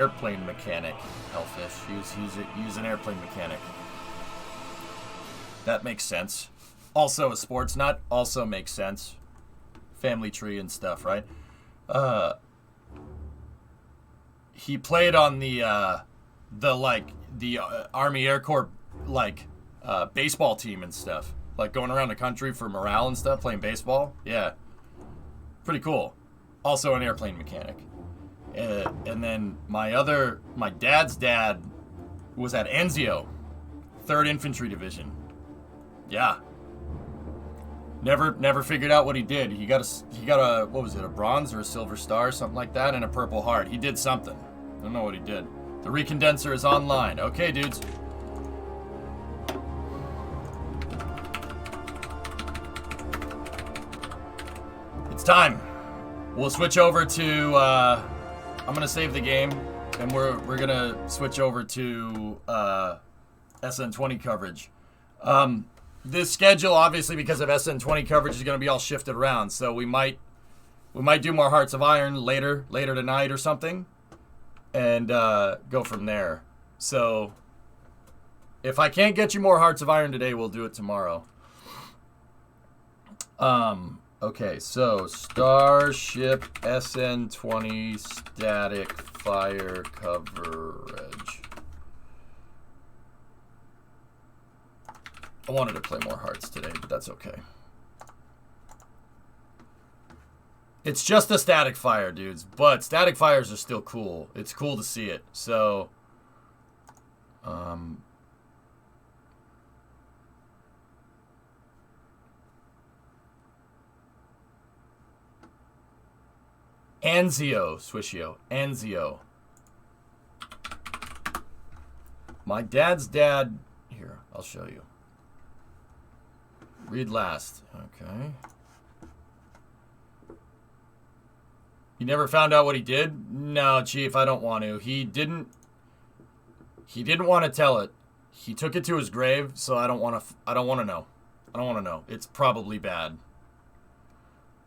airplane mechanic, Hellfish. He's an airplane mechanic. That makes sense. Also a sports nut also makes sense. Family tree and stuff, right? He played on the Army Air Corps baseball team and stuff, like going around the country for morale and stuff, playing baseball. Yeah, pretty cool. Also an airplane mechanic. And then my dad's dad was at Anzio, 3rd Infantry Division. Yeah. Never figured out what he did. He got a what was it, a bronze or a silver star, something like that, and a purple heart. He did something. I don't know what he did. The recondenser is online. Okay, dudes. It's time. We'll switch over to I'm gonna save the game, and we're gonna switch over to SN20 coverage. This schedule, obviously, because of SN20 coverage, is gonna be all shifted around. So we might do more Hearts of Iron later tonight or something, and go from there. So if I can't get you more Hearts of Iron today, we'll do it tomorrow. Okay, so Starship SN20 static fire coverage. I wanted to play more hearts today, but that's okay. It's just a static fire, dudes, but static fires are still cool. It's cool to see it. So, Anzio, Swishio, Anzio. My dad's dad, here, I'll show you. Read last, okay. You never found out what he did? No, Chief, I don't want to. He didn't want to tell it. He took it to his grave, so I don't want to know. I don't want to know. It's probably bad.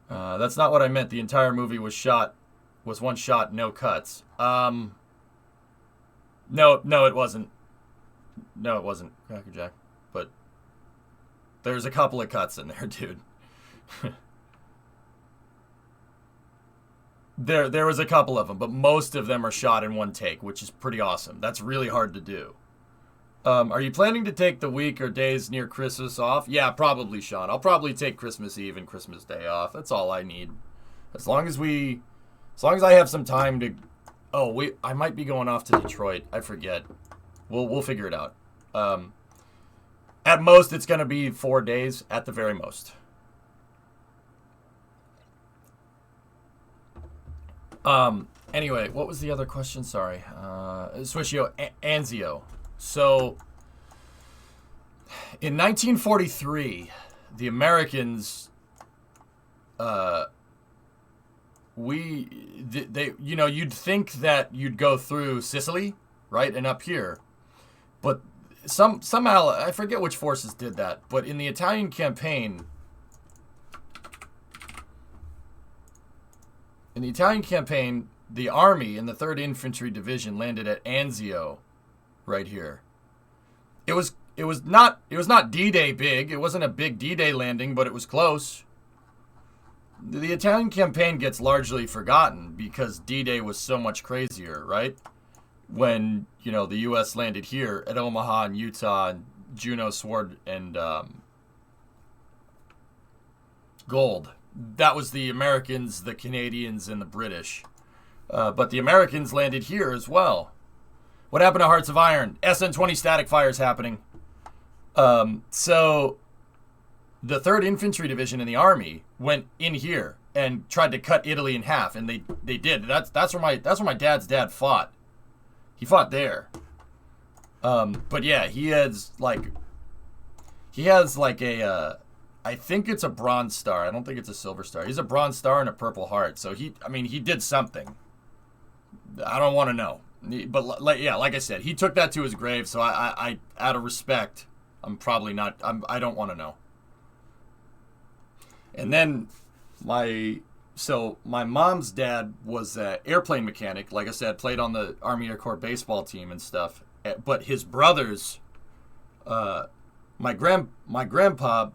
That's not what I meant. The entire movie was one shot, no cuts. No, it wasn't. No, it wasn't, Crackerjack. But there's a couple of cuts in there, dude. There was a couple of them, but most of them are shot in one take, which is pretty awesome. That's really hard to do. Are you planning to take the week or days near Christmas off? Yeah, probably, Sean. I'll probably take Christmas Eve and Christmas Day off. That's all I need. As long as I have some time to... I might be going off to Detroit. I forget. We'll figure it out. At most, it's going to be 4 days, at the very most. Anyway, what was the other question? Sorry. Swishio, Anzio. So, in 1943, the Americans, you'd think that you'd go through Sicily, right, and up here, but somehow, I forget which forces did that, but in the Italian campaign, the army in the 3rd Infantry Division landed at Anzio, right here. It was not D-Day big. It wasn't a big D-Day landing, but it was close. The Italian campaign gets largely forgotten because D-Day was so much crazier, right? When, the U.S. landed here at Omaha and Utah and Juneau Sword and Gold. That was the Americans, the Canadians, and the British. But the Americans landed here as well. What happened to Hearts of Iron? SN20 static fire is happening. So the 3rd Infantry Division in the Army went in here and tried to cut Italy in half, and they did. That's where my dad's dad fought. He fought there. But yeah, he has like a I think it's a bronze star. I don't think it's a silver star. He's a bronze star and a purple heart. So he did something. I don't want to know. But like I said, he took that to his grave. So I out of respect, I'm probably not. I don't want to know. And then my So my mom's dad was an airplane mechanic. Like I said, played on the Army Air Corps baseball team and stuff. But his brothers, my grandpa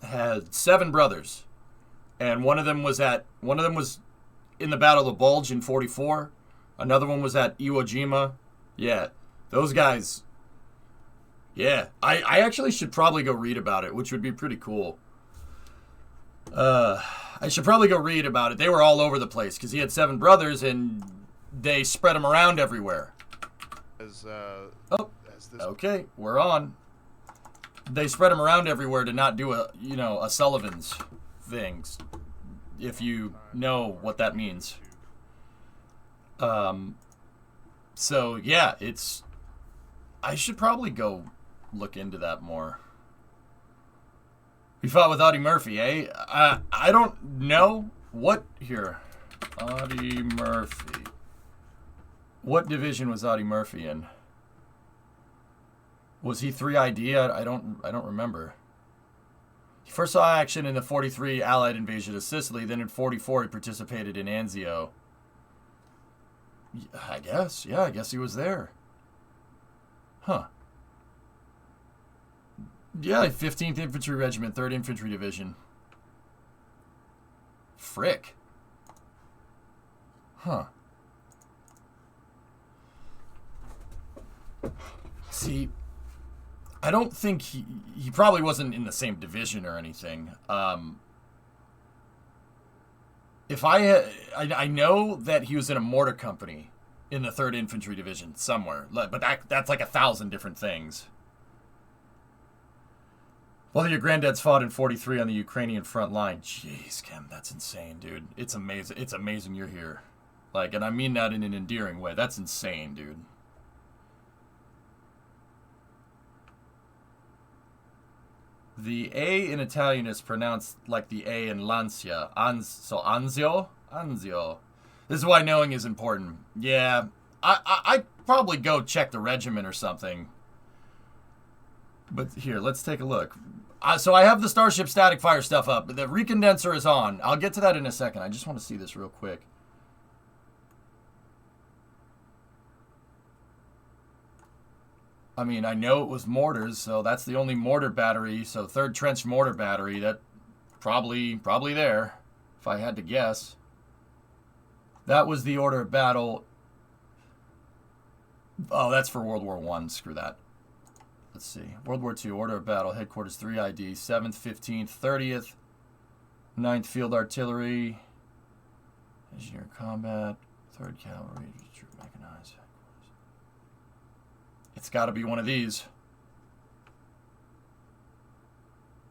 had 7 brothers, and one of them was in the Battle of the Bulge in '44. Another one was at Iwo Jima. Yeah, those guys. Yeah, I actually should probably go read about it, which would be pretty cool. I should probably go read about it. They were all over the place because he had 7 brothers and they spread them around everywhere. Okay, we're on. They spread them around everywhere to not do a Sullivan's things, if you know what that means. So yeah, I should probably go look into that more. We fought with Audie Murphy, eh? I don't know what here. Audie Murphy. What division was Audie Murphy in? Was he 3ID? I don't remember. He first saw action in the 43 Allied invasion of Sicily. Then in 44 he participated in Anzio. I guess. Yeah, I guess he was there. Huh. Yeah, 15th Infantry Regiment, 3rd Infantry Division. Frick. Huh. See, I don't think he probably wasn't in the same division or anything. If I know that he was in a mortar company in the 3rd Infantry Division somewhere, but that's like 1,000 different things. Well, your granddad's fought in 43 on the Ukrainian front line. Jeez, Kim, that's insane, dude. It's amazing. It's amazing you're here. Like, and I mean that in an endearing way. That's insane, dude. The A in Italian is pronounced like the A in Lancia. So Anzio? Anzio. This is why knowing is important. Yeah, I'd probably go check the regiment or something. But here, let's take a look. So I have the Starship static fire stuff up. The recondenser is on. I'll get to that in a second. I just want to see this real quick. I mean, I know it was mortars, so that's the only mortar battery. So 3rd Trench Mortar Battery, that probably there, if I had to guess. That was the order of battle. Oh, that's for World War I. Screw that. Let's see. World War II, Order of Battle, Headquarters 3ID, 7th, 15th, 30th, 9th Field Artillery, Engineer Combat, 3rd Cavalry, Troop Mechanized, Headquarters. It's got to be one of these.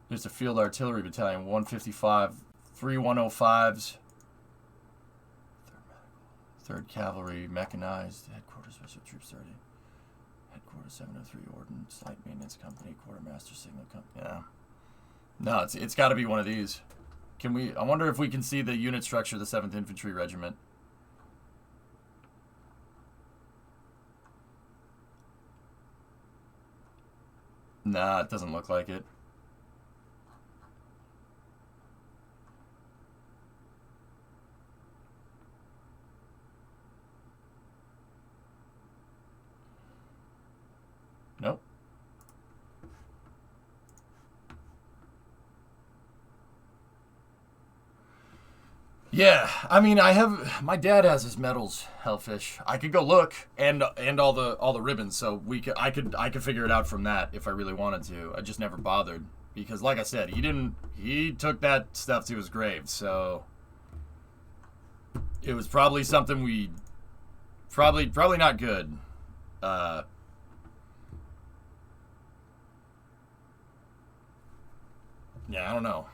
There's a Field Artillery Battalion, 155, 3105s, 3rd Cavalry, Mechanized, Headquarters, Special Troops 30. Headquarters 703 Ordnance, Light Maintenance Company, Quartermaster Signal Company. Yeah. No, it's got to be one of these. Can we? I wonder if we can see the unit structure of the 7th Infantry Regiment. Nah, it doesn't look like it. Nope. Yeah, I mean, my dad has his medals, Hellfish. I could go look and all the ribbons, so I could figure it out from that if I really wanted to. I just never bothered because, like I said, he took that stuff to his grave, so it was probably something we probably not good. Yeah, I don't know.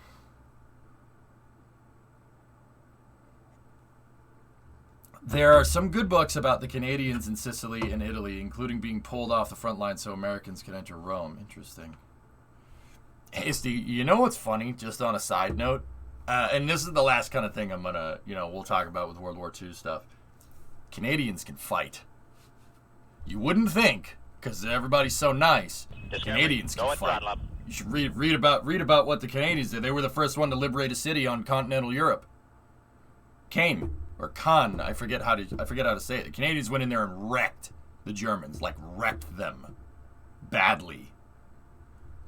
There are some good books about the Canadians in Sicily and Italy, including being pulled off the front line so Americans could enter Rome. Interesting. Hey, Steve, you know what's funny, just on a side note? And this is the last kind of thing I'm going to, we'll talk about with World War II stuff. Canadians can fight. You wouldn't think, because everybody's so nice. Canadians can fight. You should read about what the Canadians did. They were the first one to liberate a city on continental Europe. Kane or Khan. I forget how to say it. The Canadians went in there and wrecked the Germans, like wrecked them badly.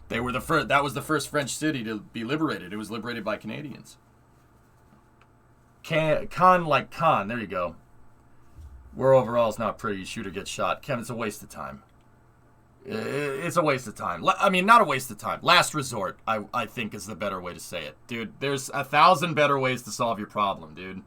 They were the first. That was the first French city to be liberated. It was liberated by Canadians. Khan like Khan. There you go. War overall is not pretty. Shooter gets shot. Ken, it's a waste of time. It's a waste of time. I mean, not a waste of time. Last resort, I think, is the better way to say it. Dude, there's 1,000 better ways to solve your problem, dude.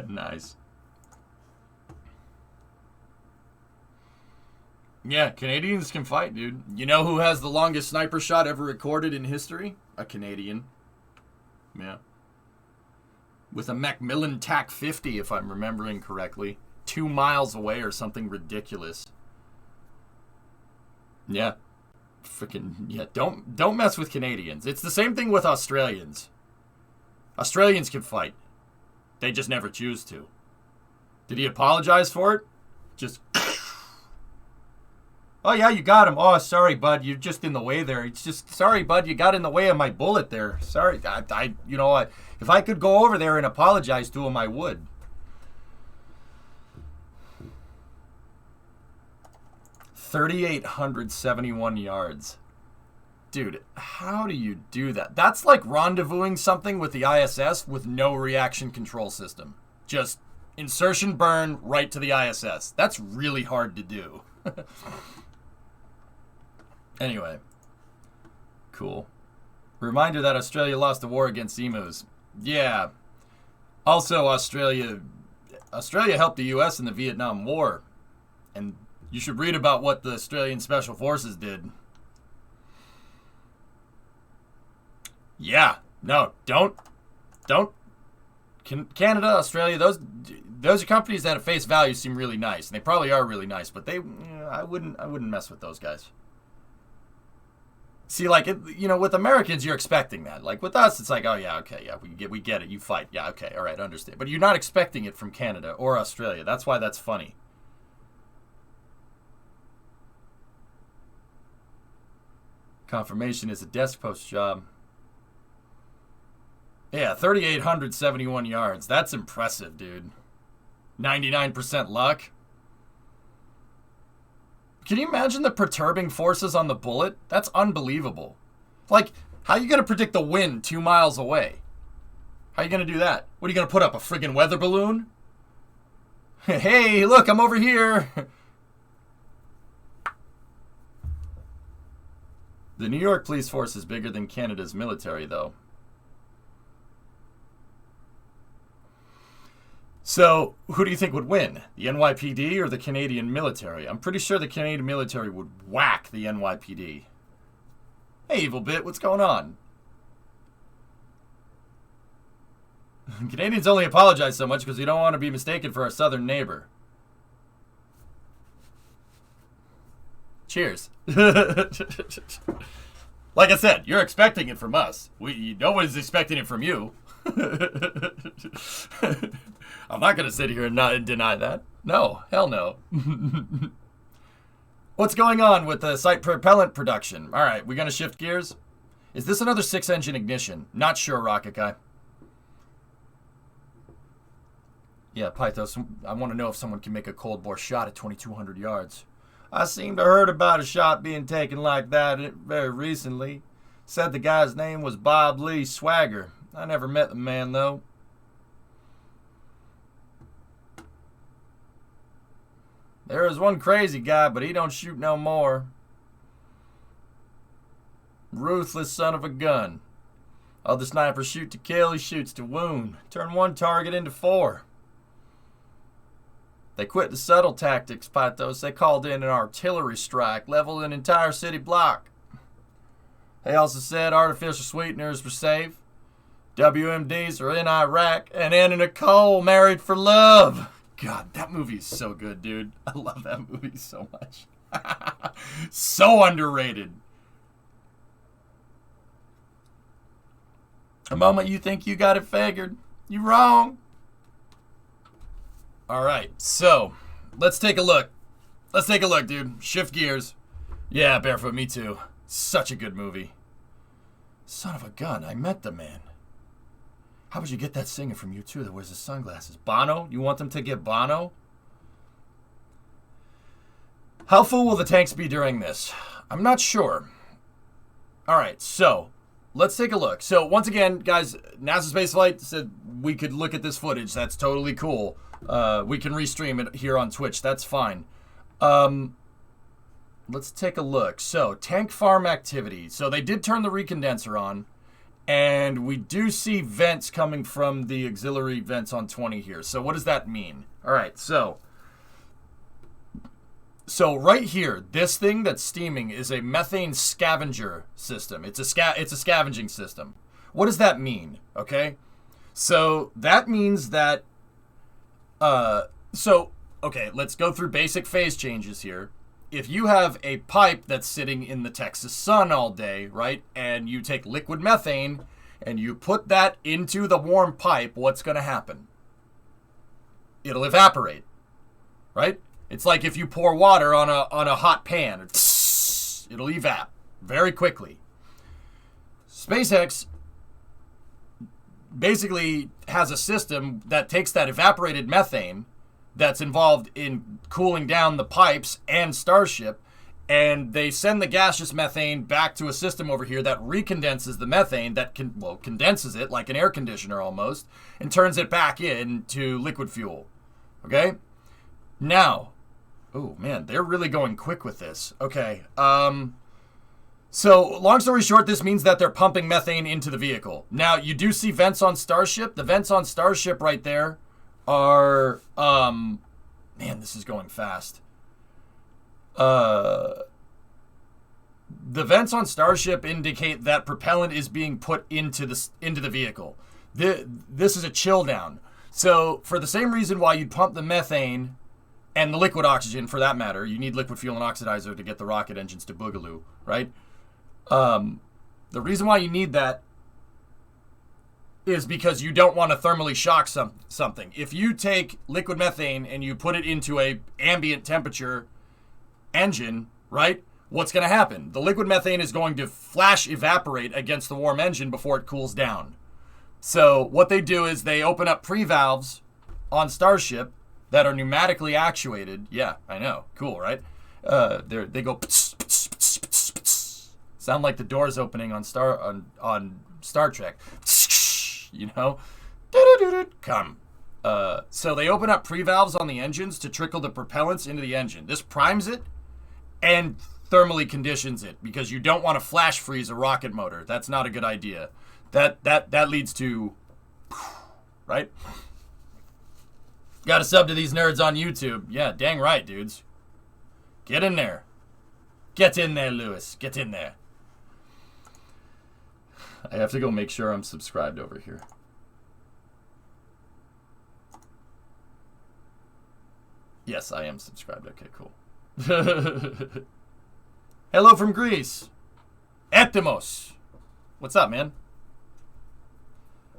Nice. Yeah, Canadians can fight, dude. You know who has the longest sniper shot ever recorded in history? A Canadian. Yeah. With a Macmillan TAC 50, if I'm remembering correctly. 2 miles away or something ridiculous. Yeah. Freaking, yeah, don't mess with Canadians. It's the same thing with Australians. Australians can fight. They just never choose to. Did he apologize for it? Just... Oh, yeah, you got him. Oh, sorry, bud. You're just in the way there. It's just, sorry, bud. You got in the way of my bullet there. Sorry. If I could go over there and apologize to him, I would. $3,871 yards. Dude, how do you do that? That's like rendezvousing something with the ISS with no reaction control system. Just insertion burn right to the ISS. That's really hard to do. Anyway. Cool. Reminder that Australia lost the war against emus. Yeah. Also, Australia helped the US in the Vietnam War. And you should read about what the Australian Special Forces did. Yeah. No, don't. Canada, Australia, those are companies that at face value seem really nice. And they probably are really nice, but I wouldn't mess with those guys. See, like, with Americans, you're expecting that. Like, with us, it's like, oh, yeah, okay, yeah, we get it. You fight. Yeah, okay, all right, understand. But you're not expecting it from Canada or Australia. That's why that's funny. Confirmation is a desk post job. Yeah, 3,871 yards. That's impressive, dude. 99% luck. Can you imagine the perturbing forces on the bullet? That's unbelievable. Like, how are you going to predict the wind 2 miles away? How are you going to do that? What, are you going to put up a friggin' weather balloon? Hey, look, I'm over here. The New York police force is bigger than Canada's military, though. So, who do you think would win? The NYPD or the Canadian military? I'm pretty sure the Canadian military would whack the NYPD. Hey, Evil Bit, what's going on? Canadians only apologize so much because we don't want to be mistaken for our southern neighbor. Cheers. Like I said, you're expecting it from us. Nobody's expecting it from you. I'm not going to sit here and deny that. No, hell no. What's going on with the site propellant production? All right, we going to shift gears? Is this another 6-engine ignition? Not sure, Rocket Guy. Yeah, Pythos, I want to know if someone can make a cold bore shot at 2,200 yards. I seem to heard about a shot being taken like that very recently. Said the guy's name was Bob Lee Swagger. I never met the man, though. There is one crazy guy, but he don't shoot no more. Ruthless son of a gun. Other snipers shoot to kill, he shoots to wound. Turn one target into 4. They quit the subtle tactics, Pythos. They called in an artillery strike, leveled an entire city block. They also said artificial sweeteners were safe. WMDs are in Iraq, and Anna Nicole married for love. God, that movie is so good, dude. I love that movie so much. So underrated. The moment you think you got it figured, you're wrong. All right, so let's take a look. Let's take a look, dude. Shift gears. Yeah, Barefoot, me too. Such a good movie. Son of a gun, I met the man. How would you get that singer from U2 that wears his sunglasses? Bono? You want them to get Bono? How full will the tanks be during this? I'm not sure. All right, so let's take a look. So once again, guys, NASA Spaceflight said we could look at this footage. That's totally cool. We can restream it here on Twitch. That's fine. Let's take a look. So tank farm activity. So they did turn the recondenser on. And we do see vents coming from the auxiliary vents on 20 here. So what does that mean? All right, so right here, this thing that's steaming is a methane scavenger system. It's a scavenging system. What does that mean? Okay, so that means that okay, let's go through basic phase changes here. If you have a pipe that's sitting in the Texas sun all day, right, and you take liquid methane and you put that into the warm pipe, what's going to happen? It'll evaporate, right? It's like if you pour water on a hot pan, it'll evap very quickly. SpaceX basically has a system that takes that evaporated methane that's involved in cooling down the pipes and Starship, and they send the gaseous methane back to a system over here that recondenses the methane, that condenses it like an air conditioner almost, and turns it back into liquid fuel. Okay? Now, oh man, they're really going quick with this. Okay, so long story short, this means that they're pumping methane into the vehicle. Now, you do see vents on Starship. The vents on Starship right there are, man, this is going fast. The vents on Starship indicate that propellant is being put into the vehicle. This is a chill down. So for the same reason why you'd pump the methane and the liquid oxygen, for that matter, you need liquid fuel and oxidizer to get the rocket engines to boogaloo, right? The reason why you need that is because you don't want to thermally shock something. If you take liquid methane and you put it into a ambient temperature engine, right, what's going to happen? The liquid methane is going to flash evaporate against the warm engine before it cools down. So what they do is they open up pre-valves on Starship that are pneumatically actuated. Yeah, I know. Cool, right? They go pts, pts, pts, pts, pts. Sound like the doors opening on Star Trek. You know? Come. So they open up pre-valves on the engines to trickle the propellants into the engine. This primes it and thermally conditions it because you don't want to flash freeze a rocket motor. That's not a good idea. That leads to, right? Got to sub to these nerds on YouTube. Yeah, dang right, dudes. Get in there. Get in there, Lewis. Get in there. I have to go make sure I'm subscribed over here. Yes, I am subscribed. Okay, cool. Hello from Greece. Eptimos. What's up, man?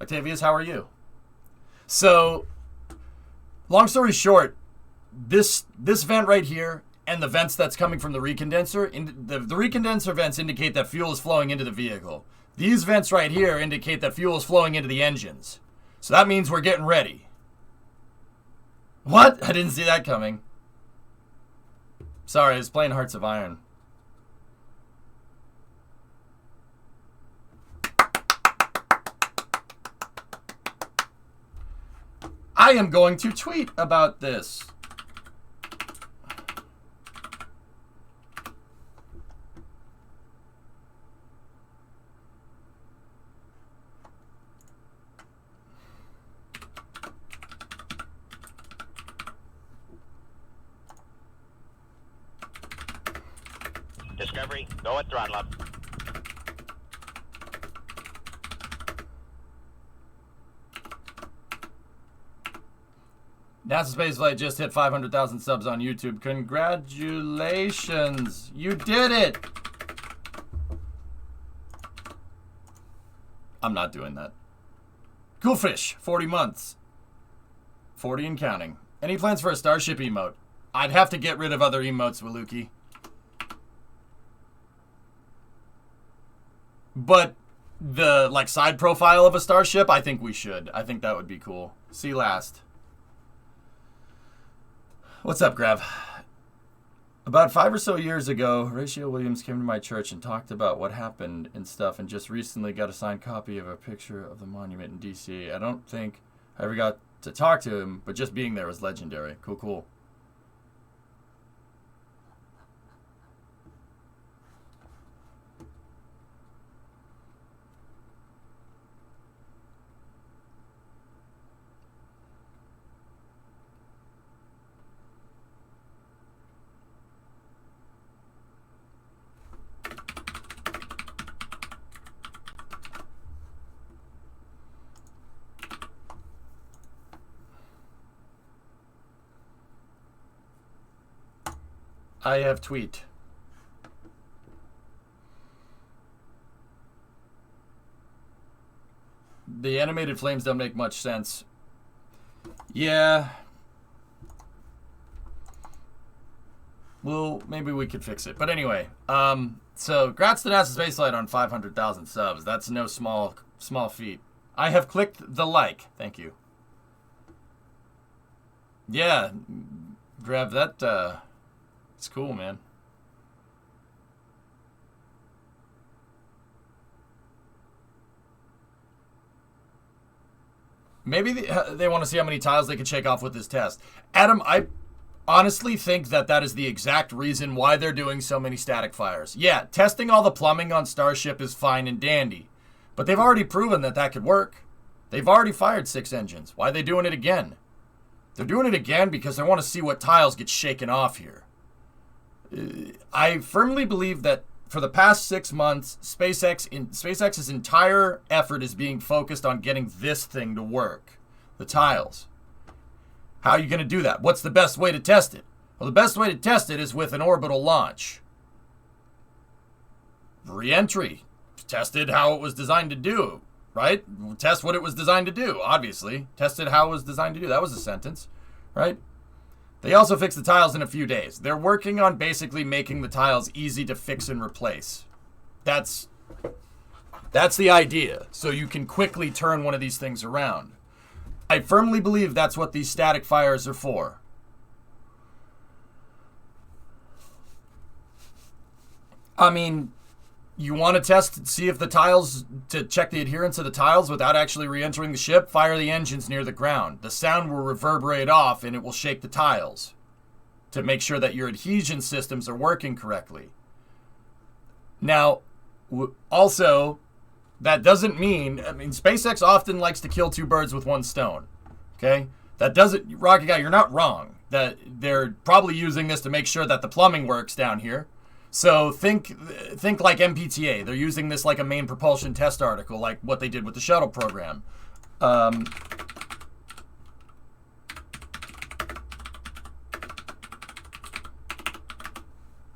Octavius, how are you? So, long story short, this vent right here and the vents that's coming from the recondenser, the recondenser vents indicate that fuel is flowing into the vehicle. These vents right here indicate that fuel is flowing into the engines. So that means we're getting ready. What? I didn't see that coming. Sorry, I was playing Hearts of Iron. I am going to tweet about this. Discovery, go at throttle up. NASA Spaceflight just hit 500,000 subs on YouTube. Congratulations. You did it. I'm not doing that. Cool fish, 40 months. 40 and counting. Any plans for a Starship emote? I'd have to get rid of other emotes, Waluki. But the, like, side profile of a Starship, I think we should. I think that would be cool. See last. What's up, Grav? About 5 or so years ago, Horatio Williams came to my church and talked about what happened and stuff, and just recently got a signed copy of a picture of the monument in D.C. I don't think I ever got to talk to him, but just being there was legendary. Cool, cool. I have tweet. The animated flames don't make much sense. Yeah. Well, maybe we could fix it. But anyway, so grats to NASA Spaceflight on 500,000 subs. That's no small feat. I have clicked the like. Thank you. Yeah, Grav, that, it's cool, man. Maybe they want to see how many tiles they can shake off with this test. Adam, I honestly think that is the exact reason why they're doing so many static fires. Yeah, testing all the plumbing on Starship is fine and dandy, but they've already proven that could work. They've already fired 6 engines. Why are they doing it again? They're doing it again because they want to see what tiles get shaken off here. I firmly believe that for the past 6 months, SpaceX's entire effort is being focused on getting this thing to work. The tiles. How are you going to do that? What's the best way to test it? Well, the best way to test it is with an orbital launch. Re-entry. Tested how it was designed to do, right? Test what it was designed to do, obviously. Tested how it was designed to do. That was a sentence, right? They also fixed the tiles in a few days. They're working on basically making the tiles easy to fix and replace. That's the idea. So you can quickly turn one of these things around. I firmly believe that's what these static fires are for. I mean, you want to test, see if the tiles, to check the adherence of the tiles without actually re-entering the ship, fire the engines near the ground. The sound will reverberate off and it will shake the tiles to make sure that your adhesion systems are working correctly. Now, also, that doesn't mean, SpaceX often likes to kill 2 birds with 1 stone, okay? That doesn't, Rocket Guy, you're not wrong. That they're probably using this to make sure that the plumbing works down here. So think like MPTA. They're using this like a main propulsion test article, like what they did with the shuttle program.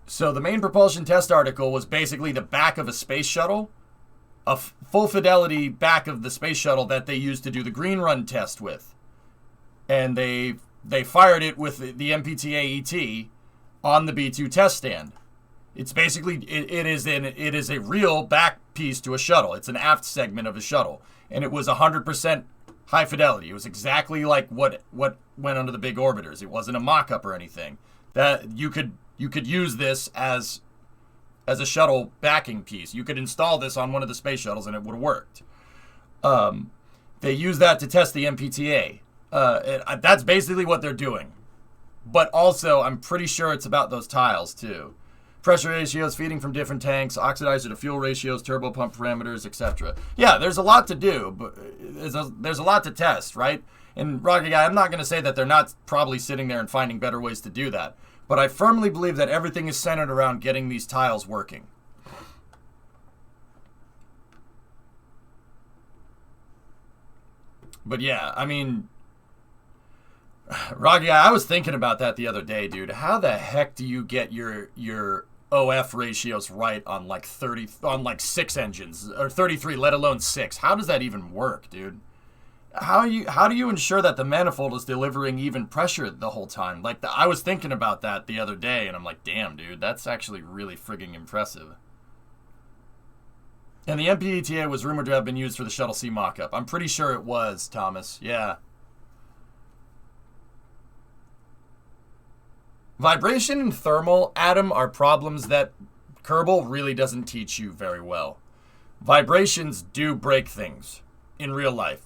So the main propulsion test article was basically the back of a space shuttle, a full fidelity back of the space shuttle that they used to do the green run test with. And they fired it with the MPTA ET on the B2 test stand. It's basically, it is a real back piece to a shuttle. It's an aft segment of a shuttle. And it was 100% high fidelity. It was exactly like what went under the big orbiters. It wasn't a mock-up or anything. That you could use this as a shuttle backing piece. You could install this on one of the space shuttles and it would have worked. They use that to test the MPTA. That's basically what they're doing. But also, I'm pretty sure it's about those tiles too. Pressure ratios, feeding from different tanks, oxidizer to fuel ratios, turbo pump parameters, etc. Yeah, there's a lot to do, but there's a lot to test, right? And Rocket Guy, I'm not going to say that they're not probably sitting there and finding better ways to do that. But I firmly believe that everything is centered around getting these tiles working. But yeah, Rocky, I was thinking about that the other day, dude. How the heck do you get your OF ratios right on like 6 engines or 33, let alone 6? How does that even work, dude? How do you ensure that the manifold is delivering even pressure the whole time? Like, I was thinking about that the other day, and I'm like, damn, dude, that's actually really frigging impressive. And the MPETA was rumored to have been used for the Shuttle C mock-up. I'm pretty sure it was, Thomas. Yeah. Vibration and thermal, Adam, are problems that Kerbal really doesn't teach you very well. Vibrations do break things in real life.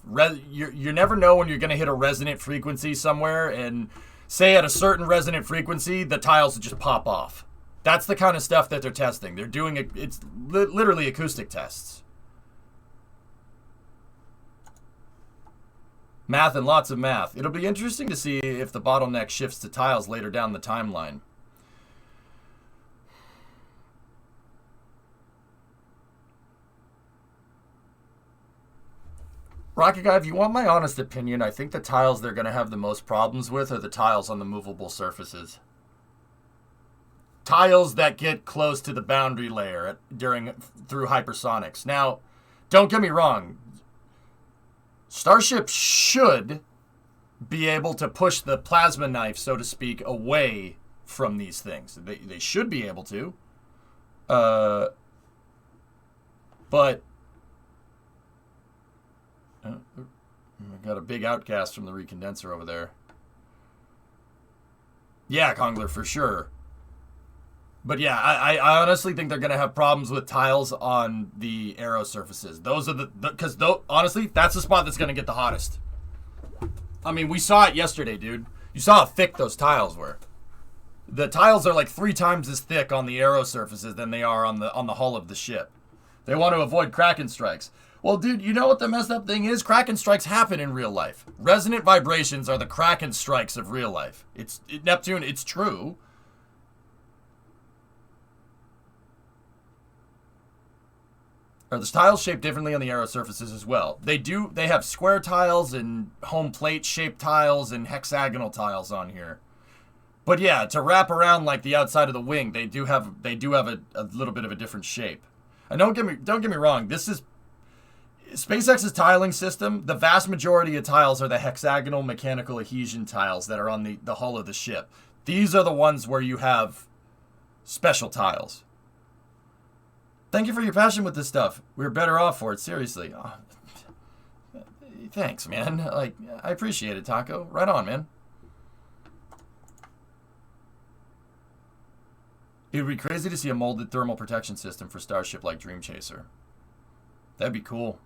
You never know when you're going to hit a resonant frequency somewhere, and say at a certain resonant frequency, the tiles just pop off. That's the kind of stuff that they're testing. They're doing it. It's literally acoustic tests. Math and lots of math. It'll be interesting to see if the bottleneck shifts to tiles later down the timeline. Rocket Guy, if you want my honest opinion, I think the tiles they're going to have the most problems with are the tiles on the movable surfaces. Tiles that get close to the boundary layer through hypersonics. Now, don't get me wrong. Starship should be able to push the plasma knife, so to speak, away from these things. They should be able to. But I got a big outcast from the recondenser over there. Yeah, Kongler, for sure. But yeah, I honestly think they're going to have problems with tiles on the aero surfaces. Those are because honestly, that's the spot that's going to get the hottest. I mean, we saw it yesterday, dude. You saw how thick those tiles were. The tiles are like 3 times as thick on the aero surfaces than they are on the hull of the ship. They want to avoid Kraken strikes. Well, dude, you know what the messed up thing is? Kraken strikes happen in real life. Resonant vibrations are the Kraken strikes of real life. Neptune, it's true. Are the tiles shaped differently on the aero surfaces as well? They have square tiles and home plate shaped tiles and hexagonal tiles on here. But yeah, to wrap around like the outside of the wing, they do have a little bit of a different shape. And don't get me wrong, this is SpaceX's tiling system. The vast majority of tiles are the hexagonal mechanical adhesion tiles that are on the hull of the ship. These are the ones where you have special tiles. Thank you for your passion with this stuff. We're better off for it, seriously. Oh, thanks, man. Like, I appreciate it, Taco. Right on, man. It would be crazy to see a molded thermal protection system for Starship like Dream Chaser. That'd be cool.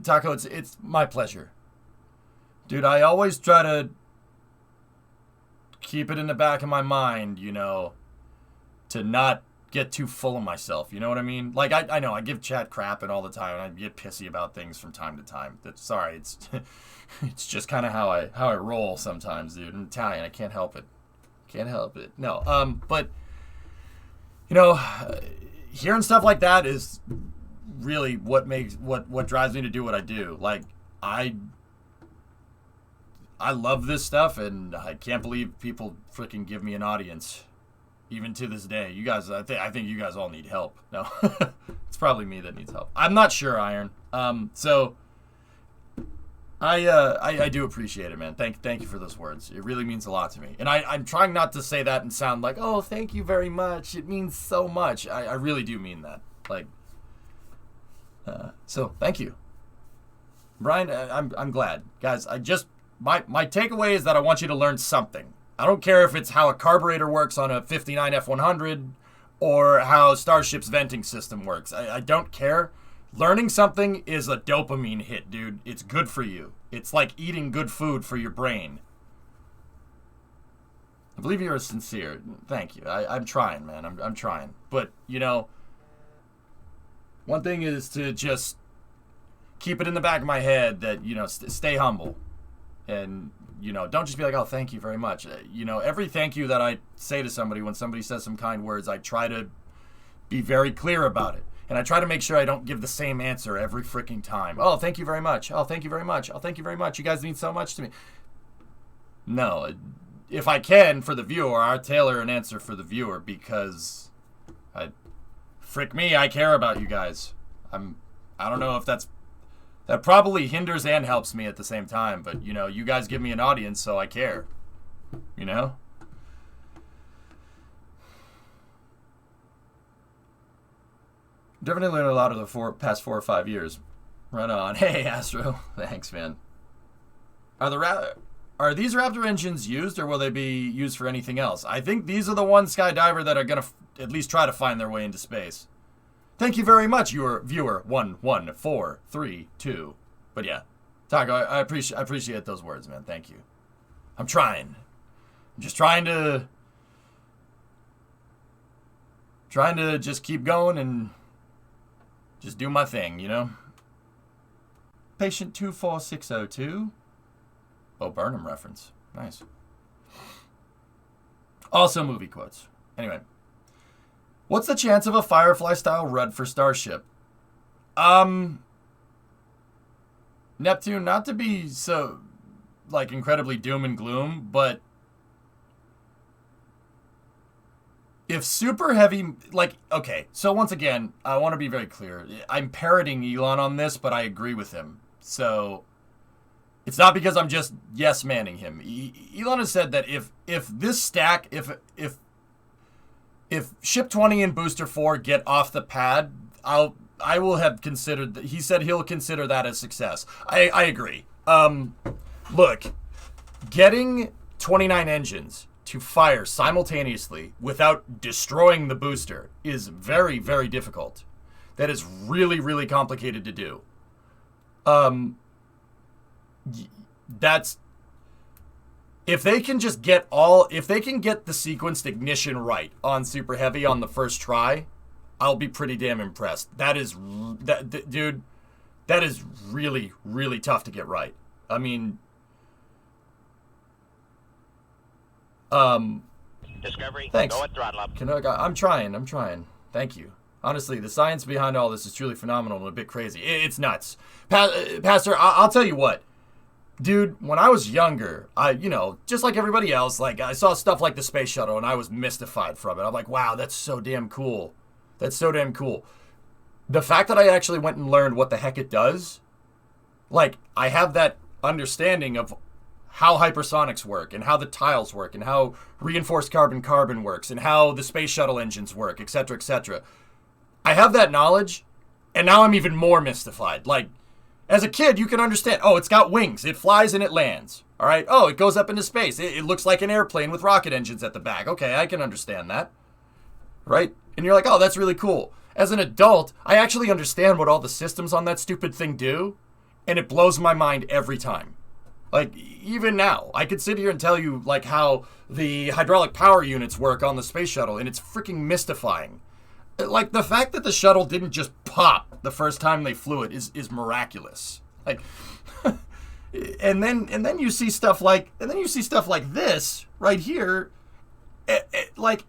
Taco, it's my pleasure. Dude, I always try to keep it in the back of my mind, you know, to not get too full of myself, you know what I mean? Like, I know, I give chat crap and all the time, and I get pissy about things from time to time. Sorry, it's just kind of how I roll sometimes, dude. I'm Italian, I can't help it. Can't help it. No, but, you know, hearing stuff like that is really what drives me to do what I do. Like, I love this stuff, and I can't believe people freaking give me an audience. Even to this day, you guys, I think you guys all need help. No, it's probably me that needs help. I'm not sure, Iron. So I do appreciate it, man. Thank you for those words. It really means a lot to me. And I'm trying not to say that and sound like, oh, thank you very much. It means so much. I really do mean that. Like, so thank you, Brian. I'm glad, guys. My takeaway is that I want you to learn something. I don't care if it's how a carburetor works on a 59 F100 or how Starship's venting system works. I don't care. Learning something is a dopamine hit, dude. It's good for you. It's like eating good food for your brain. I believe you're sincere. Thank you. I'm trying, man. I'm trying. But, you know, one thing is to just keep it in the back of my head that, you know, stay humble. And, you know, don't just be like, oh, thank you very much. You know, every thank you that I say to somebody when somebody says some kind words, I try to be very clear about it. And I try to make sure I don't give the same answer every freaking time. Oh, thank you very much. Oh, thank you very much. Oh, thank you very much. You guys mean so much to me. No, if I can, for the viewer, I'll tailor an answer for the viewer because frick me, I care about you guys. I don't know if that's That probably hinders and helps me at the same time, but, you know, you guys give me an audience, so I care. You know? Definitely learned a lot of the past 4 or 5 years. Right on. Hey, Astro. Thanks, man. Are these Raptor engines used, or will they be used for anything else? I think these are the ones, Skydiver, that are going to at least try to find their way into space. Thank you very much, your viewer 11432. But yeah, Taco, I appreciate those words, man. Thank you. I'm trying. I'm just trying to just keep going and just do my thing, you know? Patient 24602. Oh, Burnham reference. Nice. Also movie quotes. Anyway. What's the chance of a Firefly-style run for Starship? Neptune, not to be so, like, incredibly doom and gloom, but if super heavy, like, okay, so once again, I want to be very clear. I'm parroting Elon on this, but I agree with him. So it's not because I'm just yes-manning him. Elon has said that if this stack, if Ship 20 and Booster 4 get off the pad, I will have considered, he said he'll consider that a success. I agree. Look, getting 29 engines to fire simultaneously without destroying the booster is very, very difficult. That is really, really complicated to do. That's... If they can just get if they can get the sequenced ignition right on Super Heavy on the first try, I'll be pretty damn impressed. Dude, that is really, really tough to get right. I mean, Discovery, thanks. go at throttle up. I'm trying. Thank you. Honestly, the science behind all this is truly phenomenal and a bit crazy. It's nuts. Pastor, I'll tell you what. Dude, when I was younger, just like everybody else, like, I saw stuff like the space shuttle and I was mystified from it. I'm like, wow, that's so damn cool. That's so damn cool. The fact that I actually went and learned what the heck it does, like, I have that understanding of how hypersonics work and how the tiles work and how reinforced carbon-carbon works and how the space shuttle engines work, etc., etc. I have that knowledge, and now I'm even more mystified. Like, as a kid, you can understand, oh, it's got wings, it flies and it lands. All right, oh, it goes up into space. It looks like an airplane with rocket engines at the back. Okay, I can understand that. Right? And you're like, oh, that's really cool. As an adult, I actually understand what all the systems on that stupid thing do, and it blows my mind every time. Like, even now, I could sit here and tell you, like, how the hydraulic power units work on the space shuttle, and it's freaking mystifying. Like, the fact that the shuttle didn't just pop the first time they flew it is miraculous. Like, and then you see stuff like this right here. Like,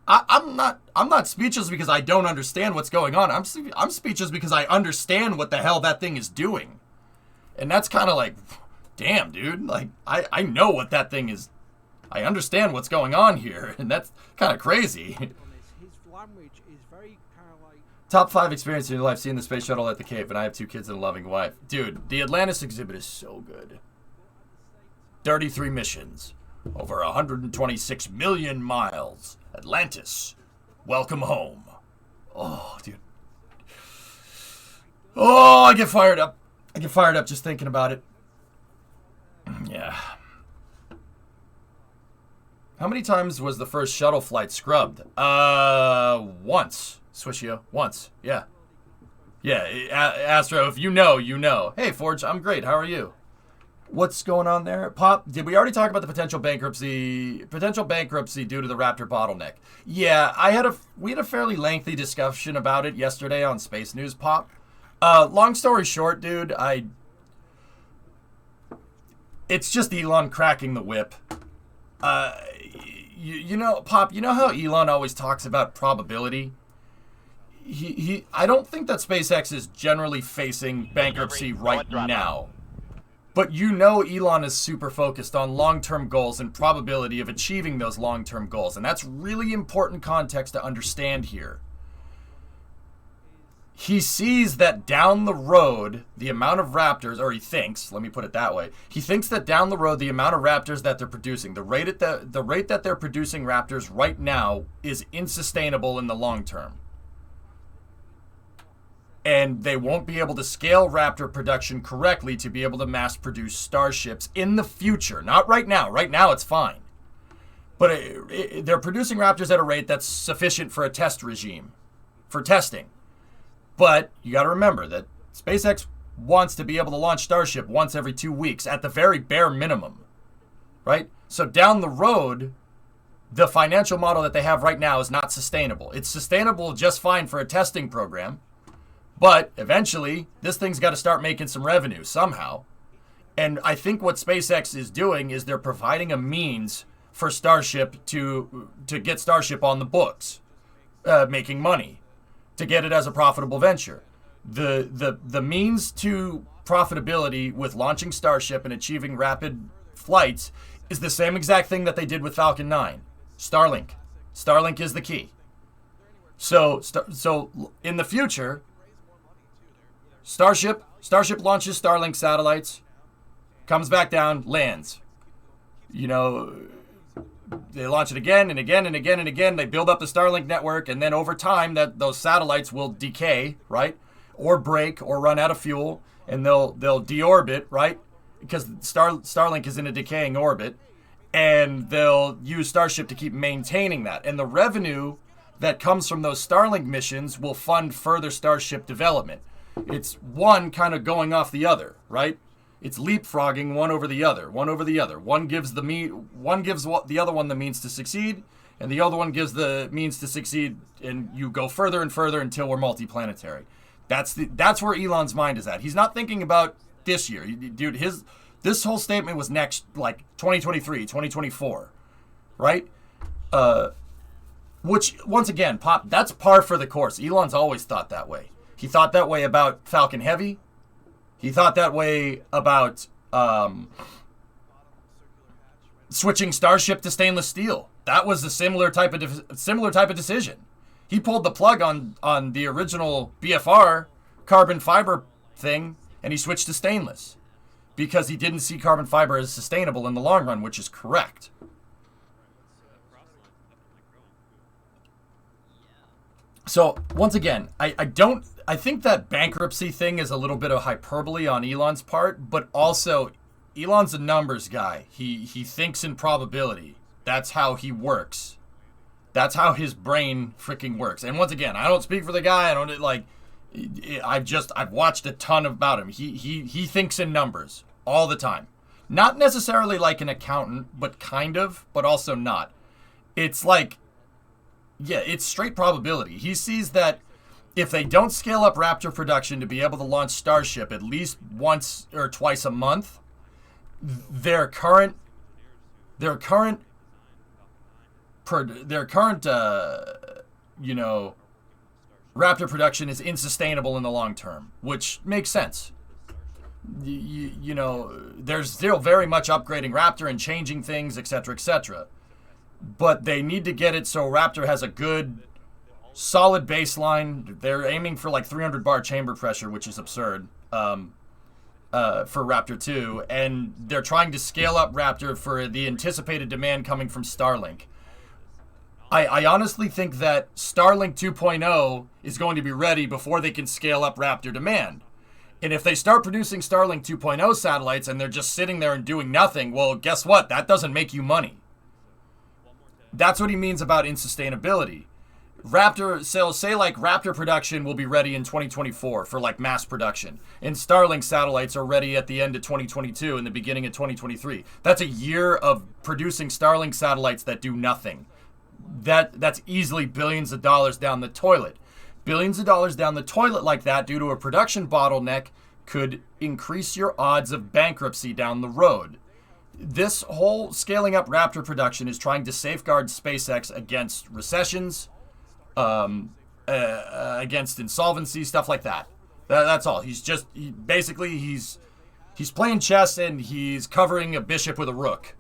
I'm not speechless because I don't understand what's going on. I'm speechless because I understand what the hell that thing is doing, and that's kind of like, damn, dude. Like, I know what that thing is. I understand what's going on here, and that's kind of crazy. His language is very kind of like... Top 5 experience in your life: seeing the space shuttle at the Cape, and I have 2 kids and a loving wife. Dude, the Atlantis exhibit is so good. 33 missions, over 126 million miles. Atlantis, welcome home. Oh, dude. Oh, I get fired up. Just thinking about it. Yeah. How many times was the first shuttle flight scrubbed? Once. Swishio, once. Yeah. Yeah, Astro, if you know, you know. Hey, Forge, I'm great. How are you? What's going on there? Pop, did we already talk about the potential bankruptcy due to the Raptor bottleneck? Yeah, we had a fairly lengthy discussion about it yesterday on Space News, Pop. Long story short, dude, it's just Elon cracking the whip. You know, Pop, you know how Elon always talks about probability? I don't think that SpaceX is generally facing bankruptcy right now. But you know Elon is super focused on long-term goals and probability of achieving those long-term goals. And that's really important context to understand here. he sees that down the road, the amount of Raptors, or he thinks, let me put it that way, he thinks that down the road, the amount of Raptors that they're producing, the rate that they're producing Raptors right now is unsustainable in the long term. And they won't be able to scale Raptor production correctly to be able to mass produce starships in the future. Not right now. Right now it's fine. But they're producing Raptors at a rate that's sufficient for a test regime, for testing. But you got to remember that SpaceX wants to be able to launch Starship once every 2 weeks at the very bare minimum, right? So down the road, the financial model that they have right now is not sustainable. It's sustainable just fine for a testing program, but eventually this thing's got to start making some revenue somehow. And I think what SpaceX is doing is they're providing a means for Starship to get Starship on the books, making money, to get it as a profitable venture. The means to profitability with launching Starship and achieving rapid flights is the same exact thing that they did with Falcon 9. Starlink. Starlink is the key. So in the future, Starship launches Starlink satellites, comes back down, lands. You know, they launch it again and again and again and again. They build up the Starlink network, and then over time, those satellites will decay, right, or break, or run out of fuel, and they'll deorbit, right, because Starlink is in a decaying orbit, and they'll use Starship to keep maintaining that. And the revenue that comes from those Starlink missions will fund further Starship development. It's one kind of going off the other, right? It's leapfrogging one over the other. One gives the other one the means to succeed, and the other one gives the means to succeed, and you go further and further until we're multiplanetary. That's where Elon's mind is at. He's not thinking about this year, dude. This whole statement was next, like 2023, 2024, right? Which once again, that's par for the course. Elon's always thought that way. He thought that way about Falcon Heavy. He thought that way about switching Starship to stainless steel. That was a similar type of decision. He pulled the plug on the original BFR carbon fiber thing, and he switched to stainless because he didn't see carbon fiber as sustainable in the long run, which is correct. So once again, I think that bankruptcy thing is a little bit of hyperbole on Elon's part, but also Elon's a numbers guy. He thinks in probability. That's how he works. That's how his brain freaking works. And once again, I don't speak for the guy. I've watched a ton about him. He thinks in numbers all the time. Not necessarily like an accountant, but kind of, but also not. It's like, yeah, it's straight probability. He sees that if they don't scale up Raptor production to be able to launch Starship at least once or twice a month, their current Raptor production is unsustainable in the long term, which makes sense. There's still very much upgrading Raptor and changing things, etc., etc. But they need to get it so Raptor has a good, solid baseline. They're aiming for like 300 bar chamber pressure, which is absurd for Raptor 2. And they're trying to scale up Raptor for the anticipated demand coming from Starlink. I honestly think that Starlink 2.0 is going to be ready before they can scale up Raptor demand. And if they start producing Starlink 2.0 satellites and they're just sitting there and doing nothing, well, guess what? That doesn't make you money. That's what he means about insustainability. Raptor production will be ready in 2024 for like mass production. And Starlink satellites are ready at the end of 2022 and the beginning of 2023. That's a year of producing Starlink satellites that do nothing. That's easily billions of dollars down the toilet. Billions of dollars down the toilet like that due to a production bottleneck could increase your odds of bankruptcy down the road. This whole scaling up Raptor production is trying to safeguard SpaceX against recessions, against insolvency, stuff like that. That's all. He's playing chess and he's covering a bishop with a rook,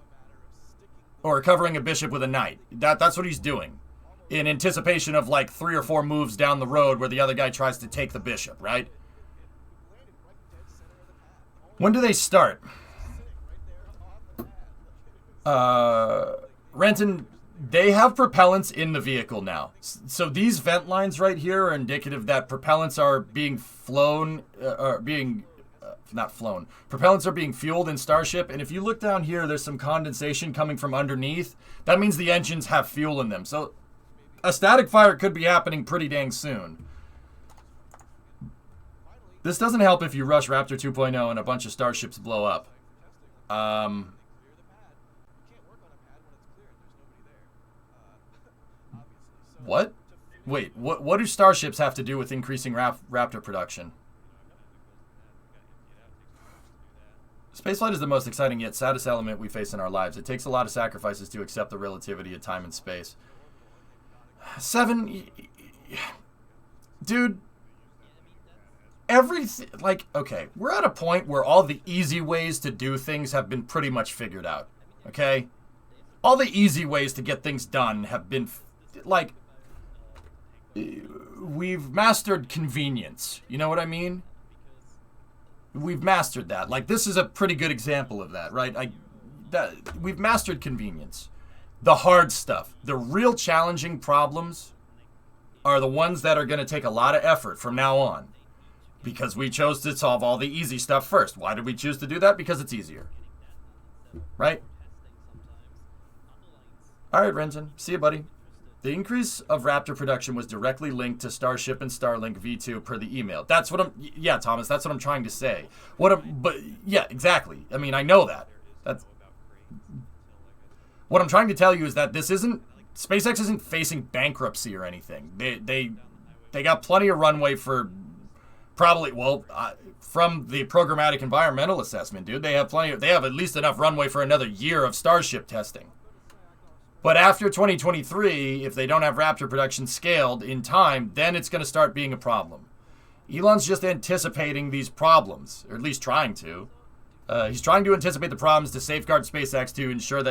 or covering a bishop with a knight. That's what he's doing. in anticipation of like 3 or 4 moves down the road where the other guy tries to take the bishop, right? When do they start? Renton, they have propellants in the vehicle now. So these vent lines right here are indicative that propellants are being flown, propellants are being fueled in Starship. And if you look down here, there's some condensation coming from underneath. That means the engines have fuel in them. So a static fire could be happening pretty dang soon. This doesn't help if you rush Raptor 2.0 and a bunch of Starships blow up. What? Wait, what do Starships have to do with increasing Raptor production? Spaceflight is the most exciting yet saddest element we face in our lives. It takes a lot of sacrifices to accept the relativity of time and space. 7... Dude... Everything... Like, okay, we're at a point where all the easy ways to do things have been pretty much figured out. Okay? All the easy ways to get things done have been... Like... We've mastered convenience. You know what I mean? We've mastered that. Like, this is a pretty good example of that, right? We've mastered convenience. The hard stuff, the real challenging problems are the ones that are going to take a lot of effort from now on. Because we chose to solve all the easy stuff first. Why did we choose to do that? Because it's easier. Right? Alright, Renton. See you, buddy. The increase of Raptor production was directly linked to Starship and Starlink V2 per the email. That's what I'm... Yeah, Thomas, that's what I'm trying to say. But, yeah, exactly. I mean, I know that. That's... What I'm trying to tell you is that this isn't... SpaceX isn't facing bankruptcy or anything. They got plenty of runway for... Probably, well, from the programmatic environmental assessment, dude, they have at least enough runway for another year of Starship testing. But after 2023, if they don't have Raptor production scaled in time, then it's going to start being a problem. Elon's just anticipating these problems, or at least trying to. He's trying to anticipate the problems to safeguard SpaceX to ensure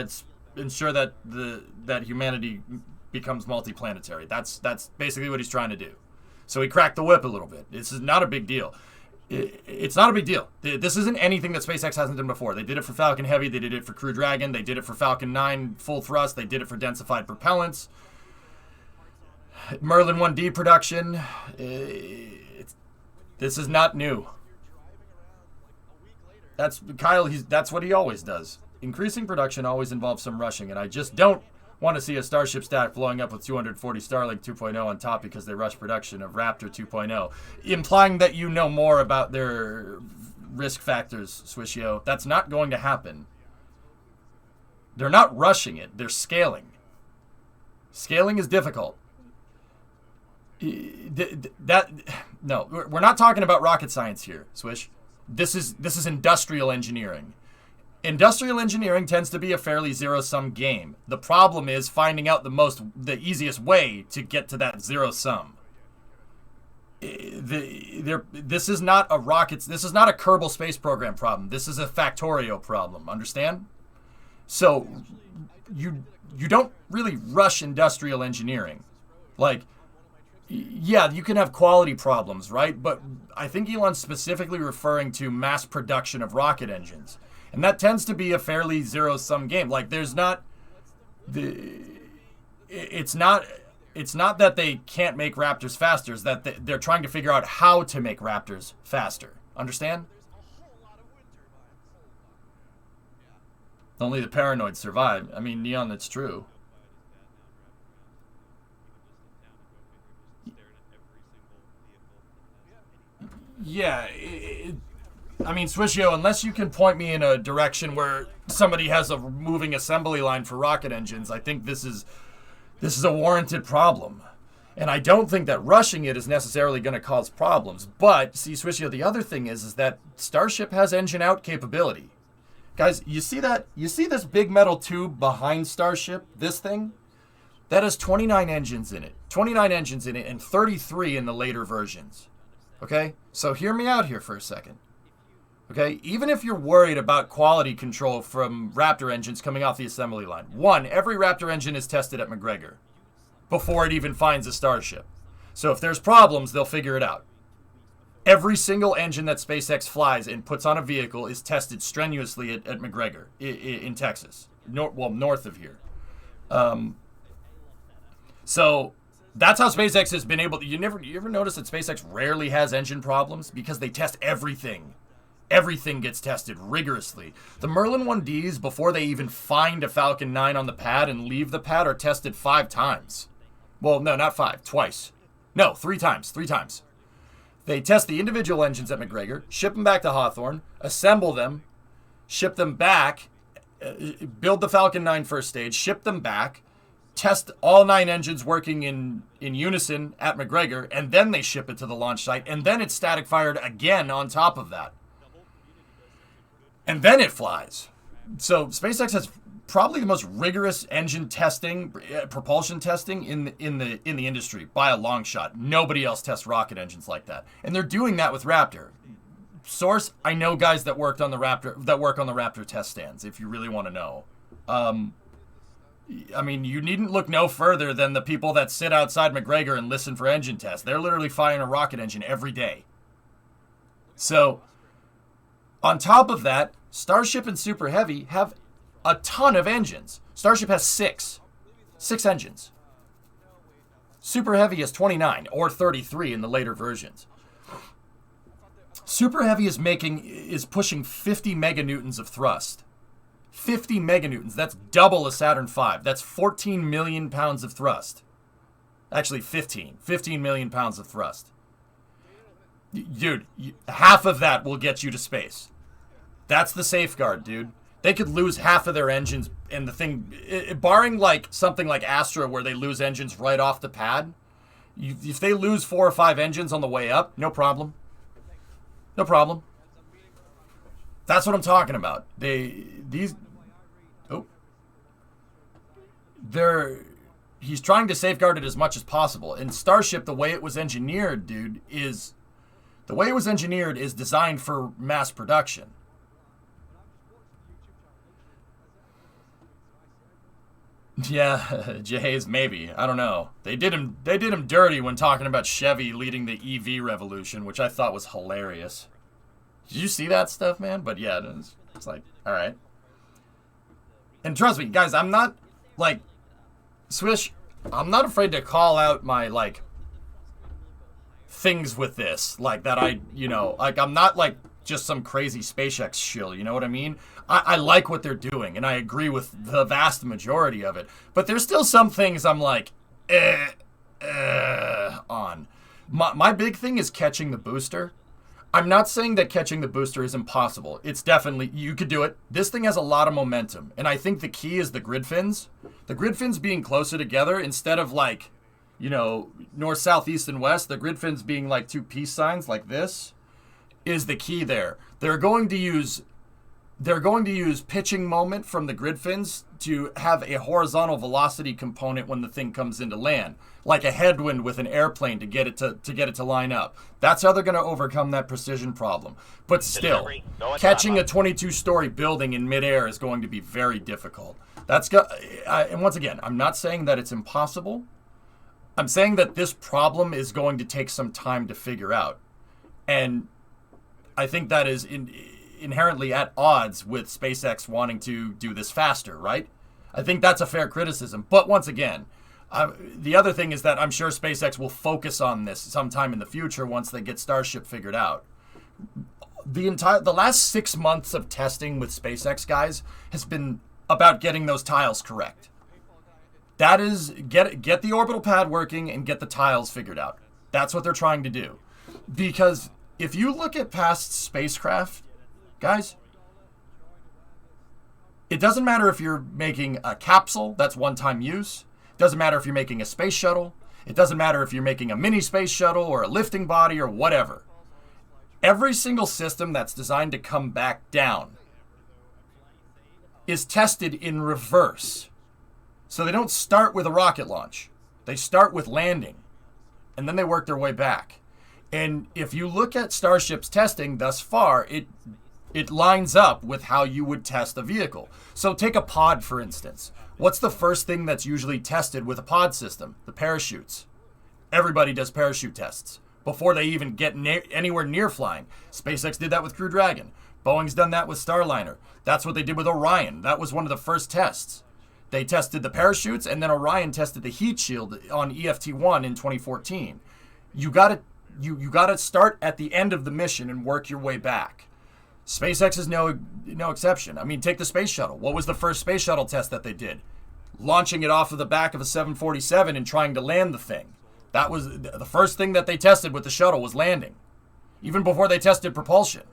that humanity becomes multiplanetary. That's basically what he's trying to do. So he cracked the whip a little bit. This is not a big deal. It's not a big deal. This isn't anything that SpaceX hasn't done before. They did it for Falcon Heavy. They did it for Crew Dragon. They did it for Falcon 9 full thrust. They did it for densified propellants. Merlin 1D production. This is not new. That's Kyle. That's what he always does. Increasing production always involves some rushing, and I just don't want to see a Starship stack blowing up with 240 Starlink 2.0 on top because they rushed production of Raptor 2.0, implying that you know more about their risk factors, Swishio. That's not going to happen. They're not rushing it. They're scaling. Scaling is difficult. No, we're not talking about rocket science here, Swish. This is industrial engineering. Industrial engineering tends to be a fairly zero-sum game. The problem is finding out the easiest way to get to that zero-sum. This is not a Kerbal Space Program problem. This is a Factorio problem. Understand? So you don't really rush industrial engineering. Like, yeah, you can have quality problems, right? But I think Elon's specifically referring to mass production of rocket engines. And that tends to be a fairly zero-sum game. Like, it's not that they can't make Raptors faster. It's that they're trying to figure out how to make Raptors faster. Understand? Only the paranoid survive. I mean, Neon, that's true. Yeah, I mean, Swishio, unless you can point me in a direction where somebody has a moving assembly line for rocket engines, I think this is a warranted problem. And I don't think that rushing it is necessarily going to cause problems. But, see, Swishio, the other thing is that Starship has engine out capability. Guys, you see that? You see this big metal tube behind Starship? This thing? That has 29 engines in it. 29 engines in it and 33 in the later versions. Okay? So hear me out here for a second. Okay? Even if you're worried about quality control from Raptor engines coming off the assembly line. One, every Raptor engine is tested at McGregor. before it even finds a Starship. So if there's problems, they'll figure it out. Every single engine that SpaceX flies and puts on a vehicle is tested strenuously at McGregor in Texas, north of here. So that's how SpaceX has been able to. You ever notice that SpaceX rarely has engine problems because they test everything. Everything gets tested rigorously. The Merlin 1Ds, before they even find a Falcon 9 on the pad and leave the pad, are tested 5 times. Well, no, not 5, twice. No, 3 times. 3 times. They test the individual engines at McGregor, ship them back to Hawthorne, assemble them, ship them back, build the Falcon 9 first stage, ship them back, test all 9 engines working in unison at McGregor, and then they ship it to the launch site, and then it's static fired again on top of that. And then it flies. So SpaceX has probably the most rigorous engine testing, propulsion testing in the industry by a long shot. Nobody else tests rocket engines like that, and they're doing that with Raptor. Source: I know guys that work on the Raptor test stands. If you really want to know, I mean, you needn't look no further than the people that sit outside McGregor and listen for engine tests. They're literally firing a rocket engine every day. So, on top of that, Starship and Super Heavy have a ton of engines. Starship has 6 engines. Super Heavy has 29 or 33 in the later versions. Super Heavy is pushing 50 meganewtons of thrust. 50 meganewtons. That's double a Saturn V. That's 14 million pounds of thrust. Actually, 15 million pounds of thrust. Dude, half of that will get you to space. That's the safeguard, dude. They could lose half of their engines, and the thing, barring like something like Astra where they lose engines right off the pad, if they lose 4 or 5 engines on the way up, no problem. No problem. That's what I'm talking about. He's trying to safeguard it as much as possible. And Starship, the way it was engineered, dude, is designed for mass production. Yeah, Jay's maybe. I don't know. They did him dirty when talking about Chevy leading the EV revolution, which I thought was hilarious. Did you see that stuff, man? But yeah, it's like, all right. And trust me, guys, I'm not like Swish. I'm not afraid to call out my like things with this, like that. I'm not like just some crazy SpaceX shill. You know what I mean? I like what they're doing, and I agree with the vast majority of it. But there's still some things I'm like, on. My big thing is catching the booster. I'm not saying that catching the booster is impossible. It's definitely, you could do it. This thing has a lot of momentum, and I think the key is the grid fins. The grid fins being closer together instead of like, north, south, east, and west. The grid fins being like 2 peace signs like this is the key there. They're going to use pitching moment from the grid fins to have a horizontal velocity component when the thing comes into land, like a headwind with an airplane to get it to line up. That's how they're going to overcome that precision problem. But still, catching a 22-story building in midair is going to be very difficult. And once again, I'm not saying that it's impossible. I'm saying that this problem is going to take some time to figure out. And I think that is inherently at odds with SpaceX wanting to do this faster, right? I think that's a fair criticism. But once again, the other thing is that I'm sure SpaceX will focus on this sometime in the future once they get Starship figured out. The last 6 months of testing with SpaceX, guys, has been about getting those tiles correct. That is, get the orbital pad working and get the tiles figured out. That's what they're trying to do. Because if you look at past spacecraft, guys, it doesn't matter if you're making a capsule, that's one-time use. It doesn't matter if you're making a space shuttle. It doesn't matter if you're making a mini space shuttle or a lifting body or whatever. Every single system that's designed to come back down is tested in reverse. So they don't start with a rocket launch. They start with landing, and then they work their way back. And if you look at Starship's testing thus far, It lines up with how you would test a vehicle. So take a pod, for instance. What's the first thing that's usually tested with a pod system? The parachutes. Everybody does parachute tests before they even get anywhere near flying. SpaceX did that with Crew Dragon. Boeing's done that with Starliner. That's what they did with Orion. That was one of the first tests. They tested the parachutes, and then Orion tested the heat shield on EFT-1 in 2014. You gotta start at the end of the mission and work your way back. SpaceX is no exception. I mean, take the space shuttle. What was the first space shuttle test that they did? Launching it off of the back of a 747 and trying to land the thing. That was the first thing that they tested with the shuttle, was landing. Even before they tested propulsion.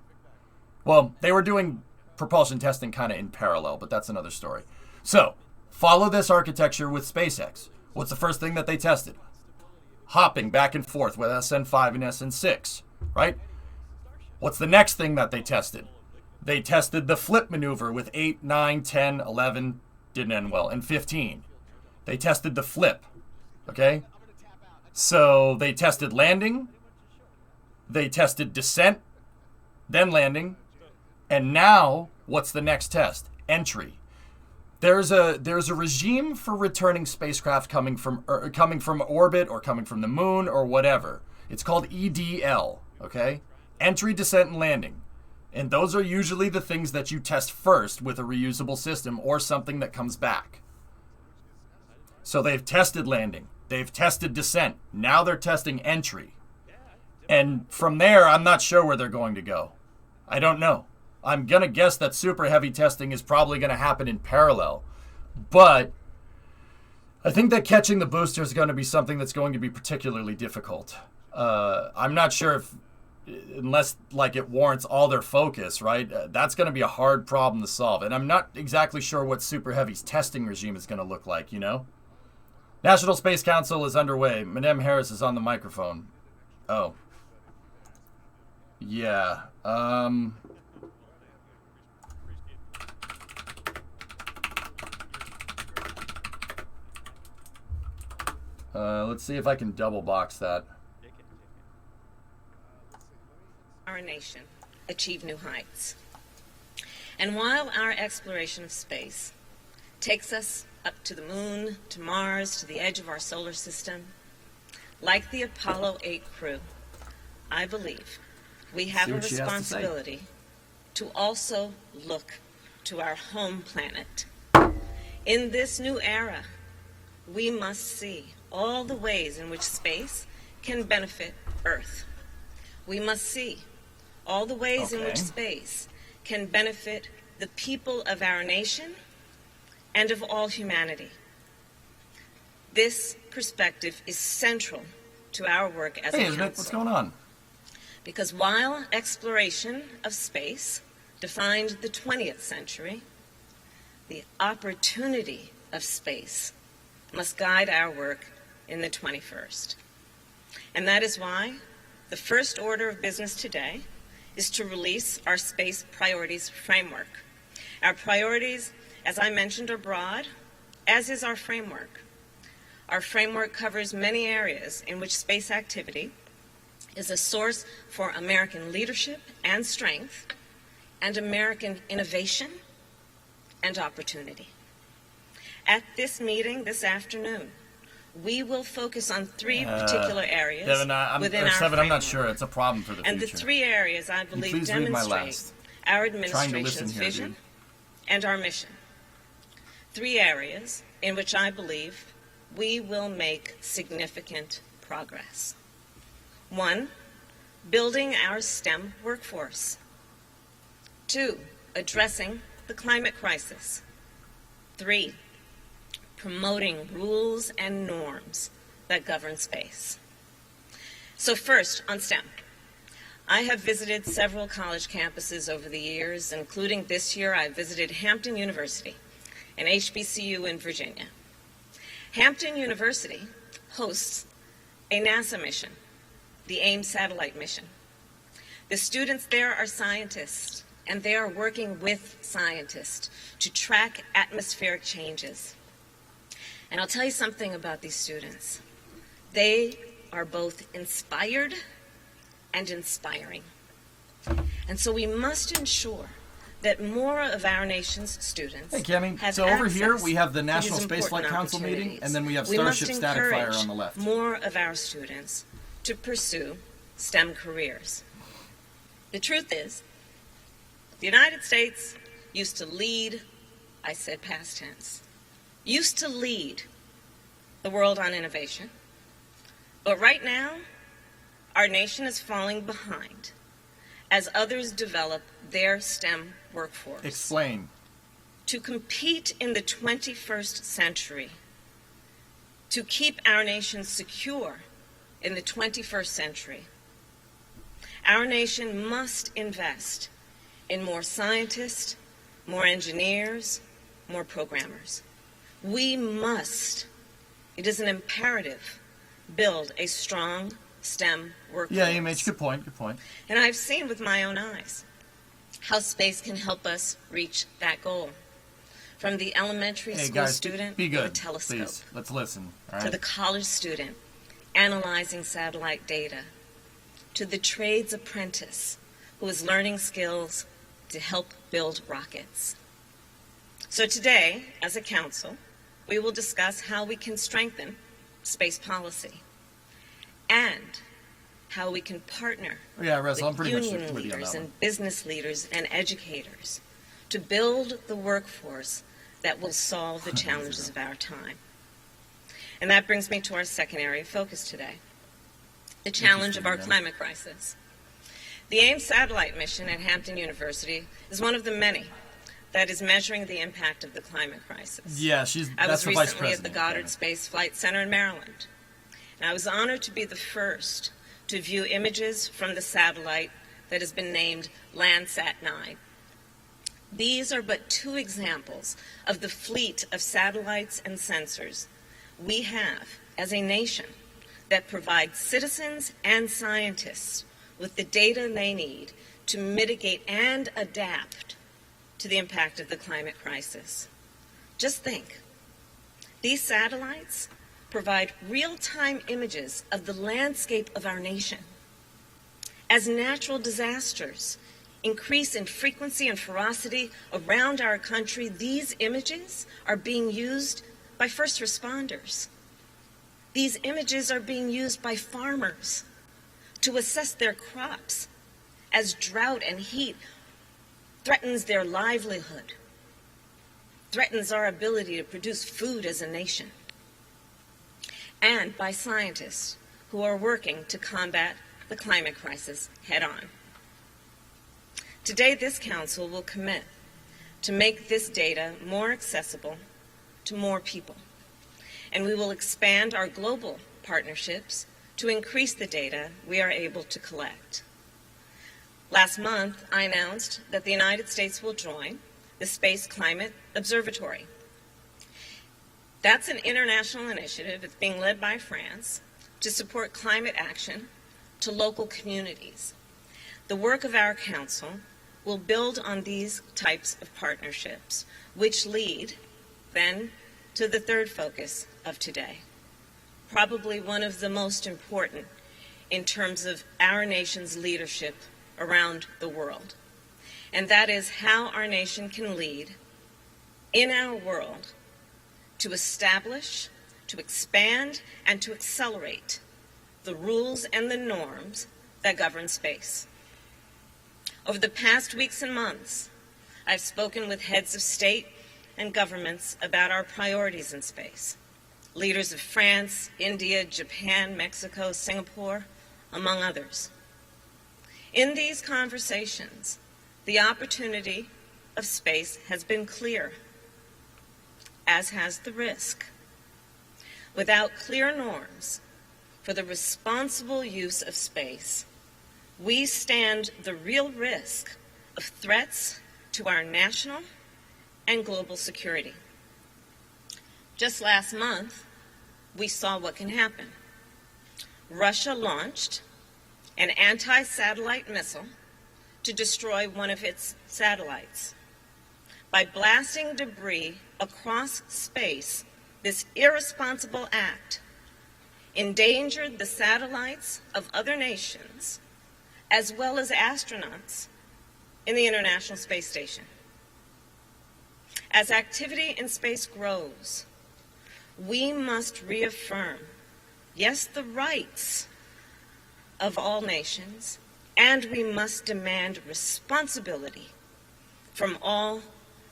Well, they were doing propulsion testing kind of in parallel, but that's another story. So, follow this architecture with SpaceX. What's the first thing that they tested? Hopping back and forth with SN5 and SN6, right? What's the next thing that they tested? They tested the flip maneuver with 8, 9, 10, 11, didn't end well, and 15. They tested the flip, okay? So they tested landing, they tested descent, then landing, and now what's the next test? Entry. There's a regime for returning spacecraft coming from orbit or coming from the moon or whatever. It's called EDL, okay? Entry, descent, and landing. And those are usually the things that you test first with a reusable system or something that comes back. So they've tested landing. They've tested descent. Now they're testing entry. And from there, I'm not sure where they're going to go. I don't know. I'm going to guess that super heavy testing is probably going to happen in parallel. But I think that catching the booster is going to be something that's going to be particularly difficult. I'm not sure if, unless like it warrants all their focus, right? That's going to be a hard problem to solve. And I'm not exactly sure what super heavy's testing regime is going to look like, you know? National Space Council is underway. Madame Harris is on the microphone. Oh. Yeah. Let's see if I can double box that. Our nation achieve new heights. And while our exploration of space takes us up to the moon, to Mars, to the edge of our solar system, like the Apollo 8 crew, I believe we have a responsibility to also look to our home planet. In this new era, we must see all the ways in which space can benefit Earth. We must see all the ways in which space can benefit the people of our nation and of all humanity. This perspective is central to our work as a council. What's going on? Because while exploration of space defined the 20th century, the opportunity of space must guide our work in the 21st. And that is why the first order of business today is to release our space priorities framework. Our priorities, as I mentioned, are broad, as is our framework. Our framework covers many areas in which space activity is a source for American leadership and strength, and American innovation and opportunity. At this meeting this afternoon, we will focus on three particular areas within our framework. I'm not sure. It's a problem for the future. And the three areas, I believe, demonstrate our administration's vision and our mission. Three areas in which I believe we will make significant progress. 1, building our STEM workforce. 2, addressing the climate crisis. 3, promoting rules and norms that govern space. So first, on STEM. I have visited several college campuses over the years, including this year I visited Hampton University, an HBCU in Virginia. Hampton University hosts a NASA mission, the Ames satellite mission. The students there are scientists, and they are working with scientists to track atmospheric changes. And I'll tell you something about these students. They are both inspired and inspiring. And so we must ensure that more of our nation's students Hey, Cammie. have So over access here we have the to National these Spaceflight important Council meeting, opportunities. and then we have We Starship must Static Fire encourage on the left. more of our students to pursue STEM careers. The truth is, the United States used to lead, I said past tense, used to lead the world on innovation. But right now, our nation is falling behind as others develop their STEM workforce. Explain. To compete in the 21st century, to keep our nation secure in the 21st century, our nation must invest in more scientists, more engineers, more programmers. We must, it is an imperative, build a strong STEM workforce. Yeah, Emote, good point, good point. And I've seen with my own eyes how space can help us reach that goal. From the elementary school student be good, with a telescope, please. Let's listen. All right? to the college student analyzing satellite data, to the trades apprentice who is learning skills to help build rockets. So today, as a council, we will discuss how we can strengthen space policy and how we can partner with union leaders and business leaders and educators to build the workforce that will solve the challenges of our time. And that brings me to our second area of focus today, the challenge of our climate crisis. The Ames satellite mission at Hampton University is one of the many that is measuring the impact of the climate crisis. Yeah, I was recently at the Goddard Space Flight Center in Maryland, and I was honored to be the first to view images from the satellite that has been named Landsat 9. These are but two examples of the fleet of satellites and sensors we have as a nation that provides citizens and scientists with the data they need to mitigate and adapt to the impact of the climate crisis. Just think, these satellites provide real-time images of the landscape of our nation. As natural disasters increase in frequency and ferocity around our country, these images are being used by first responders. These images are being used by farmers to assess their crops as drought and heat threatens their livelihood, threatens our ability to produce food as a nation, and by scientists who are working to combat the climate crisis head-on. Today, this council will commit to make this data more accessible to more people, and we will expand our global partnerships to increase the data we are able to collect. Last month, I announced that the United States will join the Space Climate Observatory. That's an international initiative that's being led by France to support climate action to local communities. The work of our council will build on these types of partnerships, which lead then to the third focus of today, probably one of the most important in terms of our nation's leadership around the world, and that is how our nation can lead in our world to establish, to expand, and to accelerate the rules and the norms that govern space. Over the past weeks and months, I've spoken with heads of state and governments about our priorities in space. Leaders of France, India, Japan, Mexico, Singapore, among others. In these conversations, the opportunity of space has been clear, as has the risk. Without clear norms for the responsible use of space, we stand the real risk of threats to our national and global security. Just last month, we saw what can happen. Russia launched an anti-satellite missile to destroy one of its satellites. By blasting debris across space, this irresponsible act endangered the satellites of other nations, as well as astronauts in the International Space Station. As activity in space grows, we must reaffirm, yes, the rights of all nations, and we must demand responsibility from all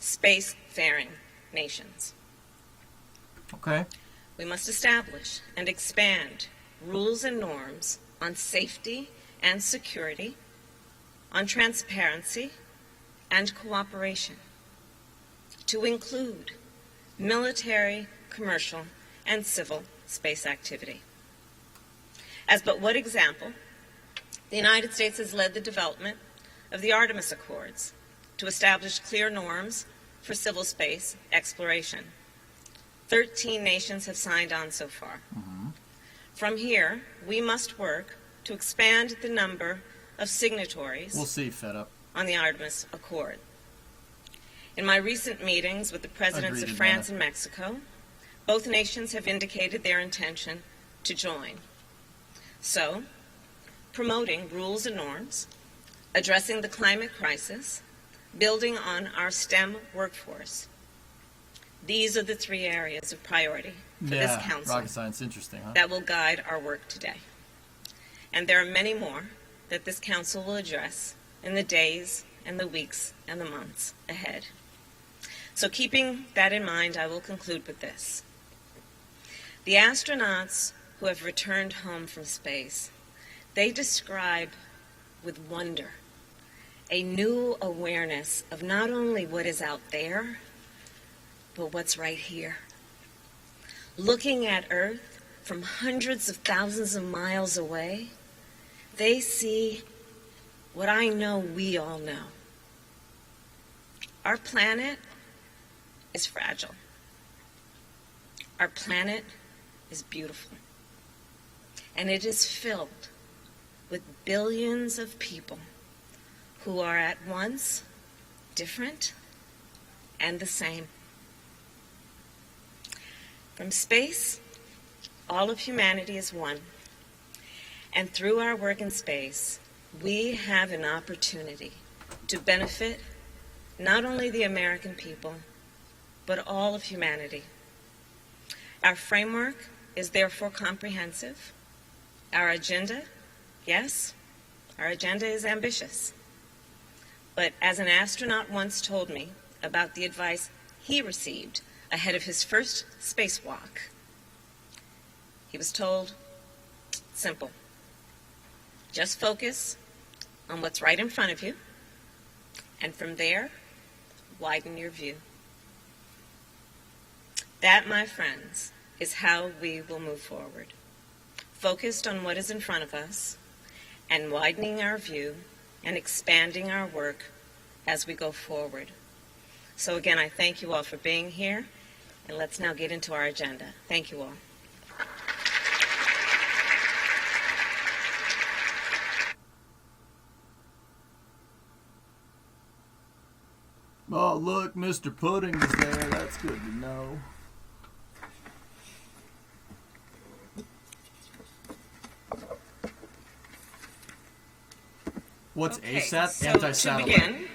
spacefaring nations. Okay. We must establish and expand rules and norms on safety and security, on transparency and cooperation, to include military, commercial, and civil space activity. As but one example, the United States has led the development of the Artemis Accords to establish clear norms for civil space exploration. 13 nations have signed on so far. From here, we must work to expand the number of signatories We'll see, fed up. on the Artemis Accord. In my recent meetings with the presidents of France and Mexico, both nations have indicated their intention to join. So, promoting rules and norms, addressing the climate crisis, building on our STEM workforce. These are the 3 areas of priority for this council rocket science, interesting, huh? that will guide our work today. And there are many more that this council will address in the days and the weeks and the months ahead. So keeping that in mind, I will conclude with this. The astronauts who have returned home from space, they describe with wonder a new awareness of not only what is out there, but what's right here. Looking at Earth from hundreds of thousands of miles away, they see what I know we all know. Our planet is fragile. Our planet is beautiful. And it is filled with billions of people who are at once different and the same. From space, all of humanity is one. And through our work in space, we have an opportunity to benefit not only the American people, but all of humanity. Our framework is therefore comprehensive. Our agenda, yes, our agenda is ambitious. But as an astronaut once told me about the advice he received ahead of his first spacewalk, he was told, simple, just focus on what's right in front of you, and from there, widen your view. That, my friends, is how we will move forward. Focused on what is in front of us, and widening our view, and expanding our work as we go forward. So again, I thank you all for being here, and let's now get into our agenda. Thank you all. Oh, look, Mr. Pudding is there. That's good to know. What's ASAT? So Anti-satellite. to begin,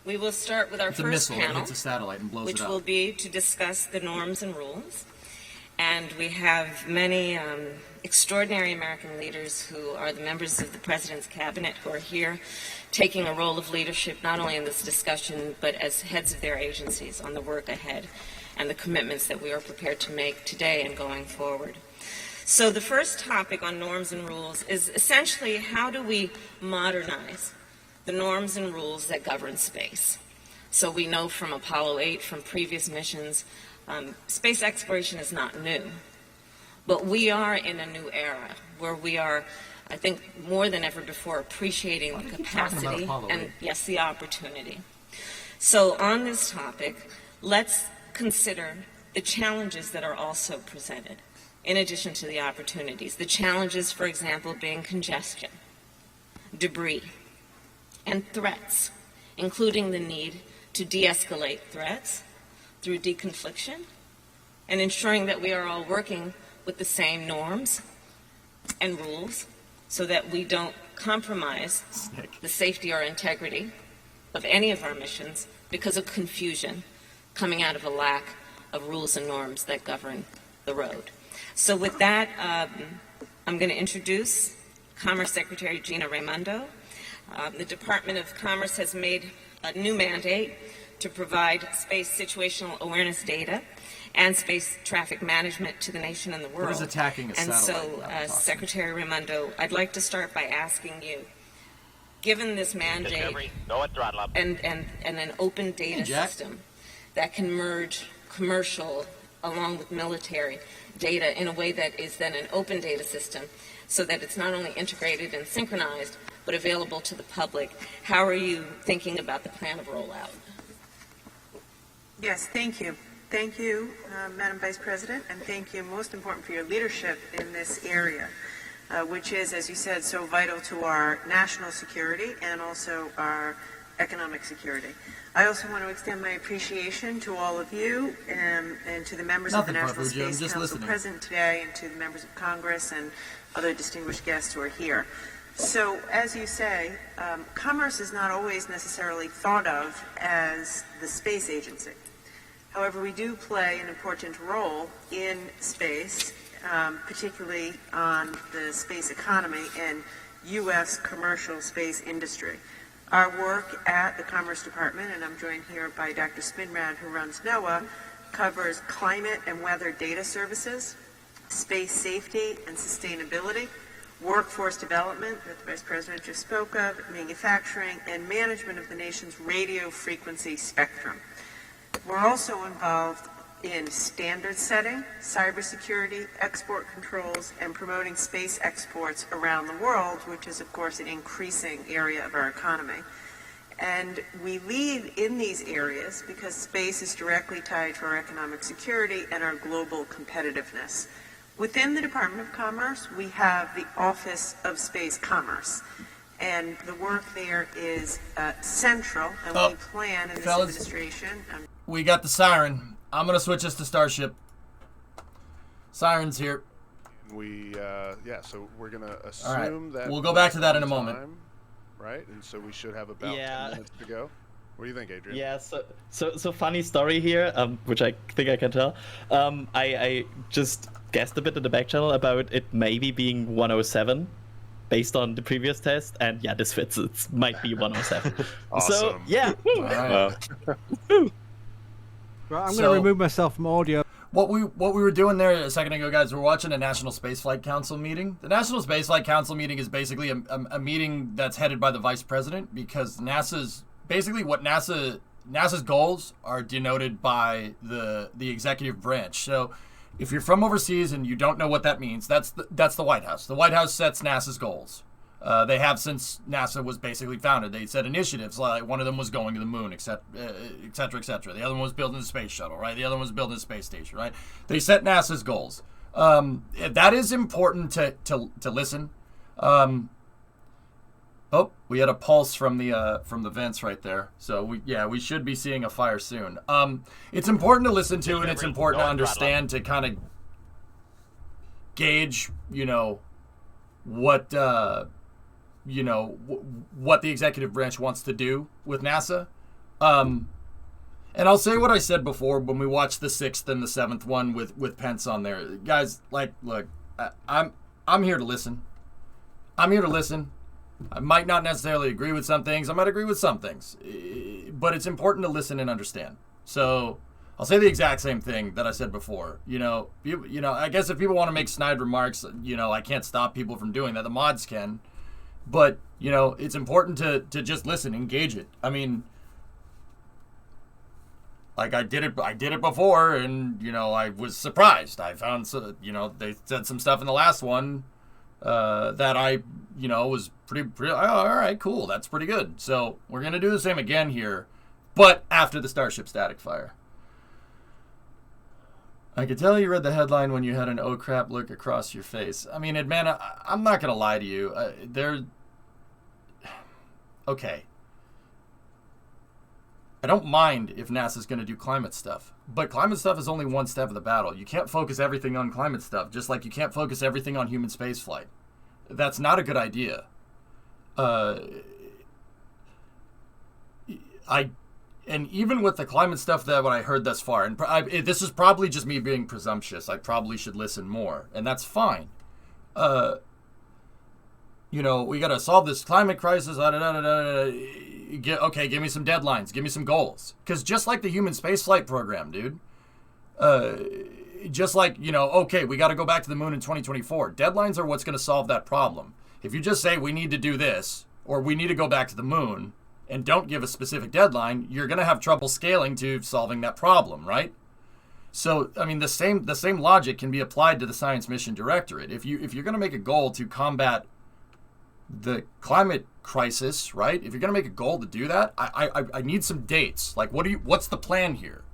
we will start with our It's a first missile panel, that hits a satellite and blows which it up. will be to discuss the norms and rules. And we have many extraordinary American leaders who are the members of the President's Cabinet who are here taking a role of leadership not only in this discussion, but as heads of their agencies on the work ahead and the commitments that we are prepared to make today and going forward. So the first topic on norms and rules is essentially how do we modernize the norms and rules that govern space. So we know from Apollo 8, from previous missions, space exploration is not new. But we are in a new era where we are, I think, more than ever before, appreciating the capacity and, yes, the opportunity. So on this topic, let's consider the challenges that are also presented, in addition to the opportunities. The challenges, for example, being congestion, debris, and threats, including the need to de-escalate threats through deconfliction and ensuring that we are all working with the same norms and rules so that we don't compromise the safety or integrity of any of our missions because of confusion coming out of a lack of rules and norms that govern the road. So with that, I'm going to introduce Commerce Secretary Gina Raimondo. The Department of Commerce has made a new mandate to provide space situational awareness data and space traffic management to the nation and the world. What is attacking a satellite? And so, Secretary Raimondo, I'd like to start by asking you, given this mandate and an open data system that can merge commercial along with military data in a way that is then an open data system so that it's not only integrated and synchronized but available to the public, how are you thinking about the plan of rollout? Yes, thank you. Thank you, Madam Vice President, and thank you, most important, for your leadership in this area, which is, as you said, so vital to our national security and also our economic security. I also want to extend my appreciation to all of you and to the members of the National Space Council present today, and to the members of Congress and other distinguished guests who are here. So, as you say, commerce is not always necessarily thought of as the space agency. However, we do play an important role in space, particularly on the space economy and U.S. commercial space industry. Our work at the Commerce Department, and I'm joined here by Dr. Spinrad, who runs NOAA, covers climate and weather data services, space safety and sustainability, workforce development that the Vice President just spoke of, manufacturing, and management of the nation's radio frequency spectrum. We're also involved in standard setting, cybersecurity, export controls, and promoting space exports around the world, which is, of course, an increasing area of our economy. And we lead in these areas because space is directly tied to our economic security and our global competitiveness. Within the Department of Commerce, we have the Office of Space Commerce. And the work there is central, and we plan in this administration. We got the siren. I'm going to switch us to Starship. Siren's here. So we're going to assume that... We'll go back to that in a moment. Right? And so we should have about 10 minutes to go. What do you think, Adrian? Yeah, so funny story here, which I think I can tell. I just guessed a bit in the back channel about it maybe being 107. Based on the previous test, and yeah, this fits. It might be 107. Awesome. So yeah. Right, I'm going to remove myself from audio. What we were doing there a second ago, guys, we're watching a National Spaceflight Council meeting. The National Spaceflight Council meeting is basically a meeting that's headed by the Vice President, because NASA's goals are denoted by the executive branch. So if you're from overseas and you don't know what that means, that's the White House. The White House sets NASA's goals. They have since NASA was basically founded. They set initiatives, like one of them was going to the moon, et cetera, et cetera. The other one was building the space shuttle, right? The other one was building the space station, right? They set NASA's goals. That is important to listen. We had a pulse from the vents right there. So we should be seeing a fire soon. It's important to listen to, and it's important to understand, to kind of gauge, what the executive branch wants to do with NASA. And I'll say what I said before when we watched the 6th and the 7th one with Pence on there. Guys, look, I'm here to listen. I'm here to listen. I might not necessarily agree with some things. I might agree with some things. But it's important to listen and understand. So I'll say the exact same thing that I said before. I guess if people want to make snide remarks, I can't stop people from doing that. The mods can. But, it's important to just listen, engage it. I mean, like I did it before, and, I was surprised. I found, they said some stuff in the last one that I, was pretty, all right, cool. That's pretty good. So we're going to do the same again here, but after the Starship static fire. I could tell you read the headline when you had an oh crap look across your face. I mean, man, I'm not going to lie to you. Okay. I don't mind if NASA's going to do climate stuff, but climate stuff is only one step of the battle. You can't focus everything on climate stuff, just like you can't focus everything on human spaceflight. that's not a good idea. And even with the climate stuff that what I heard thus far, and this is probably just me being presumptuous. I probably should listen more, and that's fine. You know, we got to solve this climate crisis. Okay, give me some deadlines. Give me some goals. Because just like the human spaceflight program, dude, just like, you know, okay, we got to go back to the moon in 2024. Deadlines are what's going to solve that problem. If you just say we need to do this, or we need to go back to the moon, and don't give a specific deadline, you're going to have trouble scaling to solving that problem, right? So, I mean, the same logic can be applied to the Science Mission Directorate. If you're going to make a goal to combat the climate crisis, right? If you're going to make a goal to do that, I need some dates. Like, what's the plan here?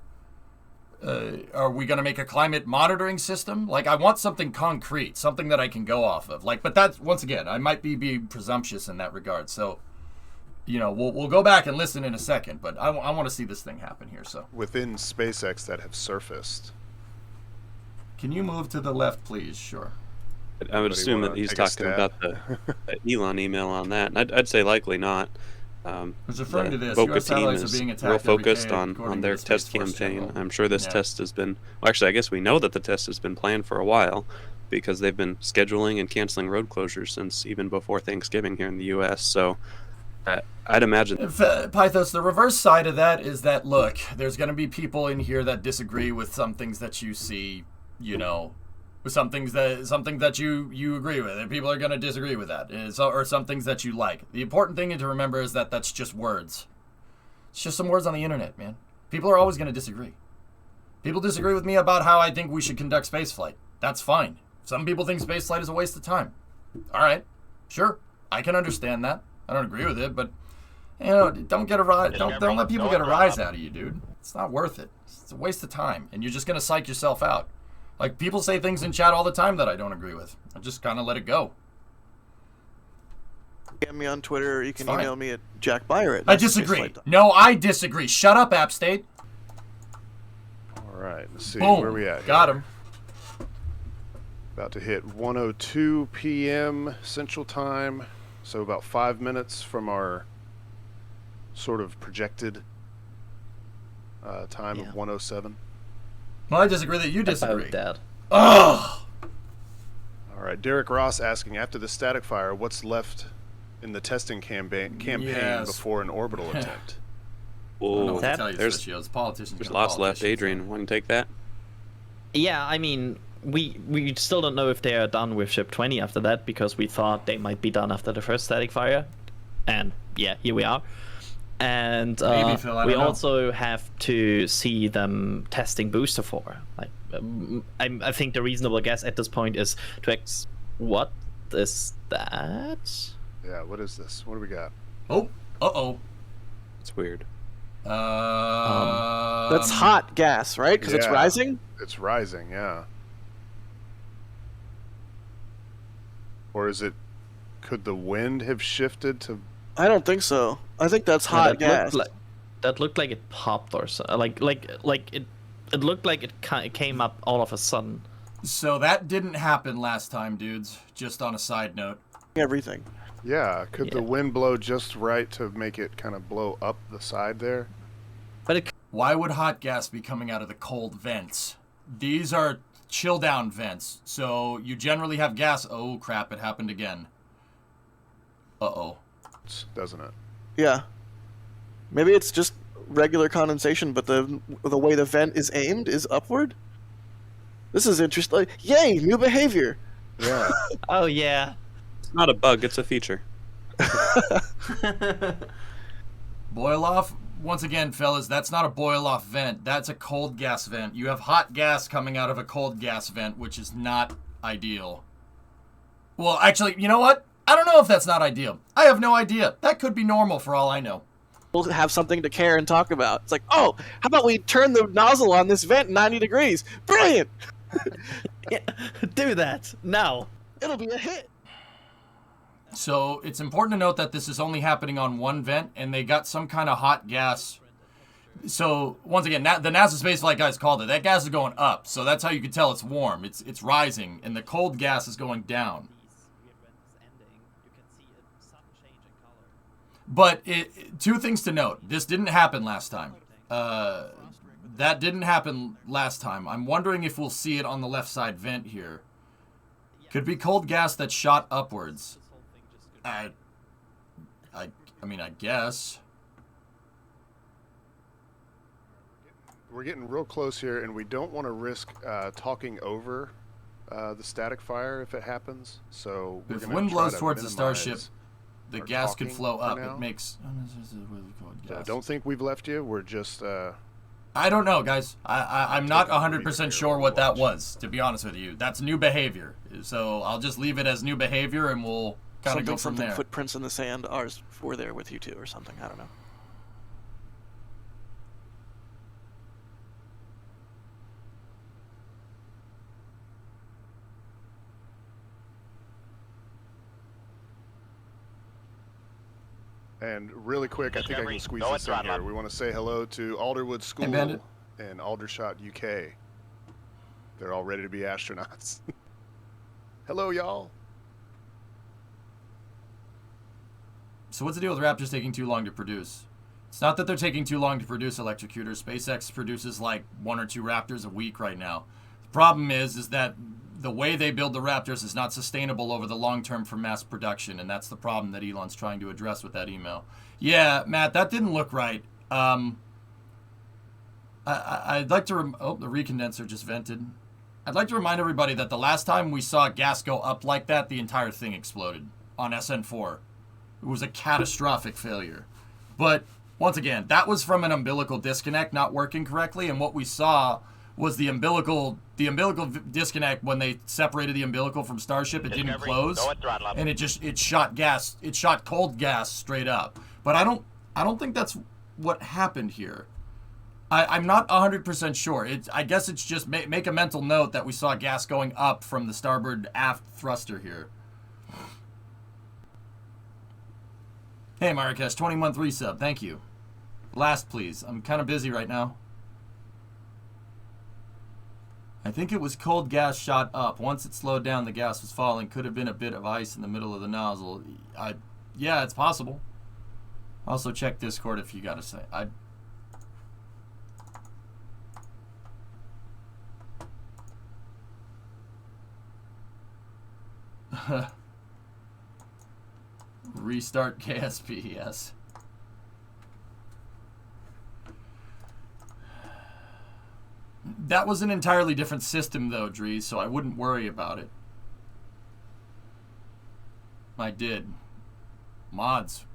Are we going to make a climate monitoring system? Like, I want something concrete, something that I can go off of. Like, but that's, once again, I might be being presumptuous in that regard. So, you know, we'll go back and listen in a second, but I want to see this thing happen here. So within SpaceX that have surfaced. Can you move to the left, please? Sure. I would assume that he's talking about the Elon email on that. I'd say likely not. I was referring to this. Boca US team satellites is are being attacked real focused every day, on according their to the Space test Force campaign. General. I'm sure this test has been... Well, actually, I guess we know that the test has been planned for a while because they've been scheduling and canceling road closures since even before Thanksgiving here in the U.S., so... I'd imagine. Pythos, the reverse side of that is that, look, there's going to be people in here that disagree with some things that you see, you know, with some things that you agree with, and people are going to disagree with that, or some things that you like. The important thing to remember is that that's just words. It's just some words on the internet, man. People are always going to disagree. People disagree with me about how I think we should conduct spaceflight. That's fine. Some people think spaceflight is a waste of time. All right, sure, I can understand that. I don't agree with it, but, you know, don't let people get a rise out of you, dude. It's not worth it. It's a waste of time, and you're just going to psych yourself out. Like, people say things in chat all the time that I don't agree with. I just kind of let it go. Get me on Twitter, or you can email me at Jack Byron. I disagree. No, I disagree. Shut up, App State. All right, let's see. Boom. Where are we at here? Got him. About to hit 1:02 p.m. Central Time. So about 5 minutes from our sort of projected time of 1:07. Well, I disagree that you disagree. Dad. Ugh! All right, Derek Ross asking, after the static fire, what's left in the testing campaign before an orbital attempt? Oh, there's lots left. Adrian, want to take that? Yeah, I mean, we still don't know if they are done with Ship 20 after that, because we thought they might be done after the first static fire. And yeah, here we are. And we also have to see them testing Booster 4. Like, I think the reasonable guess at this point is to what is that? Yeah, what is this? What do we got? Oh, uh-oh. It's weird. That's hot gas, right? Because it's rising? It's rising, yeah. Or is it... Could the wind have shifted to... I don't think so. I think that's hot gas. That looked like it popped or so. Like it looked like it came up all of a sudden. So that didn't happen last time, dudes. Just on a side note. Everything. Yeah, could the wind blow just right to make it kind of blow up the side there? But why would hot gas be coming out of the cold vents? These are chill down vents, so you generally have gas. Oh crap! It happened again. Uh-oh. Doesn't it? Yeah. Maybe it's just regular condensation, but the way the vent is aimed is upward. This is interesting. Yay, new behavior. Yeah. Oh yeah. It's not a bug, it's a feature. Boil off, once again, fellas, that's not a boil off vent. That's a cold gas vent. You have hot gas coming out of a cold gas vent, which is not ideal. Well, actually, you know what? I don't know if that's not ideal. I have no idea. That could be normal for all I know. We'll have something to care and talk about. It's like, oh, how about we turn the nozzle on this vent 90 degrees? Brilliant! Yeah, do that now. It'll be a hit. So it's important to note that this is only happening on one vent, and they got some kind of hot gas. So once again, the NASA spaceflight guys called it. That gas is going up, so that's how you can tell it's warm. It's rising, and the cold gas is going down. But two things to note. This didn't happen last time. That didn't happen last time. I'm wondering if we'll see it on the left side vent here. Could be cold gas that shot upwards. I mean, I guess. We're getting real close here, and we don't want to risk talking over the static fire if it happens. So we're if wind blows towards the Starship, the gas could flow up. It makes. So don't think we've left you. We're just. I don't know, guys. I'm not 100% sure what that was, to be honest with you. That's new behavior. So I'll just leave it as new behavior, and we'll kind of go from there. Footprints in the sand. Ours were there with you too, or something. I don't know. And really quick, I think I can squeeze this in here. We want to say hello to Alderwood School and Aldershot, UK. They're all ready to be astronauts. Hello, y'all. So what's the deal with Raptors taking too long to produce? It's not that they're taking too long to produce electrocutors. SpaceX produces like 1 or 2 Raptors a week right now. The problem is that the way they build the Raptors is not sustainable over the long term for mass production, and that's the problem that Elon's trying to address with that email. Yeah, Matt, that didn't look right. I'd like to... oh, the recondenser just vented. I'd like to remind everybody that the last time we saw gas go up like that, the entire thing exploded on SN4. It was a catastrophic failure. But, once again, that was from an umbilical disconnect not working correctly, and what we saw was the umbilical disconnect when they separated the umbilical from Starship. It didn't close, and it shot gas. It shot cold gas straight up. But I don't think that's what happened here. I'm not 100% sure. I guess it's just make a mental note that we saw gas going up from the starboard aft thruster here. Hey, Marrakesh, 21 3-sub. Thank you. Last, please. I'm kind of busy right now. I think it was cold gas shot up. Once it slowed down, the gas was falling. Could have been a bit of ice in the middle of the nozzle. Yeah, it's possible. Also, check Discord if you gotta say. Restart KSP, yes. That was an entirely different system, though, Dree, so I wouldn't worry about it. I did. Mods.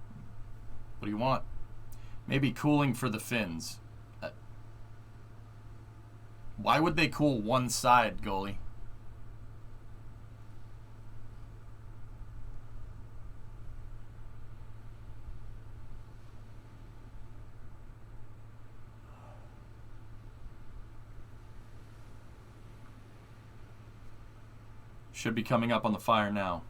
What do you want? Maybe cooling for the fins. Why would they cool one side, goalie? Should be coming up on the fire now.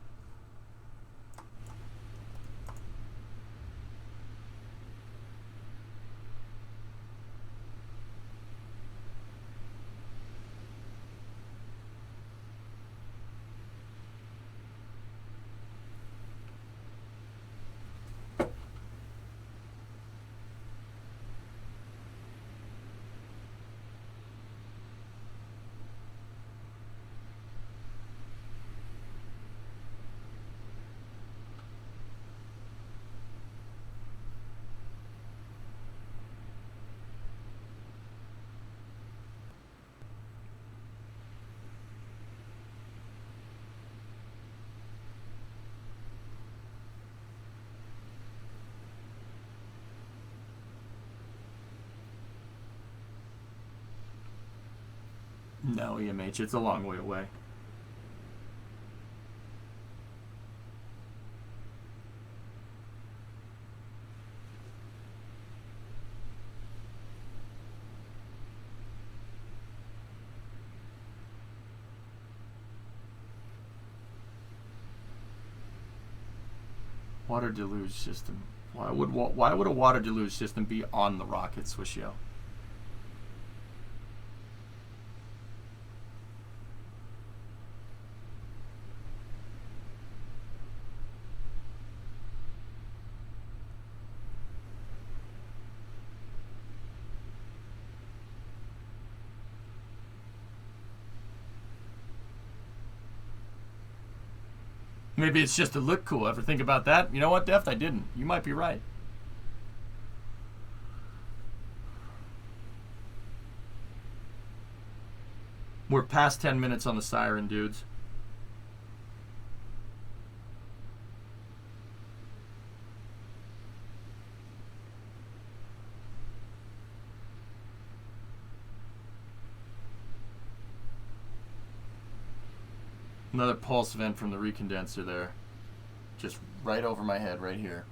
No, EMH, it's a long way away. Water deluge system. Why would a water deluge system be on the rocket, Swishio? Maybe it's just to look cool. Ever think about that? You know what, Deft? I didn't. You might be right. We're past 10 minutes on the siren, dudes. Another pulse vent from the recondenser there. Just right over my head, right here.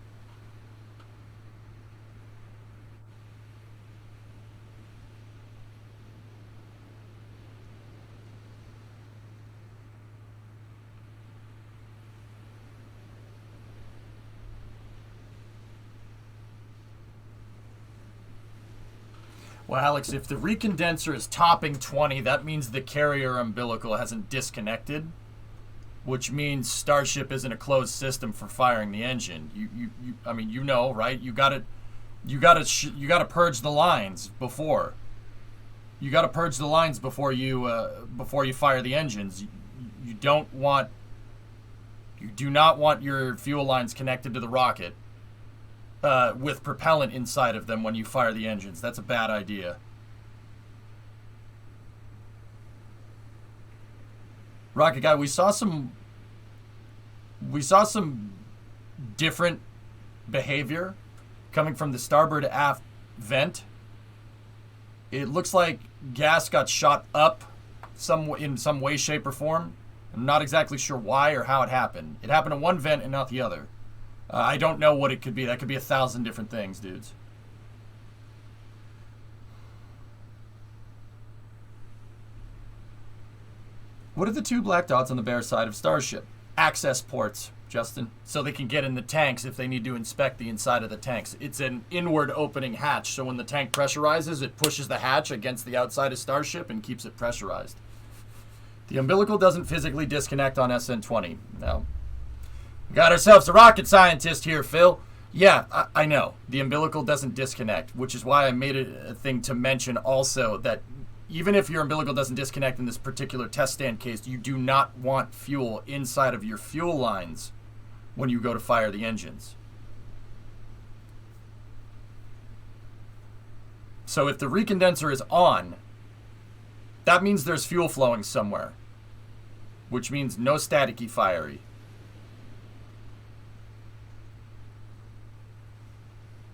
Well, Alex, if the recondenser is topping 20, that means the carrier umbilical hasn't disconnected, which means Starship isn't a closed system for firing the engine. I mean, you know, right? You gotta purge the lines before. You gotta purge the lines before you fire the engines. You do not want your fuel lines connected to the rocket with propellant inside of them when you fire the engines. That's a bad idea. Rocket Guy, we saw some different behavior coming from the starboard aft vent. It looks like gas got shot up in some way, shape, or form. I'm not exactly sure why or how it happened. It happened in one vent and not the other. I don't know what it could be. That could be 1,000 different things, dudes. What are the two black dots on the bare side of Starship? Access ports, Justin, so they can get in the tanks if they need to inspect the inside of the tanks. It's an inward opening hatch, so when the tank pressurizes, it pushes the hatch against the outside of Starship and keeps it pressurized. The umbilical doesn't physically disconnect on SN20. No. We got ourselves a rocket scientist here, Phil. Yeah, I know. The umbilical doesn't disconnect, which is why I made it a thing to mention also that even if your umbilical doesn't disconnect in this particular test stand case, you do not want fuel inside of your fuel lines when you go to fire the engines. So if the recondenser is on, that means there's fuel flowing somewhere, which means no staticky fiery.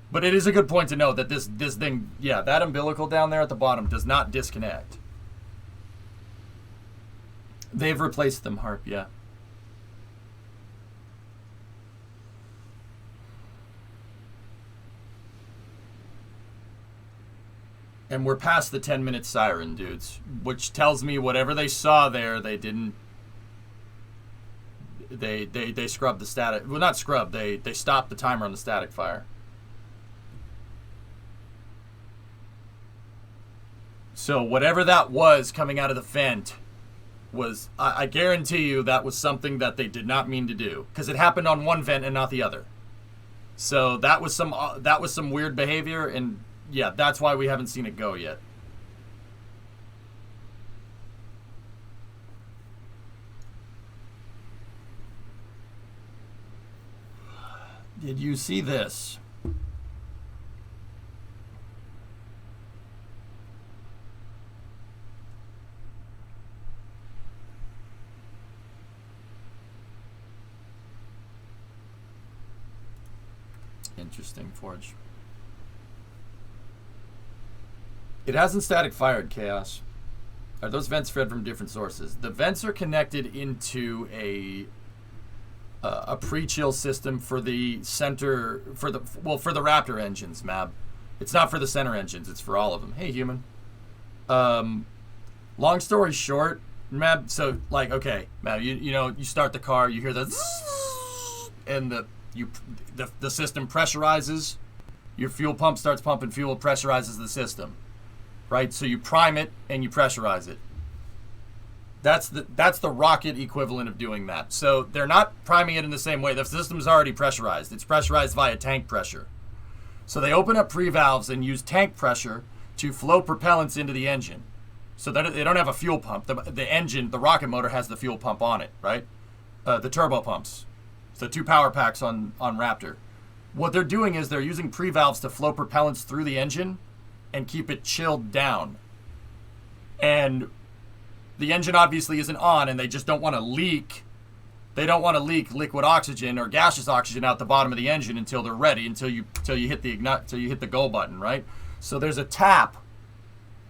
But it is a good point to note that this thing, yeah, that umbilical down there at the bottom does not disconnect. They've replaced them, Harp, yeah. And we're past the 10-minute siren, dudes, which tells me whatever they saw there, they didn't. They scrubbed the static. Well, not scrubbed. They stopped the timer on the static fire. So whatever that was coming out of the vent was, I guarantee you that was something that they did not mean to do, because it happened on one vent and not the other. So that was some weird behavior, and yeah, that's why we haven't seen it go yet. Did you see this? Interesting, Forge. It hasn't static fired, Chaos. Are those vents fed from different sources? The vents are connected into a pre-chill system for the center, for the Raptor engines, Mab. It's not for the center engines, it's for all of them. Hey, human. Long story short, Mab, so, like, okay, Mab, you know, you start the car, you hear the and the system pressurizes, your fuel pump starts pumping fuel, pressurizes the system, right? So you prime it and you pressurize it. That's the rocket equivalent of doing that. So they're not priming it in the same way. The system's already pressurized. It's pressurized via tank pressure. So they open up pre-valves and use tank pressure to flow propellants into the engine. So that they don't have a fuel pump. The engine, the rocket motor has the fuel pump on it, right? the turbo pumps. So 2 power packs on Raptor. What they're doing is they're using pre-valves to flow propellants through the engine and keep it chilled down. And the engine obviously isn't on, and they just don't want to leak. They don't want to leak liquid oxygen or gaseous oxygen out the bottom of the engine until they're ready, until you hit the go button, right? So there's a tap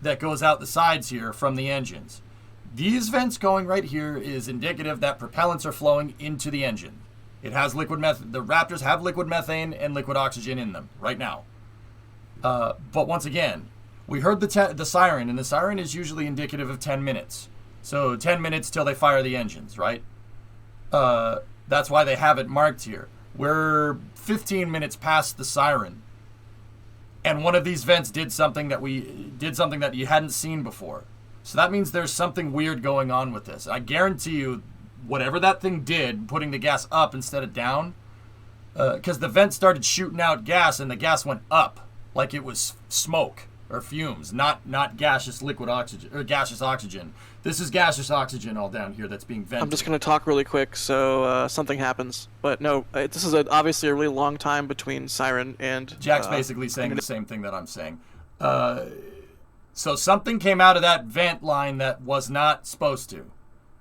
that goes out the sides here from the engines. These vents going right here is indicative that propellants are flowing into the engine. It has liquid methane. The Raptors have liquid methane and liquid oxygen in them right now. But once again, we heard the siren, and the siren is usually indicative of 10 minutes. So 10 minutes till they fire the engines, right? That's why they have it marked here. We're 15 minutes past the siren, and one of these vents did something that you hadn't seen before. So that means there's something weird going on with this. I guarantee you, whatever that thing did, putting the gas up instead of down, because the vent started shooting out gas and the gas went up like it was smoke or fumes, not gaseous liquid oxygen or gaseous oxygen. This is gaseous oxygen all down here that's being vented. I'm just going to talk really quick so something happens. But no, this is obviously a really long time between siren and... Jack's basically saying the same thing that I'm saying. So something came out of that vent line that was not supposed to.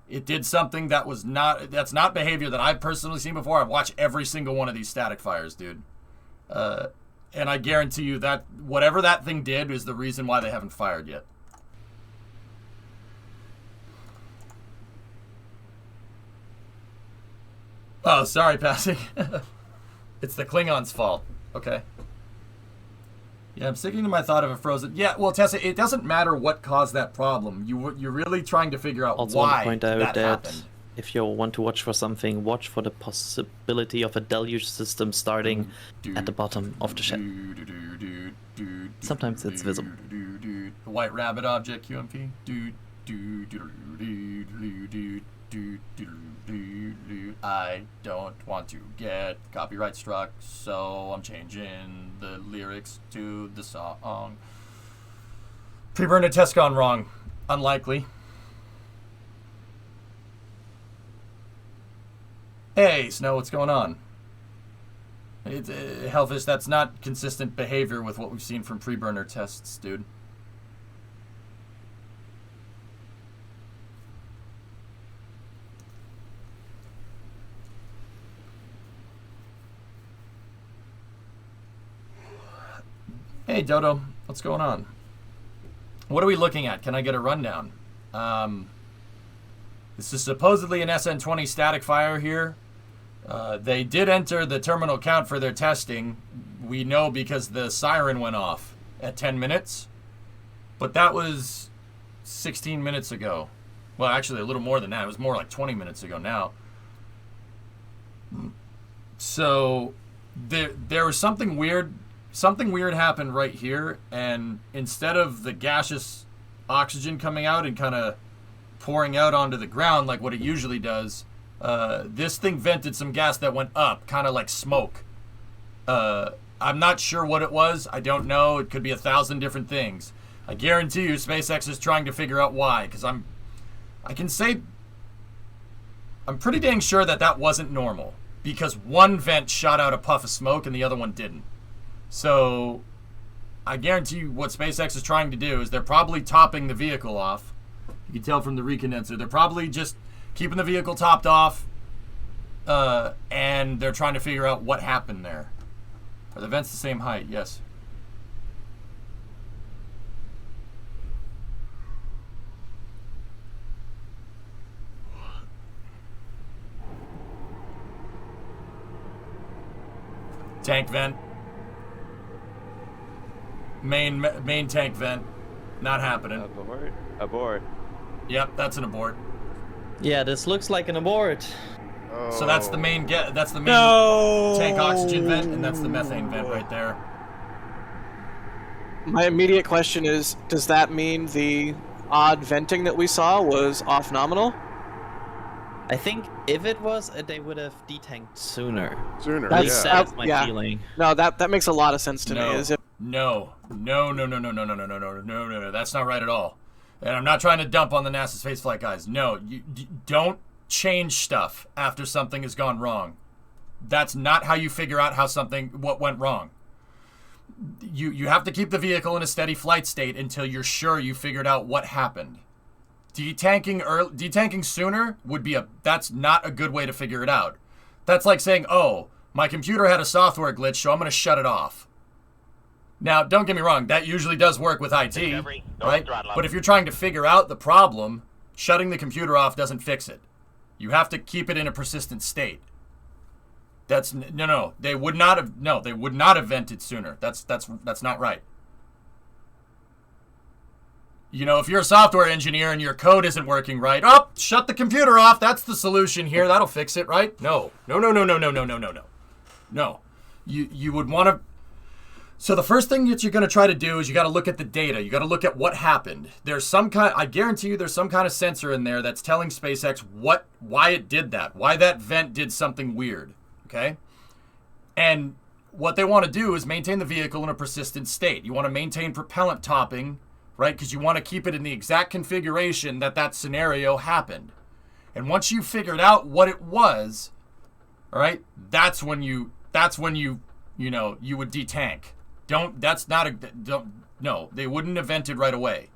It did something that's not behavior that I've personally seen before. I've watched every single one of these static fires, dude. And I guarantee you that whatever that thing did is the reason why they haven't fired yet. Oh, sorry, Passy. It's the Klingons' fault. Okay. Yeah, I'm sticking to my thought of a frozen... Yeah, well, Tessa, it doesn't matter what caused that problem. You're really trying to figure out also why want to point out that happened. If you want to watch for something, watch for the possibility of a deluge system starting at the bottom of the ship. Sometimes it's visible. The White Rabbit object, QMP. I don't want to get copyright struck, so I'm changing the lyrics to the song. Pre-burner test gone wrong. Unlikely. Hey, Snow, what's going on? Hellfish, that's not consistent behavior with what we've seen from pre-burner tests, dude. Hey, Dodo, what's going on? What are we looking at? Can I get a rundown? This is supposedly an SN20 static fire here. They did enter the terminal count for their testing. We know because the siren went off at 10 minutes. But that was 16 minutes ago. Well, actually, a little more than that. It was more like 20 minutes ago now. So there was something weird. Something weird happened right here. And instead of the gaseous oxygen coming out and kind of pouring out onto the ground like what it usually does, this thing vented some gas that went up, kind of like smoke. I'm not sure what it was. I don't know. It could be 1,000 different things. I guarantee you SpaceX is trying to figure out why, because I'm pretty dang sure that wasn't normal, because one vent shot out a puff of smoke and the other one didn't. So I guarantee you what SpaceX is trying to do is they're probably topping the vehicle off. You can tell from the recondenser. They're probably just keeping the vehicle topped off, and they're trying to figure out what happened there. Are the vents the same height? Yes. Tank vent. Main tank vent. Not happening. Abort. Yep, that's an abort. Yeah, this looks like an abort. Oh. So that's the main tank oxygen vent, and that's the methane vent right there. My immediate question is, does that mean the odd venting that we saw was off nominal? I think if it was, they would have detanked sooner. That's my feeling. No, that makes a lot of sense to me. No. That's not right at all. And I'm not trying to dump on the NASA spaceflight guys. No, you don't change stuff after something has gone wrong. That's not how you figure out what went wrong. You have to keep the vehicle in a steady flight state until you're sure you figured out what happened. Detanking sooner that's not a good way to figure it out. That's like saying, oh, my computer had a software glitch, so I'm going to shut it off. Now, don't get me wrong, that usually does work with IT, right? But if you're trying to figure out the problem, shutting the computer off doesn't fix it. You have to keep it in a persistent state. They would not have vented sooner. That's not right. You know, if you're a software engineer and your code isn't working right, shut the computer off. That's the solution here. That'll fix it, right? No. You would want to. So the first thing that you're going to try to do is you got to look at the data. You got to look at what happened. I guarantee you there's some kind of sensor in there that's telling SpaceX why it did that, why that vent did something weird, okay? And what they want to do is maintain the vehicle in a persistent state. You want to maintain propellant topping, right? Because you want to keep it in the exact configuration that scenario happened. And once you figured out what it was, all right, that's when you would detank. They wouldn't have vented right away.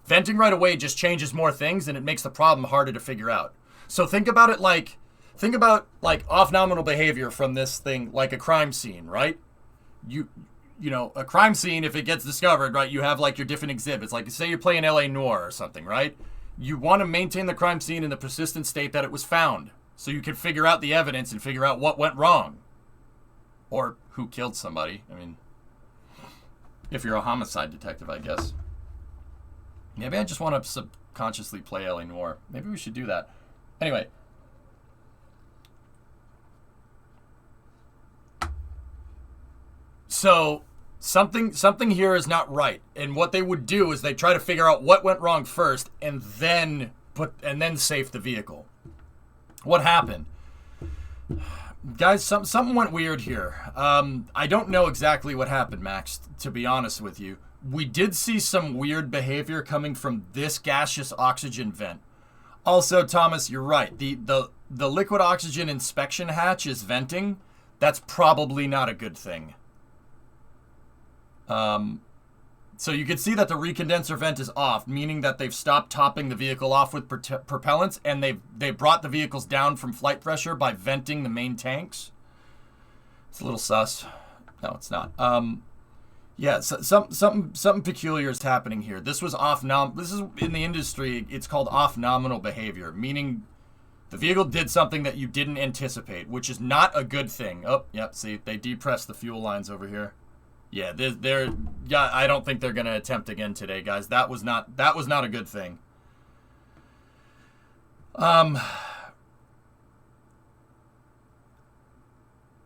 Venting right away just changes more things and it makes the problem harder to figure out. So think about off-nominal behavior from this thing, like a crime scene, right? A crime scene, if it gets discovered, right, you have like your different exhibits. Like say you're playing LA Noire or something, right? You want to maintain the crime scene in the persistent state that it was found so you can figure out the evidence and figure out what went wrong. Or who killed somebody. I mean, if you're a homicide detective, I guess. Maybe I just want to subconsciously play LA Noire. Maybe we should do that. Anyway. So, something here is not right. And what they would do is they try to figure out what went wrong first and then safe the vehicle. What happened? Guys, something went weird here. I don't know exactly what happened, Max, to be honest with you. We did see some weird behavior coming from this gaseous oxygen vent. Also, Thomas, you're right. The liquid oxygen inspection hatch is venting. That's probably not a good thing. So you can see that the recondenser vent is off, meaning that they've stopped topping the vehicle off with propellants, and they've brought the vehicles down from flight pressure by venting the main tanks. It's a little sus. No, it's not. Yeah, something peculiar is happening here. This was This is in the industry. It's called off-nominal behavior, meaning the vehicle did something that you didn't anticipate, which is not a good thing. Oh, yep. See, they depressed the fuel lines over here. Yeah, I don't think they're going to attempt again today, guys. That was not a good thing.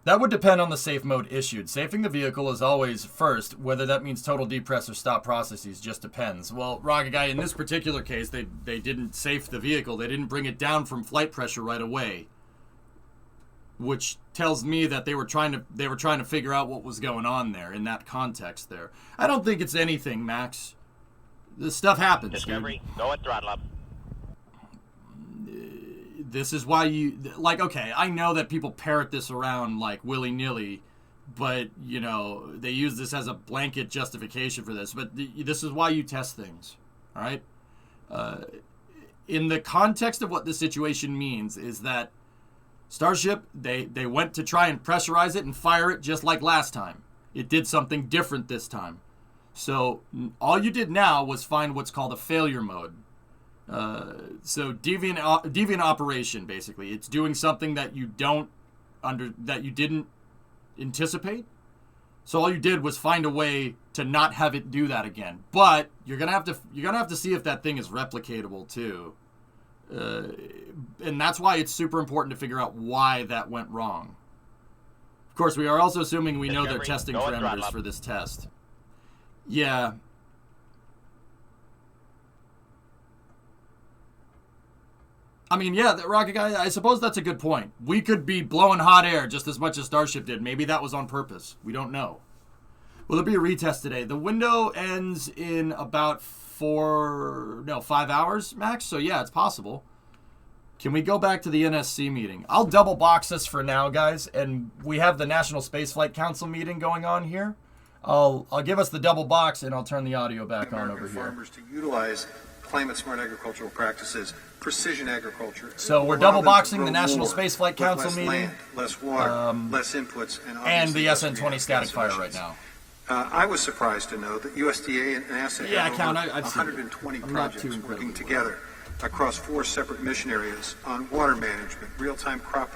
That would depend on the safe mode issued. Safing the vehicle is always first. Whether that means total depress or stop processes just depends. Well, Rocket Guy, in this particular case, they didn't safe the vehicle. They didn't bring it down from flight pressure right away, which tells me that they were trying to figure out what was going on there in that context there. I don't think it's anything, Max. This stuff happens. Discovery, go at throttle up. This is why okay, I know that people parrot this around like willy-nilly, but, they use this as a blanket justification for this. But this is why you test things, all right? In the context of what the situation means is that Starship, they went to try and pressurize it and fire it just like last time. It did something different this time. So all you did now was find what's called a failure mode. So deviant operation, basically. It's doing something that you didn't anticipate. So all you did was find a way to not have it do that again. But you're gonna have to see if that thing is replicatable too. And that's why it's super important to figure out why that went wrong. Of course, we are also assuming we know their testing parameters for this test. Yeah. I mean, yeah, Rocket Guy, I suppose that's a good point. We could be blowing hot air just as much as Starship did. Maybe that was on purpose. We don't know. Will there be a retest today? The window ends in about 5 hours, Max. So, yeah, it's possible. Can we go back to the NSC meeting? I'll double box this for now, guys, and we have the National Spaceflight Council meeting going on here. I'll give us the double box, and I'll turn the audio back on over here. Farmers to utilize climate-smart agricultural practices, precision agriculture. So we're double boxing the National Spaceflight Council less meeting, land, less water, less inputs, and the SN20 static fire right now. I was surprised to know that USDA and NASA have over 120 projects working together across 4 separate mission areas on water management, real-time crop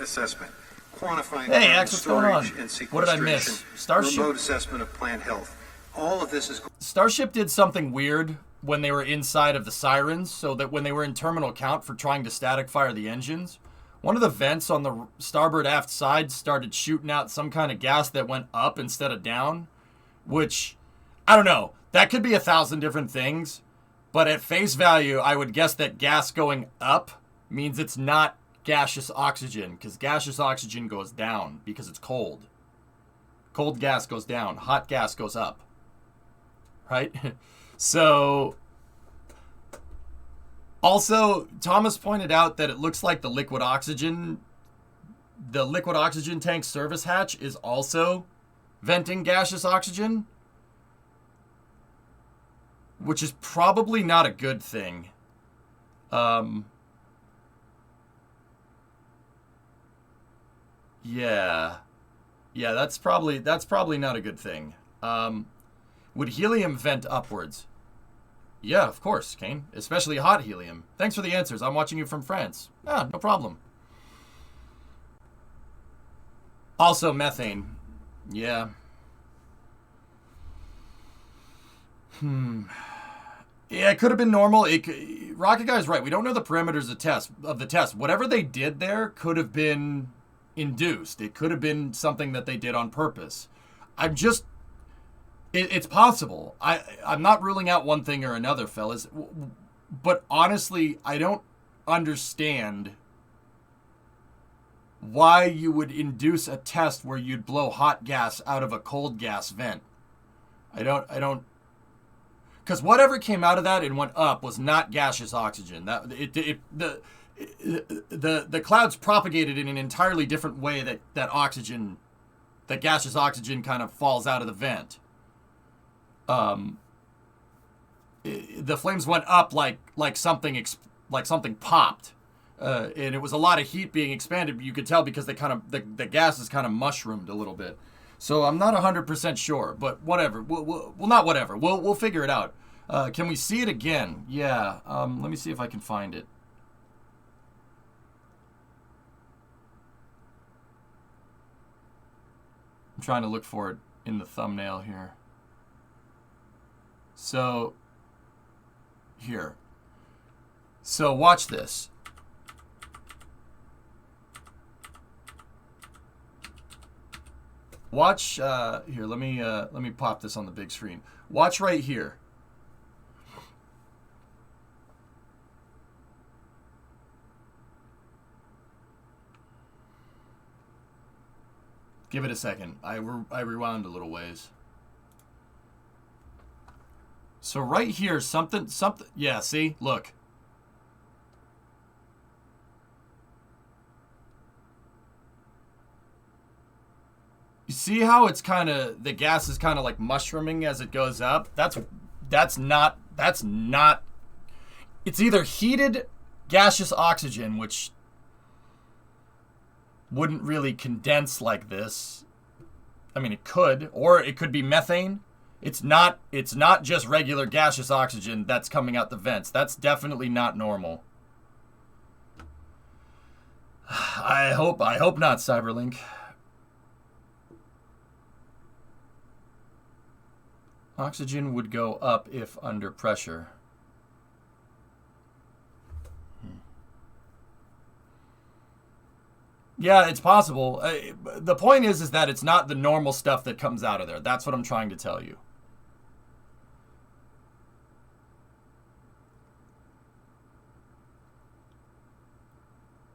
assessment, quantifying carbon storage and sequestration, what did I miss? Starship? Remote assessment of plant health. All of this is... Starship did something weird when they were inside of the sirens, so that when they were in terminal count for trying to static fire the engines, one of the vents on the starboard aft side started shooting out some kind of gas that went up instead of down, which, I don't know, that could be 1,000 different things, but at face value, I would guess that gas going up means it's not gaseous oxygen, because gaseous oxygen goes down because it's cold. Cold gas goes down, hot gas goes up, right? So, also, Thomas pointed out that it looks like the liquid oxygen tank service hatch is also venting gaseous oxygen, which is probably not a good thing. Yeah, that's probably not a good thing. Would helium vent upwards? Yeah, of course, Kane. Especially hot helium. Thanks for the answers. I'm watching you from France. Ah, no problem. Also, methane. Yeah. Yeah, it could have been normal. Rocket Guy's right. We don't know the parameters of the test. Whatever they did there could have been induced. It could have been something that they did on purpose. It's possible. I'm not ruling out one thing or another, fellas. But honestly, I don't understand why you would induce a test where you'd blow hot gas out of a cold gas vent. I don't. Because whatever came out of that and went up was not gaseous oxygen. The clouds propagated in an entirely different way that gaseous oxygen kind of falls out of the vent. The flames went up like something popped, and it was a lot of heat being expanded. You could tell because the gases kind of mushroomed a little bit. So I'm not 100% sure, but whatever. Well, not whatever. We'll figure it out. Can we see it again? Yeah. Let me see if I can find it. I'm trying to look for it in the thumbnail here. So, here. So watch this. Watch, here, let me pop this on the big screen. Watch right here. Give it a second. I rewound a little ways. So right here, something, yeah, see? Look. You see how it's the gas is kind of like mushrooming as it goes up? That's not, it's either heated gaseous oxygen, which wouldn't really condense like this. I mean, it could, or it could be methane. It's not just regular gaseous oxygen that's coming out the vents. That's definitely not normal. I hope not, Cyberlink. Oxygen would go up if under pressure. Yeah, it's possible. The point is that it's not the normal stuff that comes out of there. That's what I'm trying to tell you.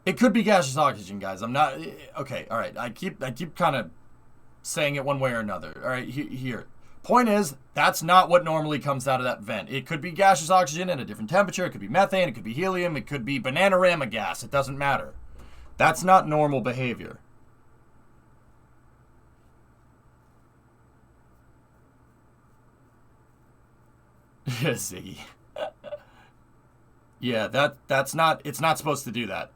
It could be gaseous oxygen, guys. I'm not... Okay, all right. I keep kind of saying it one way or another. All right, here. Point is, that's not what normally comes out of that vent. It could be gaseous oxygen at a different temperature. It could be methane. It could be helium. It could be bananarama gas. It doesn't matter. That's not normal behavior. Ziggy. Yeah, it's not supposed to do that.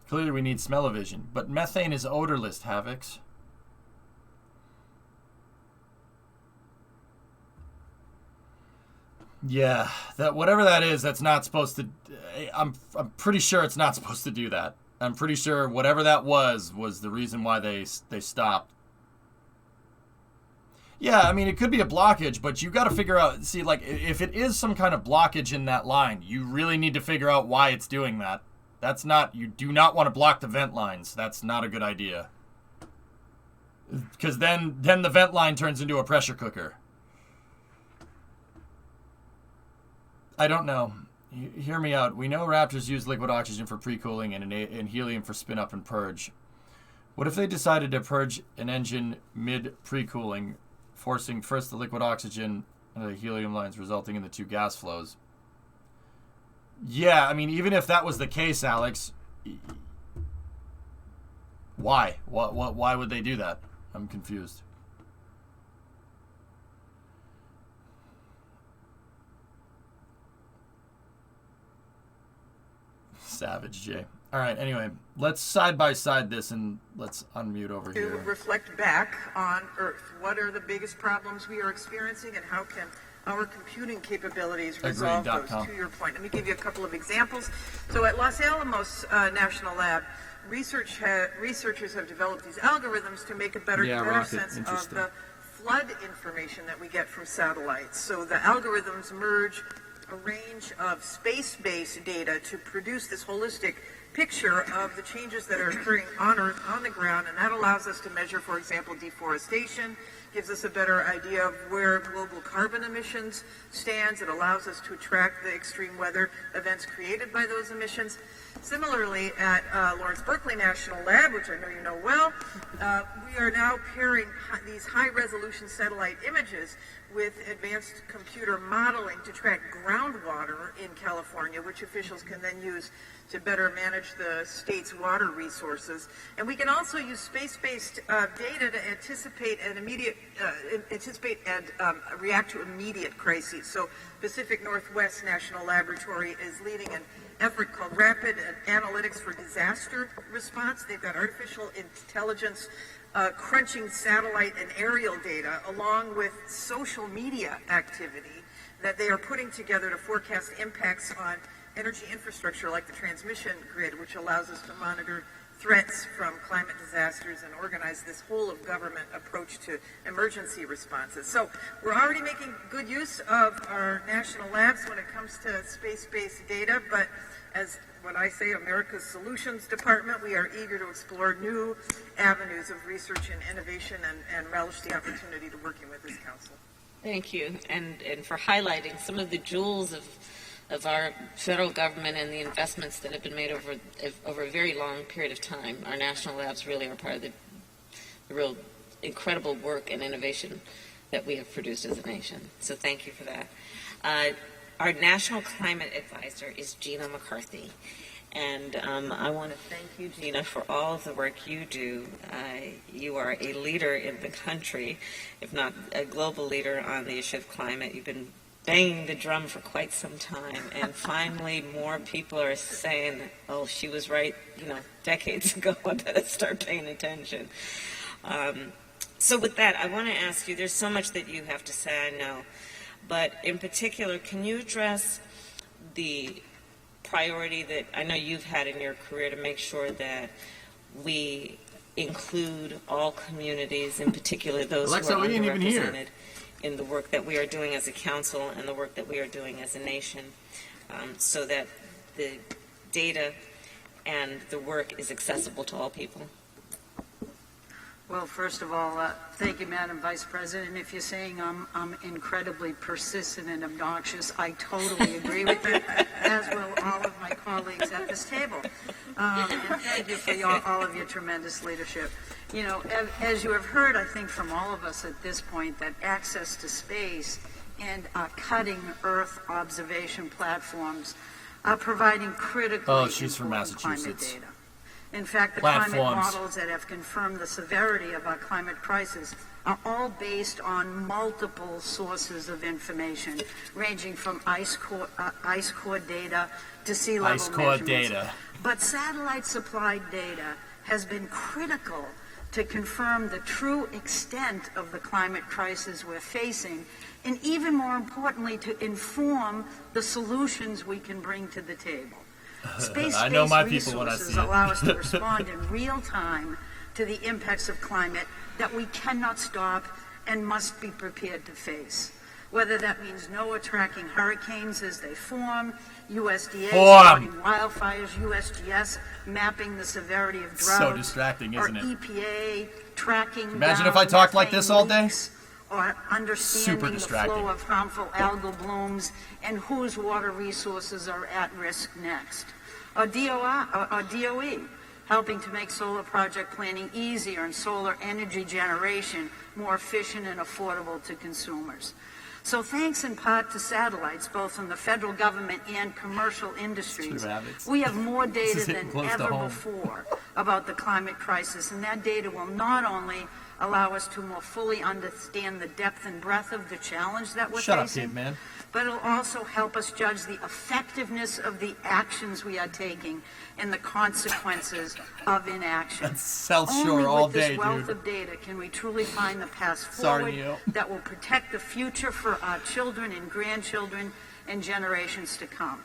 Clearly we need smell-o-vision, but methane is odorless, Havocs. Yeah, that whatever that is, that's not supposed to. I'm pretty sure it's not supposed to do that. I'm pretty sure whatever that was the reason why they stopped. Yeah, I mean it could be a blockage, but you got to figure out. See, like if it is some kind of blockage in that line, you really need to figure out why it's doing that. That's not. You do not want to block the vent lines. That's not a good idea. Because then the vent line turns into a pressure cooker. I don't know. Hear me out. We know Raptors use liquid oxygen for pre-cooling and helium for spin-up and purge. What if they decided to purge an engine mid-pre-cooling, forcing first the liquid oxygen and the helium lines, resulting in the two gas flows? Yeah, I mean, even if that was the case, Alex, why? Why would they do that? I'm confused. Savage, Jay. All right, anyway, let's side by side this and let's unmute over here. To reflect back on Earth, what are the biggest problems we are experiencing and how can our computing capabilities resolve those, to your point? Let me give you a couple of examples. So at Los Alamos National Lab, researchers have developed these algorithms to make a better sense of the flood information that we get from satellites. So the algorithms merge a range of space-based data to produce this holistic picture of the changes that are occurring on Earth, on the ground, and that allows us to measure, for example, deforestation, gives us a better idea of where global carbon emissions stands. It allows us to track the extreme weather events created by those emissions. Similarly, at Lawrence Berkeley National Lab, which I know you know well, we are now pairing these high-resolution satellite images with advanced computer modeling to track groundwater in California, which officials can then use to better manage the state's water resources. And we can also use space-based data to anticipate and react to immediate crises. So Pacific Northwest National Laboratory is leading an effort called Rapid Analytics for Disaster Response. They've got artificial intelligence crunching satellite and aerial data along with social media activity that they are putting together to forecast impacts on energy infrastructure like the transmission grid, which allows us to monitor threats from climate disasters and organize this whole of government approach to emergency responses. So we're already making good use of our national labs when it comes to space-based data, but as what I say, America's Solutions Department, we are eager to explore new avenues of research and innovation and relish the opportunity to working with this council. Thank you, and for highlighting some of the jewels of our federal government and the investments that have been made over a very long period of time. Our national labs really are part of the real incredible work and innovation that we have produced as a nation. So thank you for that. Our National Climate Advisor is Gina McCarthy. And I want to thank you, Gina, for all of the work you do. You are a leader in the country, if not a global leader on the issue of climate. You've been banging the drum for quite some time, and finally more people are saying, oh, she was right, decades ago. I better start paying attention. So with that, I want to ask you, there's so much that you have to say, I know, but in particular, can you address the priority that I know you've had in your career to make sure that we include all communities, in particular those who are underrepresented, in the work that we are doing as a council and the work that we are doing as a nation, so that the data and the work is accessible to all people? Well, first of all, thank you, Madam Vice President. If you're saying I'm incredibly persistent and obnoxious, I totally agree with you, as will all of my colleagues at this table. And thank you for all of your tremendous leadership. You know, as you have heard, I think, from all of us at this point, that access to space and cutting Earth observation platforms are providing critically important climate data. In fact, the climate models that have confirmed the severity of our climate crisis are all based on multiple sources of information, ranging from ice core data to sea level measurements. But satellite-supplied data has been critical to confirm the true extent of the climate crisis we're facing, and even more importantly, to inform the solutions we can bring to the table. Space-based resources allow us to respond in real time to the impacts of climate that we cannot stop and must be prepared to face. Whether that means NOAA tracking hurricanes as they form, USDA spotting wildfires, USGS mapping the severity of drought, so distracting, isn't it? EPA tracking. Imagine if I talked like this all day. Or understanding the flow of harmful algal blooms and whose water resources are at risk next. Or DOE, helping to make solar project planning easier and solar energy generation more efficient and affordable to consumers. So thanks in part to satellites, both from the federal government and commercial industries, we have more data than ever before about the climate crisis, and that data will not only allow us to more fully understand the depth and breadth of the challenge that we're facing, but it'll also help us judge the effectiveness of the actions we are taking and the consequences of inaction. That's South Shore all day, dude. Only with this wealth of data can we truly find the path forward that will protect the future for our children and grandchildren and generations to come.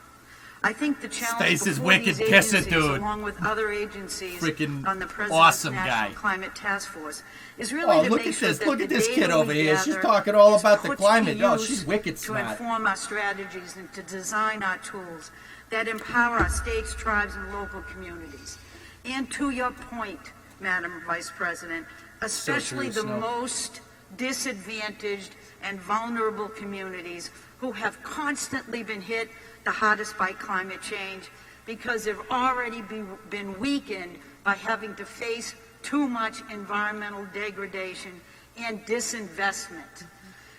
I think the challenge before these agencies, along with other agencies on the President's National Climate Task Force, is really to make sure that look at this kid over here. She's talking all about the climate. Oh, she's wicked smart. To inform our strategies and to design our tools that empower our states, tribes, and local communities. And to your point, Madam Vice President, especially the most disadvantaged and vulnerable communities who have constantly been hit the hardest by climate change because they've already been weakened by having to face too much environmental degradation and disinvestment.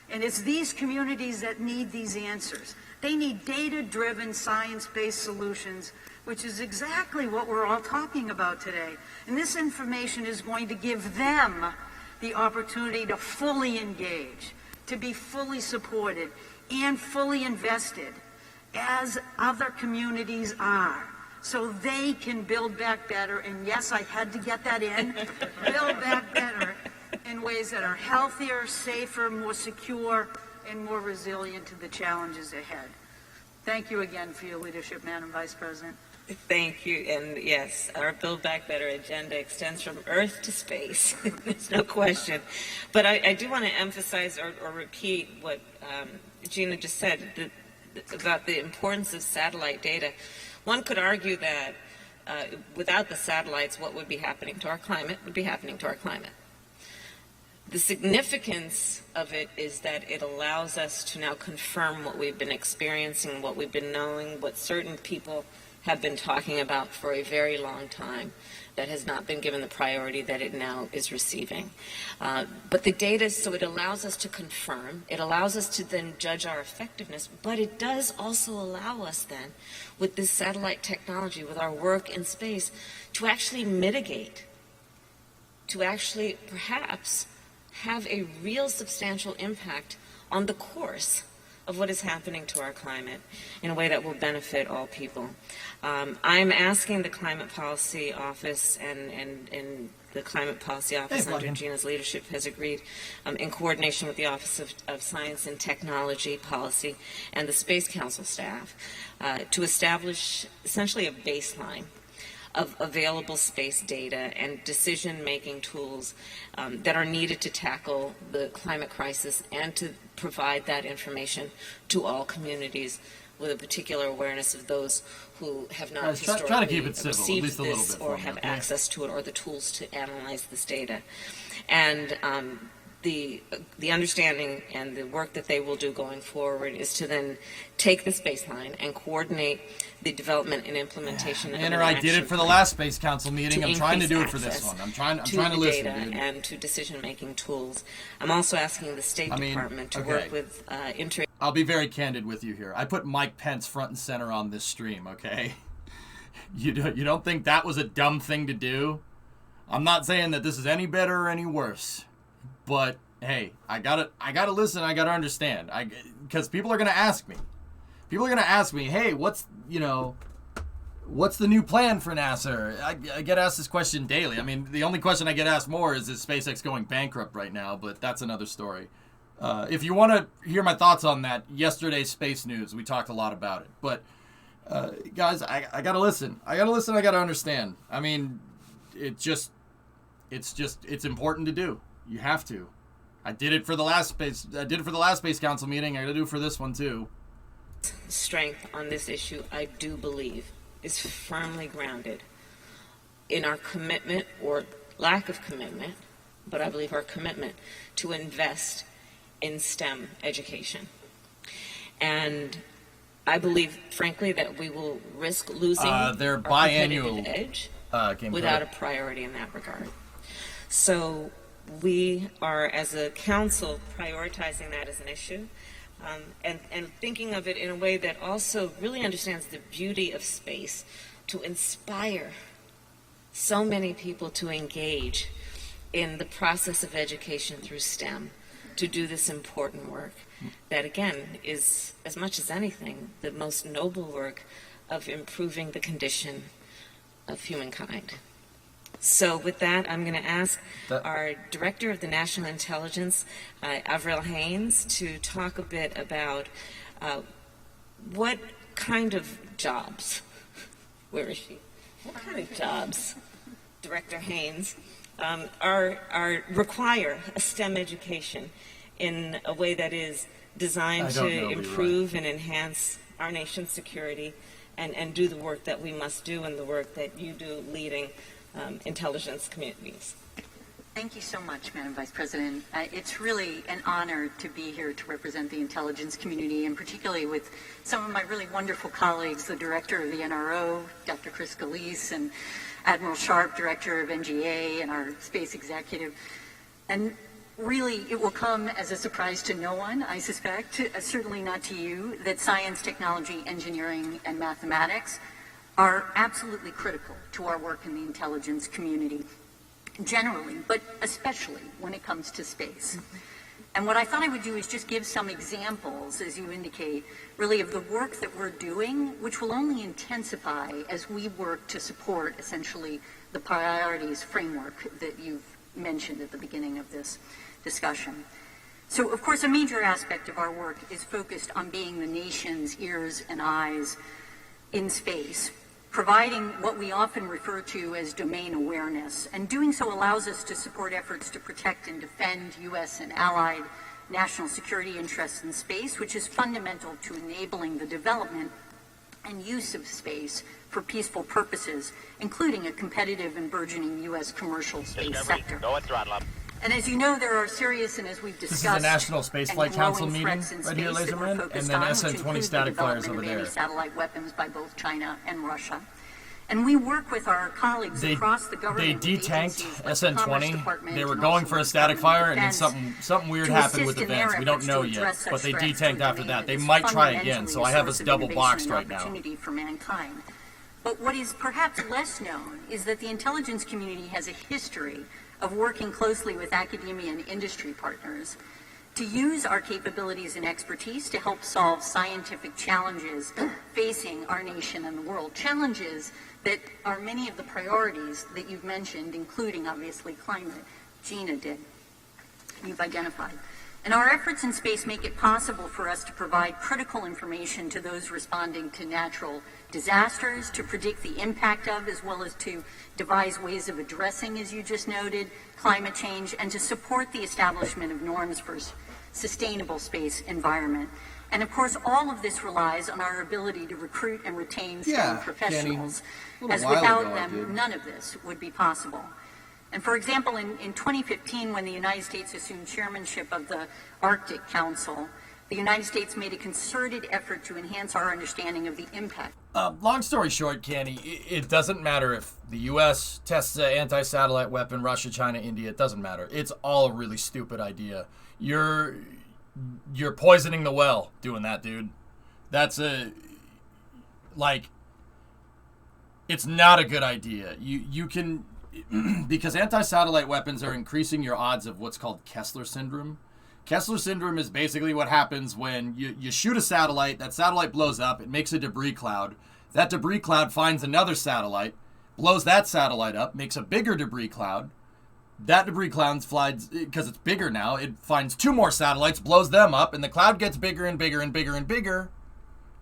And it's these communities that need these answers. They need data-driven, science-based solutions, which is exactly what we're all talking about today. And this information is going to give them the opportunity to fully engage, to be fully supported, and fully invested, as other communities are, so they can build back better. And yes, I had to get that in, build back better in ways that are healthier, safer, more secure, and more resilient to the challenges ahead. Thank you again for your leadership, Madam Vice President. Thank you. And yes, our Build Back Better agenda extends from Earth to space. There's no question. But I do want to emphasize or repeat what Gina just said about the importance of satellite data. One could argue that without the satellites, what would be happening to our climate would be happening to our climate. The significance of it is that it allows us to now confirm what we've been experiencing, what we've been knowing, what certain people have been talking about for a very long time that has not been given the priority that it now is receiving. But the data, so it allows us to confirm, it allows us to then judge our effectiveness, but it does also allow us then, with this satellite technology, with our work in space, to actually mitigate, to actually perhaps have a real substantial impact on the course of what is happening to our climate in a way that will benefit all people. I'm asking the Climate Policy Office and the Climate Policy Office under Gina's leadership has agreed, in coordination with the Office of Science and Technology Policy and the Space Council staff, to establish essentially a baseline of available space data and decision-making tools that are needed to tackle the climate crisis and to provide that information to all communities with a particular awareness of those who have not historically received this or have access to it or the tools to analyze this data. And the understanding and the work that they will do going forward is to then take this baseline and coordinate the development and implementation of I did it for the last Space Council meeting. I'm trying to do it for this one. I'm trying to listen, data dude. and to decision-making tools. I'm also asking the State Department to work with I'll be very candid with you here. I put Mike Pence front and center on this stream, okay? You don't think that was a dumb thing to do? I'm not saying that this is any better or any worse. But hey, I gotta listen. I gotta understand. Because people are gonna ask me. People are gonna ask me, hey, what's the new plan for NASA? I get asked this question daily. I mean, the only question I get asked more is SpaceX going bankrupt right now? But that's another story. If you want to hear my thoughts on that, yesterday's Space News, we talked a lot about it. But guys, I gotta listen. I gotta understand. I mean, it's important to do. You have to. I did it for the last Space Council meeting. I got to do it for this one too. Strength on this issue, I do believe, is firmly grounded in our commitment or lack of commitment, but I believe our commitment to invest in STEM education. And I believe, frankly, that we will risk losing their our biannual competitive edge without a priority in that regard. So we are, as a council, prioritizing that as an issue, and thinking of it in a way that also really understands the beauty of space to inspire so many people to engage in the process of education through STEM, to do this important work that, again, is, as much as anything, the most noble work of improving the condition of humankind. So with that, I'm going to ask our Director of the National Intelligence, Avril Haines, to talk a bit about what kind of jobs, where is she? What kind of jobs, Director Haines, require a STEM education in a way that is designed to improve and enhance our nation's security and do the work that we must do and the work that you do leading intelligence communities. Thank you so much, Madam Vice President. It's really an honor to be here to represent the intelligence community, and particularly with some of my really wonderful colleagues, the Director of the NRO, Dr. Chris Scalise, and Admiral Sharp, Director of NGA, and our Space Executive. And really, it will come as a surprise to no one, I suspect, certainly not to you, that science, technology, engineering, and mathematics are absolutely critical to our work in the intelligence community generally, but especially when it comes to space. And what I thought I would do is just give some examples, as you indicate, really of the work that we're doing, which will only intensify as we work to support essentially the priorities framework that you've mentioned at the beginning of this discussion. So, of course, a major aspect of our work is focused on being the nation's ears and eyes in space, providing what we often refer to as domain awareness, and doing so allows us to support efforts to protect and defend U.S. and allied national security interests in space, which is fundamental to enabling the development and use of space for peaceful purposes, including a competitive and burgeoning U.S. commercial space sector. And as you know, there are serious, and as we've discussed, this is the National Spaceflight Council meeting right here, Laserman, and then SN20 static flyers over there. Satellite weapons by both China and Russia. And we work with our colleagues across the government. They detanked SN20. They were going for a static fire, and then something weird happened with the vents. We don't know yet, but they detanked after that. They might try again, so I have us double boxed right now. For mankind. But what is perhaps less known is that the intelligence community has a history of working closely with academia and industry partners to use our capabilities and expertise to help solve scientific challenges facing our nation and the world. Challenges that are many of the priorities that you've mentioned, including, obviously, climate. Gina did. You've identified. And our efforts in space make it possible for us to provide critical information to those responding to natural disasters, to predict the impact of, as well as to devise ways of addressing, as you just noted, climate change, and to support the establishment of norms for sustainable space environment. And of course, all of this relies on our ability to recruit and retain STEM professionals, as without them, none of this would be possible. And for example, in 2015, when the United States assumed chairmanship of the Arctic Council, the United States made a concerted effort to enhance our understanding of the impact. Long story short, Canny, it doesn't matter if the U.S. tests an anti-satellite weapon, Russia, China, India, it doesn't matter. It's all a really stupid idea. You're poisoning the well doing that, dude. That's it's not a good idea. You can, because anti-satellite weapons are increasing your odds of what's called Kessler syndrome. Kessler syndrome is basically what happens when you shoot a satellite, that satellite blows up, it makes a debris cloud. That debris cloud finds another satellite, blows that satellite up, makes a bigger debris cloud. That debris cloud flies, because it's bigger now, it finds 2 more satellites, blows them up, and the cloud gets bigger and bigger and bigger and bigger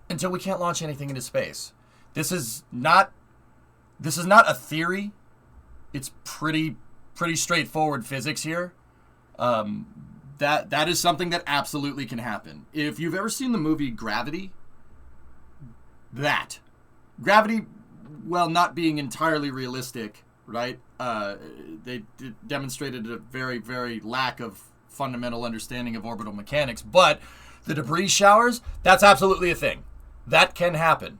until we can't launch anything into space. This is not a theory. It's pretty straightforward physics here. That is something that absolutely can happen. If you've ever seen the movie Gravity, Gravity, well, not being entirely realistic, right? They demonstrated a very, very lack of fundamental understanding of orbital mechanics, but the debris showers, that's absolutely a thing. That can happen.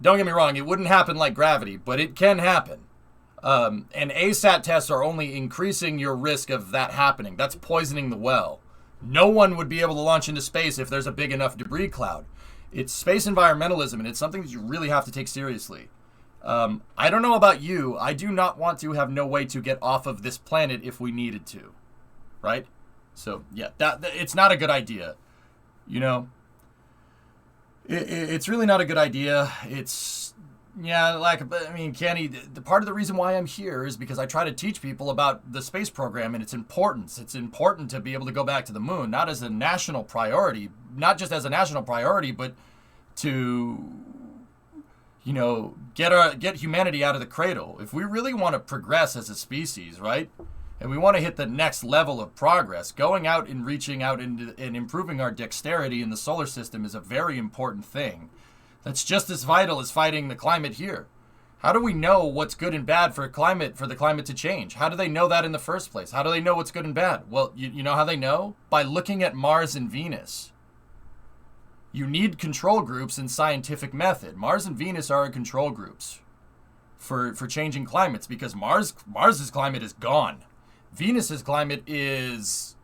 Don't get me wrong, it wouldn't happen like gravity, but it can happen. And ASAT tests are only increasing your risk of that happening. That's poisoning the well. No one would be able to launch into space if there's a big enough debris cloud. It's space environmentalism, and it's something that you really have to take seriously. I don't know about you. I do not want to have no way to get off of this planet if we needed to. Right? So, yeah, it's not a good idea. You know? It's really not a good idea. Kenny, the part of the reason why I'm here is because I try to teach people about the space program and its importance. It's important to be able to go back to the moon, not as a national priority, not just as a national priority, but to, get humanity out of the cradle. If we really want to progress as a species, right? And we want to hit the next level of progress, going out and reaching out and improving our dexterity in the solar system is a very important thing. That's just as vital as fighting the climate here. How do we know what's good and bad for the climate to change? How do they know that in the first place? How do they know what's good and bad? Well, you know how they know? By looking at Mars and Venus. You need control groups in scientific method. Mars and Venus are control groups for changing climates because Mars's climate is gone. Venus's climate is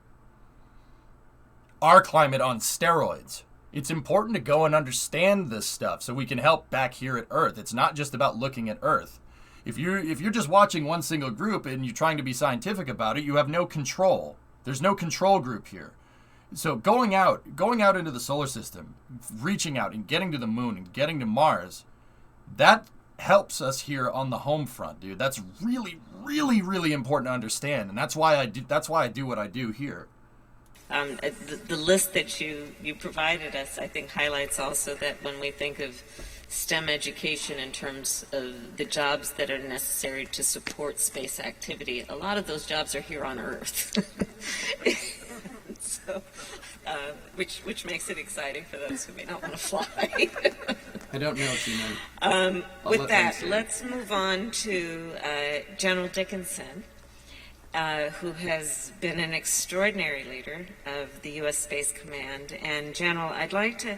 our climate on steroids. It's important to go and understand this stuff so we can help back here at Earth. It's not just about looking at Earth. If you're just watching one single group and you're trying to be scientific about it, you have no control. There's no control group here. So going out into the solar system, reaching out and getting to the moon and getting to Mars, that helps us here on the home front, dude. That's really, really, really important to understand, and that's why I do what I do here. The list that you provided us, I think, highlights also that when we think of STEM education in terms of the jobs that are necessary to support space activity, a lot of those jobs are here on Earth. So, which makes it exciting for those who may not want to fly. I don't know, Gina. With that, let's move on to General Dickinson, who has been an extraordinary leader of the U.S. Space Command. And General, I'd like to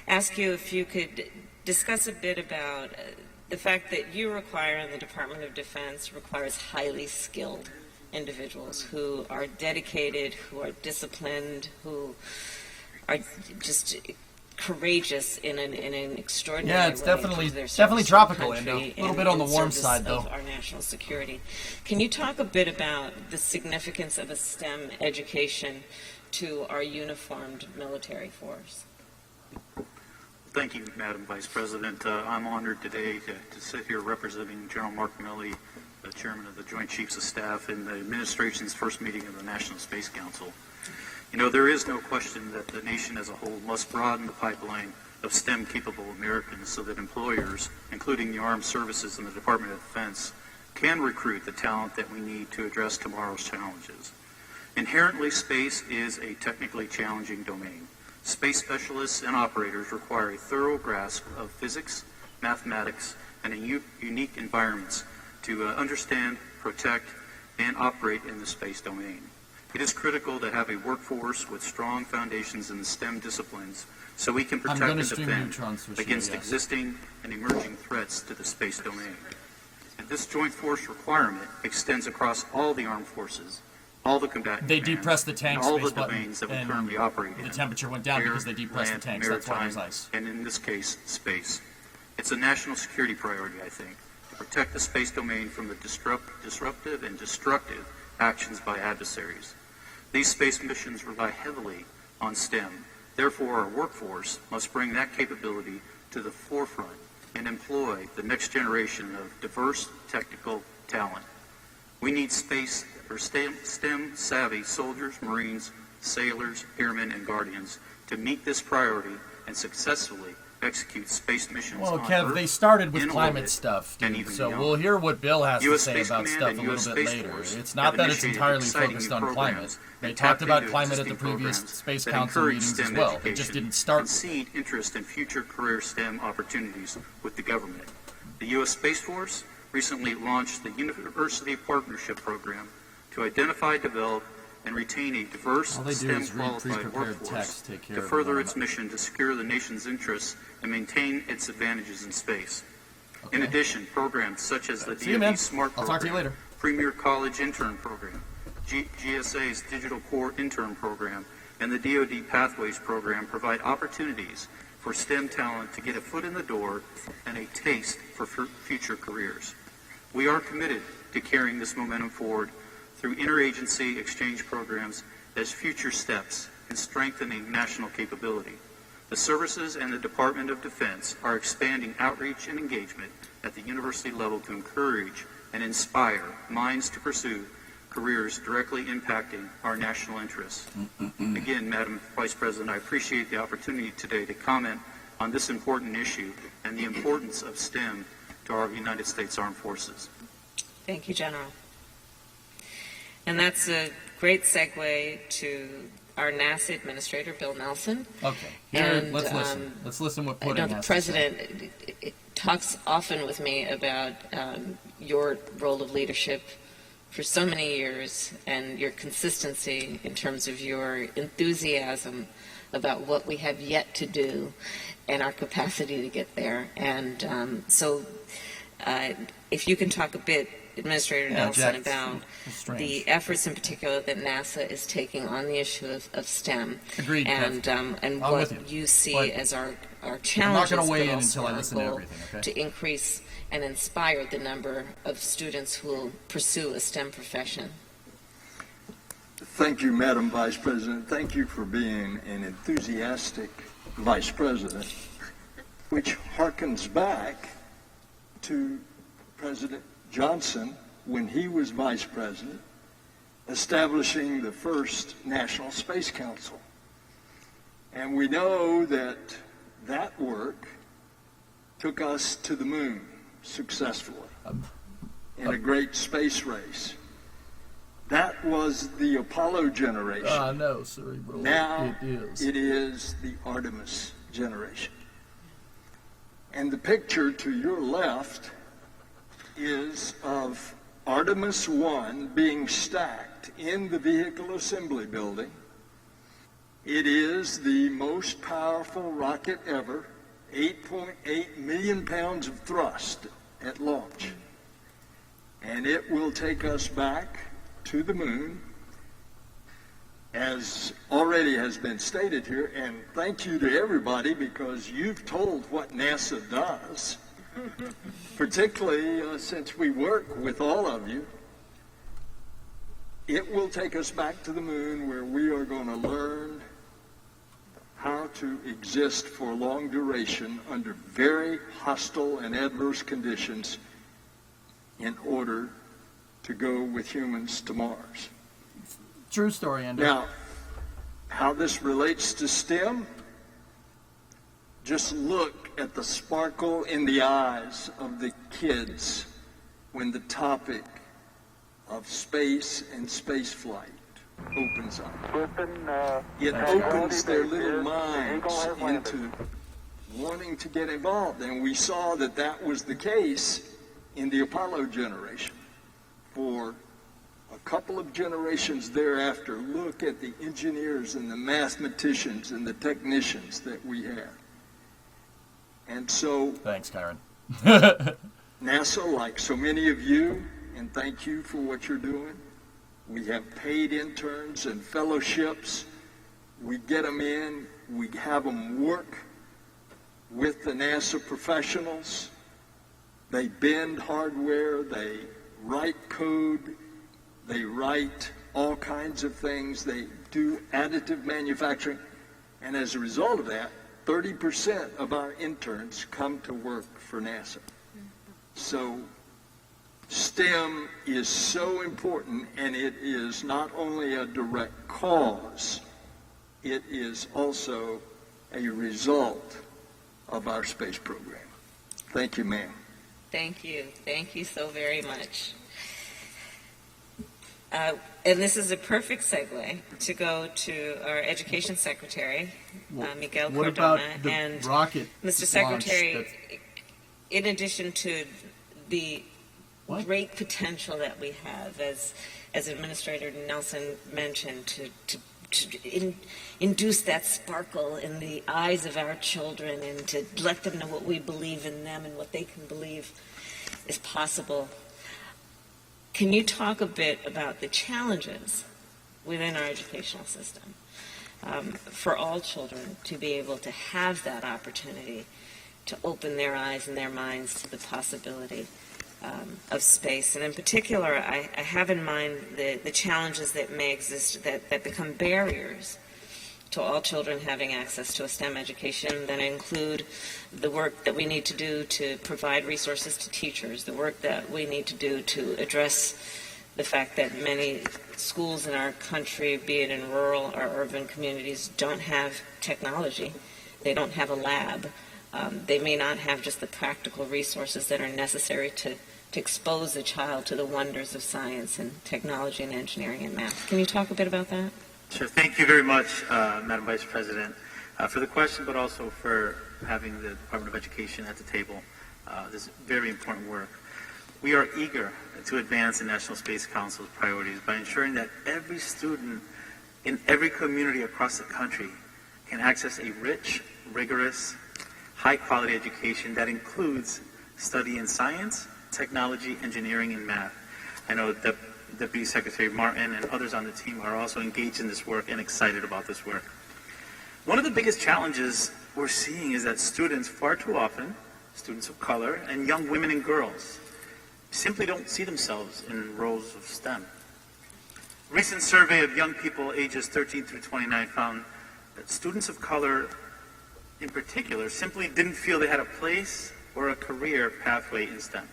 ask you if you could discuss a bit about the fact that you require, and the Department of Defense requires, highly skilled individuals who are dedicated, who are disciplined, who are just courageous in an extraordinary way. Yeah, it's definitely tropical, and a little bit on the warm side, though. Our national security. Can you talk a bit about the significance of a STEM education to our uniformed military force? Thank you, Madam Vice President. I'm honored today to sit here representing General Mark Milley, the Chairman of the Joint Chiefs of Staff, in the administration's first meeting of the National Space Council. You know, there is no question that the nation as a whole must broaden the pipeline of STEM-capable Americans so that employers, including the armed services and the Department of Defense, can recruit the talent that we need to address tomorrow's challenges. Inherently, space is a technically challenging domain. Space specialists and operators require a thorough grasp of physics, mathematics, and unique environments to understand protect, and operate in the space domain. It is critical to have a workforce with strong foundations in the STEM disciplines so we can protect and defend against existing and emerging threats to the space domain. And this joint force requirement extends across all the armed forces, all the combatant They depressed the tank all space the domains that we currently operate in. The temperature went down air, because they depressed land, the tanks. That's why there's ice. And in this case, space. It's a national security priority, I think, to protect the space domain from the disruptive and destructive actions by adversaries. These space missions rely heavily on STEM. Therefore, our workforce must bring that capability to the forefront and employ the next generation of diverse technical talent. We need space or STEM-savvy soldiers, Marines, sailors, airmen, and guardians to meet this priority and successfully execute space missions Well, on Kev, Earth, they started with in climate orbit, stuff, and dude, even so beyond. we'll hear what Bill has to US say Space about Command stuff and a US little bit Space later. Force It's not have that it's initiated entirely exciting focused new on climate. programs They and talked tapped about into climate at the existing previous programs Space that Council encourage meetings as STEM well. They education just didn't start and seed interest in future career STEM opportunities with the government. The U.S. Space Force recently launched the University Partnership Program to identify, develop, and retain a diverse STEM-qualified workforce to further its mission to secure the nation's interests and maintain its advantages in space. In addition, programs such as the DoD SMART program, Premier College Intern Program, GSA's Digital Core Intern Program, and the DoD Pathways Program provide opportunities for STEM talent to get a foot in the door and a taste for future careers. We are committed to carrying this momentum forward through interagency exchange programs as future steps in strengthening national capability. The services and the Department of Defense are expanding outreach and engagement at the university level to encourage and inspire minds to pursue careers directly impacting our national interests. Again, Madam Vice President, I appreciate the opportunity today to comment on this important issue and the importance of STEM to our United States Armed Forces. Thank you, General. And that's a great segue to our NASA Administrator, Bill Nelson. Okay, let's listen. Let's listen what Pudding has the President talks often with me about your role of leadership for so many years and your consistency in terms of your enthusiasm about what we have yet to do and our capacity to get there. And so if you can talk a bit, Administrator Nelson, about the efforts in particular that NASA is taking on the issue of STEM. Agreed, and what you see as our challenges, I'm not going to weigh but in also until I our listen to goal everything, okay? to increase and inspire the number of students who will pursue a STEM profession. Thank you, Madam Vice President. Thank you for being an enthusiastic Vice President, which harkens back to President Johnson when he was Vice President, establishing the first National Space Council. And we know that that work took us to the moon successfully in a great space race. That was the Apollo generation. No, cerebral. Now it is the Artemis generation. And the picture to your left is of Artemis 1 being stacked in the Vehicle Assembly Building. It is the most powerful rocket ever, 8.8 million pounds of thrust at launch. And it will take us back to the moon, as already has been stated here, and thank you to everybody because you've told what NASA does. Particularly since we work with all of you. It will take us back to the moon where we are going to learn how to exist for long duration under very hostile and adverse conditions in order to go with humans to Mars. True story, Andy. Now, how this relates to STEM, just look at the sparkle in the eyes of the kids when the topic of space and space flight opens up. It opens their little minds into wanting to get involved. And we saw that that was the case in the Apollo generation. for a couple of generations thereafter look at the engineers and the mathematicians and the technicians that we have. And so, thanks, Kyron. NASA, like so many of you, and thank you for what you're doing. We have paid interns and fellowships. We get them in, we have them work with the NASA professionals. They bend hardware, they write code, they write all kinds of things, they do additive manufacturing, and as a result of that, 30% of our interns come to work for NASA. So STEM is so important, and it is not only a direct cause, it is also a result of our space program. Thank you, ma'am. Thank you. Thank you so very much. And this is a perfect segue to go to our Education Secretary, Miguel what Cardona. About the and rocket Mr. Secretary, in addition to the great potential that we have, as Administrator Nelson mentioned, to induce that sparkle in the eyes of our children and to let them know what we believe in them and what they can believe is possible. Can you talk a bit about the challenges within our educational system for all children to be able to have that opportunity to open their eyes and their minds to the possibility of space? And in particular, I have in mind the challenges that may exist that become barriers to all children having access to a STEM education, that include the work that we need to do to provide resources to teachers, the work that we need to do to address the fact that many schools in our country, be it in rural or urban communities, don't have technology. They don't have a lab. They may not have just the practical resources that are necessary to expose a child to the wonders of science and technology and engineering and math. Can you talk a bit about that? Sure. Thank you very much, Madam Vice President, for the question, but also for having the Department of Education at the table. This very important work. We are eager to advance the National Space Council's priorities by ensuring that every student in every community across the country can access a rich, rigorous, high-quality education that includes study in science, technology, engineering, and math. I know that Deputy Secretary Martin and others on the team are also engaged in this work and excited about this work. One of the biggest challenges we're seeing is that students, far too often, students of color and young women and girls, simply don't see themselves in roles of STEM. A recent survey of young people ages 13 through 29 found that students of color in particular simply didn't feel they had a place or a career pathway in STEM.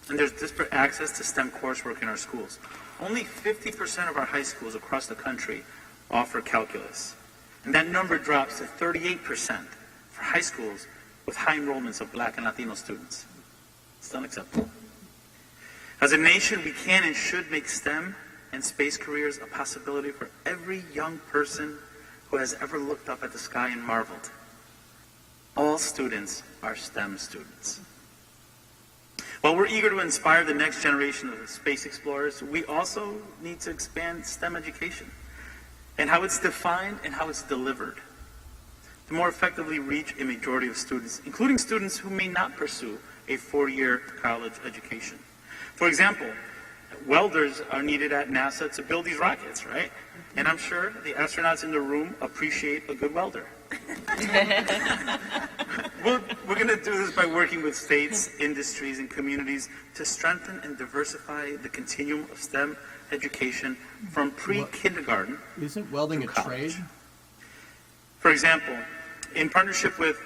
And there's disparate access to STEM coursework in our schools. Only 50% of our high schools across the country offer calculus. And that number drops to 38% for high schools with high enrollments of Black and Latino students. It's unacceptable. As a nation, we can and should make STEM and space careers a possibility for every young person who has ever looked up at the sky and marveled. All students are STEM students. While we're eager to inspire the next generation of space explorers, we also need to expand STEM education and how it's defined and how it's delivered to more effectively reach a majority of students, including students who may not pursue a four-year college education. For example, welders are needed at NASA to build these rockets, right? And I'm sure the astronauts in the room appreciate a good welder. We're going to do this by working with states, industries, and communities to strengthen and diversify the continuum of STEM education from pre-kindergarten. Isn't welding a trade? For example, in partnership with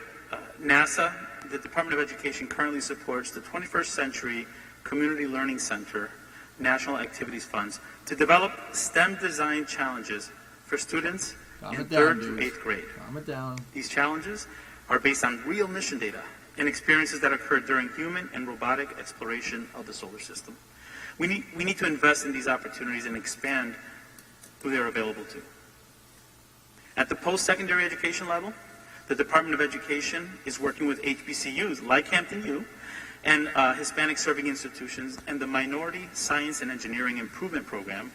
NASA, the Department of Education currently supports the 21st Century Community Learning Center National Activities Funds to develop STEM design challenges for students in 3rd through 8th grade. Calm it down. These challenges are based on real mission data and experiences that occurred during human and robotic exploration of the solar system. We need to invest in these opportunities and expand who they're available to. At the post-secondary education level, the Department of Education is working with HBCUs like Hampton U and Hispanic serving institutions, and the Minority Science and Engineering Improvement Program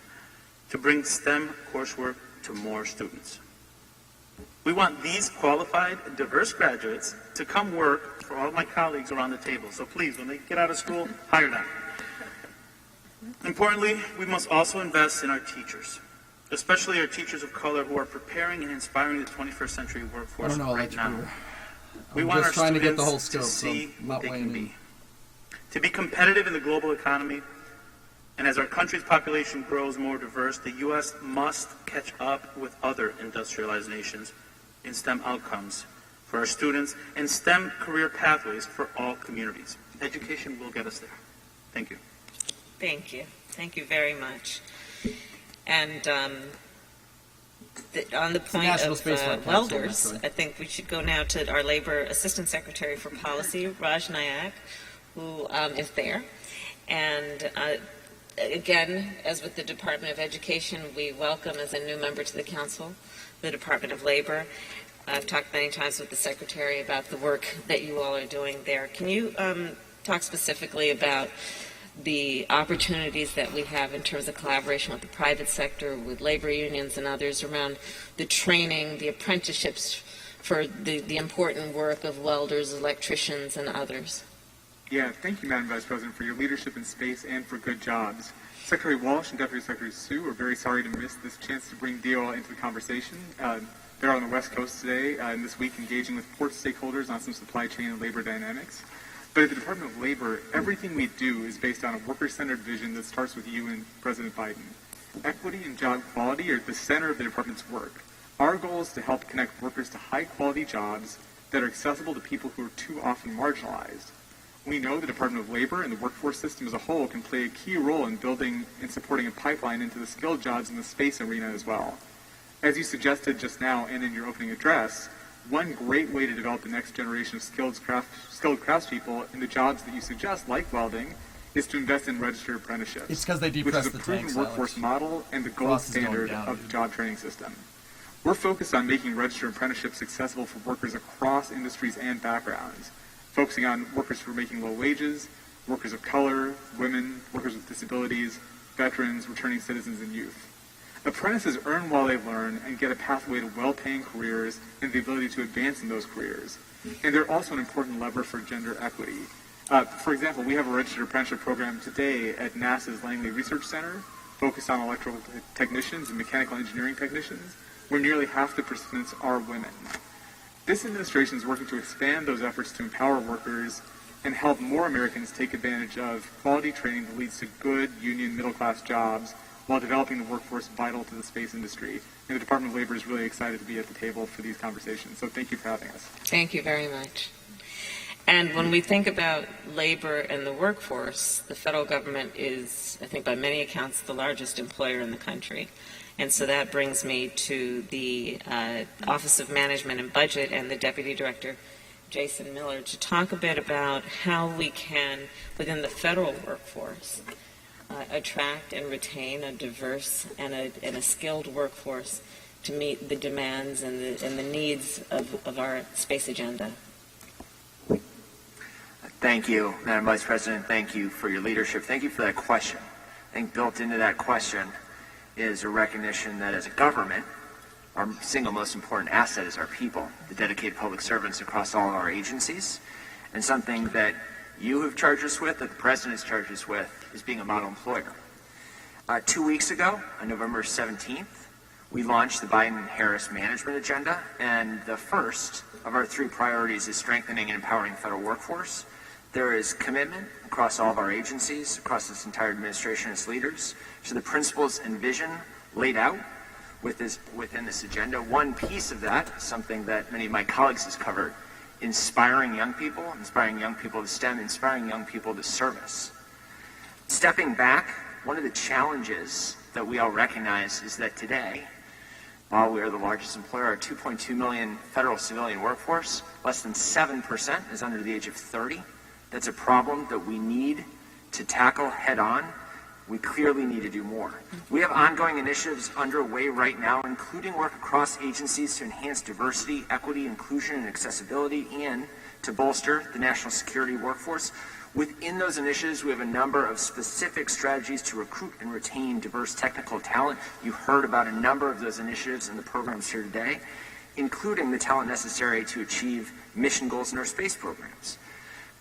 to bring STEM coursework to more students. We want these qualified, diverse graduates to come work for all of my colleagues around the table. So please, when they get out of school, hire them. Importantly, we must also invest in our teachers, especially our teachers of color who are preparing and inspiring the 21st century workforce right now. We want our students to get the whole scope, to see what they can be. To be competitive in the global economy, and as our country's population grows more diverse, the U.S. must catch up with other industrialized nations in STEM outcomes for our students and STEM career pathways for all communities. Education will get us there. Thank you. Thank you. Thank you very much. And on the point of welders, I think we should go now to our Labor Assistant Secretary for Policy, Raj Nayak, who is there. And again, as with the Department of Education, we welcome as a new member to the Council the Department of Labor. I've talked many times with the Secretary about the work that you all are doing there. Can you talk specifically about the opportunities that we have in terms of collaboration with the private sector, with labor unions and others around the training, the apprenticeships for the important work of welders, electricians, and others? Yeah, thank you, Madam Vice President, for your leadership in space and for good jobs. Secretary Walsh and Deputy Secretary Sue are very sorry to miss this chance to bring DOL into the conversation. They're on the West Coast today and this week engaging with port stakeholders on some supply chain and labor dynamics. But at the Department of Labor, everything we do is based on a worker-centered vision that starts with you and President Biden. Equity and job quality are at the center of the department's work. Our goal is to help connect workers to high-quality jobs that are accessible to people who are too often marginalized. We know the Department of Labor and the workforce system as a whole can play a key role in building and supporting a pipeline into the skilled jobs in the space arena as well. As you suggested just now and in your opening address, one great way to develop the next generation of skilled craftspeople in the jobs that you suggest, like welding, is to invest in registered apprenticeships. It's because they depress the tanks, which is a proven workforce model and the gold standard of the job training system. We're focused on making registered apprenticeships accessible for workers across industries and backgrounds, focusing on workers who are making low wages, workers of color, women, workers with disabilities, veterans, returning citizens, and youth. Apprentices earn while they learn and get a pathway to well-paying careers and the ability to advance in those careers. And they're also an important lever for gender equity. For example, we have a registered apprenticeship program today at NASA's Langley Research Center focused on electrical technicians and mechanical engineering technicians, where nearly half the participants are women. This administration is working to expand those efforts to empower workers and help more Americans take advantage of quality training that leads to good union middle-class jobs while developing the workforce vital to the space industry. And the Department of Labor is really excited to be at the table for these conversations. So thank you for having us. Thank you very much. And when we think about labor and the workforce, the federal government is, I think by many accounts, the largest employer in the country. And so that brings me to the Office of Management and Budget and the Deputy Director, Jason Miller, to talk a bit about how we can, within the federal workforce, attract and retain a diverse and a skilled workforce to meet the demands and the needs of our space agenda. Thank you, Madam Vice President. Thank you for your leadership. Thank you for that question. I think built into that question is a recognition that as a government, our single most important asset is our people, the dedicated public servants across all of our agencies, and something that you have charged us with, that the President has charged us with, is being a model employer. 2 weeks ago, on November 17th, we launched the Biden-Harris Management Agenda, and the first of our 3 priorities is strengthening and empowering the federal workforce. There is commitment across all of our agencies, across this entire administration and its leaders, to the principles and vision laid out within this agenda. One piece of that, something that many of my colleagues has covered, inspiring young people to STEM, inspiring young people to service. Stepping back, one of the challenges that we all recognize is that today, while we are the largest employer, our 2.2 million federal civilian workforce, less than 7% is under the age of 30. That's a problem that we need to tackle head on. We clearly need to do more. We have ongoing initiatives underway right now, including work across agencies to enhance diversity, equity, inclusion, and accessibility, and to bolster the national security workforce. Within those initiatives, we have a number of specific strategies to recruit and retain diverse technical talent. You heard about a number of those initiatives in the programs here today, including the talent necessary to achieve mission goals in our space programs.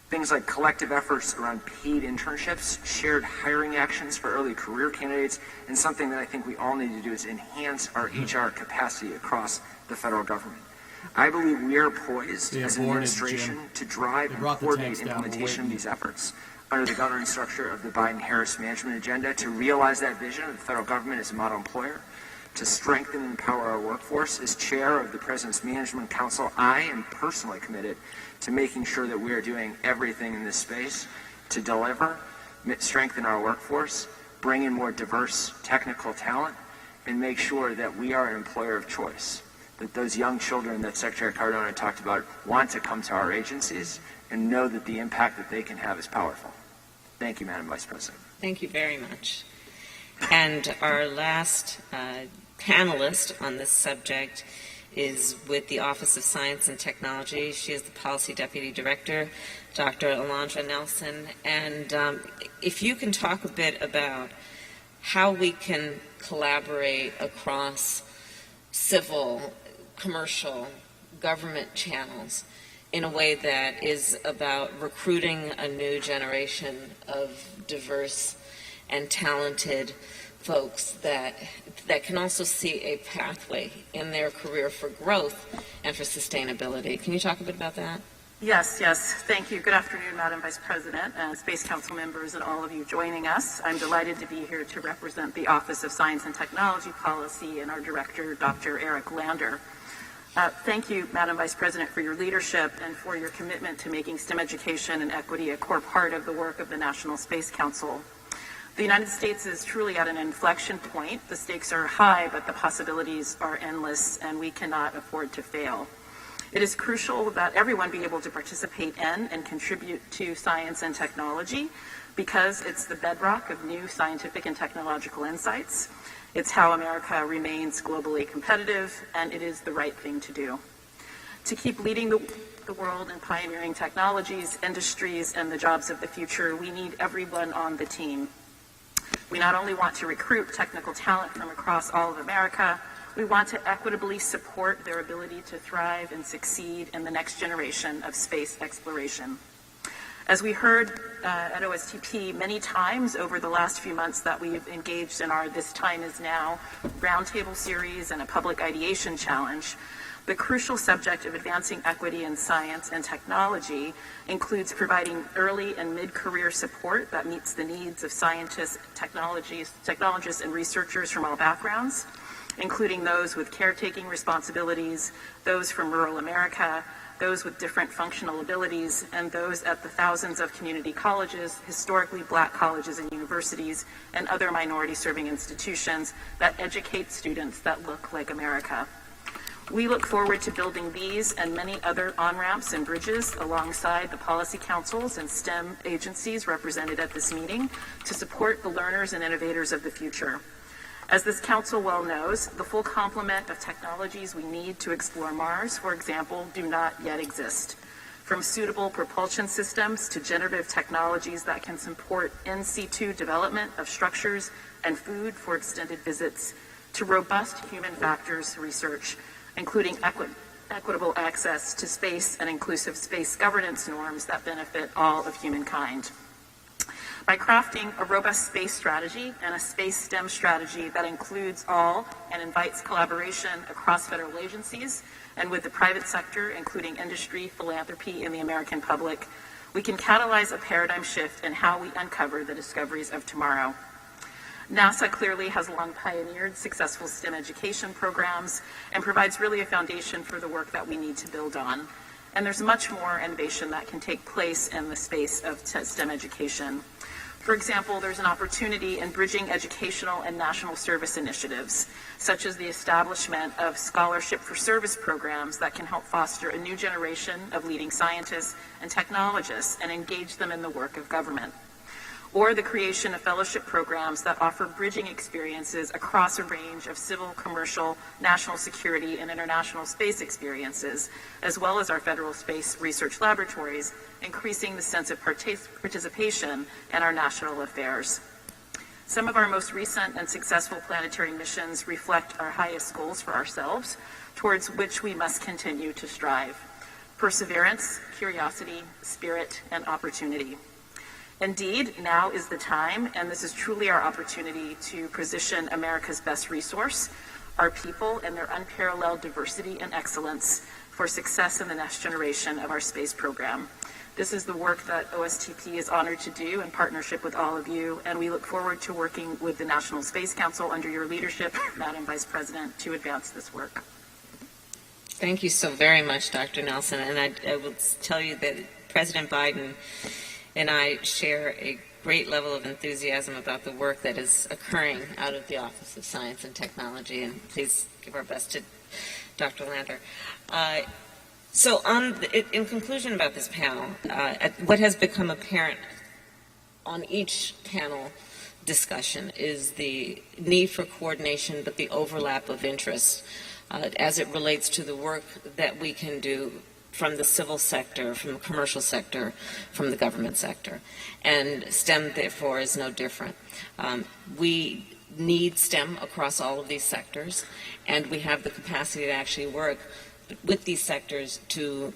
Things like collective efforts around paid internships, shared hiring actions for early career candidates, and something that I think we all need to do is enhance our HR capacity across the federal government. I believe we are poised as an administration to drive and coordinate implementation of these efforts under the governing structure of the Biden-Harris management agenda to realize that vision of the federal government as a model employer, to strengthen and empower our workforce. As chair of the President's Management Council, I am personally committed to making sure that we are doing everything in this space to deliver, strengthen our workforce, bring in more diverse technical talent, and make sure that we are an employer of choice. That those young children that Secretary Cardona talked about want to come to our agencies and know that the impact that they can have is powerful. Thank you, Madam Vice President. Thank you very much. And our last panelist on this subject is with the Office of Science and Technology. She is the Policy Deputy Director, Dr. Alondra Nelson. And if you can talk a bit about how we can collaborate across civil, commercial, government channels in a way that is about recruiting a new generation of diverse and talented folks that can also see a pathway in their career for growth and for sustainability. Can you talk a bit about that? Yes. Thank you. Good afternoon, Madam Vice President, Space Council members, and all of you joining us. I'm delighted to be here to represent the Office of Science and Technology Policy and our Director, Dr. Eric Lander. Thank you, Madam Vice President, for your leadership and for your commitment to making STEM education and equity a core part of the work of the National Space Council. The United States is truly at an inflection point. The stakes are high, but the possibilities are endless, and we cannot afford to fail. It is crucial that everyone be able to participate in and contribute to science and technology because it's the bedrock of new scientific and technological insights. It's how America remains globally competitive, and it is the right thing to do. To keep leading the world in pioneering technologies, industries, and the jobs of the future, we need everyone on the team. We not only want to recruit technical talent from across all of America, we want to equitably support their ability to thrive and succeed in the next generation of space exploration. As we heard at OSTP many times over the last few months that we've engaged in our This Time Is Now roundtable series and a public ideation challenge, the crucial subject of advancing equity in science and technology includes providing early and mid-career support that meets the needs of scientists, technologists, and researchers from all backgrounds, including those with caretaking responsibilities, those from rural America, those with different functional abilities, and those at the thousands of community colleges, historically Black colleges and universities, and other minority-serving institutions that educate students that look like America. We look forward to building these and many other on-ramps and bridges alongside the policy councils and STEM agencies represented at this meeting to support the learners and innovators of the future. As this council well knows, the full complement of technologies we need to explore Mars, for example, do not yet exist. From suitable propulsion systems to generative technologies that can support in situ development of structures and food for extended visits, to robust human factors research, including equitable access to space and inclusive space governance norms that benefit all of humankind. By crafting a robust space strategy and a space STEM strategy that includes all and invites collaboration across federal agencies and with the private sector, including industry, philanthropy, and the American public, we can catalyze a paradigm shift in how we uncover the discoveries of tomorrow. NASA clearly has long pioneered successful STEM education programs and provides really a foundation for the work that we need to build on. And there's much more innovation that can take place in the space of STEM education. For example, there's an opportunity in bridging educational and national service initiatives, such as the establishment of scholarship for service programs that can help foster a new generation of leading scientists and technologists and engage them in the work of government. or the creation of fellowship programs that offer bridging experiences across a range of civil, commercial, national security, and international space experiences, as well as our federal space research laboratories, increasing the sense of participation in our national affairs. Some of our most recent and successful planetary missions reflect our highest goals for ourselves, towards which we must continue to strive: perseverance, curiosity, spirit, and opportunity. Indeed, now is the time, and this is truly our opportunity to position America's best resource, our people and their unparalleled diversity and excellence, for success in the next generation of our space program. This is the work that OSTP is honored to do in partnership with all of you, and we look forward to working with the National Space Council under your leadership, Madam Vice President, to advance this work. Thank you so very much, Dr. Nelson, and I will tell you that President Biden and I share a great level of enthusiasm about the work that is occurring out of the Office of Science and Technology, and please give our best to Dr. Lander. So in conclusion about this panel, what has become apparent on each panel discussion is the need for coordination, but the overlap of interests as it relates to the work that we can do from the civil sector, from the commercial sector, from the government sector. And STEM, therefore, is no different. We need STEM across all of these sectors, and we have the capacity to actually work with these sectors to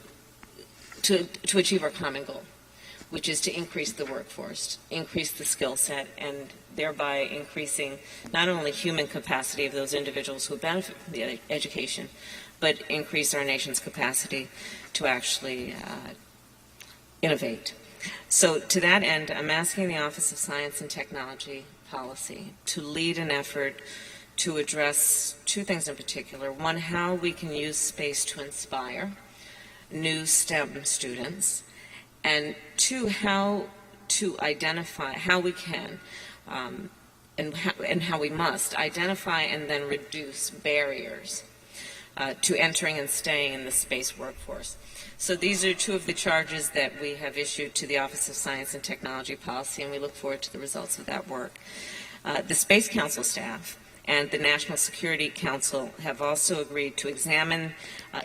achieve our common goal, which is to increase the workforce, increase the skill set, and thereby increasing not only human capacity of those individuals who benefit from the education, but increase our nation's capacity to actually innovate. So to that end, I'm asking the Office of Science and Technology Policy to lead an effort to address two things in particular. One, how we can use space to inspire new STEM students, and two, how to identify, how we can and how we must identify and then reduce barriers to entering and staying in the space workforce. So these are two of the charges that we have issued to the Office of Science and Technology Policy, and we look forward to the results of that work. The Space Council staff and the National Security Council have also agreed to examine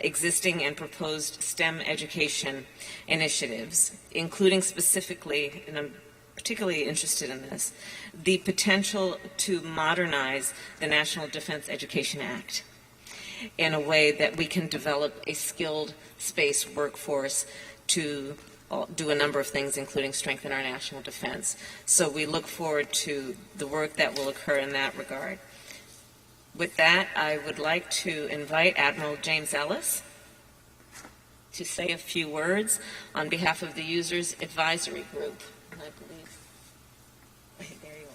existing and proposed STEM education initiatives, including specifically, and I'm particularly interested in this, the potential to modernize the National Defense Education Act in a way that we can develop a skilled space workforce to do a number of things, including strengthen our national defense. So we look forward to the work that will occur in that regard. With that, I would like to invite Admiral James Ellis to say a few words on behalf of the Users Advisory Group. And I believe, there you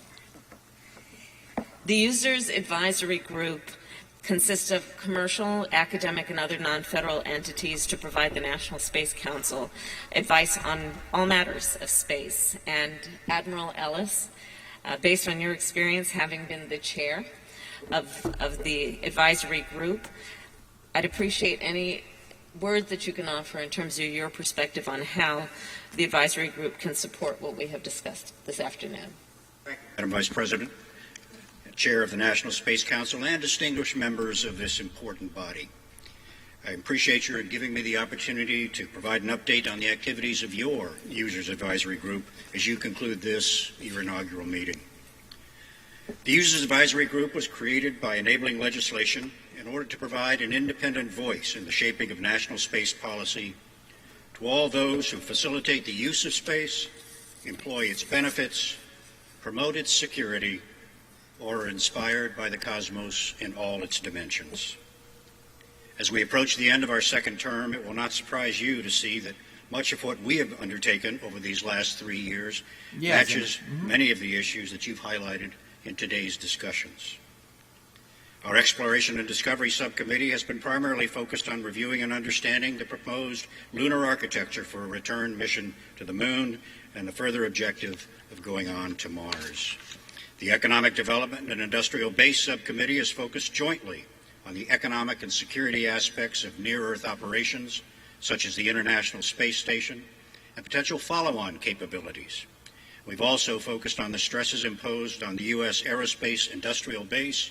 are. The Users Advisory Group consists of commercial, academic, and other non-federal entities to provide the National Space Council advice on all matters of space. And Admiral Ellis, based on your experience having been the chair of the advisory group, I'd appreciate any words that you can offer in terms of your perspective on how the advisory group can support what we have discussed this afternoon. Madam Vice President, Chair of the National Space Council, and distinguished members of this important body. I appreciate your giving me the opportunity to provide an update on the activities of your Users Advisory Group as you conclude this, your inaugural meeting. The Users Advisory Group was created by enabling legislation in order to provide an independent voice in the shaping of national space policy to all those who facilitate the use of space, employ its benefits, promote its security, or are inspired by the cosmos in all its dimensions. As we approach the end of our second term, it will not surprise you to see that much of what we have undertaken over these last 3 years matches many of the issues that you've highlighted in today's discussions. Our Exploration and Discovery Subcommittee has been primarily focused on reviewing and understanding the proposed lunar architecture for a return mission to the Moon and the further objective of going on to Mars. The Economic Development and Industrial Base Subcommittee is focused jointly on the economic and security aspects of near-Earth operations, such as the International Space Station, and potential follow-on capabilities. We've also focused on the stresses imposed on the U.S. aerospace industrial base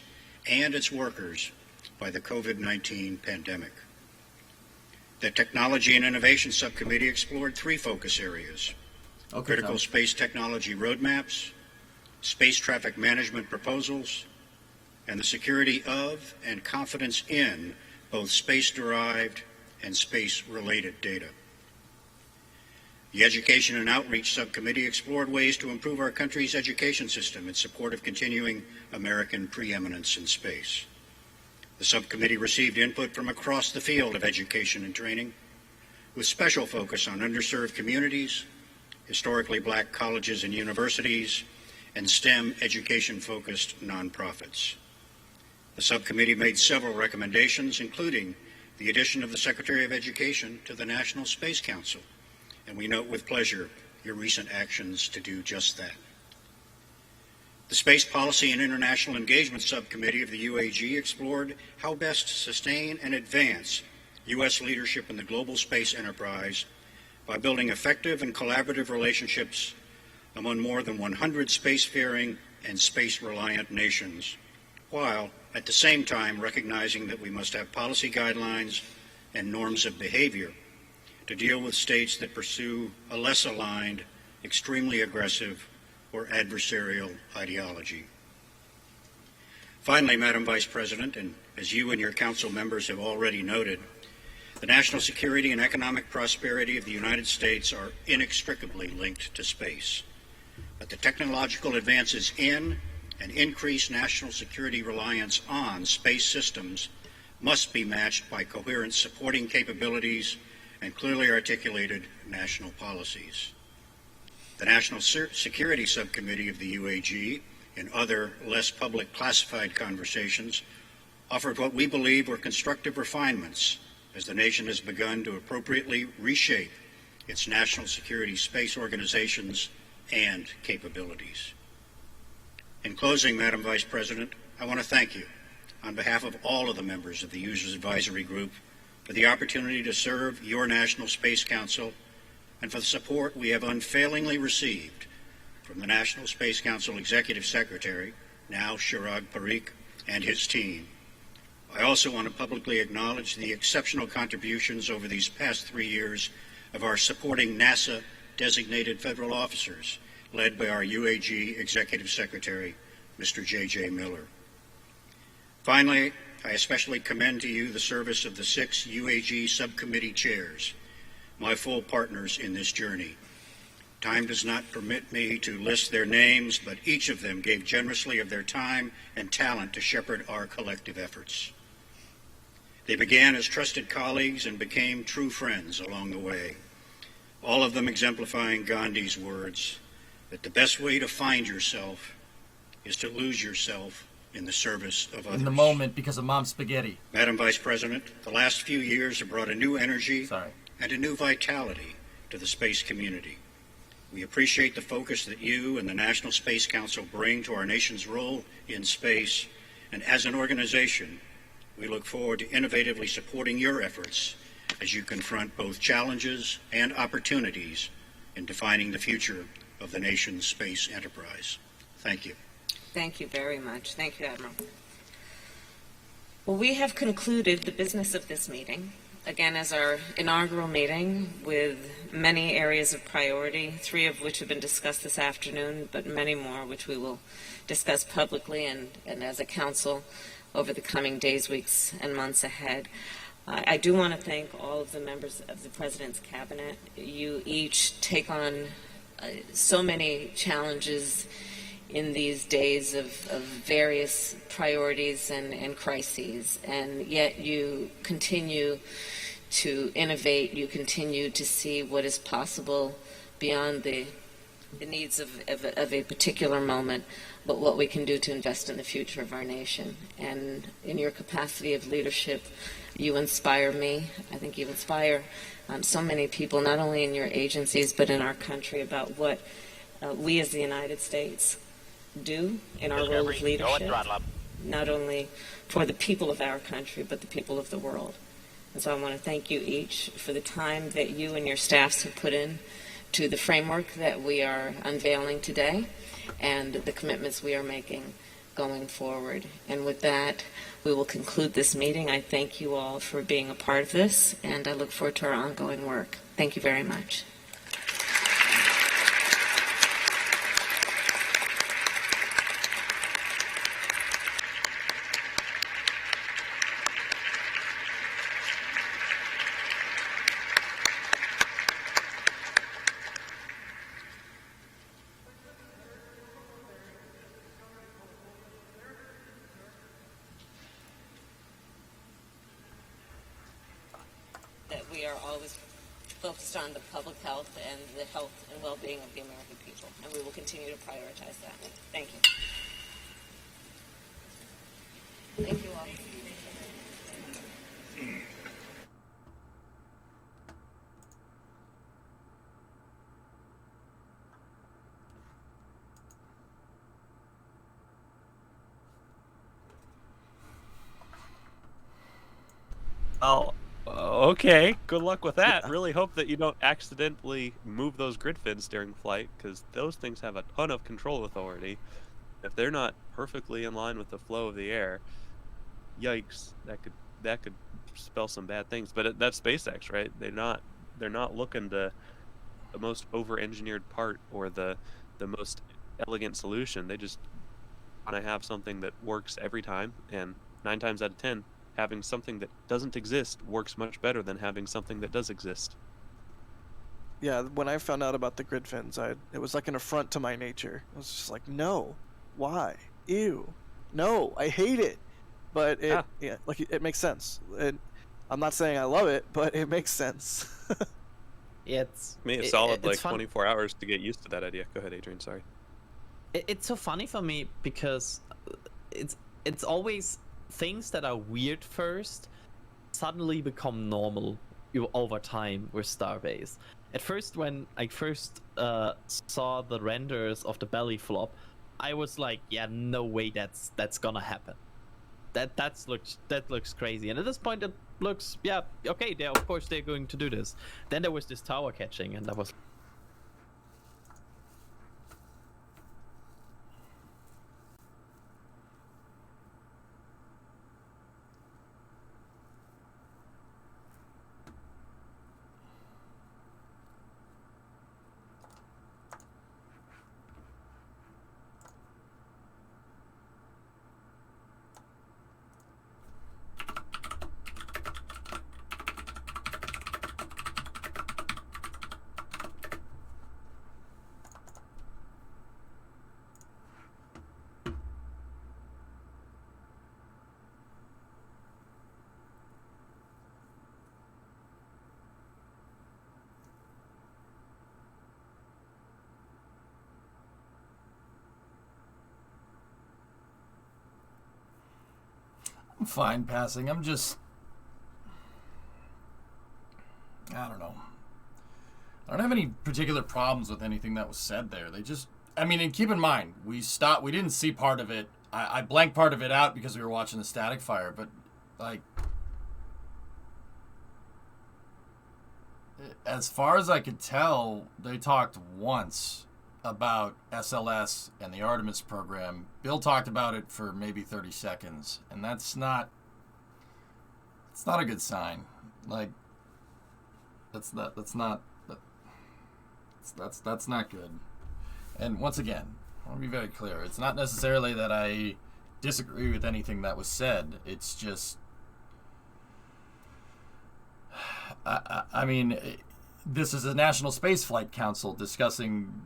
and its workers by the COVID-19 pandemic. The Technology and Innovation Subcommittee explored 3 focus areas: critical space technology roadmaps, space traffic management proposals, and the security of and confidence in both space-derived and space-related data. The Education and Outreach Subcommittee explored ways to improve our country's education system in support of continuing American preeminence in space. The subcommittee received input from across the field of education and training, with special focus on underserved communities, historically black colleges and universities, and STEM education-focused nonprofits. The subcommittee made several recommendations, including the addition of the Secretary of Education to the National Space Council, and we note with pleasure your recent actions to do just that. The Space Policy and International Engagement Subcommittee of the UAG explored how best to sustain and advance U.S. leadership in the global space enterprise by building effective and collaborative relationships among more than 100 spacefaring and space-reliant nations, while at the same time recognizing that we must have policy guidelines and norms of behavior to deal with states that pursue a less aligned, extremely aggressive, or adversarial ideology. Finally, Madam Vice President, and as you and your council members have already noted, the national security and economic prosperity of the United States are inextricably linked to space. But the technological advances in and increased national security reliance on space systems must be matched by coherent supporting capabilities and clearly articulated national policies. The National Security Subcommittee of the UAG, in other less public classified conversations, offered what we believe were constructive refinements as the nation has begun to appropriately reshape its national security space organizations and capabilities. In closing, Madam Vice President, I want to thank you on behalf of all of the members of the Users Advisory Group for the opportunity to serve your National Space Council and for the support we have unfailingly received from the National Space Council Executive Secretary, now Chirag Parikh, and his team. I also want to publicly acknowledge the exceptional contributions over these past 3 years of our supporting NASA designated federal officers, led by our UAG Executive Secretary, Mr. J.J. Miller. Finally, I especially commend to you the service of the 6 UAG subcommittee chairs, my full partners in this journey. Time does not permit me to list their names, but each of them gave generously of their time and talent to shepherd our collective efforts. They began as trusted colleagues and became true friends along the way, all of them exemplifying Gandhi's words that the best way to find yourself is to lose yourself in the service of others. In the moment because of Mom's spaghetti. Madam Vice President, the last few years have brought a new energy and a new vitality to the space community. We appreciate the focus that you and the National Space Council bring to our nation's role in space, and as an organization, we look forward to innovatively supporting your efforts as you confront both challenges and opportunities in defining the future of the nation's space enterprise. Thank you. Thank you very much. Thank you, Admiral. Well, we have concluded the business of this meeting, again as our inaugural meeting, with many areas of priority, 3 of which have been discussed this afternoon, but many more which we will discuss publicly and as a council over the coming days, weeks, and months ahead. I do want to thank all of the members of the President's Cabinet. You each take on so many challenges in these days of various priorities and crises, and yet you continue to innovate, you continue to see what is possible beyond the needs of a particular moment, but what we can do to invest in the future of our nation. And in your capacity of leadership, you inspire me. I think you inspire so many people, not only in your agencies, but in our country, about what we as the United States do in our role of leadership, not only for the people of our country, but the people of the world. And so I want to thank you each for the time that you and your staffs have put in to the framework that we are unveiling today and the commitments we are making going forward. And with that, we will conclude this meeting. I thank you all for being a part of this, and I look forward to our ongoing work. Thank you very much. We are always focused on the public health and the health and well-being of the American people, and we will continue to prioritize that. Thank you. Thank you all. Oh. Okay, good luck with that. Really hope that you don't accidentally move those grid fins during flight, because those things have a ton of control authority. If they're not perfectly in line with the flow of the air, yikes, that could spell some bad things. But that's SpaceX, right? They're not looking to the most over-engineered part or the most elegant solution. They just want to have something that works every time, and 9 times out of 10. Having something that doesn't exist works much better than having something that does exist. Yeah, when I found out about the grid fins, it was like an affront to my nature. I was just like, no, why? Ew, no, I hate it. But it makes sense. I'm not saying I love it, but it makes sense. Yeah, it's solid like 24 hours to get used to that idea. Go ahead, Adrian. Sorry. It's so funny for me because it's always things that are weird first suddenly become normal over time with Starbase. At first, when I first saw the renders of the belly flop, I was like, yeah, no way that's gonna happen. That looks crazy. And at this point it looks, yeah, okay, of course they're going to do this. Then there was this tower catching, and that was I'm fine passing. I don't know. I don't have any particular problems with anything that was said there. And keep in mind, we didn't see part of it. I blanked part of it out because we were watching the static fire, but like, as far as I could tell, they talked once about SLS and the Artemis program. Bill talked about it for maybe 30 seconds, and that's not a good sign. Like, that's not good. And once again, I want to be very clear. It's not necessarily that I disagree with anything that was said. It's just, this is a National Space Flight Council discussing,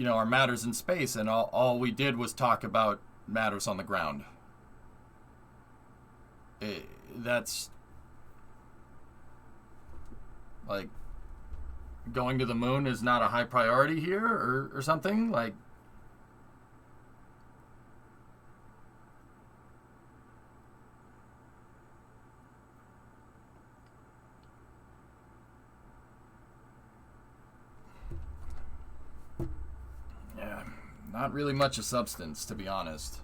our matters in space, and all we did was talk about matters on the ground. That's like, going to the moon is not a high priority here, or something like. Not really much of substance, to be honest.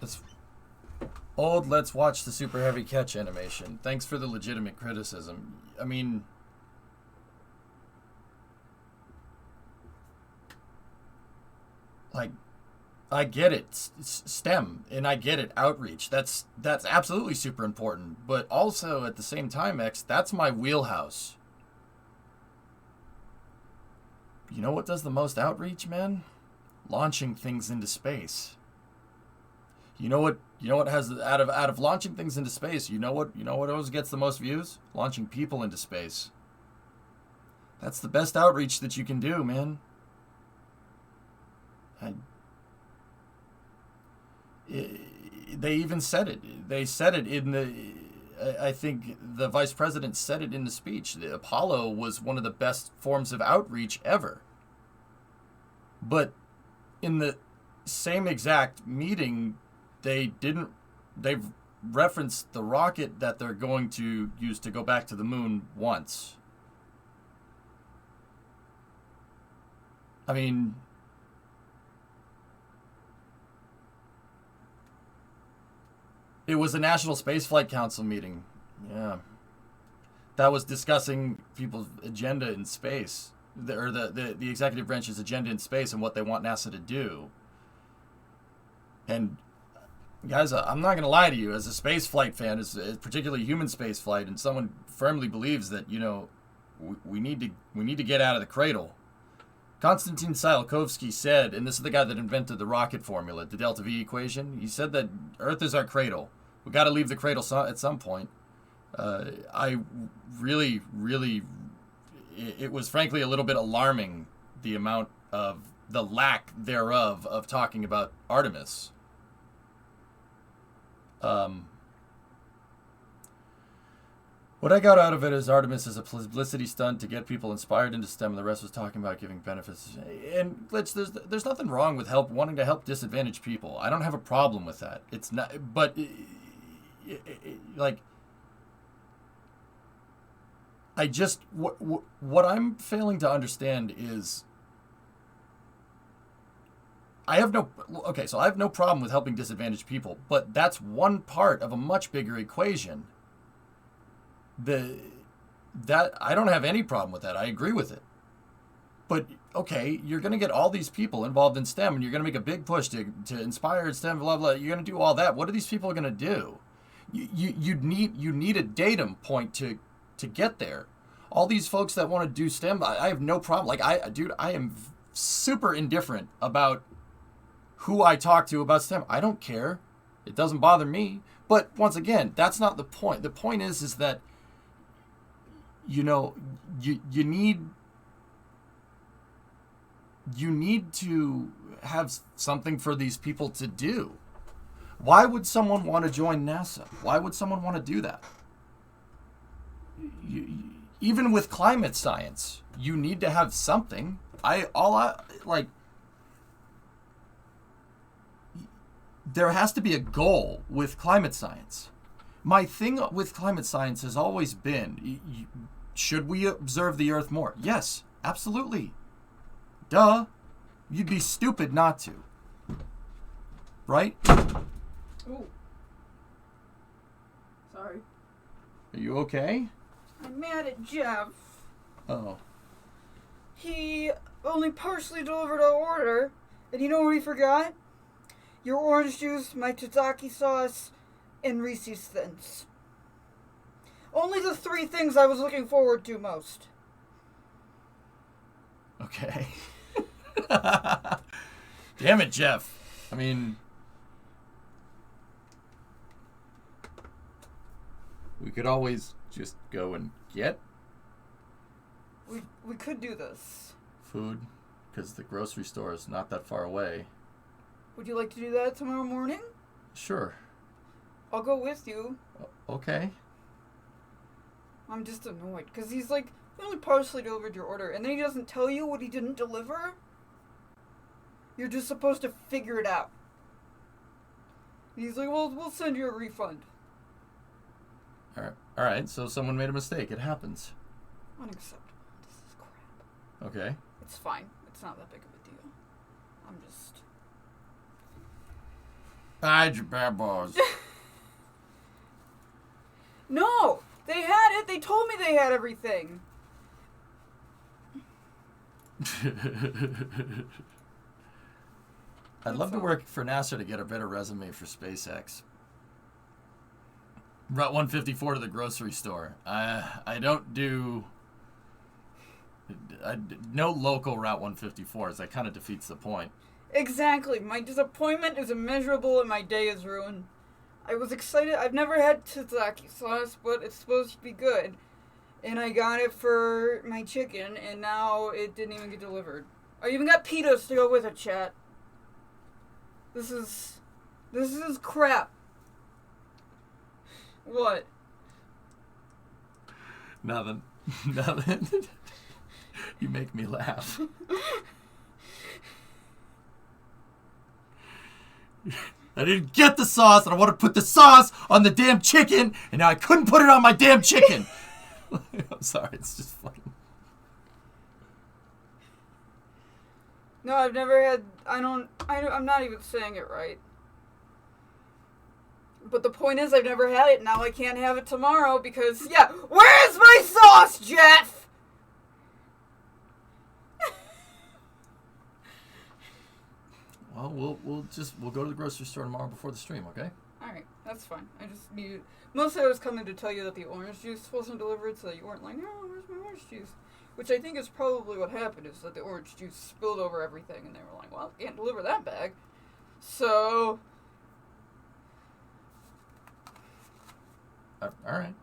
Let's watch the super heavy catch animation. Thanks for the legitimate criticism. like, I get it, STEM, and I get it, outreach. That's absolutely super important. But also, at the same time, X, that's my wheelhouse. You know what does the most outreach, man? Launching things into space. You know what has out of launching things into space, you know what always gets the most views? Launching people into space. That's the best outreach that you can do, man. They even said it. They said it in the... I think the vice president said it in the speech. The Apollo was one of the best forms of outreach ever. But in the same exact meeting, they've referenced the rocket that they're going to use to go back to the moon once. I mean... It was a National Spaceflight Council meeting. Yeah. That was discussing people's agenda in space. The executive branch's agenda in space and what they want NASA to do. And guys, I'm not going to lie to you. As a spaceflight fan, as particularly human spaceflight, and someone firmly believes that, we need to get out of the cradle. Konstantin Tsiolkovsky said, and this is the guy that invented the rocket formula, the delta V equation. He said that Earth is our cradle. We got to leave the cradle at some point. I really, it was frankly a little bit alarming, the amount of, the lack thereof of talking about Artemis. What I got out of it is Artemis is a publicity stunt to get people inspired into STEM, and the rest was talking about giving benefits. And there's nothing wrong with wanting to help disadvantaged people. I don't have a problem with that. It's not, but like, I just what I'm failing to understand is I have no problem with helping disadvantaged people, but that's one part of a much bigger equation. That I don't have any problem with that. I agree with it. But okay, you're going to get all these people involved in STEM, and you're going to make a big push to inspire STEM, blah blah. You're going to do all that. What are these people going to do? You need a datum point to get there. All these folks that want to do STEM, I have no problem. Like I am super indifferent about who I talk to about STEM. I don't care. It doesn't bother me. But once again, that's not the point. The point is that you need to have something for these people to do. Why would someone want to join NASA? Why would someone want to do that? Even with climate science, you need to have something. There has to be a goal with climate science. My thing with climate science has always been, should we observe the Earth more? Yes, absolutely. Duh. You'd be stupid not to. Right? Ooh. Sorry. Are you okay? I'm mad at Jeff. Oh. He only partially delivered our order, and you know what he forgot? Your orange juice, my tataki sauce, and Reese's Thins. Only the 3 things I was looking forward to most. Okay. Damn it, Jeff. I mean, we could always just go and get We could do this. Food, because the grocery store is not that far away. Would you like to do that tomorrow morning? Sure. I'll go with you. Okay. I'm just annoyed, because he's like, we only partially delivered your order, and then he doesn't tell you what he didn't deliver? You're just supposed to figure it out. And he's like, well, we'll send you a refund. Alright, so someone made a mistake. It happens. Unacceptable. This is crap. Okay. It's fine. It's not that big of a deal. I'm just... Hide your bad balls. No! They had it! They told me they had everything! I'd love to work for NASA to get a better resume for SpaceX. Route 154 to the grocery store. I don't do... no local Route 154s. That kind of defeats the point. Exactly. My disappointment is immeasurable and my day is ruined. I was excited. I've never had tzatziki sauce, but it's supposed to be good. And I got it for my chicken, and now it didn't even get delivered. I even got pitas to go with it, chat. This is crap. What? Nothing. You make me laugh. I didn't get the sauce, and I want to put the sauce on the damn chicken, and now I couldn't put it on my damn chicken. I'm sorry, it's just funny. No, I've never had... I'm not even saying it right. But the point is, I've never had it, now I can't have it tomorrow because, yeah, where's my sauce, Jeff? Well, we'll go to the grocery store tomorrow before the stream, okay? Alright, that's fine. I just needed... Mostly I was coming to tell you that the orange juice wasn't delivered so that you weren't like, oh, where's my orange juice? Which I think is probably what happened, is that the orange juice spilled over everything, and they were like, well, can't deliver that bag. So... Alright.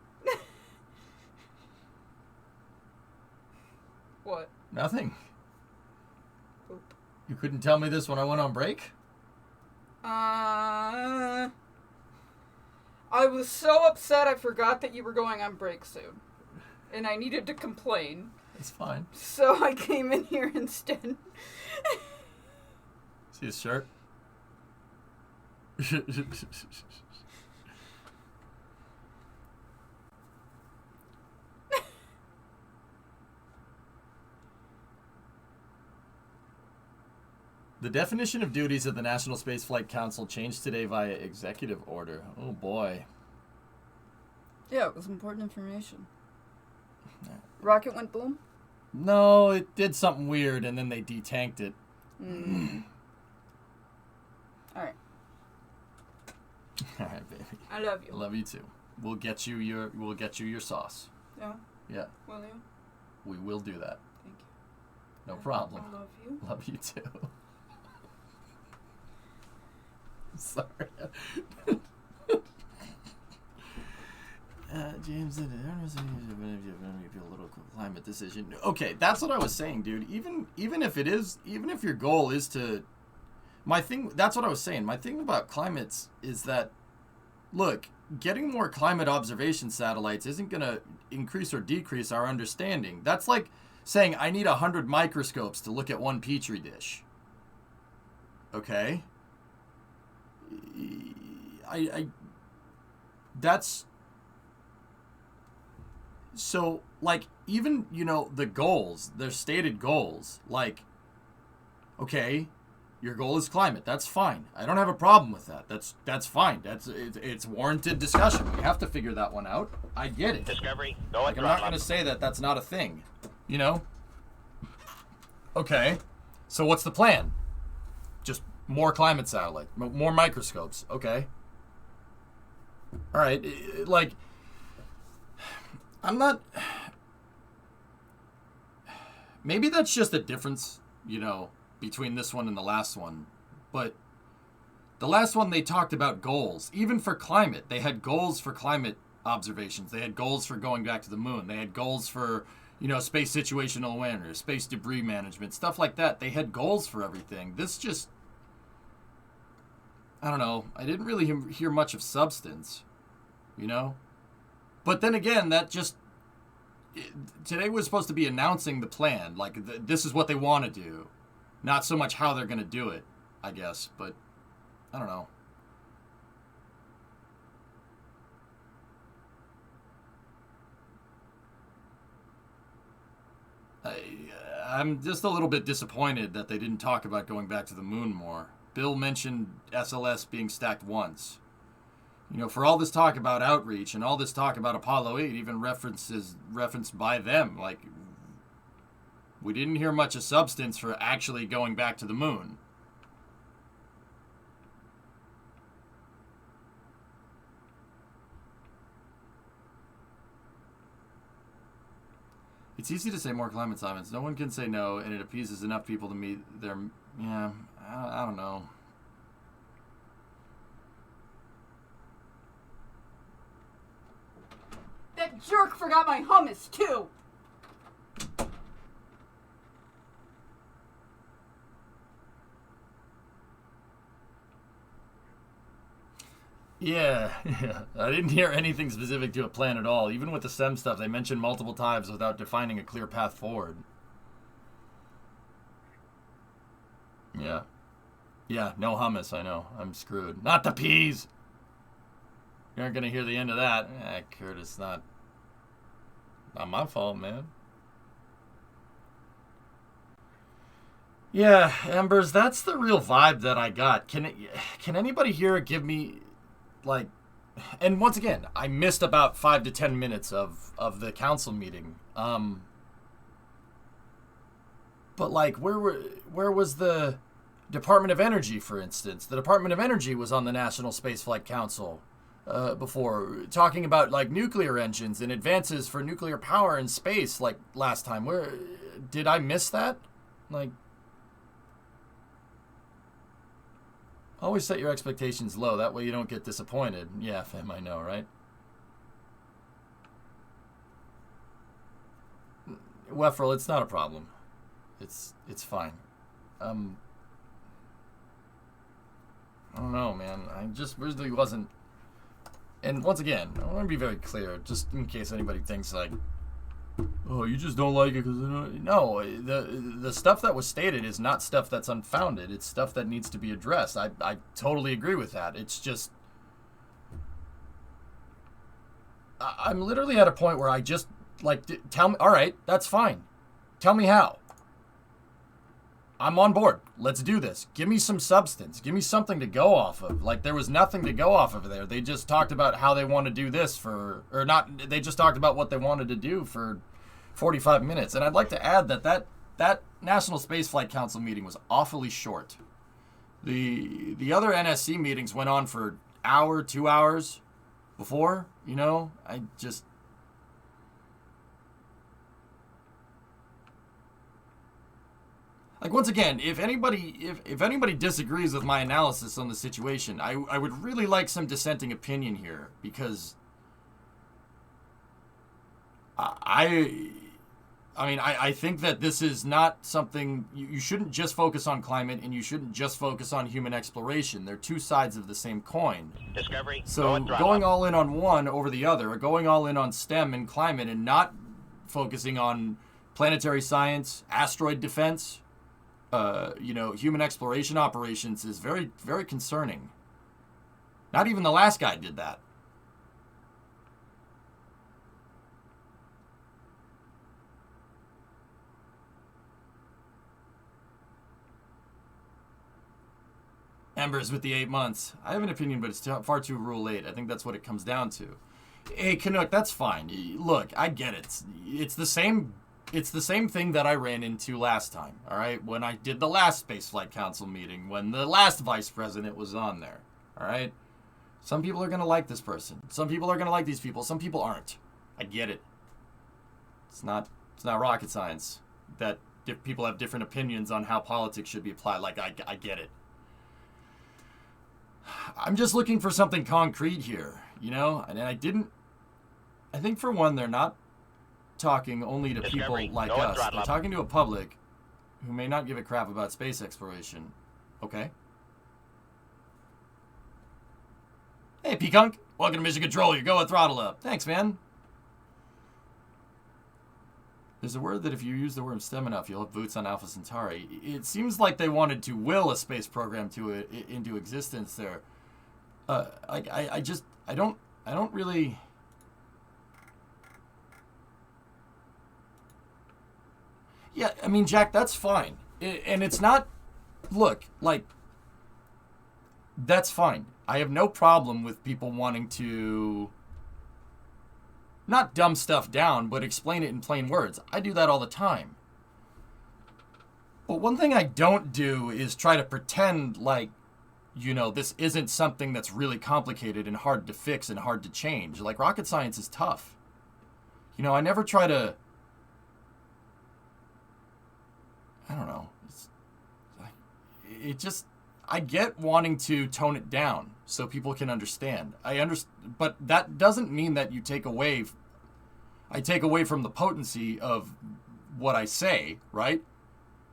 What? Nothing. Oop. You couldn't tell me this when I went on break? I was so upset I forgot that you were going on break soon. And I needed to complain. It's fine. So I came in here instead. See his shirt? The definition of duties of the National Space Flight Council changed today via executive order. Oh boy. Yeah, it was important information. Rocket went boom? No, it did something weird and then they detanked it. Alright. Alright, baby. I love you. I love you too. We'll get you your sauce. Yeah? Yeah. Will you? We will do that. Thank you. No problem. I love you. Love you too. Sorry. James, a little climate decision. Okay, that's what I was saying, dude. Even if your goal is to, that's what I was saying. My thing about climates is that, look, getting more climate observation satellites isn't gonna increase or decrease our understanding. That's like saying I need 100 microscopes to look at one petri dish. Okay? That's so, like, even, the goals, their stated goals, like, okay, your goal is climate, that's fine. I don't have a problem with that. That's fine. It's warranted discussion. We have to figure that one out. I get it. Discovery, I'm not going to say that that's not a thing, Okay, so what's the plan? Just more climate satellite, more microscopes, okay. All right, like, I'm not... Maybe that's just a difference, between this one and the last one. But the last one, they talked about goals. Even for climate, they had goals for climate observations. They had goals for going back to the moon. They had goals for, space situational awareness, space debris management, stuff like that. They had goals for everything. This just... I don't know. I didn't really hear much of substance, But then again, that just... Today was supposed to be announcing the plan. Like, this is what they want to do. Not so much how they're going to do it, I guess. But, I don't know. I'm just a little bit disappointed that they didn't talk about going back to the moon more. Bill mentioned SLS being stacked once. For all this talk about outreach and all this talk about Apollo 8, even referenced by them, like, we didn't hear much of substance for actually going back to the moon. It's easy to say more climate science. No one can say no, and it appeases enough people to meet their... Yeah, I don't know. That jerk forgot my hummus, too! Yeah. I didn't hear anything specific to a plan at all. Even with the STEM stuff, they mentioned multiple times without defining a clear path forward. Yeah. Yeah, no hummus, I know. I'm screwed. Not the peas! You aren't gonna hear the end of that. Curtis, not my fault, man. Yeah, Embers, that's the real vibe that I got. Can anybody here give me, like... And once again, I missed about 5 to 10 minutes of the council meeting. But, like, where was the Department of Energy, for instance? The Department of Energy was on the National Spaceflight Council before, talking about, like, nuclear engines and advances for nuclear power in space, like, last time. Where did I miss that? Like... Always set your expectations low. That way you don't get disappointed. Yeah, fam, I know, right? Wefrel, it's not a problem. It's fine. I don't know, man. I just really wasn't... And once again, I want to be very clear, just in case anybody thinks, like, oh, you just don't like it because... No, the stuff that was stated is not stuff that's unfounded. It's stuff that needs to be addressed. I totally agree with that. It's just... I'm literally at a point where I just, like, tell me... All right, that's fine. Tell me how. I'm on board. Let's do this. Give me some substance. Give me something to go off of. Like, there was nothing to go off of there. They just talked about how they want to do this for... Or not... They just talked about what they wanted to do for 45 minutes. And I'd like to add that National Spaceflight Council meeting was awfully short. The other NSC meetings went on for an hour, 2 hours before, you know? I just... Like, once again, if anybody disagrees with my analysis on the situation, I would really like some dissenting opinion here, because I think that this is not something... You shouldn't just focus on climate, and you shouldn't just focus on human exploration. They're two sides of the same coin. Discovery. So going all in on one over the other, or going all in on STEM and climate and not focusing on planetary science, asteroid defense... human exploration operations is very, very concerning. Not even the last guy did that. Embers with the 8 months. I have an opinion, but it's far too rule late. I think that's what it comes down to. Hey, Canuck, that's fine. Look, I get it. It's the same thing that I ran into last time, all right? When I did the last Spaceflight Council meeting, when the last vice president was on there, all right? Some people are going to like this person. Some people are going to like these people. Some people aren't. I get it. It's not rocket science that people have different opinions on how politics should be applied. Like, I get it. I'm just looking for something concrete here, you know? And I think, for one, they're not talking only to people like us. They're talking to a public who may not give a crap about space exploration. Okay. Hey, Peacock. Welcome to Mission Control. You're going throttle up. Thanks, man. There's a word that if you use the word STEM enough, you'll have boots on Alpha Centauri. It seems like they wanted to will a space program into existence there. I don't really... Yeah, I mean, Jack, that's fine. And it's not... Look, like... That's fine. I have no problem with people wanting to... Not dumb stuff down, but explain it in plain words. I do that all the time. But one thing I don't do is try to pretend like, you know, this isn't something that's really complicated and hard to fix and hard to change. Like, rocket science is tough. You know, I never try to I don't know. I get wanting to tone it down so people can understand. But that doesn't mean that I take away from the potency of what I say, right?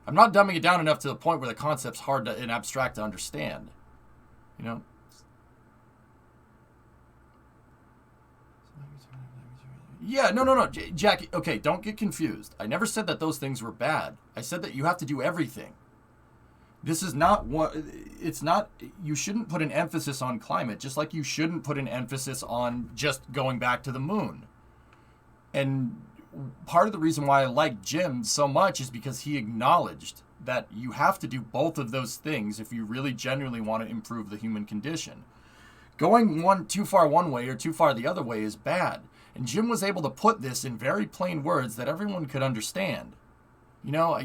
I'm not dumbing it down enough to the point where the concept's hard and abstract to understand. You know? Yeah, no. Jackie, okay, don't get confused. I never said that those things were bad. I said that you have to do everything. This is not what, it's not, you shouldn't put an emphasis on climate, just like you shouldn't put an emphasis on just going back to the moon. And part of the reason why I like Jim so much is because he acknowledged that you have to do both of those things if you really genuinely want to improve the human condition. Going too far one way or too far the other way is bad. And Jim was able to put this in very plain words that everyone could understand. You know, I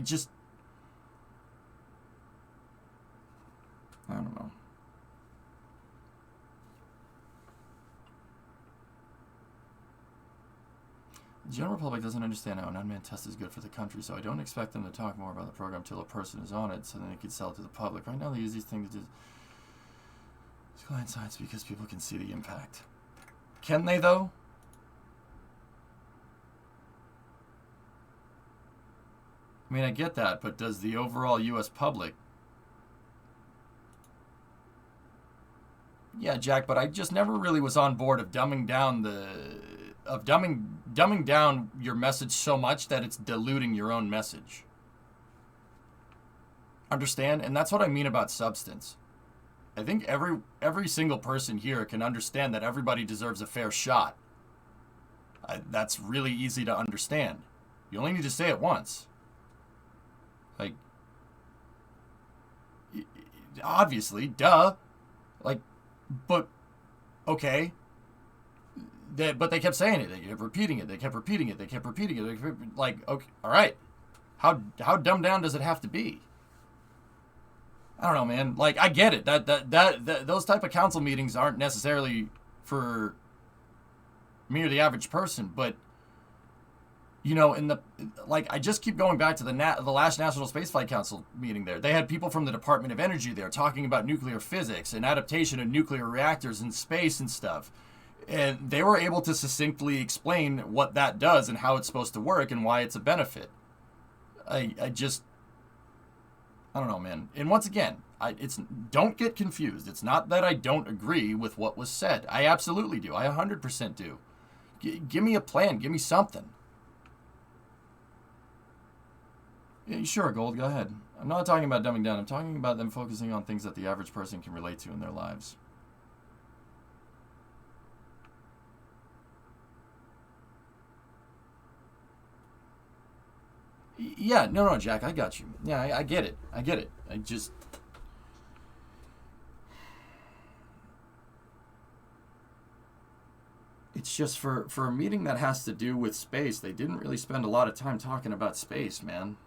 don't know. The general public doesn't understand how an unmanned test is good for the country, so I don't expect them to talk more about the program till a person is on it, so then they can sell it to the public. Right now, the easiest thing to do is client science because people can see the impact. Can they, though? I mean, I get that, but does the overall U.S. public? Yeah, Jack, but I just never really was on board of dumbing down your message so much that it's diluting your own message. Understand? And that's what I mean about substance. I think every single person here can understand that everybody deserves a fair shot. That's really easy to understand. You only need to say it once. Like, obviously, duh. Like, but, okay. But they kept saying it. They kept repeating it. They kept repeating it. They kept repeating it. Like, okay, all right. How dumbed down does it have to be? I don't know, man. Like, I get it. That those type of council meetings aren't necessarily for me or the average person, but you know, I just keep going back to the last National Spaceflight Council meeting there. They had people from the Department of Energy there talking about nuclear physics and adaptation of nuclear reactors in space and stuff. And they were able to succinctly explain what that does and how it's supposed to work and why it's a benefit. I don't know, man. And once again, don't get confused. It's not that I don't agree with what was said. I absolutely do. I 100% do. Give me a plan. Give me something. Yeah, sure, Gold, go ahead. I'm not talking about dumbing down. I'm talking about them focusing on things that the average person can relate to in their lives. Yeah, no, Jack, I got you. Yeah, I get it. I get it. I just... It's just for a meeting that has to do with space, they didn't really spend a lot of time talking about space, man.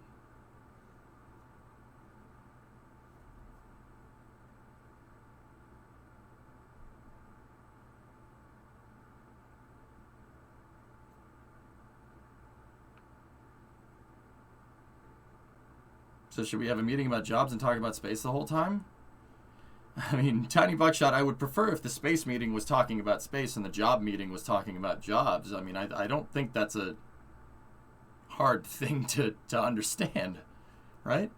So should we have a meeting about jobs and talk about space the whole time? I mean, Tiny Buckshot, I would prefer if the space meeting was talking about space and the job meeting was talking about jobs. I mean, I don't think that's a hard thing to understand, right?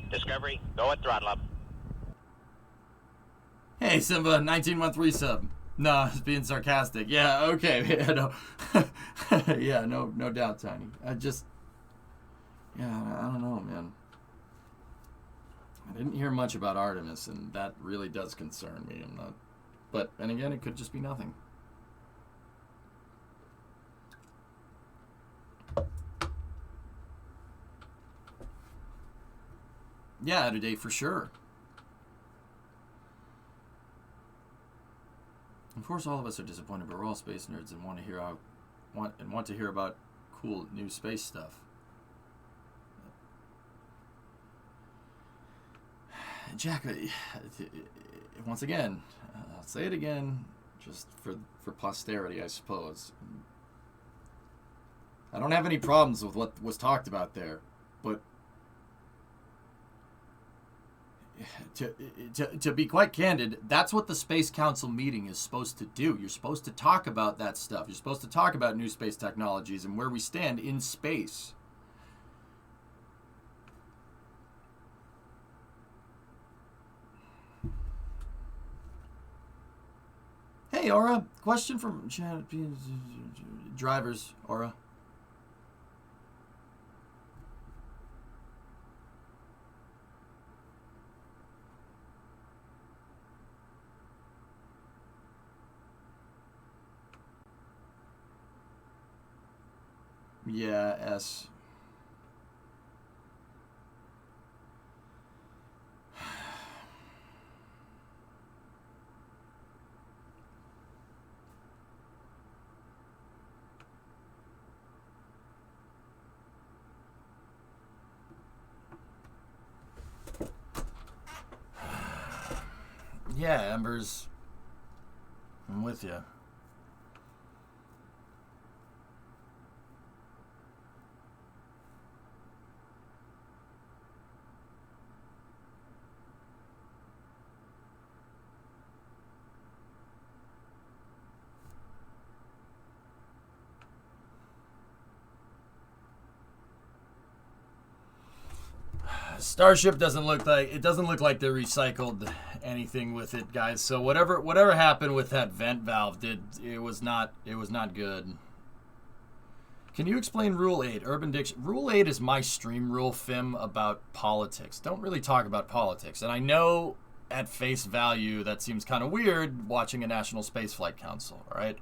Discovery, go at throttle up. Hey, Simba, 1913 sub. No, it's being sarcastic. Yeah, okay. Yeah, no. Yeah, no doubt, Tiny. I don't know, man. I didn't hear much about Artemis, and that really does concern me. But then again, it could just be nothing. Yeah, today for sure. Of course, all of us are disappointed, but we're all space nerds and want to hear about cool new space stuff. Jack, once again, I'll say it again, just for posterity, I suppose. I don't have any problems with what was talked about there, but to be quite candid, that's what the Space Council meeting is supposed to do. You're supposed to talk about that stuff. You're supposed to talk about new space technologies and where we stand in space. Hey, Aura. Question from drivers, Aura. Yeah, S. Yeah, Embers. I'm with you. Starship doesn't look like they recycled anything with it, guys. So whatever happened with that vent valve it was not good. Can you explain Rule 8? Urban Diction. Rule 8 is my stream rule, Fim, about politics. Don't really talk about politics. And I know at face value that seems kind of weird watching a National Space Flight Council, all right?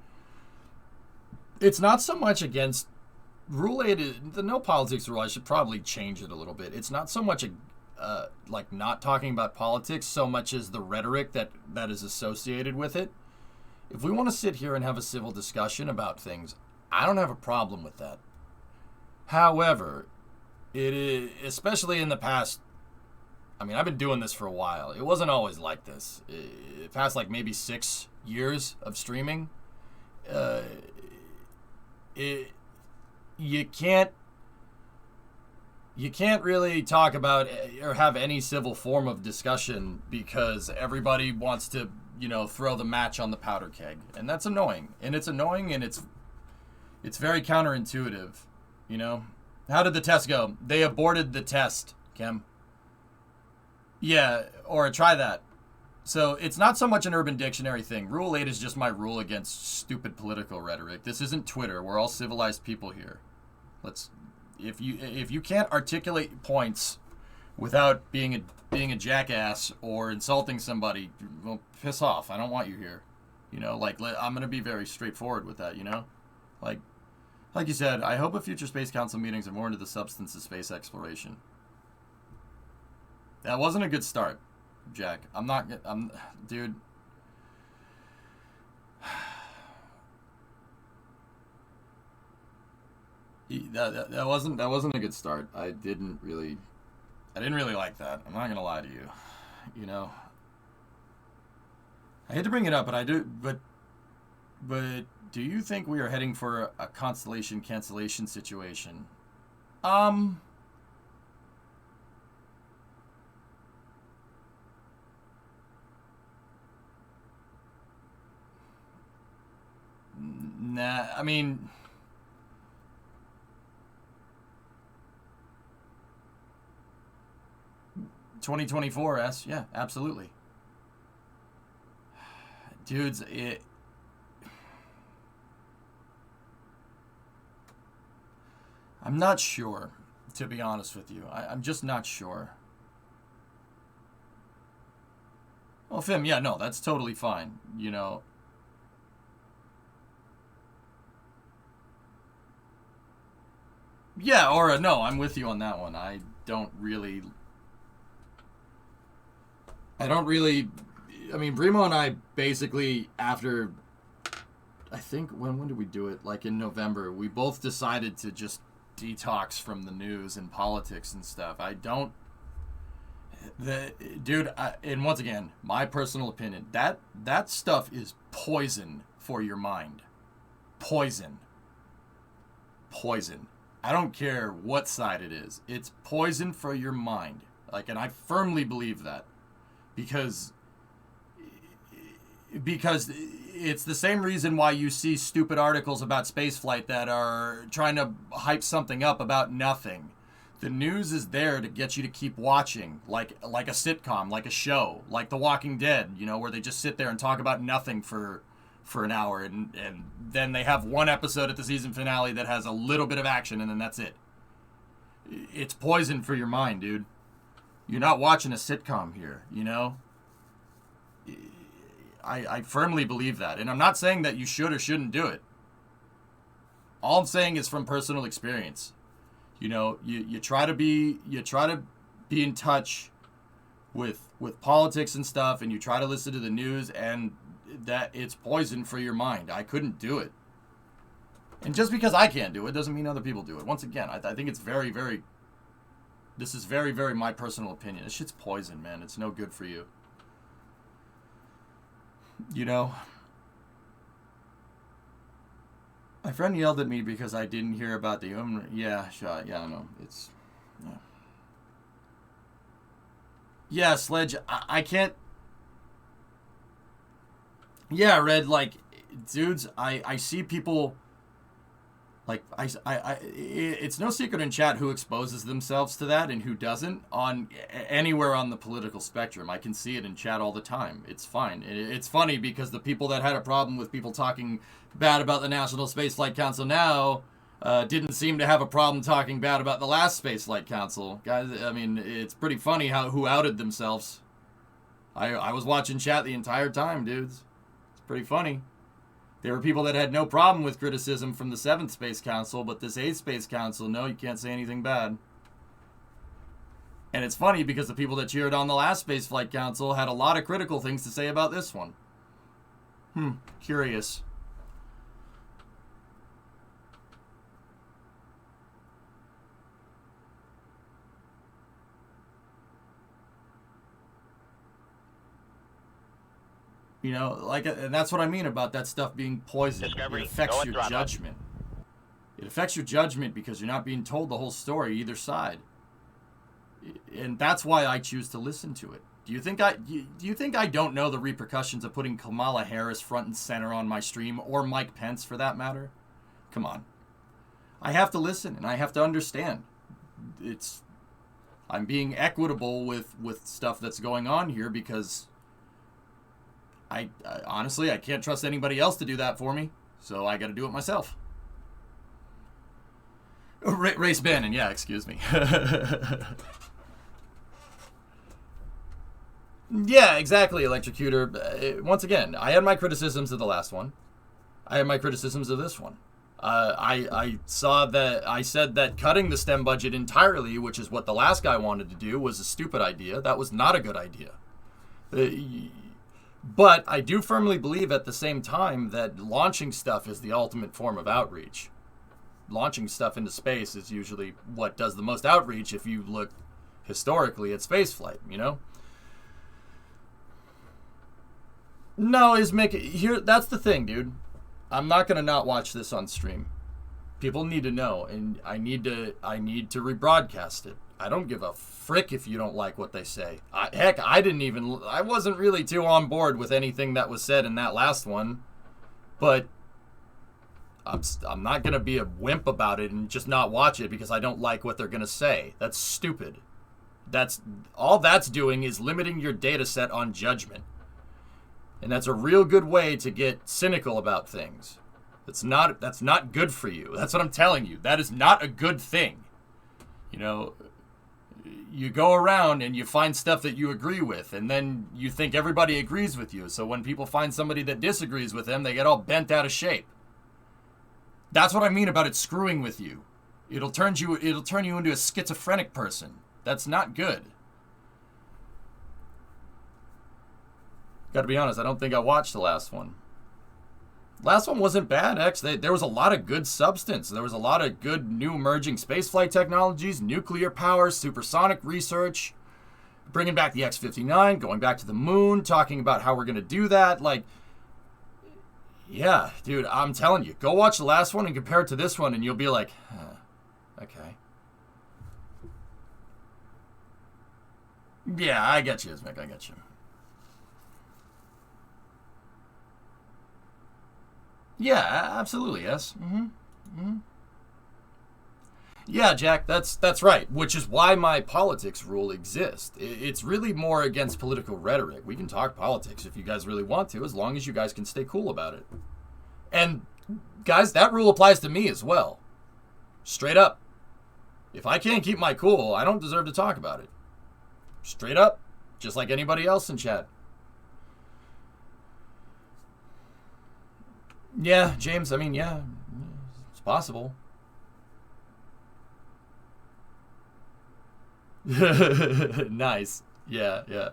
It's not so much against Rule 8 is the no politics rule. I should probably change it a little bit. It's not so much like not talking about politics so much as the rhetoric that is associated with it. If we want to sit here and have a civil discussion about things, I don't have a problem with that. However, it is, especially in the past, I mean, I've been doing this for a while. It wasn't always like this. Past like maybe 6 years of streaming, you can't really talk about or have any civil form of discussion because everybody wants to, throw the match on the powder keg. And that's annoying. And it's annoying and it's very counterintuitive, How did the test go? They aborted the test, Kim. Yeah, or try that. So it's not so much an Urban Dictionary thing. Rule 8 is just my rule against stupid political rhetoric. This isn't Twitter. We're all civilized people here. If you can't articulate points without being a jackass or insulting somebody, well, piss off. I don't want you here. I'm gonna be very straightforward with that. Like you said, I hope a future Space Council meetings are more into the substance of space exploration. That wasn't a good start, Jack. Dude. That wasn't a good start. I didn't really like that. I'm not gonna lie to you. I hate to bring it up, but do you think we are heading for a constellation cancellation situation? Nah. I mean, 2024, S. Yeah, absolutely. Dudes, I'm not sure, to be honest with you. I'm just not sure. Well, Fim, yeah, no, that's totally fine, Yeah, Aura, no, I'm with you on that one. I don't really, I mean, Brimo and I basically, after, I think, when did we do it? Like in November, we both decided to just detox from the news and politics and stuff. And once again, my personal opinion, that stuff is poison for your mind. Poison. I don't care what side it is. It's poison for your mind. And I firmly believe that. Because it's the same reason why you see stupid articles about spaceflight that are trying to hype something up about nothing. The news is there to get you to keep watching, like a sitcom, like a show, like The Walking Dead, where they just sit there and talk about nothing for an hour, and then they have one episode at the season finale that has a little bit of action, and then that's it. It's poison for your mind, dude. You're not watching a sitcom here, I firmly believe that, and I'm not saying that you should or shouldn't do it. All I'm saying is from personal experience. You try to be in touch with politics and stuff, and you try to listen to the news, and that it's poison for your mind. I couldn't do it. And just because I can't do it doesn't mean other people do it. Once again, I think it's very, very... This is very, very my personal opinion. This shit's poison, man. It's no good for you. My friend yelled at me because I didn't hear about the yeah, sure, yeah, I know. It's... Yeah, Sledge, I can't... Yeah, Red, dudes, I see people... it's no secret in chat who exposes themselves to that and who doesn't anywhere on the political spectrum. I can see it in chat all the time. It's fine. It's funny because the people that had a problem with people talking bad about the National Space Flight Council now didn't seem to have a problem talking bad about the last Space Flight Council. Guys, I mean, it's pretty funny who outed themselves. I was watching chat the entire time, dudes. It's pretty funny. There were people that had no problem with criticism from the 7th Space Council, but this 8th Space Council, no, you can't say anything bad. And it's funny because the people that cheered on the last Space Flight Council had a lot of critical things to say about this one. Curious. And that's what I mean about that stuff being poison. It affects your judgment. It affects your judgment because you're not being told the whole story, either side. And that's why I choose to listen to it. Do you think I don't know the repercussions of putting Kamala Harris front and center on my stream, or Mike Pence for that matter? Come on. I have to listen and I have to understand. I'm being equitable with stuff that's going on here because I honestly, I can't trust anybody else to do that for me, so I got to do it myself. Race Bannon, yeah, excuse me. Yeah, exactly, Electrocutor. Once again, I had my criticisms of the last one. I had my criticisms of this one. I saw that I said that cutting the STEM budget entirely, which is what the last guy wanted to do, was a stupid idea. That was not a good idea. But I do firmly believe at the same time that launching stuff is the ultimate form of outreach. Launching stuff into space is usually what does the most outreach if you look historically at spaceflight, No, that's the thing, dude. I'm not going to not watch this on stream. People need to know, and I need to rebroadcast it. I don't give a frick if you don't like what they say. I wasn't really too on board with anything that was said in that last one, but I'm not going to be a wimp about it and just not watch it because I don't like what they're going to say. That's stupid. All that's doing is limiting your data set on judgment. And that's a real good way to get cynical about things. That's not good for you. That's what I'm telling you. That is not a good thing. You go around and you find stuff that you agree with, and then you think everybody agrees with you. So when people find somebody that disagrees with them, they get all bent out of shape. That's what I mean about it screwing with you. It'll turn you into a schizophrenic person. That's not good. Got to be honest, I don't think I watched the last one. Last one wasn't bad, X. There was a lot of good substance. There was a lot of good new emerging spaceflight technologies, nuclear power, supersonic research, bringing back the X-59, going back to the moon, talking about how we're going to do that. Like, yeah, dude, I'm telling you, go watch the last one and compare it to this one, and you'll be like, okay. Yeah, I get you, Ismic, I get you. Yeah, absolutely, yes. Yeah, Jack, that's right, which is why my politics rule exists. It's really more against political rhetoric. We can talk politics if you guys really want to, as long as you guys can stay cool about it. And, guys, that rule applies to me as well. Straight up. If I can't keep my cool, I don't deserve to talk about it. Straight up. Just like anybody else in chat. Yeah, James, I mean, yeah, it's possible. Nice. Yeah.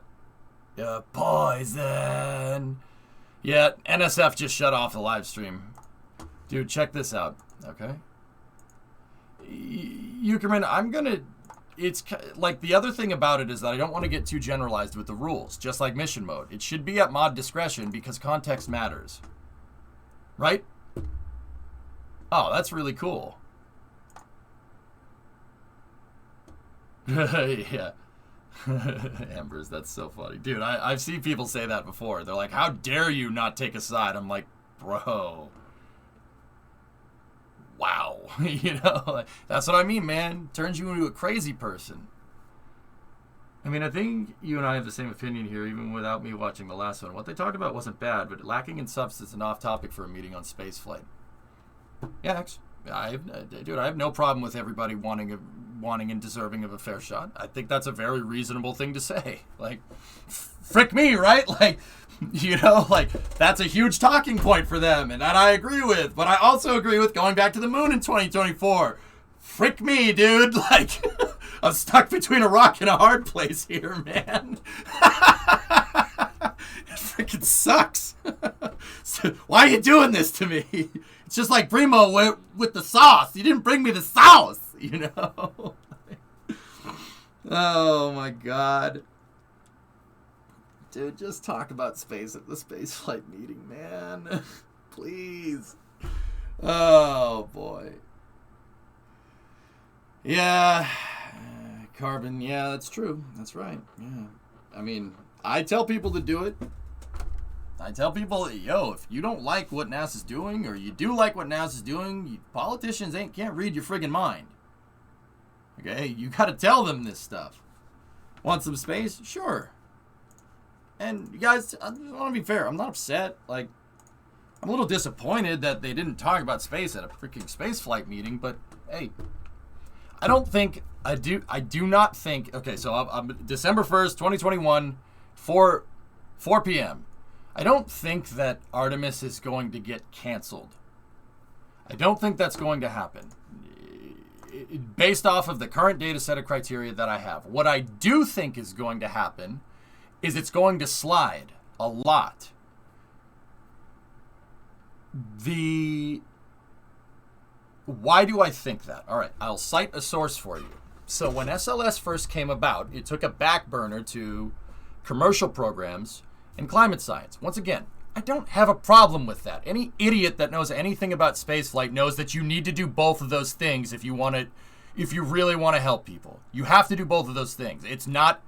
Poison. Yeah, NSF just shut off the live stream. Dude, check this out, okay? Eukerman, I'm gonna... It's like the other thing about it is that I don't want to get too generalized with the rules, just like mission mode. It should be at mod discretion because context matters. Right? Oh, that's really cool. Yeah. Ambers, that's so funny. Dude, I've seen people say that before. They're like, how dare you not take a side? I'm like, bro. Wow. You know, like, that's what I mean, man. Turns you into a crazy person. I mean, I think you and I have the same opinion here, even without me watching the last one. What they talked about wasn't bad, but lacking in substance and off topic for a meeting on spaceflight. Yeah, dude, I have no problem with everybody wanting and deserving of a fair shot. I think that's a very reasonable thing to say. Like, frick me, right? Like, you know, like, that's a huge talking point for them, and that I agree with. But I also agree with going back to the moon in 2024. Frick me, dude. Like, I'm stuck between a rock and a hard place here, man. It freaking sucks. So, why are you doing this to me? It's just like Primo with the sauce. You didn't bring me the sauce, you know? Oh, my God. Dude, just talk about space at the spaceflight meeting, man. Please. Oh, boy. Yeah. Carbon, yeah, that's true. That's right. Yeah. I mean, I tell people to do it. I tell people, yo, if you don't like what NASA's doing, or you do like what NASA's doing, politicians can't read your friggin' mind. Okay? You gotta tell them this stuff. Want some space? Sure. And you guys, I just want to be fair. I'm not upset. Like, I'm a little disappointed that they didn't talk about space at a freaking space flight meeting, but hey, I do not think, okay, so I'm December 1st, 2021, 4 p.m. I don't think that Artemis is going to get canceled. I don't think that's going to happen. Based off of the current data set of criteria that I have. What I do think is going to happen is it's going to slide a lot. Why do I think that? All right, I'll cite a source for you. So when SLS first came about, it took a back burner to commercial programs and climate science. Once again, I don't have a problem with that. Any idiot that knows anything about spaceflight knows that you need to do both of those things if you really want to help people. You have to do both of those things. It's not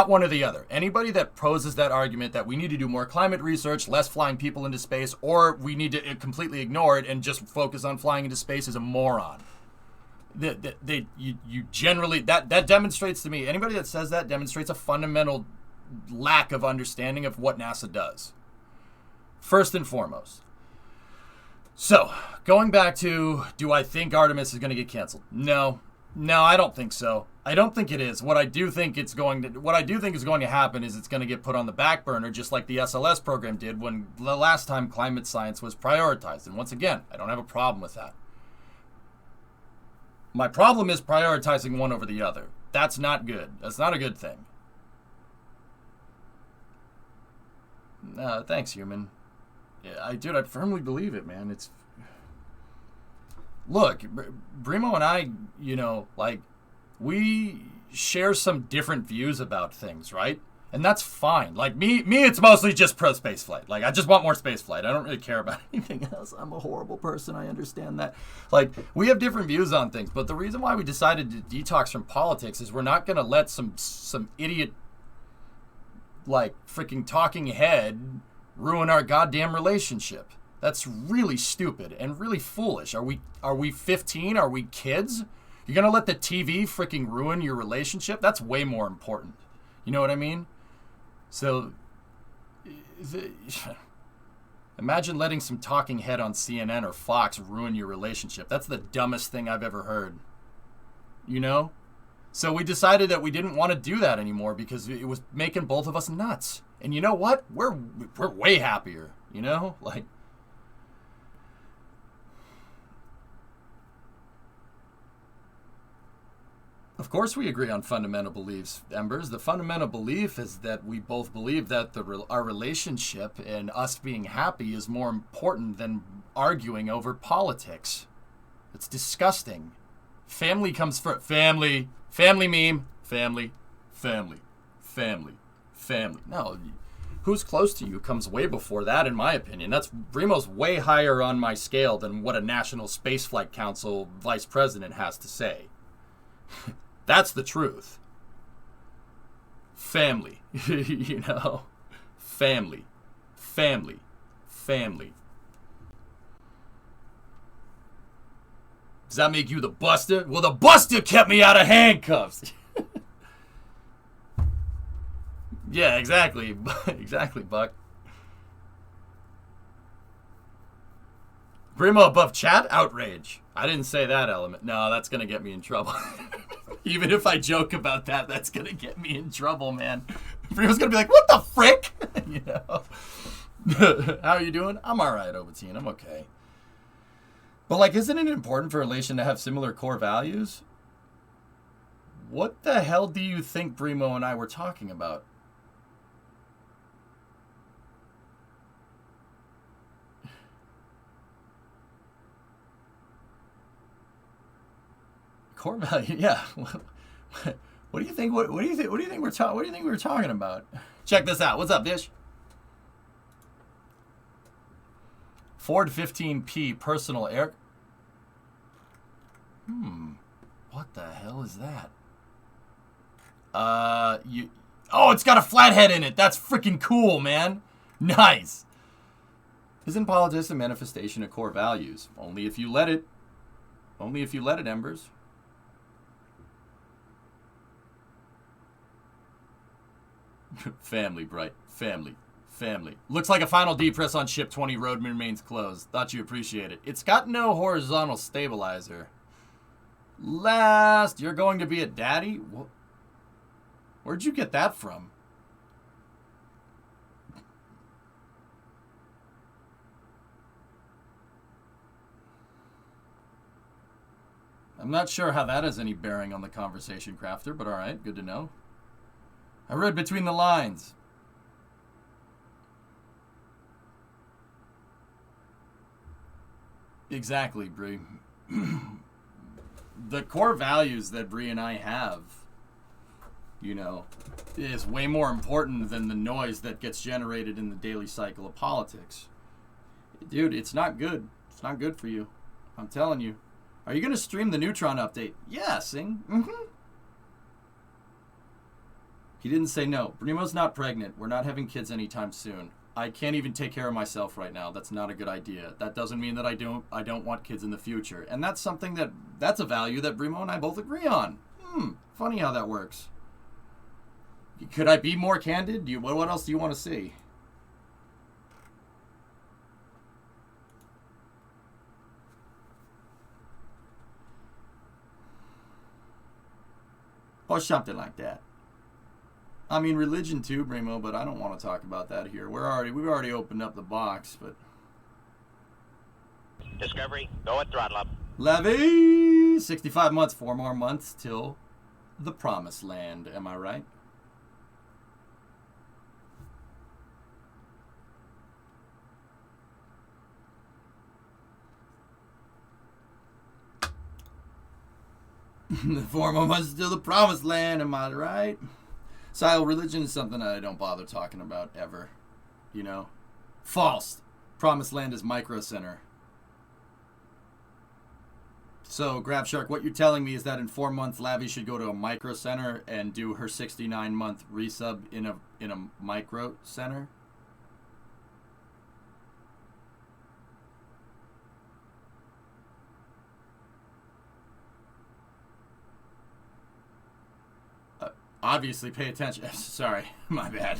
one or the other. Anybody that poses that argument that we need to do more climate research, less flying people into space, or we need to completely ignore it and just focus on flying into space is a moron. You generally, that demonstrates to me, anybody that says that demonstrates a fundamental lack of understanding of what NASA does. First and foremost. So, going back to, do I think Artemis is going to get canceled? No, I don't think so. I don't think it is. What I do think is going to happen is it's going to get put on the back burner, just like the SLS program did when the last time climate science was prioritized. And once again, I don't have a problem with that. My problem is prioritizing one over the other. That's not good. That's not a good thing. Thanks, human. Yeah, I firmly believe it, man. It's... Look, Brimo and I, you know, like, we share some different views about things, right? And that's fine. Like me, it's mostly just pro spaceflight. Like I just want more spaceflight. I don't really care about anything else. I'm a horrible person. I understand that. Like we have different views on things, but the reason why we decided to detox from politics is we're not going to let some idiot like freaking talking head ruin our goddamn relationship. That's really stupid and really foolish. Are we 15? Are we kids? You're going to let the TV freaking ruin your relationship? That's way more important. You know what I mean? So, imagine letting some talking head on CNN or Fox ruin your relationship. That's the dumbest thing I've ever heard. You know? So we decided that we didn't want to do that anymore because it was making both of us nuts. And you know what? We're way happier, you know? Like, of course we agree on fundamental beliefs, Embers. The fundamental belief is that we both believe that our relationship and us being happy is more important than arguing over politics. It's disgusting. Family comes first. Family meme. Family. No, who's close to you comes way before that, in my opinion. That's Brimo's way higher on my scale than what a National Spaceflight Council vice president has to say. That's the truth. Family, you know, family. Does that make you the buster? Well, the buster kept me out of handcuffs. Yeah, exactly. Exactly, Buck. Brimo above chat? Outrage. I didn't say that element. No, that's going to get me in trouble. Even if I joke about that, that's going to get me in trouble, man. Brimo's going to be like, what the frick? You know? How are you doing? I'm all right, Obatine. I'm okay. But, like, isn't it important for a relation to have similar core values? What the hell do you think Brimo and I were talking about? Core value, yeah. What do you think? What do you think? What do you think we were talking about? Check this out. What's up, Dish? Ford 15P personal air. What the hell is that? Oh, it's got a flathead in it. That's freaking cool, man. Nice. Isn't politics a manifestation of core values? Only if you let it. Only if you let it, Embers. Family, Bright. Family. Looks like a final depress on ship 20. Road remains closed. Thought you appreciate it. It's got no horizontal stabilizer. Last, you're going to be a daddy? Where'd you get that from? I'm not sure how that has any bearing on the conversation, Crafter, but alright, good to know. I read between the lines. Exactly, Bree. The core values that Bree and I have, you know, is way more important than the noise that gets generated in the daily cycle of politics. Dude, it's not good. It's not good for you. I'm telling you. Are you going to stream the Neutron update? Yeah, Sing. He didn't say no. Brimo's not pregnant. We're not having kids anytime soon. I can't even take care of myself right now. That's not a good idea. That doesn't mean that I don't want kids in the future. And that's something that's a value that Brimo and I both agree on. Funny how that works. Could I be more candid? What else do you want to see? Or something like that. I mean, religion too, Brimo, but I don't want to talk about that here. We've already opened up the box, but... Discovery, go at throttle up. Levy! 65 months, 4 more months till the promised land. Am I right? The 4 more months to the promised land, am I right? Sile, religion is something I don't bother talking about ever. You know? False. Promised land is micro center. So, Grabshark, what you're telling me is that in 4 months, Lavi should go to a micro center and do her 69-month resub in a micro center? Obviously, pay attention. Sorry, my bad.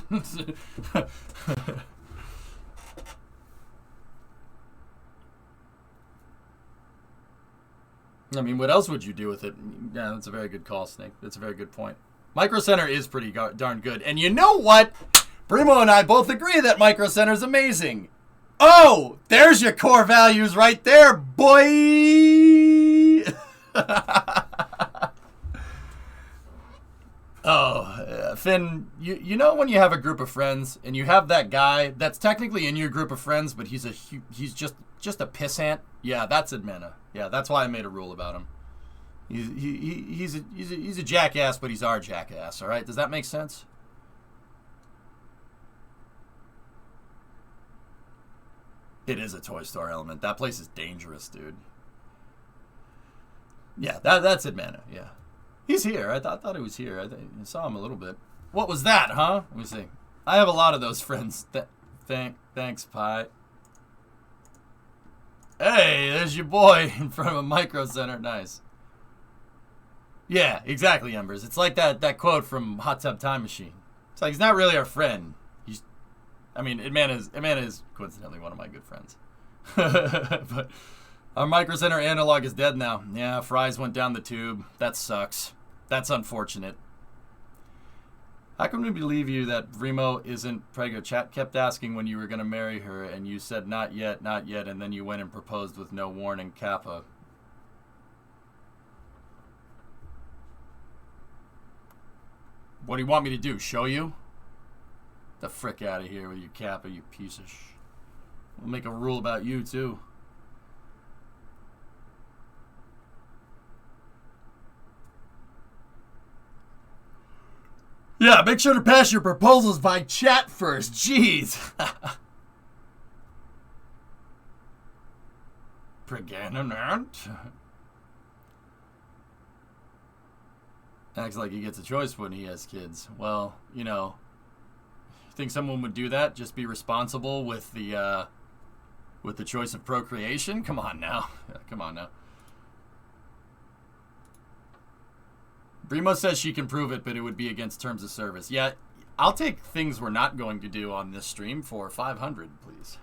I mean, what else would you do with it? Yeah, that's a very good call, Snake. That's a very good point. Micro Center is pretty darn good. And you know what? Primo and I both agree that Micro Center is amazing. Oh, there's your core values right there, boy. Finn, you know when you have a group of friends and you have that guy that's technically in your group of friends, but he's just a pissant? Yeah, that's Admena. Yeah, that's why I made a rule about him. He's a jackass, but he's our jackass, all right? Does that make sense? It is a toy store element. That place is dangerous, dude. Yeah, that's Admena, yeah. He's here. I thought he was here. I saw him a little bit. What was that, huh? Let me see. I have a lot of those friends. Thanks, Pi. Hey, there's your boy in front of a micro center. Nice. Yeah, exactly, Embers. It's like that quote from Hot Tub Time Machine. It's like, he's not really our friend. Admana is coincidentally one of my good friends. But our micro center analog is dead now. Yeah, Fries went down the tube. That sucks. That's unfortunate. How come we believe you that Remo isn't pregnant? Chat kept asking when you were going to marry her, and you said not yet, and then you went and proposed with no warning. Kappa. What do you want me to do? Show you? The frick out of here with your Kappa, you piece of We'll make a rule about you, too. Yeah, make sure to pass your proposals by chat first. Jeez. Pregnant. Acts like he gets a choice when he has kids. Well, you know, you think someone would do that? Just be responsible with the choice of procreation? Come on now. Come on now. Brimo says she can prove it, but it would be against terms of service. Yeah, I'll take things we're not going to do on this stream for 500, please.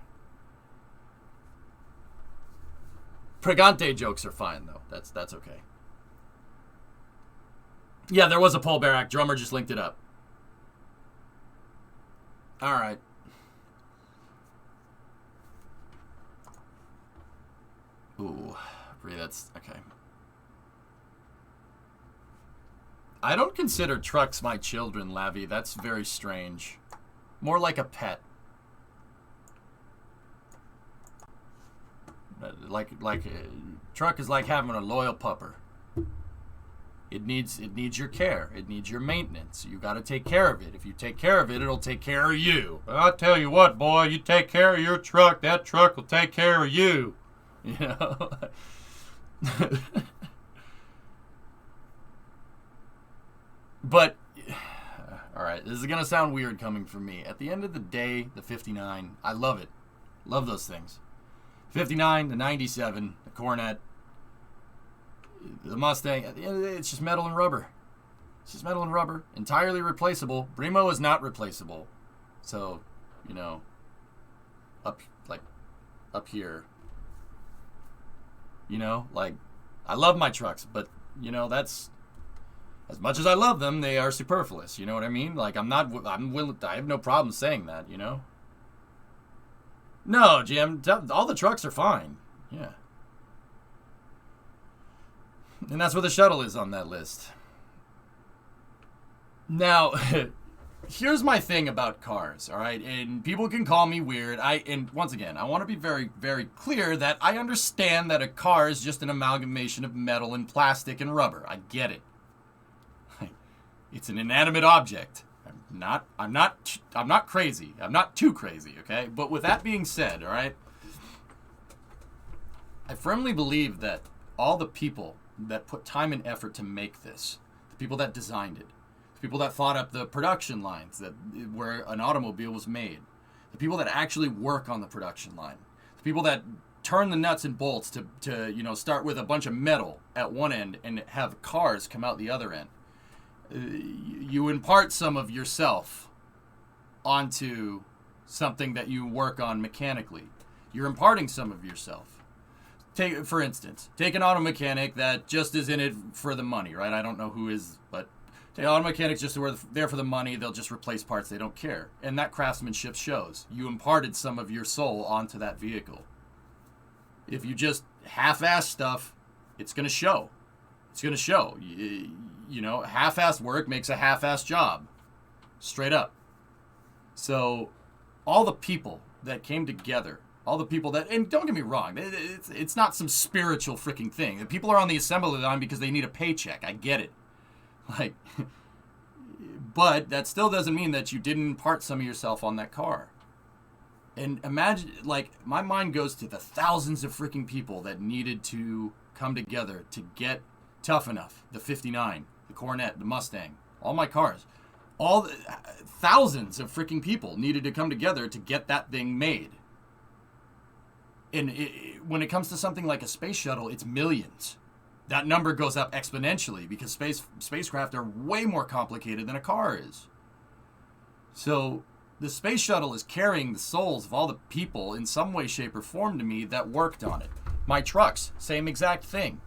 Pregante jokes are fine, though. That's okay. Yeah, there was a Paul Barak. Drummer just linked it up. All right. Ooh, Bree, that's okay. I don't consider trucks my children, Lavi. That's very strange. More like a pet. Like truck is like having a loyal pupper. It needs your care. It needs your maintenance. You got to take care of it. If you take care of it, it'll take care of you. I'll tell you what, boy. You take care of your truck, that truck will take care of you. You know. But, all right, this is going to sound weird coming from me. At the end of the day, the 59, I love it. Love those things. 59, the 97, the Cornet, the Mustang. At the end of the day, it's just metal and rubber. It's just metal and rubber. Entirely replaceable. Brimo is not replaceable. So, you know, up here. You know, like, I love my trucks, but, you know, that's... As much as I love them, they are superfluous. You know what I mean? Like, I have no problem saying that, you know? No, Jim, all the trucks are fine. Yeah. And that's where the shuttle is on that list. Now, here's my thing about cars, all right? And people can call me weird. And once again, I want to be very, very clear that I understand that a car is just an amalgamation of metal and plastic and rubber. I get it. It's an inanimate object. I'm not crazy. I'm not too crazy, okay? But with that being said, all right, I firmly believe that all the people that put time and effort to make this, the people that designed it, the people that thought up the production lines that where an automobile was made, the people that actually work on the production line, the people that turn the nuts and bolts to start with a bunch of metal at one end and have cars come out the other end. You impart some of yourself onto something that you work on mechanically. You're imparting some of yourself. For instance, take an auto mechanic that just is in it for the money, right? I don't know who is, but take auto mechanics just there for the money. They'll just replace parts. They don't care. And that craftsmanship shows. You imparted some of your soul onto that vehicle. If you just half-ass stuff, it's going to show. It's going to show. Half-assed work makes a half-assed job. Straight up. So, all the people that came together, all the people that, and don't get me wrong, it's not some spiritual freaking thing. The people are on the assembly line because they need a paycheck. I get it. But that still doesn't mean that you didn't impart some of yourself on that car. And imagine, my mind goes to the thousands of freaking people that needed to come together to get Tough Enough, the 59, the Corvette, the Mustang, all my cars. Thousands of freaking people needed to come together to get that thing made. And when it comes to something like a space shuttle, it's millions. That number goes up exponentially because spacecraft are way more complicated than a car is. So the space shuttle is carrying the souls of all the people in some way, shape, or form to me that worked on it. My trucks, same exact thing,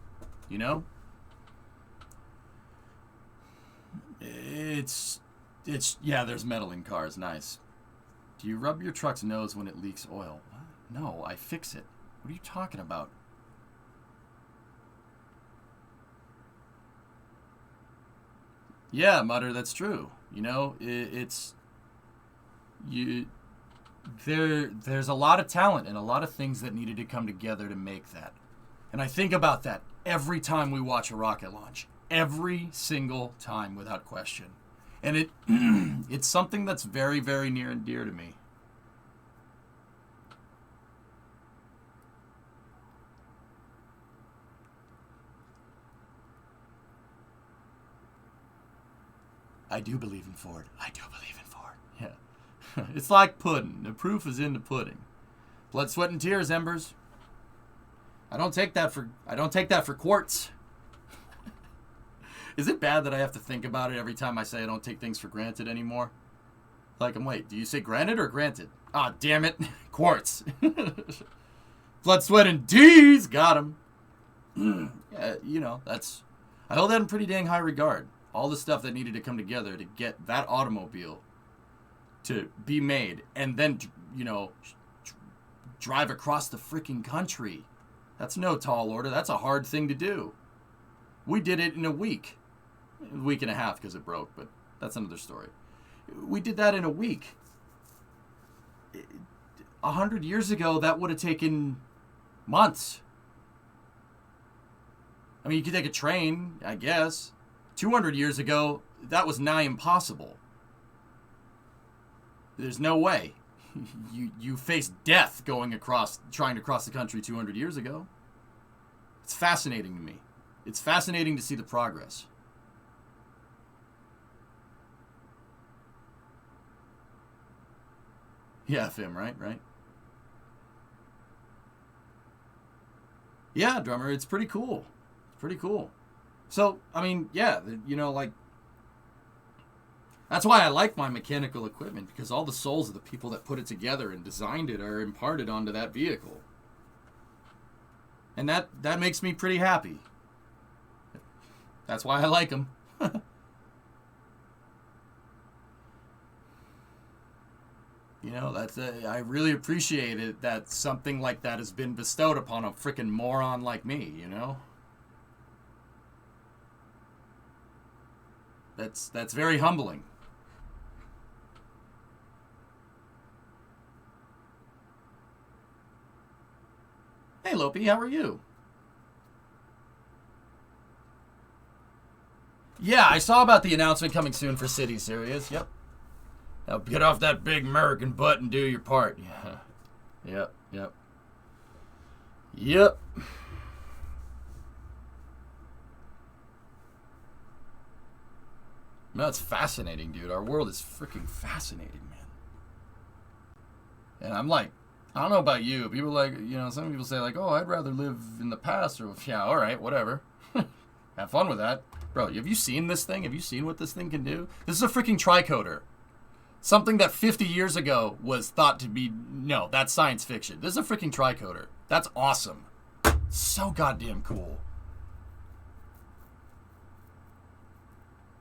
It's there's metal in cars, nice. Do you rub your truck's nose when it leaks oil? What? No, I fix it. What are you talking about? Yeah, Mutter, that's true. There's a lot of talent and a lot of things that needed to come together to make that. And I think about that every time we watch a rocket launch. Every single time, without question. And it's something that's very, very near and dear to me. I do believe in Ford. Yeah. It's like pudding. The proof is in the pudding. Blood, sweat, and tears, Embers. I don't take that for quartz. Is it bad that I have to think about it every time I say I don't take things for granted anymore? Wait, do you say granted or granted? Ah, damn it. Quartz. Blood, sweat, and D's. Got him. I hold that in pretty dang high regard. All the stuff that needed to come together to get that automobile to be made and then, drive across the freaking country. That's no tall order. That's a hard thing to do. We did it in a week. A week and a half because it broke, but that's another story. We did that in a week. 100 years ago, that would have taken months. I mean, you could take a train, I guess. 200 years ago, that was nigh impossible. There's no way. You faced death trying to cross the country 200 years ago. It's fascinating to me. It's fascinating to see the progress. Yeah, Fim, right? Yeah, drummer, it's pretty cool. So, I mean, yeah, that's why I like my mechanical equipment, because all the souls of the people that put it together and designed it are imparted onto that vehicle. And that makes me pretty happy. That's why I like them. I really appreciate it that something like that has been bestowed upon a freaking moron like me, That's very humbling. Opie. How are you? Yeah, I saw about the announcement coming soon for City Series. Yep. Now get off that big American butt and do your part. Yeah. Yep. Yep. Yep. No, it's fascinating, dude. Our world is freaking fascinating, man. And I'm like, I don't know about you. People like, you know, some people say like, oh, I'd rather live in the past. Or, yeah, all right, whatever. Have fun with that. Bro, have you seen this thing? Have you seen what this thing can do? This is a freaking tricoder. Something that 50 years ago was thought to be, no, that's science fiction. This is a freaking tricoder. That's awesome. So goddamn cool.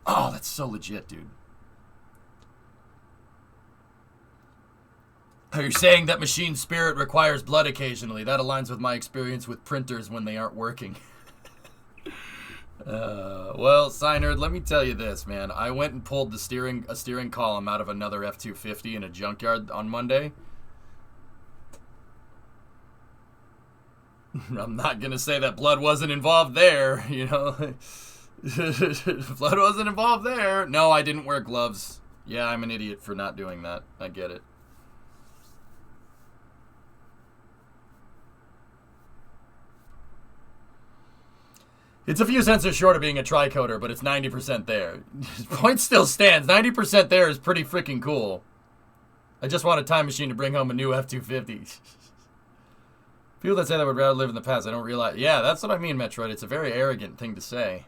Oh, that's so legit, dude. Are you saying that machine spirit requires blood occasionally? That aligns with my experience with printers when they aren't working. Well, Synerd, let me tell you this, man. I went and pulled a steering column out of another F-250 in a junkyard on Monday. I'm not going to say that blood wasn't involved there, you know. Blood wasn't involved there. No, I didn't wear gloves. Yeah, I'm an idiot for not doing that. I get it. It's a few sensors short of being a tricoder, but it's 90% there. Point still stands. 90% there is pretty freaking cool. I just want a time machine to bring home a new F-250. People that say they would rather live in the past, I don't realize. Yeah, that's what I mean, Metroid. It's a very arrogant thing to say.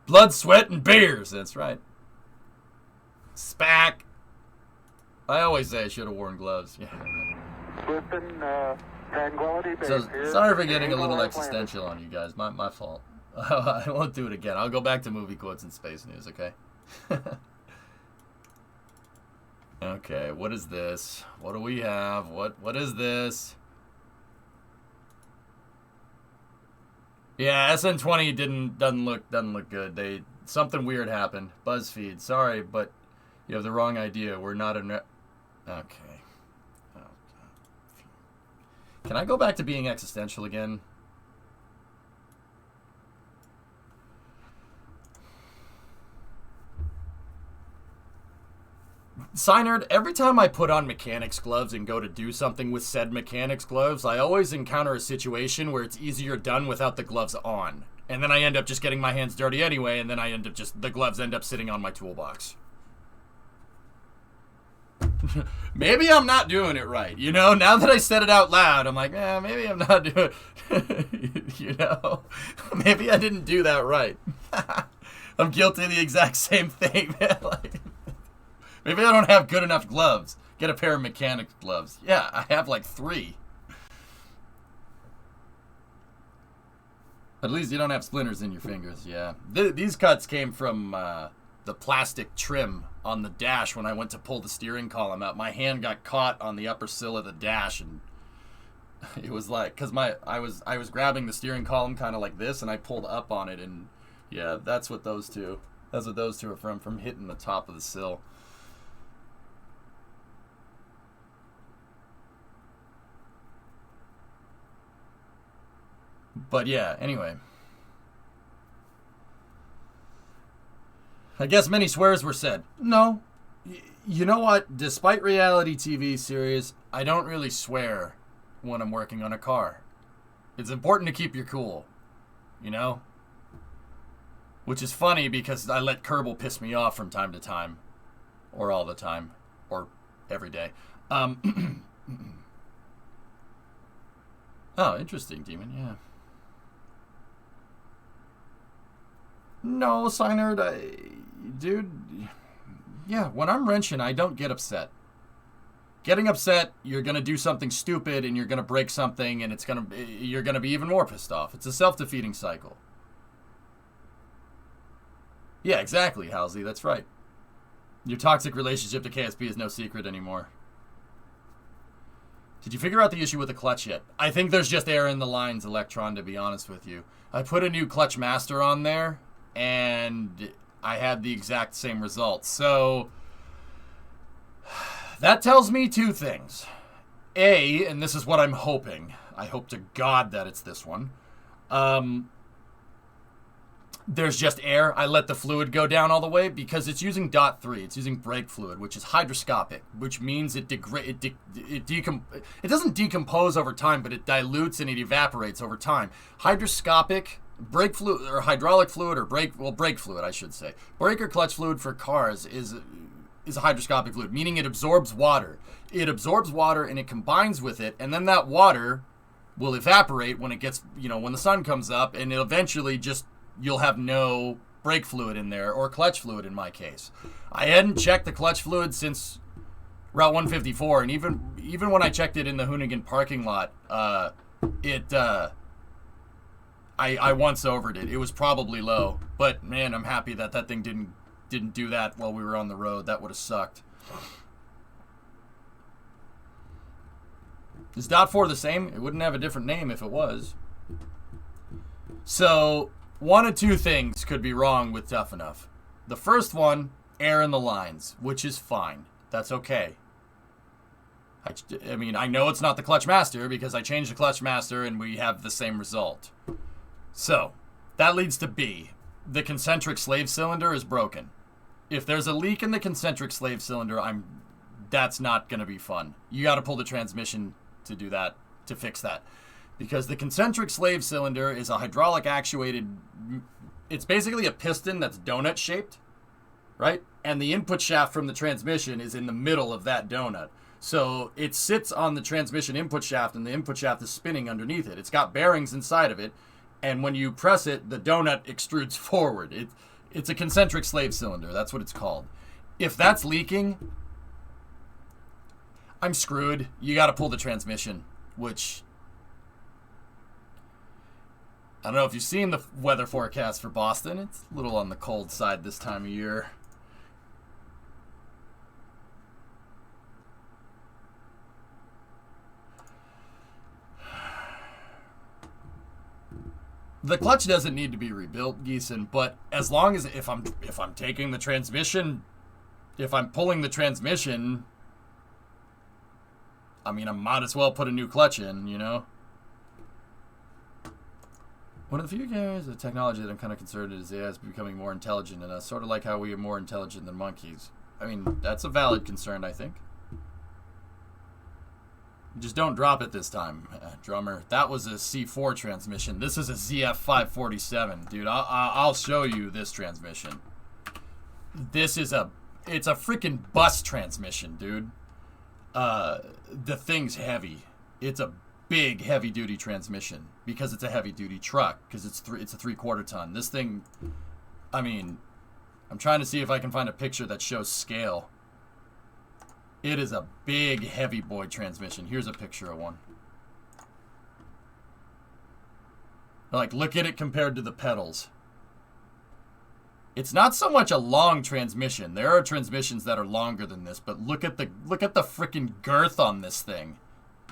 Blood, sweat, and beers. That's right. Spack. I always say I should have worn gloves. Yeah. So, sorry for getting a little existential on you guys. My fault. I won't do it again. I'll go back to movie quotes and space news, okay? Okay, what is this? What do we have? What is this? Yeah, SN20 doesn't look good. Something weird happened. BuzzFeed, sorry, but you have the wrong idea. We're not okay. Can I go back to being existential again? Synerd, every time I put on mechanics gloves and go to do something with said mechanics gloves, I always encounter a situation where it's easier done without the gloves on. And then I end up just getting my hands dirty anyway, and then the gloves end up sitting on my toolbox. Maybe I'm not doing it right, you know? Now that I said it out loud, I'm like, maybe I'm not doing it, you know? Maybe I didn't do that right. I'm guilty of the exact same thing, man. Like, maybe I don't have good enough gloves. Get a pair of mechanics gloves. Yeah, I have like 3. At least you don't have splinters in your fingers, yeah. These cuts came from the plastic trim on the dash when I went to pull the steering column out. My hand got caught on the upper sill of the dash, and it was like, because I was grabbing the steering column kind of like this, and I pulled up on it, and yeah, that's what those two are from hitting the top of the sill. But yeah, anyway. I guess many swears were said. No. You know what? Despite reality TV series, I don't really swear when I'm working on a car. It's important to keep your cool. You know? Which is funny because I let Kerbal piss me off from time to time. Or all the time. Or every day. Oh, interesting, Demon, yeah. No, Synerd, dude, yeah, when I'm wrenching, I don't get upset. Getting upset, you're going to do something stupid, and you're going to break something, and you're going to be even more pissed off. It's a self-defeating cycle. Yeah, exactly, Halsey, that's right. Your toxic relationship to KSP is no secret anymore. Did you figure out the issue with the clutch yet? I think there's just air in the lines, Electron, to be honest with you. I put a new clutch master on there, and I had the exact same result. So That tells me two things. A, and this is what I'm hoping. I hope to God that it's this one. There's just air. I let the fluid go down all the way because it's using .3. It's using brake fluid, which is hygroscopic, which means it doesn't decompose over time, but it dilutes and it evaporates over time. Hygroscopic brake fluid or hydraulic fluid or brake fluid, I should say. Brake or clutch fluid for cars is a hygroscopic fluid, meaning it absorbs water. It absorbs water and it combines with it, and then that water will evaporate when it gets, when the sun comes up, and it eventually you'll have no brake fluid in there, or clutch fluid in my case. I hadn't checked the clutch fluid since Route 154, and even when I checked it in the Hoonigan parking lot, I once overed it. It was probably low, but man, I'm happy that thing didn't do that while we were on the road. That would have sucked. Is .4 the same? It wouldn't have a different name if it was. So, one of two things could be wrong with Tough Enough. The first one, air in the lines, which is fine. That's okay. I mean, I know it's not the clutch master because I changed the clutch master and we have the same result. So, that leads to B. The concentric slave cylinder is broken. If there's a leak in the concentric slave cylinder, that's not going to be fun. You got to pull the transmission to do that, to fix that. Because the concentric slave cylinder is a hydraulic actuated, it's basically a piston that's donut shaped, right? And the input shaft from the transmission is in the middle of that donut. So it sits on the transmission input shaft, and the input shaft is spinning underneath it. It's got bearings inside of it, and when you press it, the donut extrudes forward. It's a concentric slave cylinder. That's what it's called. If that's leaking, I'm screwed. You got to pull the transmission, which I don't know if you've seen the weather forecast for Boston. It's a little on the cold side this time of year. The clutch doesn't need to be rebuilt, Gieson, but as long as if I'm taking the transmission, if I'm pulling the transmission, I mean, I might as well put a new clutch in, One of the few areas of technology that I'm kind of concerned is AI is becoming more intelligent than us, sort of like how we are more intelligent than monkeys. I mean, that's a valid concern, I think. Just don't drop it this time, drummer. That was a C4 transmission. This is a ZF547, dude. I'll show you this transmission. It's a freaking bus transmission, dude. The thing's heavy. It's a big heavy-duty transmission because it's a heavy-duty truck, because it's a 3/4 ton. This thing, I mean, I'm trying to see if I can find a picture that shows scale. It is a big heavy boy transmission. Here's a picture of one. Like, look at it compared to the pedals. It's not so much a long transmission. There are transmissions that are longer than this, but look at the freaking girth on this thing.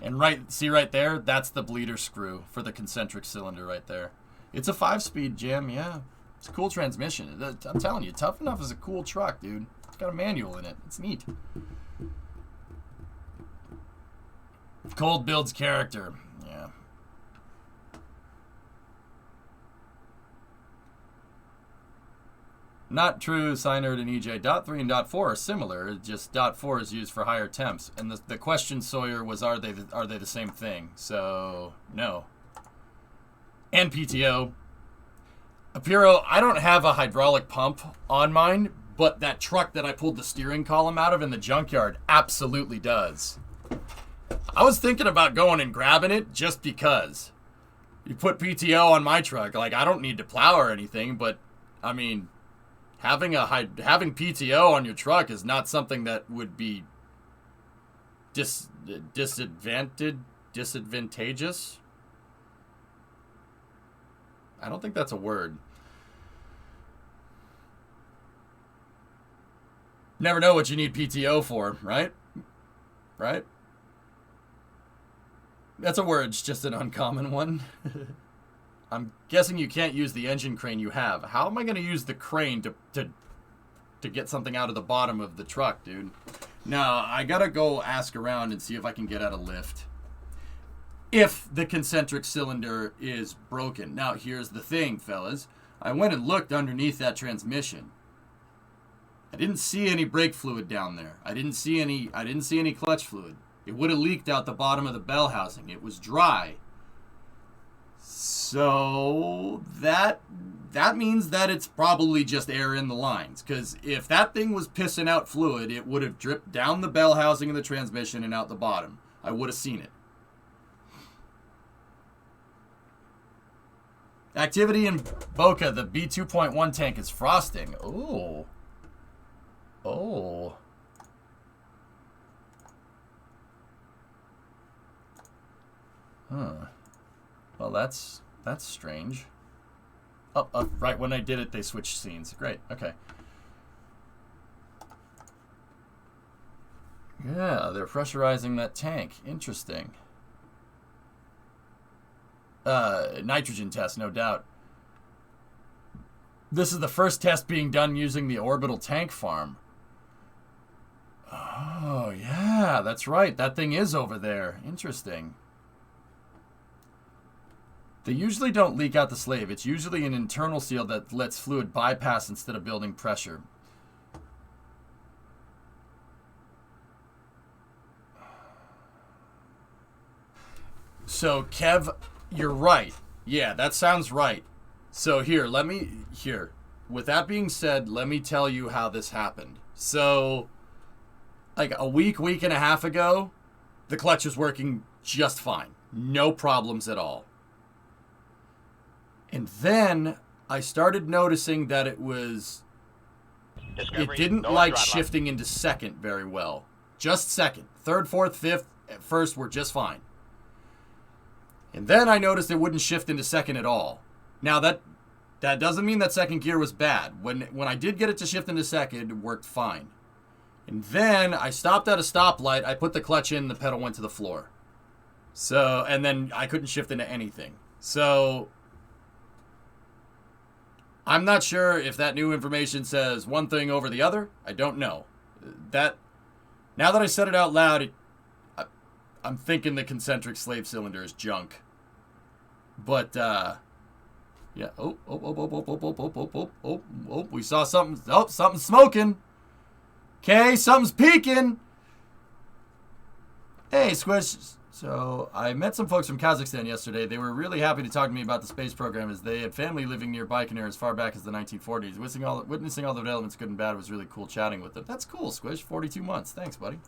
And see right there? That's the bleeder screw for the concentric cylinder right there. It's a 5-speed, Jim, yeah. It's a cool transmission. I'm telling you, Tough Enough is a cool truck, dude. It's got a manual in it. It's neat. Cold builds character. Yeah. Not true, Synerd and EJ. .3 and .4 are similar, just .4 is used for higher temps. And the question, Sawyer, was are they the same thing? So, no. And PTO. Apiro, I don't have a hydraulic pump on mine, but that truck that I pulled the steering column out of in the junkyard absolutely does. I was thinking about going and grabbing it just because. You put PTO on my truck, like, I don't need to plow or anything, but, I mean, having PTO on your truck is not something that would be disadvantageous. I don't think that's a word. Never know what you need PTO for, right? Right? That's a word, it's just an uncommon one. I'm guessing you can't use the engine crane you have. How am I going to use the crane to get something out of the bottom of the truck, dude? Now, I gotta go ask around and see if I can get at a lift. If the concentric cylinder is broken. Now, here's the thing, fellas. I went and looked underneath that transmission. I didn't see any brake fluid down there. I didn't see any clutch fluid. It would have leaked out the bottom of the bell housing. It was dry. So that means that it's probably just air in the lines. Because if that thing was pissing out fluid, it would have dripped down the bell housing of the transmission and out the bottom. I would have seen it. Activity in Boca, the B2.1 tank is frosting. Oh. Oh. Huh. Well, that's strange. Oh, right when I did it, they switched scenes. Great. Okay. Yeah, they're pressurizing that tank. Interesting. Nitrogen test, no doubt. This is the first test being done using the orbital tank farm. Oh, yeah, that's right. That thing is over there. Interesting. They usually don't leak out the slave. It's usually an internal seal that lets fluid bypass instead of building pressure. So, Kev, you're right. Yeah, that sounds right. So here, with that being said, let me tell you how this happened. So, like a week and a half ago, the clutch was working just fine. No problems at all. And then I started noticing that it didn't like shifting into second very well. Just second. Third, fourth, fifth, at first were just fine. And then I noticed it wouldn't shift into second at all. Now that doesn't mean that second gear was bad. When I did get it to shift into second, it worked fine. And then I stopped at a stoplight, I put the clutch in, the pedal went to the floor. So, and then I couldn't shift into anything. So, I'm not sure if that new information says one thing over the other. I don't know. Now that I said it out loud, I'm thinking the concentric slave cylinder is junk. But, yeah. Oh, we saw something. Oh, something's smoking. Okay, something's peeking. Hey, Squish. So, I met some folks from Kazakhstan yesterday. They were really happy to talk to me about the space program as they had family living near Baikonur as far back as the 1940s. Witnessing all the developments, good and bad, was really cool chatting with them. That's cool, Squish. 42 months. Thanks, buddy.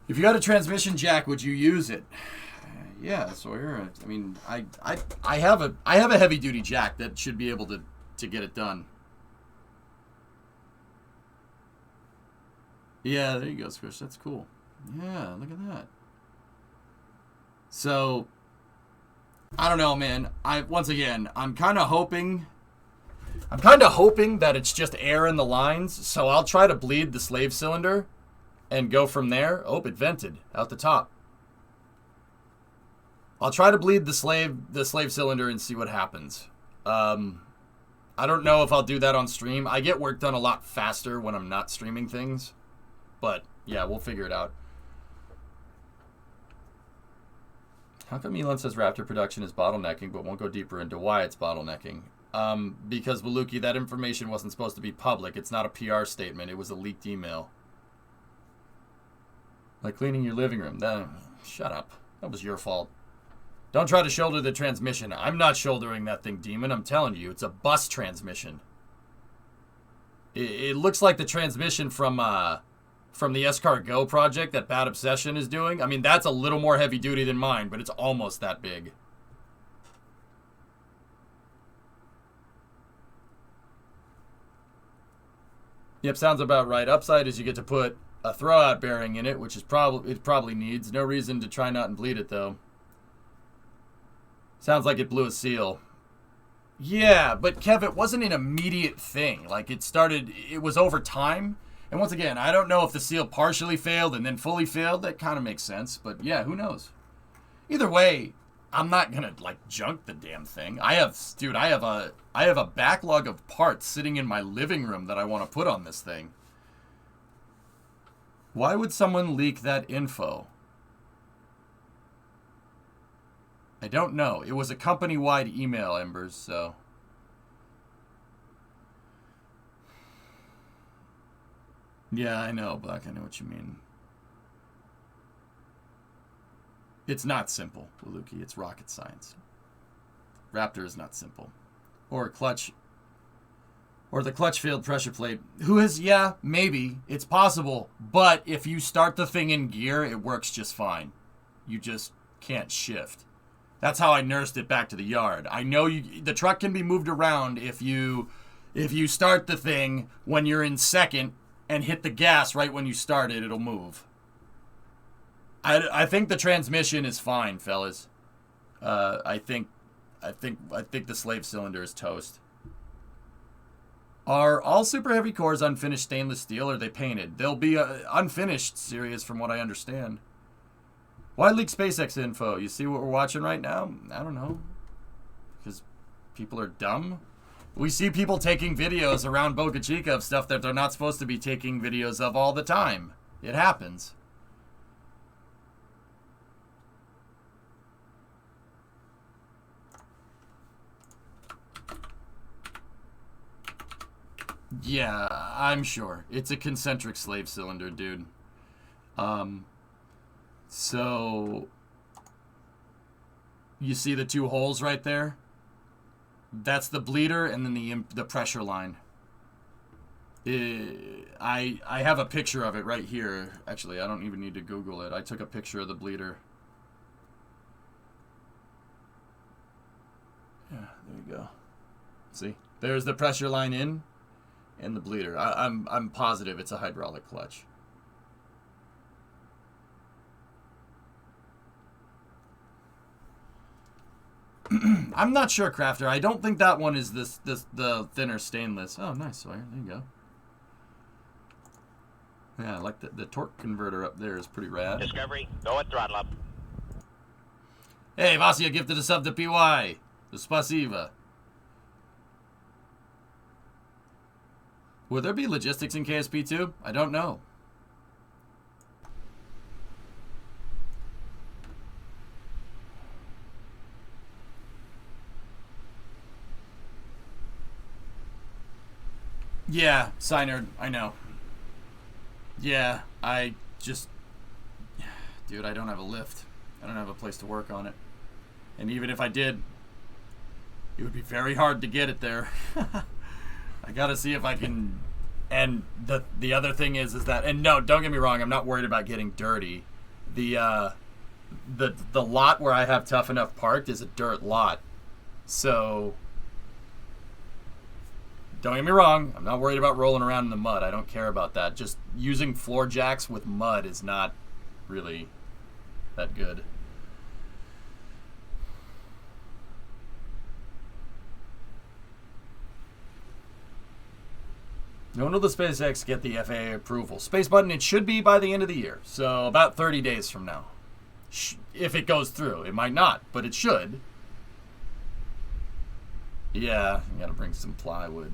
If you got a transmission jack, would you use it? Yeah, Sawyer. I mean, I have a heavy duty jack that should be able to get it done. Yeah, there you go, Squish. That's cool. Yeah, look at that. So, I don't know, man. I'm kind of hoping that it's just air in the lines. So I'll try to bleed the slave cylinder and go from there. Oh, it vented out the top. I'll try to bleed the slave cylinder and see what happens. I don't know if I'll do that on stream. I get work done a lot faster when I'm not streaming things. But, yeah, we'll figure it out. How come Elon says Raptor production is bottlenecking but won't go deeper into why it's bottlenecking? Because, Waluki, that information wasn't supposed to be public. It's not a PR statement. It was a leaked email. Like cleaning your living room. Shut up. That was your fault. Don't try to shoulder the transmission. I'm not shouldering that thing, Demon. I'm telling you, it's a bus transmission. It looks like the transmission from the S-Car Go project that Bad Obsession is doing. I mean, that's a little more heavy duty than mine, but it's almost that big. Yep, sounds about right. Upside is you get to put a throwout bearing in it, which is probably needs. No reason to try not and bleed it, though. Sounds like it blew a seal. Yeah, but Kev, it wasn't an immediate thing. Like, it was over time. And once again, I don't know if the seal partially failed and then fully failed. That kind of makes sense. But yeah, who knows? Either way, I'm not going to, like, junk the damn thing. I have a backlog of parts sitting in my living room that I want to put on this thing. Why would someone leak that info? I don't know. It was a company-wide email, Embers, so... Yeah, I know, Black. I know what you mean. It's not simple, Waluki. It's rocket science. Raptor is not simple. Or clutch... Or the clutch field pressure plate. Yeah, maybe. It's possible. But if you start the thing in gear, it works just fine. You just can't shift. That's how I nursed it back to the yard. I know the truck can be moved around if you start the thing when you're in second and hit the gas right when you start it, it'll move. I think the transmission is fine, fellas. I think the slave cylinder is toast. Are all Super Heavy cores unfinished stainless steel, or are they painted? They'll be unfinished, Sirius, from what I understand. Why leak SpaceX info? You see what we're watching right now? I don't know. Because people are dumb? We see people taking videos around Boca Chica of stuff that they're not supposed to be taking videos of all the time. It happens. Yeah, I'm sure. It's a concentric slave cylinder, dude. So you see the two holes right there? That's the bleeder and then the pressure line. I have a picture of it right here. Actually, I don't even need to Google it. I took a picture of the bleeder. Yeah, there you go. See? There's the pressure line in. And the bleeder. I'm positive it's a hydraulic clutch. I'm not sure, Crafter. I don't think that one is the thinner stainless. Oh, nice, Sawyer. There you go. Yeah, I like the torque converter up there is pretty rad. Discovery, go at throttle up. Hey, Vasia gifted a sub to PY. Spasiba. Will there be logistics in KSP2? I don't know. Yeah, Synerd, I know. Yeah, I just... Dude, I don't have a lift. I don't have a place to work on it. And even if I did, it would be very hard to get it there. I gotta see if I can, and the other thing is that, and no, don't get me wrong, I'm not worried about getting dirty. The lot where I have Tough Enough parked is a dirt lot, so don't get me wrong, I'm not worried about rolling around in the mud. I don't care about that. Just using floor jacks with mud is not really that good. When will the SpaceX get the FAA approval? Space Button, it should be by the end of the year. So about 30 days from now. If it goes through. It might not, but it should. Yeah, you gotta bring some plywood.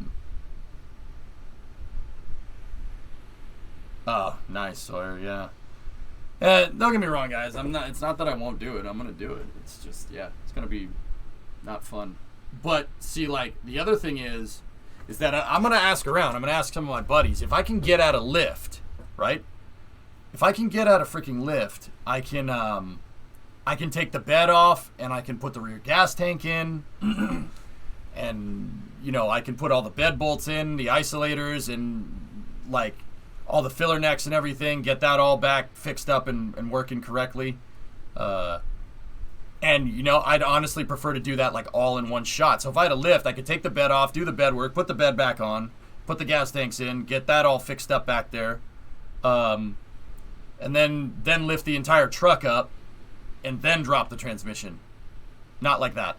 Oh, nice, Sawyer, yeah. Don't get me wrong, guys. It's not that I won't do it. I'm gonna do it. It's just, yeah, it's gonna be not fun. But, see, like, the other thing is that I'm going to ask around. I'm going to ask some of my buddies. If I can get out a lift, right? If I can get out a freaking lift, I can take the bed off, and I can put the rear gas tank in. And, you know, I can put all the bed bolts in, the isolators, and, like, all the filler necks and everything. Get that all back fixed up and working correctly. And, you know, I'd honestly prefer to do that, like, all in one shot. So if I had a lift, I could take the bed off, do the bed work, put the bed back on, put the gas tanks in, get that all fixed up back there, and then lift the entire truck up, and then drop the transmission. Not like that.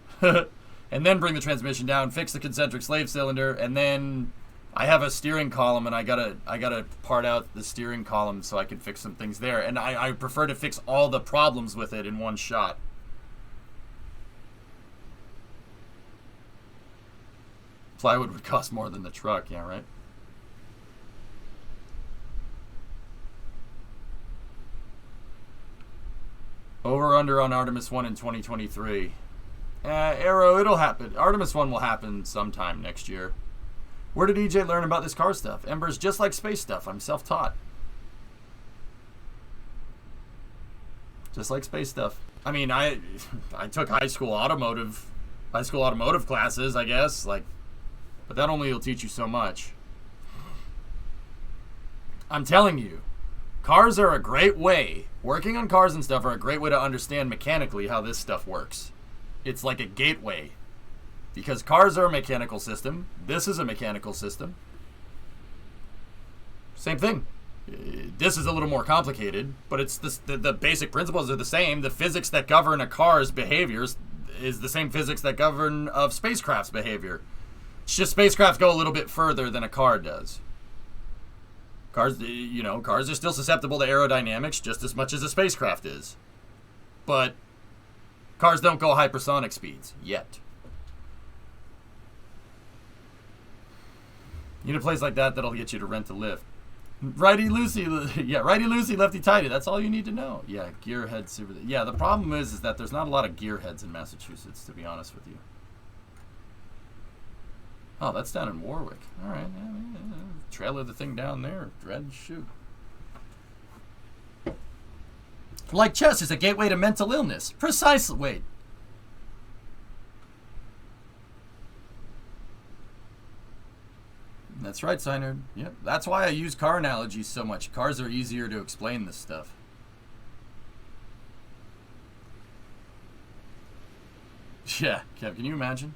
And then bring the transmission down, fix the concentric slave cylinder, and then I have a steering column, and I gotta part out the steering column so I can fix some things there. And I prefer to fix all the problems with it in one shot. Plywood would cost more than the truck, yeah, right? under on Artemis 1 in 2023. Arrow, it'll happen. Artemis 1 will happen sometime next year. Where did EJ learn about this car stuff? Ember's just like space stuff. I'm self-taught. Just like space stuff. I mean, I took high school automotive classes, I guess, like, but that only will teach you so much. I'm telling you, cars are a great way. Working on cars and stuff are a great way to understand mechanically how this stuff works. It's like a gateway. Because cars are a mechanical system. This is a mechanical system. Same thing. This is a little more complicated, but it's the basic principles are the same. The physics that govern a car's behaviors is the same physics that govern of spacecraft's behavior. It's just spacecraft go a little bit further than a car does. Cars, cars are still susceptible to aerodynamics just as much as a spacecraft is. But cars don't go hypersonic speeds yet. You need a place like that that'll get you to rent a lift. Righty loosey, yeah, righty loosey, lefty tighty. That's all you need to know. Yeah, gearhead super. Yeah, the problem is that there's not a lot of gearheads in Massachusetts, to be honest with you. Oh, that's down in Warwick. All right, trailer the thing down there. Dread, shoot. Like chess is a gateway to mental illness. Precisely. Wait. That's right, Signer. Yep. That's why I use car analogies so much. Cars are easier to explain this stuff. Yeah, Kev, can you imagine?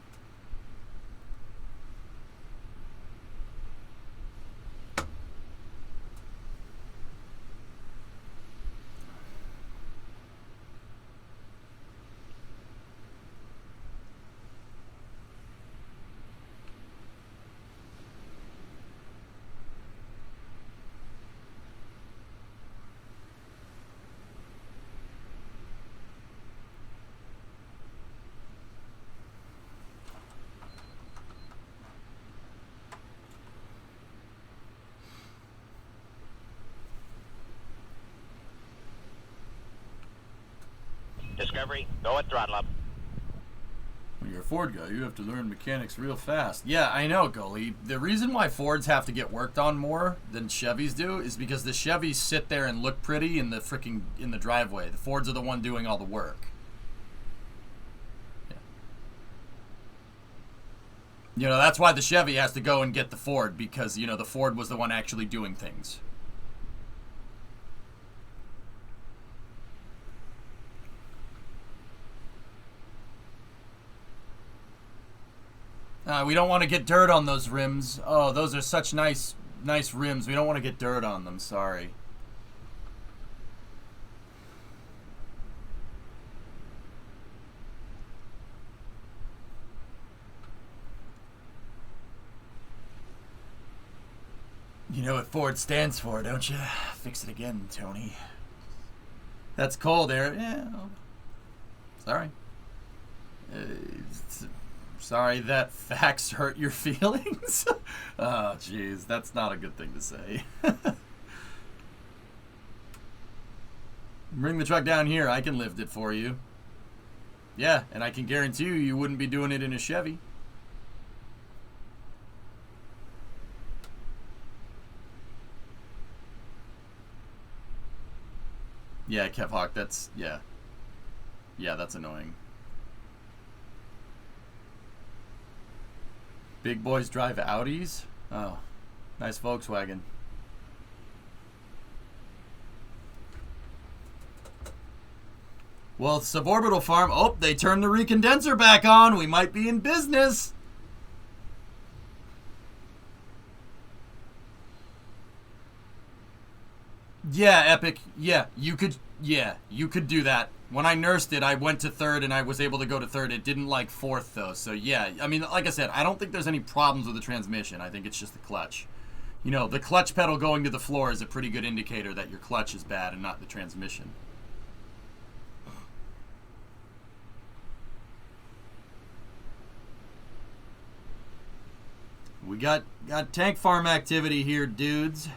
Discovery, go at throttle up. When you're a Ford guy, you have to learn mechanics real fast. Yeah, I know, Goalie. The reason why Fords have to get worked on more than Chevys do is because the Chevys sit there and look pretty in the driveway. The Fords are the one doing all the work. Yeah. You know, that's why the Chevy has to go and get the Ford, because, you know, the Ford was the one actually doing things. We don't want to get dirt on those rims. Oh, those are such nice rims. We don't want to get dirt on them. Sorry. You know what Ford stands for, don't you? Fix it again, Tony. That's cold, Eric. Yeah. Sorry. Sorry that facts hurt your feelings. Oh, jeez, that's not a good thing to say. Bring the truck down here. I can lift it for you. Yeah, and I can guarantee you wouldn't be doing it in a Chevy. Yeah, Kev Hawk, that's, yeah. Yeah, that's annoying. Big boys drive Audis? Oh, nice Volkswagen. Well, suborbital farm. Oh, they turned the recondenser back on. We might be in business. Yeah, Epic. Yeah, you could do that. When I nursed it, I went to third and I was able to go to third. It didn't like fourth though. So yeah, I mean, like I said, I don't think there's any problems with the transmission. I think it's just the clutch. You know, the clutch pedal going to the floor is a pretty good indicator that your clutch is bad and not the transmission. We got tank farm activity here, dudes.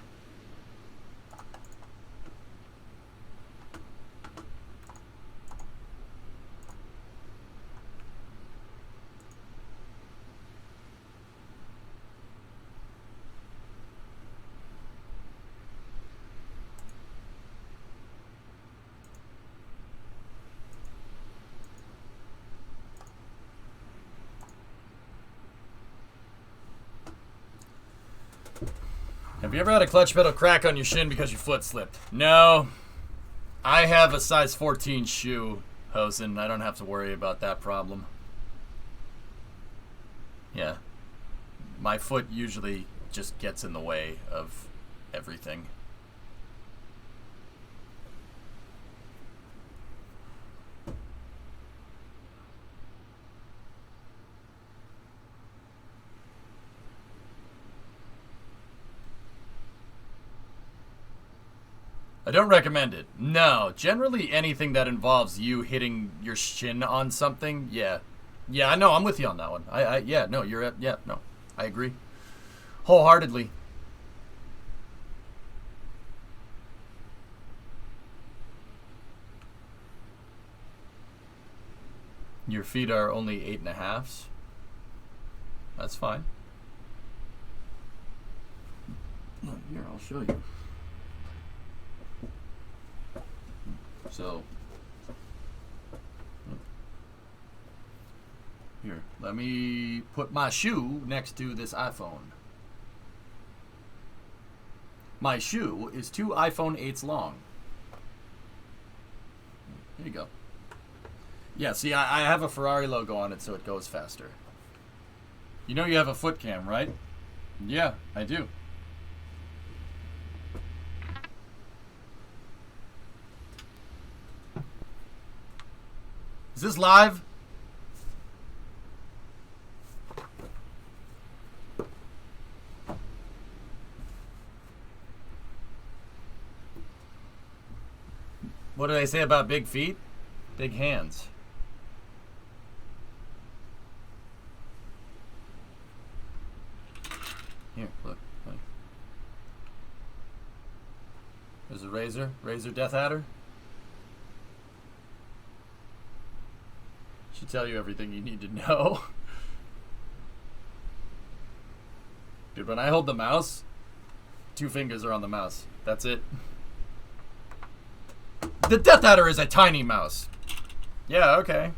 Have you ever had a clutch pedal crack on your shin because your foot slipped? No. I have a size 14 shoe, Hosen. I don't have to worry about that problem. Yeah. My foot usually just gets in the way of everything. I don't recommend it. No, generally anything that involves you hitting your shin on something, yeah. Yeah, I know, I'm with you on that one. Yeah, no, I agree. Wholeheartedly. Your feet are only 8.5s. That's fine. Here, I'll show you. So, here, let me put my shoe next to this iPhone. My shoe is 2 iPhone 8s long. Here you go. Yeah, see, I have a Ferrari logo on it, so it goes faster. You know you have a foot cam, right? Yeah, I do. Is this live? What do they say about big feet? Big hands. Here, look. There's a razor Death Adder. Should tell you everything you need to know. Dude, when I hold the mouse, 2 fingers are on the mouse. That's it. The Death Adder is a tiny mouse. Yeah, okay.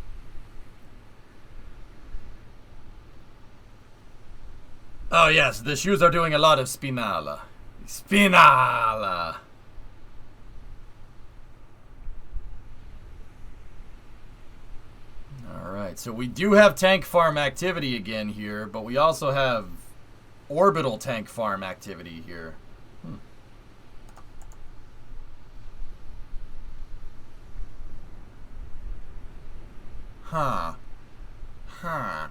Oh yes, the shoes are doing a lot of spinala. Spinala! Alright, so we do have tank farm activity again here, but we also have orbital tank farm activity here. Huh. Huh.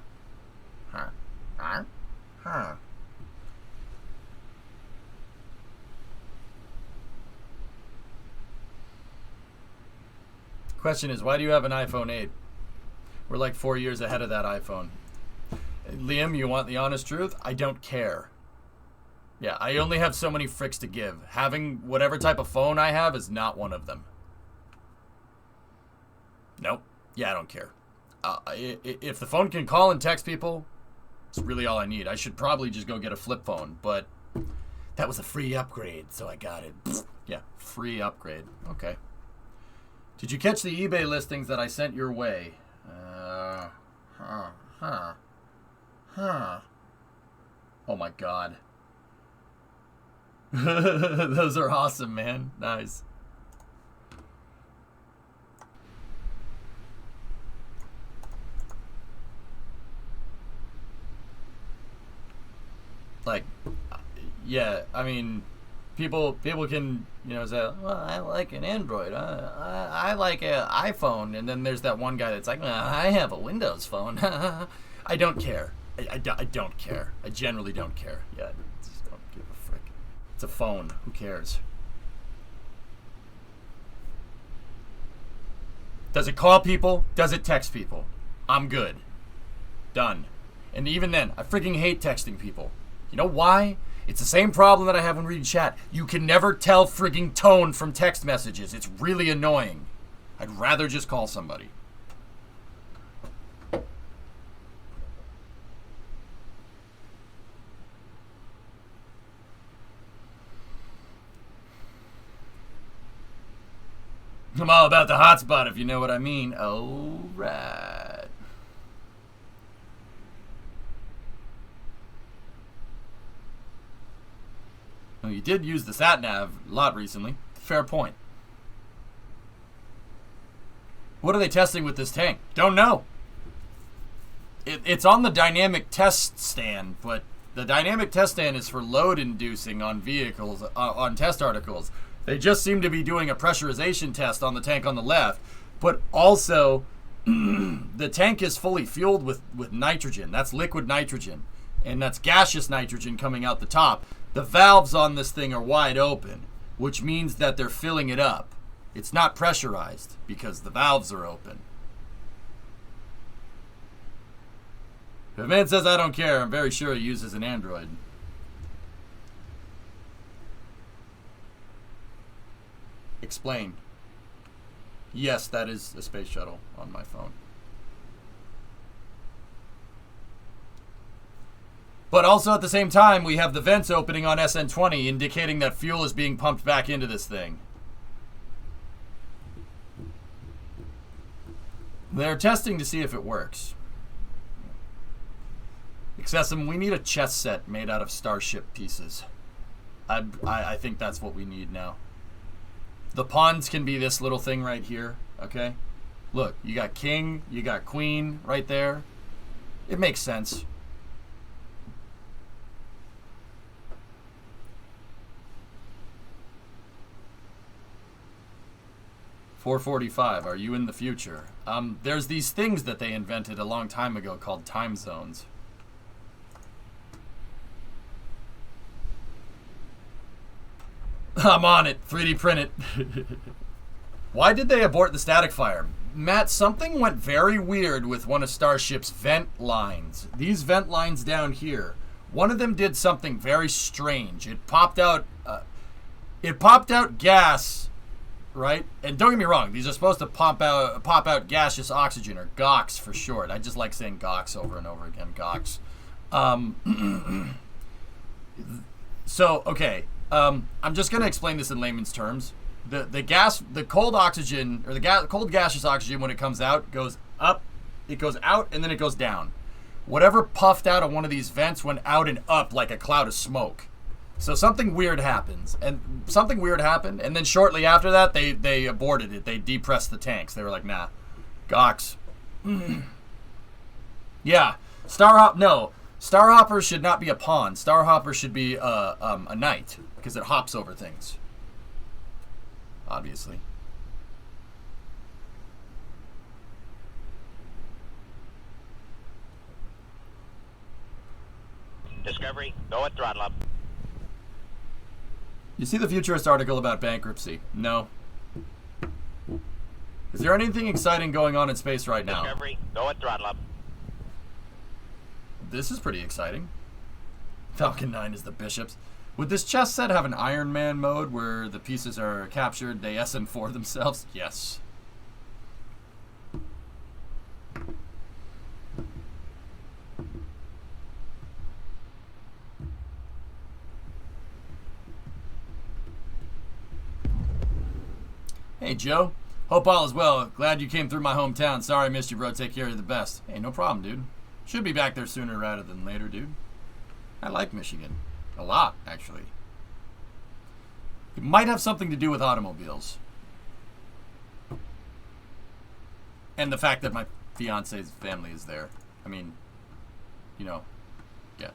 Huh. Huh. Huh. Question is, why do you have an iPhone 8? We're like 4 years ahead of that iPhone. Liam, you want the honest truth? I don't care. Yeah, I only have so many fricks to give. Having whatever type of phone I have is not one of them. Nope. Yeah, I don't care. If the phone can call and text people, it's really all I need. I should probably just go get a flip phone, but that was a free upgrade, so I got it. Yeah, free upgrade. Okay. Did you catch the eBay listings that I sent your way? Oh my god. Those are awesome, man. Nice. Like, yeah, I mean, people can, you know, say, well, I like an Android, I like an iPhone, and then there's that one guy that's like, well, I have a Windows phone. I don't care. I don't care. I generally don't care. Yeah, I just don't give a frick. It's a phone. Who cares? Does it call people? Does it text people? I'm good. Done. And even then, I freaking hate texting people. You know why? It's the same problem that I have when reading chat. You can never tell frigging tone from text messages. It's really annoying. I'd rather just call somebody. I'm all about the hotspot, if you know what I mean. All right. Oh you did use the sat-nav a lot recently. Fair point. What are they testing with this tank? Don't know. It's on the dynamic test stand, but the dynamic test stand is for load inducing on vehicles, on test articles. They just seem to be doing a pressurization test on the tank on the left, but also the tank is fully fueled with nitrogen. That's liquid nitrogen, and that's gaseous nitrogen coming out the top. The valves on this thing are wide open, which means that they're filling it up. It's not pressurized because the valves are open. If a man says I don't care, I'm very sure he uses an Android. Explain. Yes, that is a space shuttle on my phone. But also at the same time, we have the vents opening on SN20, indicating that fuel is being pumped back into this thing. They're testing to see if it works. Excessum, we need a chess set made out of Starship pieces. I think that's what we need now. The pawns can be this little thing right here, okay? Look, you got king, you got queen right there. It makes sense. $4:45, are you in the future? There's these things that they invented a long time ago called time zones. I'm on it. 3D print it. Why did they abort the static fire? Matt, something went very weird with one of Starship's vent lines. These vent lines down here, one of them did something very strange. It popped out gas, right? And don't get me wrong, these are supposed to pop out gaseous oxygen, or GOX for short. I just like saying GOX over and over again. GOX. So, okay. I'm just going to explain this in layman's terms. The cold oxygen, or the cold gaseous oxygen, when it comes out, goes up, it goes out, and then it goes down. Whatever puffed out of one of these vents went out and up like a cloud of smoke. So something weird happens, and then shortly after that, they aborted it. They depressed the tanks. They were like, nah, GOX. Yeah, Starhopper should not be a pawn. Starhopper should be a knight, because it hops over things. Obviously. Discovery, go at throttle up. You see the Futurist article about bankruptcy? No. Is there anything exciting going on in space right now? Discovery, go at throttle up. This is pretty exciting. Falcon 9 is the bishops. Would this chess set have an Iron Man mode where the pieces are captured, they SN4 themselves? Yes. Hey, Joe. Hope all is well. Glad you came through my hometown. Sorry I missed you, bro. Take care of the best. Hey, no problem, dude. Should be back there sooner rather than later, dude. I like Michigan. A lot, actually. It might have something to do with automobiles. And the fact that my fiance's family is there. I mean, you know, yeah.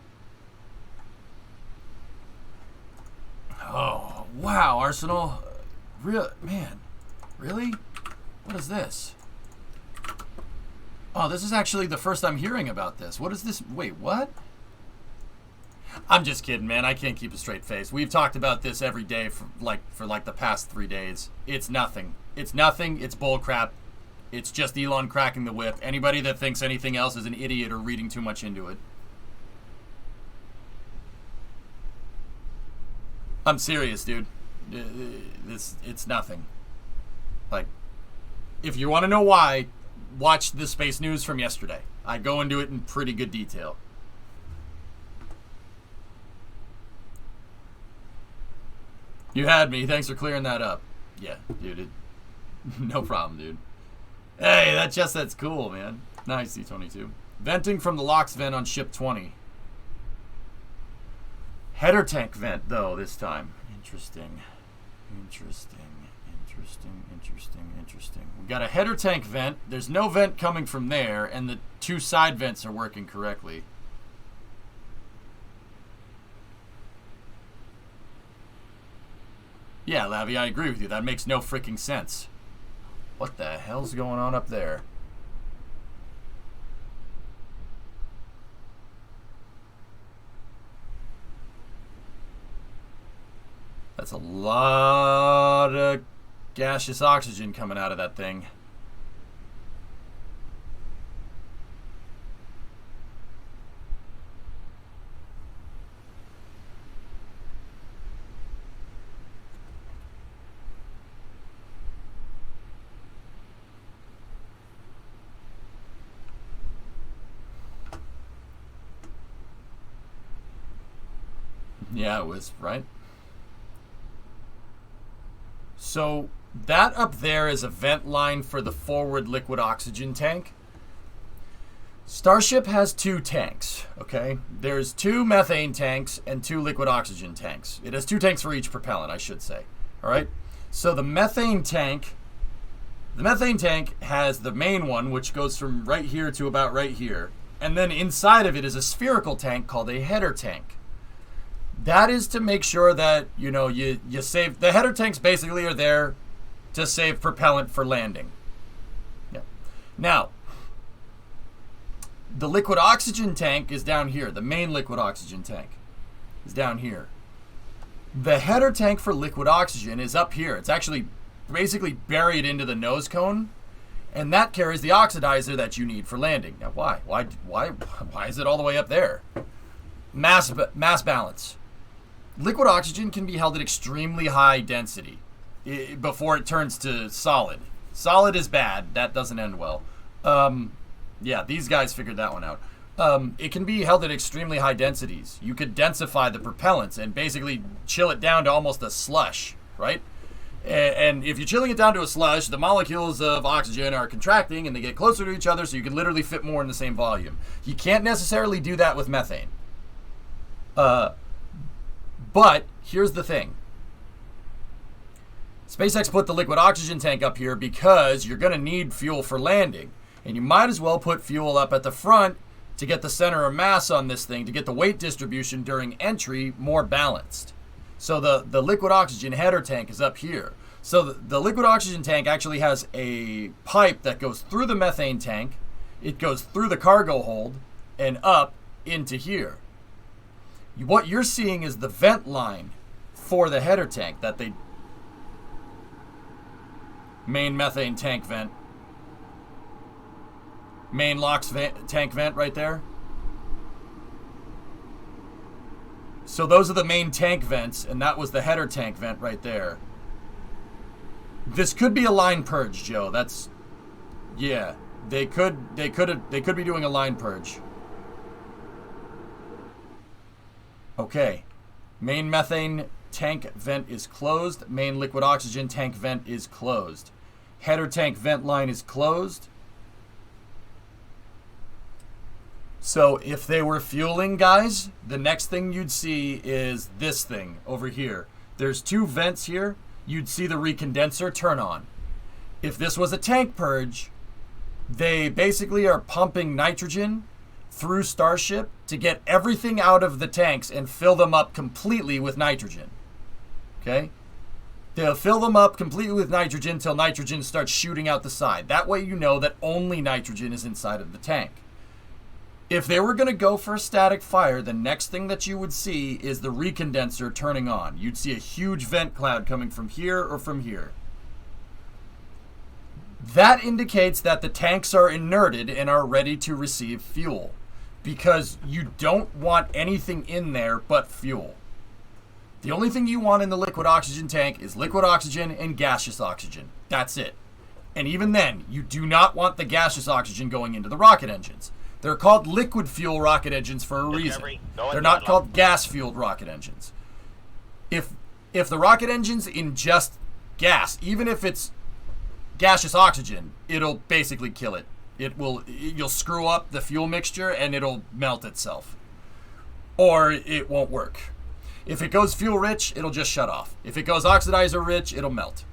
Oh, wow, Arsenal. Man, really? What is this? Oh, this is actually the first I'm hearing about this. What is this? Wait, what? I'm just kidding, man. I can't keep a straight face. We've talked about this every day for like the past 3 days. It's nothing. It's nothing. It's bullcrap. It's just Elon cracking the whip. Anybody that thinks anything else is an idiot or reading too much into it. I'm serious, dude. It's nothing. Like, if you want to know why, watch the space news from yesterday. I go into it in pretty good detail. You had me. Thanks for clearing that up. Yeah, dude. No problem, dude. Hey, that chest set's cool, man. Nice, C22. Venting from the LOX vent on ship 20. Header tank vent, though, this time. Interesting. We got a header tank vent. There's no vent coming from there, and the two side vents are working correctly. Yeah, Lavi, I agree with you. That makes no freaking sense. What the hell's going on up there? That's a lot of gaseous oxygen coming out of that thing. Yeah, it was, right? So that up there is a vent line for the forward liquid oxygen tank. Starship has two tanks, okay? There's two methane tanks and two liquid oxygen tanks. It has two tanks for each propellant, I should say. All right? So the methane tank has the main one, which goes from right here to about right here. And then inside of it is a spherical tank called a header tank. That is to make sure that, you know, you save... The header tanks basically are there to save propellant for landing. Yeah. Now, the liquid oxygen tank is down here. The main liquid oxygen tank is down here. The header tank for liquid oxygen is up here. It's actually basically buried into the nose cone, and that carries the oxidizer that you need for landing. Now, why? Why is it all the way up there? Mass balance. Liquid oxygen can be held at extremely high density before it turns to solid. Solid is bad. That doesn't end well. Yeah, these guys figured that one out. It can be held at extremely high densities. You could densify the propellants and basically chill it down to almost a slush, right? And if you're chilling it down to a slush, the molecules of oxygen are contracting and they get closer to each other, so you can literally fit more in the same volume. You can't necessarily do that with methane. But here's the thing. SpaceX put the liquid oxygen tank up here because you're going to need fuel for landing. And you might as well put fuel up at the front to get the center of mass on this thing, to get the weight distribution during entry more balanced. So the liquid oxygen header tank is up here. So the liquid oxygen tank actually has a pipe that goes through the methane tank. It goes through the cargo hold and up into here. What you're seeing is the vent line for the header tank that they... Main methane tank vent. Main LOX tank vent right there. So those are the main tank vents, and that was the header tank vent right there. This could be a line purge, Joe. That's... Yeah. They could be doing a line purge. Okay, main methane tank vent is closed. Main liquid oxygen tank vent is closed. Header tank vent line is closed. So if they were fueling, guys, the next thing you'd see is this thing over here. There's two vents here. You'd see the recondenser turn on. If this was a tank purge, they basically are pumping nitrogen through Starship to get everything out of the tanks and fill them up completely with nitrogen. Okay? They'll fill them up completely with nitrogen until nitrogen starts shooting out the side. That way you know that only nitrogen is inside of the tank. If they were going to go for a static fire, the next thing that you would see is the recondenser turning on. You'd see a huge vent cloud coming from here or from here. That indicates that the tanks are inerted and are ready to receive fuel, because you don't want anything in there but fuel. The only thing you want in the liquid oxygen tank is liquid oxygen and gaseous oxygen. That's it. And even then, you do not want the gaseous oxygen going into the rocket engines. They're called liquid fuel rocket engines for a reason. They're not called gas-fueled rocket engines. If the rocket engine's in just gas, even if it's gaseous oxygen, it'll basically kill it. You'll screw up the fuel mixture and it'll melt itself. Or it won't work. If it goes fuel rich, it'll just shut off. If it goes oxidizer rich, it'll melt.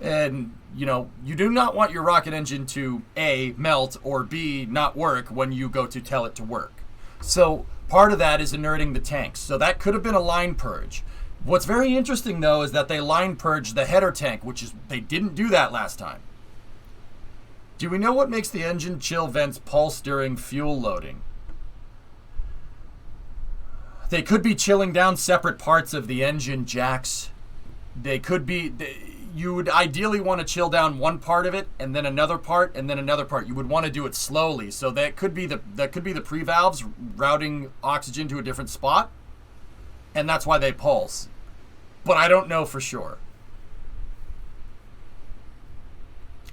And, you know, you do not want your rocket engine to A, melt, or B, not work when you go to tell it to work. So part of that is inerting the tanks. So that could have been a line purge. What's very interesting, though, is that they line purged the header tank, which is, they didn't do that last time. Do we know what makes the engine chill vents pulse during fuel loading? They could be chilling down separate parts of the engine jacks. They could be... You would ideally want to chill down one part of it, and then another part, and then another part. You would want to do it slowly. So that could be the pre-valves routing oxygen to a different spot, and that's why they pulse. But I don't know for sure.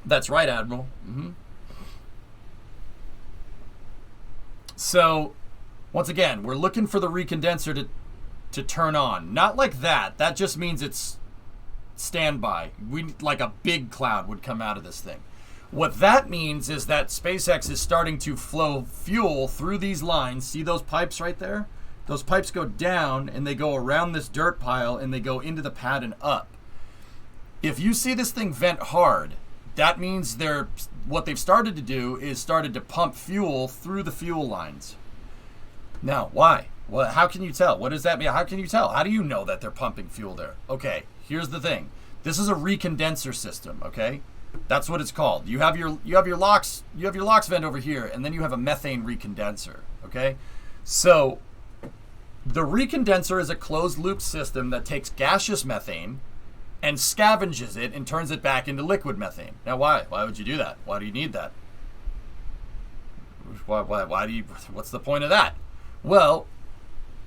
That's right, Admiral. So, once again, we're looking for the recondenser to turn on. Not like that. That just means it's standby. Like a big cloud would come out of this thing. What that means is that SpaceX is starting to flow fuel through these lines. See those pipes right there? Those pipes go down and they go around this dirt pile and they go into the pad and up. If you see this thing vent hard, that means what they've started to do is started to pump fuel through the fuel lines. Now, why? Well, how can you tell? What does that mean? How can you tell? How do you know that they're pumping fuel there? Okay, here's the thing. This is a recondenser system, okay? That's what it's called. You have your LOX vent over here, and then you have a methane recondenser, okay? So the recondenser is a closed loop system that takes gaseous methane and scavenges it and turns it back into liquid methane. Now, why? Why would you do that? Why do you need that? Why do you? What's the point of that? Well,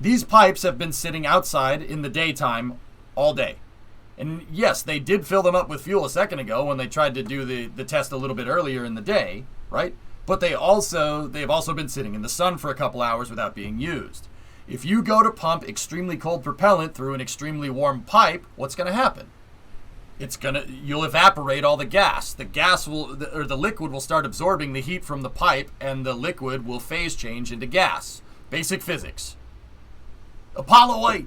these pipes have been sitting outside in the daytime all day. And yes, they did fill them up with fuel a second ago when they tried to do the test a little bit earlier in the day, right? But they've also been sitting in the sun for a couple hours without being used. If you go to pump extremely cold propellant through an extremely warm pipe, what's going to happen? You'll evaporate all the gas. The liquid will start absorbing the heat from the pipe, and the liquid will phase change into gas. Basic physics. Apollo 8.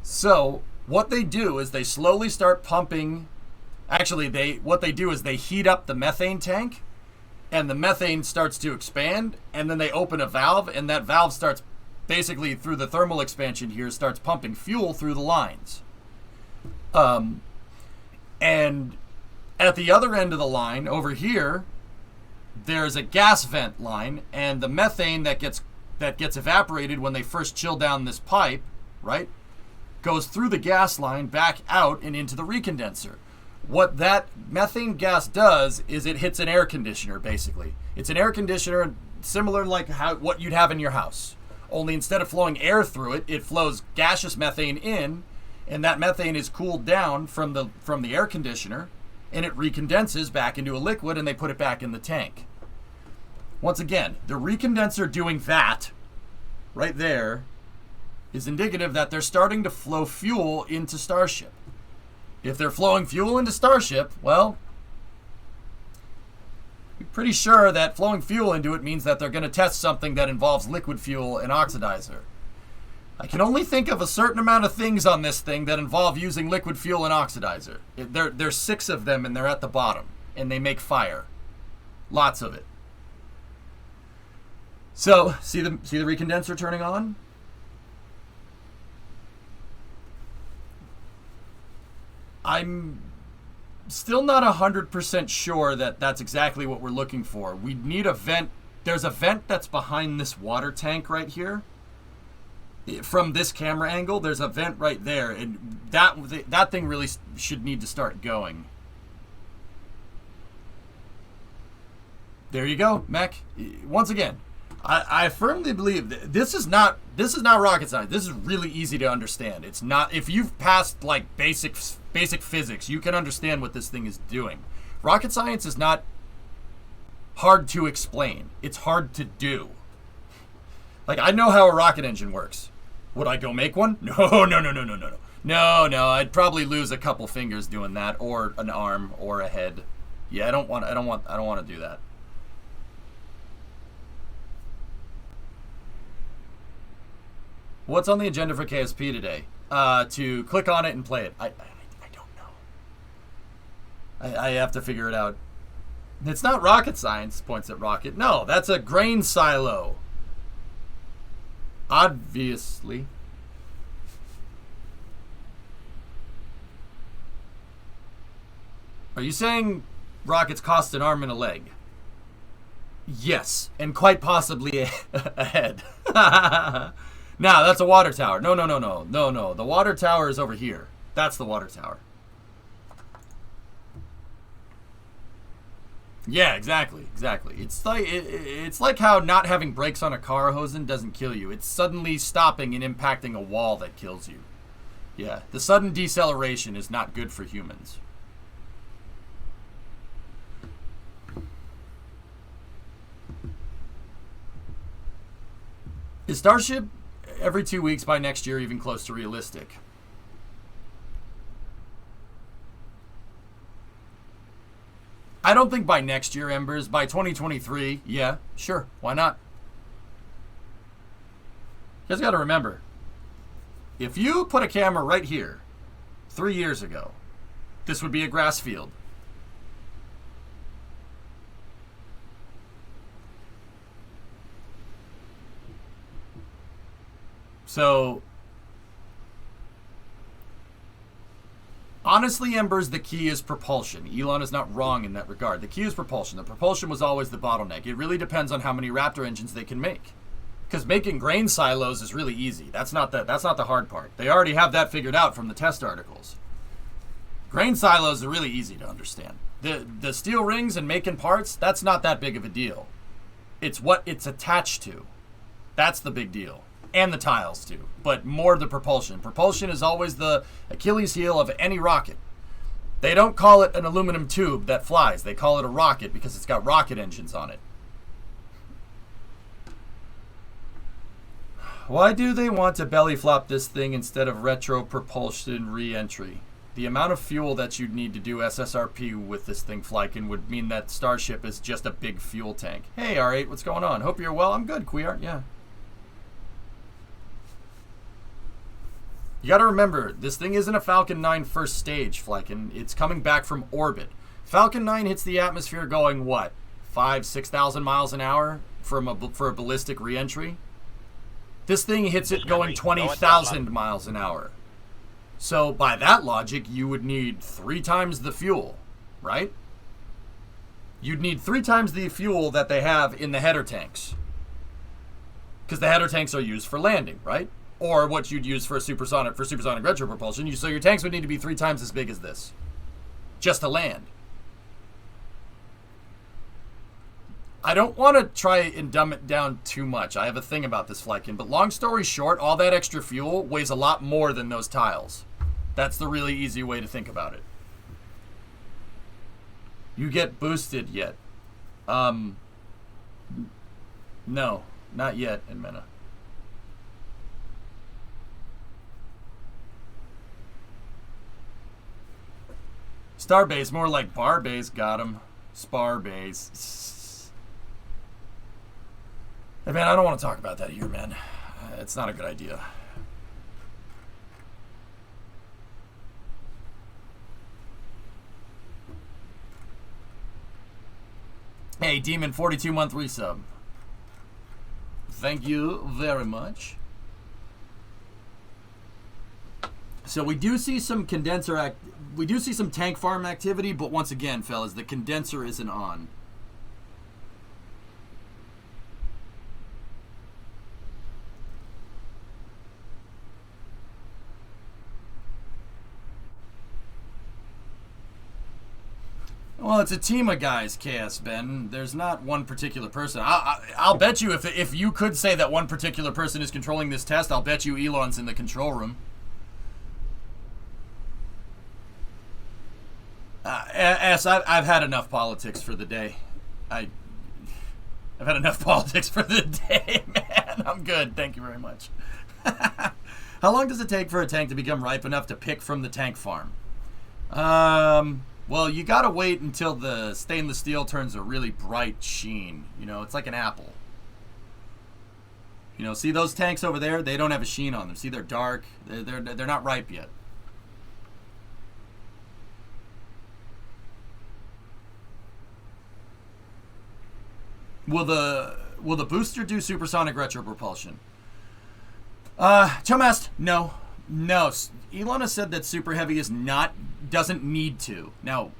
So what they do is they slowly start pumping. Actually, what they do is they heat up the methane tank, and the methane starts to expand, and then they open a valve, and that valve starts basically through the thermal expansion here starts pumping fuel through the lines. And at the other end of the line over here, there's a gas vent line, and the methane that gets evaporated when they first chill down this pipe, right, goes through the gas line back out and into the recondenser. What that methane gas does is it hits an air conditioner, basically. It's an air conditioner similar like what you'd have in your house. Only instead of flowing air through it, it flows gaseous methane in, and that methane is cooled down from the air conditioner, and it recondenses back into a liquid, and they put it back in the tank. Once again, the recondenser doing that right there is indicative that they're starting to flow fuel into Starship. If they're flowing fuel into Starship, well, I'm pretty sure that flowing fuel into it means that they're going to test something that involves liquid fuel and oxidizer. I can only think of a certain amount of things on this thing that involve using liquid fuel and oxidizer. There's 6 of them, and they're at the bottom, and they make fire. Lots of it. So, see the recondenser turning on? I'm still not 100% sure that that's exactly what we're looking for. We need a vent. There's a vent that's behind this water tank right here. From this camera angle, there's a vent right there, and that thing really should need to start going. There you go, Mech. Once again, I firmly believe that this is not rocket science. This is really easy to understand. It's not. If you've passed like basic physics, you can understand what this thing is doing. Rocket science is not hard to explain. It's hard to do. Like, I know how a rocket engine works. Would I go make one? No. No, I'd probably lose a couple fingers doing that, or an arm, or a head. Yeah, I don't want to do that. What's on the agenda for KSP today? To click on it and play it. I don't know. I have to figure it out. It's not rocket science, points at Rocket. No, that's a grain silo. Obviously. Are you saying rockets cost an arm and a leg? Yes, and quite possibly a head. Now, that's a water tower. No. The water tower is over here. That's the water tower. Yeah, exactly. It's like how not having brakes on a car, Hosen, doesn't kill you. It's suddenly stopping and impacting a wall that kills you. Yeah, the sudden deceleration is not good for humans. Is Starship every 2 weeks by next year even close to realistic? I don't think by next year, Embers. By 2023, yeah, sure, why not? You guys got to remember, if you put a camera right here 3 years ago, this would be a grass field. So, honestly, Embers, the key is propulsion. Elon is not wrong in that regard. The key is propulsion. The propulsion was always the bottleneck. It really depends on how many Raptor engines they can make. Because making grain silos is really easy. That's not the hard part. They already have that figured out from the test articles. Grain silos are really easy to understand. The steel rings and making parts, that's not that big of a deal. It's what it's attached to. That's the big deal. And the tiles too, but more the propulsion. Propulsion is always the Achilles heel of any rocket. They don't call it an aluminum tube that flies. They call it a rocket because it's got rocket engines on it. Why do they want to belly flop this thing instead of retro propulsion re-entry? The amount of fuel that you'd need to do SSRP with this thing, Flykin, would mean that Starship is just a big fuel tank. Hey, R8, what's going on? Hope you're well. I'm good, Queer. Yeah. You gotta remember, this thing isn't a Falcon 9 first stage, Flykin. It's coming back from orbit. Falcon 9 hits the atmosphere going, what, 6,000 miles an hour for a ballistic re-entry? This thing hits it going 20,000 miles an hour. So by that logic, you would need 3 times the fuel, right? You'd need 3 times the fuel that they have in the header tanks. Because the header tanks are used for landing, right? Or what you'd use for supersonic retro propulsion. So your tanks would need to be 3 times as big as this, just to land. I don't want to try and dumb it down too much. I have a thing about this, Flykin, but long story short, all that extra fuel weighs a lot more than those tiles. That's the really easy way to think about it. You get boosted yet? No, not yet, Inmena. Starbase, more like Barbase, got him. Sparbase. Hey man, I don't want to talk about that here, man. It's not a good idea. Hey, Demon, 42-month resub. Thank you very much. So we do see some we do see some tank farm activity, but once again, fellas, the condenser isn't on. Well, it's a team of guys, KS Ben. There's not one particular person. I'll bet you if you could say that one particular person is controlling this test, I'll bet you Elon's in the control room. I've had enough politics for the day. I've had enough politics for the day, man. I'm good. Thank you very much. How long does it take for a tank to become ripe enough to pick from the tank farm? Well, you gotta wait until the stainless steel turns a really bright sheen. You know, it's like an apple. You know, see those tanks over there? They don't have a sheen on them. See, they're dark. They're not ripe yet. Will the booster do supersonic retropropulsion? Chum asked, no. Elon has said that Super Heavy doesn't need to. Now,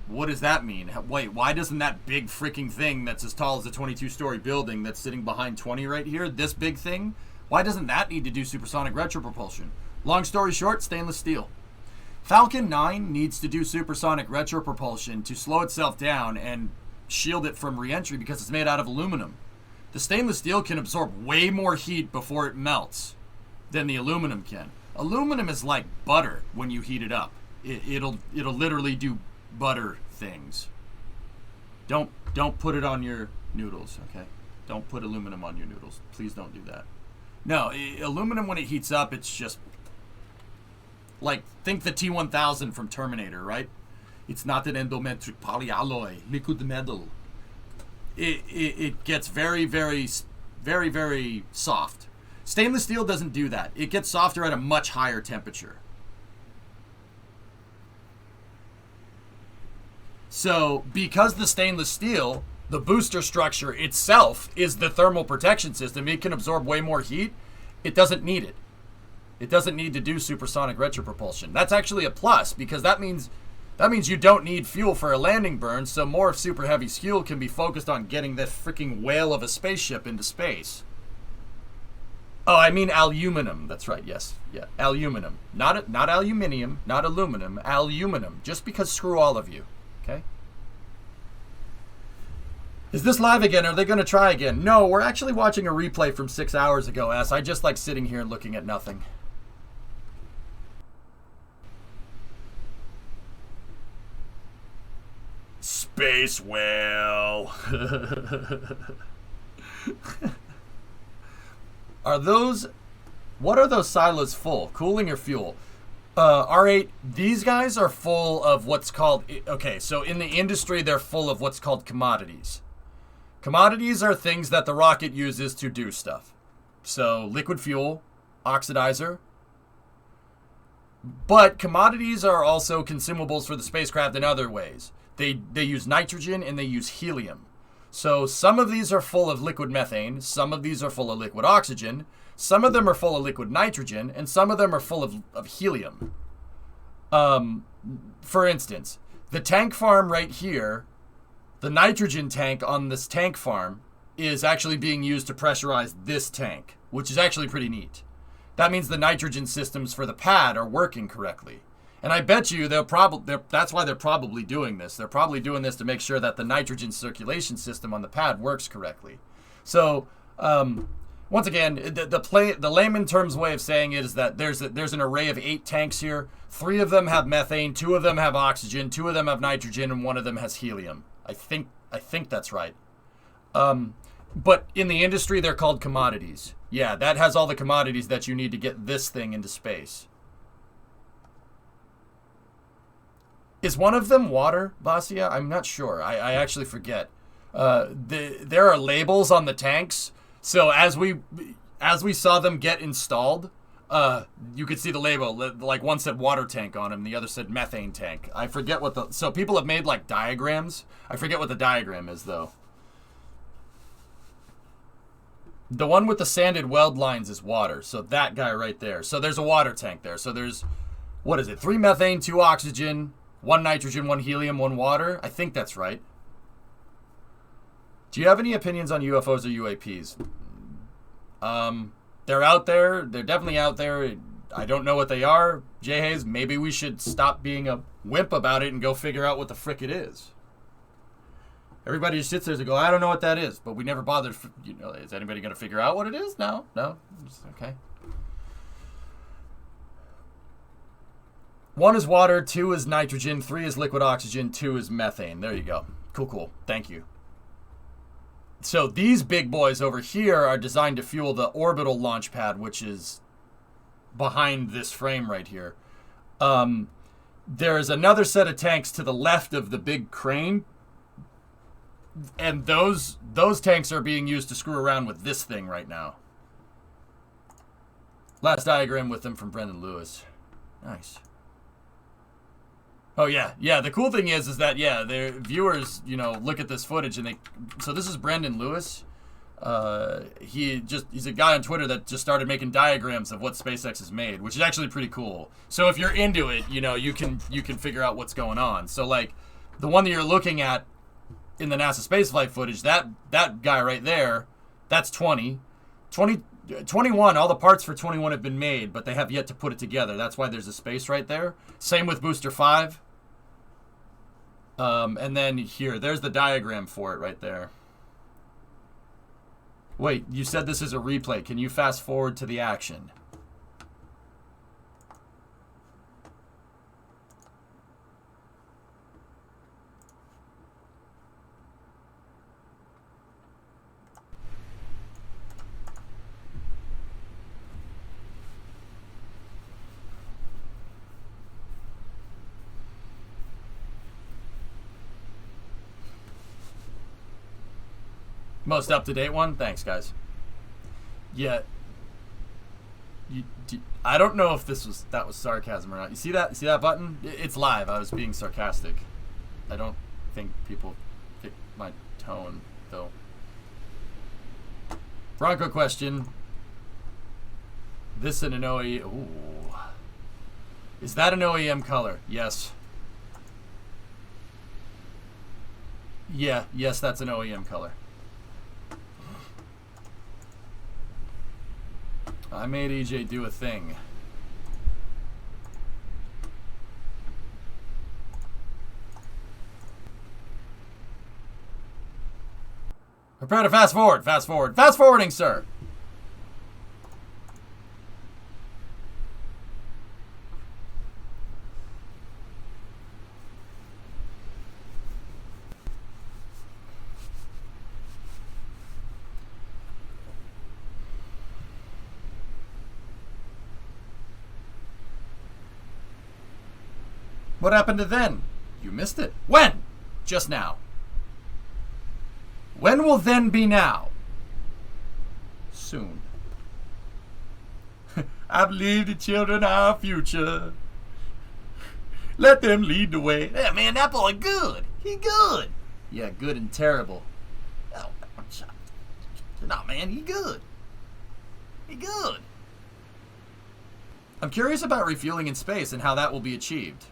what does that mean? Wait, why doesn't that big freaking thing that's as tall as a 22-story building that's sitting behind 20 right here, this big thing, why doesn't that need to do supersonic retropropulsion? Long story short, stainless steel. Falcon 9 needs to do supersonic retropropulsion to slow itself down and shield it from re-entry because it's made out of aluminum. The stainless steel can absorb way more heat before it melts than the aluminum can. Aluminum is like butter when you heat it up. It'll literally do butter things. Don't put it on your noodles, okay? Don't put aluminum on your noodles. Please don't do that. No, aluminum when it heats up, it's just like, think the T-1000 from Terminator, right? It's not an endometric polyalloy, liquid metal. It gets very, very, very, very soft. Stainless steel doesn't do that. It gets softer at a much higher temperature. So, because the stainless steel, the booster structure itself is the thermal protection system, it can absorb way more heat, it doesn't need it. It doesn't need to do supersonic retropropulsion. That's actually a plus, because that means you don't need fuel for a landing burn, so more of Super Heavy's fuel can be focused on getting this freaking whale of a spaceship into space. Oh, I mean aluminum. That's right, yes. Yeah, aluminum. Not aluminium, not aluminum, aluminum. Just because screw all of you, okay? Is this live again? Are they going to try again? No, we're actually watching a replay from 6 hours ago, S. I just like sitting here and looking at nothing. Space whale. What are those silos full? Cooling or fuel? R8, these guys are full of what's called, okay, so in the industry, they're full of what's called commodities. Commodities are things that the rocket uses to do stuff. So liquid fuel, oxidizer. But commodities are also consumables for the spacecraft in other ways. They use nitrogen and they use helium. So some of these are full of liquid methane, some of these are full of liquid oxygen, some of them are full of liquid nitrogen, and some of them are full of helium. For instance, the tank farm right here, the nitrogen tank on this tank farm is actually being used to pressurize this tank, which is actually pretty neat. That means the nitrogen systems for the pad are working correctly. And I bet you that's why they're probably doing this. They're probably doing this to make sure that the nitrogen circulation system on the pad works correctly. So, once again, the layman terms way of saying it is that there's an array of 8 tanks here. 3 of them have methane, 2 of them have oxygen, 2 of them have nitrogen, and 1 of them has helium. I think that's right. But in the industry, they're called commodities. Yeah, that has all the commodities that you need to get this thing into space. Is one of them water, Basia? I'm not sure. I actually forget. There are labels on the tanks, so as we saw them get installed, you could see the label. Like one said water tank on them, the other said methane tank. I forget what so people have made like diagrams. I forget what the diagram is though. The one with the sanded weld lines is water, so that guy right there. So there's a water tank there. So there's, what is it? 3 methane, 2 oxygen, 1 nitrogen, 1 helium, 1 water. I think that's right. Do you have any opinions on UFOs or UAPs? They're out there. They're definitely out there. I don't know what they are. Jay Hayes, maybe we should stop being a wimp about it and go figure out what the frick it is. Everybody just sits there and go, I don't know what that is, but we never bothered. Is anybody going to figure out what it is? No. Okay. 1 is water, 2 is nitrogen, 3 is liquid oxygen, 2 is methane. There you go. Cool. Thank you. So these big boys over here are designed to fuel the orbital launch pad, which is behind this frame right here. There's another set of tanks to the left of the big crane, and those tanks are being used to screw around with this thing right now. Last diagram with them from Brendan Lewis. Nice. Oh yeah, yeah. The cool thing is that their viewers, look at this footage and so this is Brendan Lewis. He's a guy on Twitter that just started making diagrams of what SpaceX has made, which is actually pretty cool. So if you're into it, you can figure out what's going on. So like the one that you're looking at in the NASA spaceflight footage, that guy right there, that's 21. All the parts for 21 have been made, but they have yet to put it together. That's why there's a space right there. Same with Booster 5. And then here, there's the diagram for it right there. Wait, you said this is a replay. Can you fast forward to the action? Most up-to-date one? Thanks, guys. Yeah. I don't know if that was sarcasm or not. You see that? See that button? It's live. I was being sarcastic. I don't think people pick my tone, though. Bronco question. This in an OEM... Ooh. Is that an OEM color? Yes. Yeah, yes, that's an OEM color. I made EJ do a thing. Prepare to fast forward, fast forward. Fast forwarding, sir. What happened to then? You missed it. When? Just now. When will then be now? Soon. I believe the children are our future. Let them lead the way. Yeah, man, that boy good. He good. Yeah, good and terrible. Oh, no, man, he good. He good. I'm curious about refueling in space and how that will be achieved.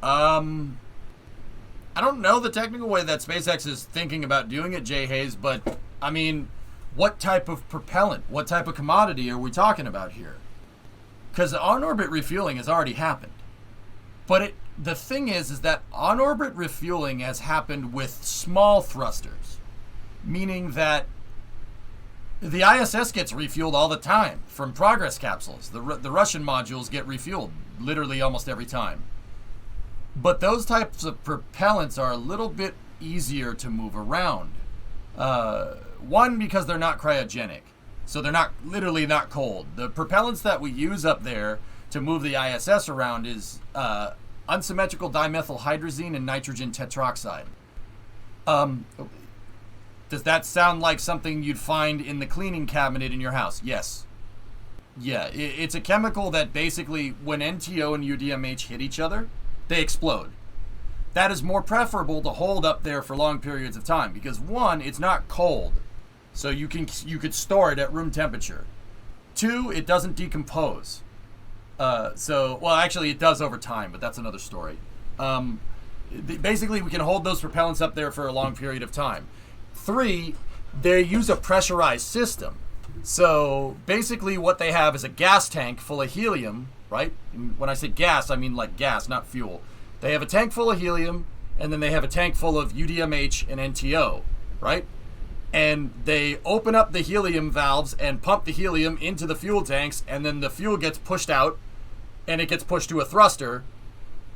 I don't know the technical way that SpaceX is thinking about doing it, Jay Hayes, but, I mean, what type of propellant, what type of commodity are we talking about here? Because on-orbit refueling has already happened. But the thing is that on-orbit refueling has happened with small thrusters, meaning that the ISS gets refueled all the time from Progress capsules. The Russian modules get refueled literally almost every time. But those types of propellants are a little bit easier to move around. One, because they're not cryogenic. So they're literally not cold. The propellants that we use up there to move the ISS around is unsymmetrical dimethylhydrazine and nitrogen tetroxide. Does that sound like something you'd find in the cleaning cabinet in your house? Yes. Yeah, it's a chemical that basically, when NTO and UDMH hit each other, they explode. That is more preferable to hold up there for long periods of time because one, it's not cold, so you could store it at room temperature. Two, it doesn't decompose. Well, actually, it does over time, but that's another story. Basically, we can hold those propellants up there for a long period of time. Three, they use a pressurized system. So basically, what they have is a gas tank full of helium. Right? When I say gas, I mean like gas, not fuel. They have a tank full of helium, and then they have a tank full of UDMH and NTO, right? And they open up the helium valves and pump the helium into the fuel tanks, and then the fuel gets pushed out, and it gets pushed to a thruster.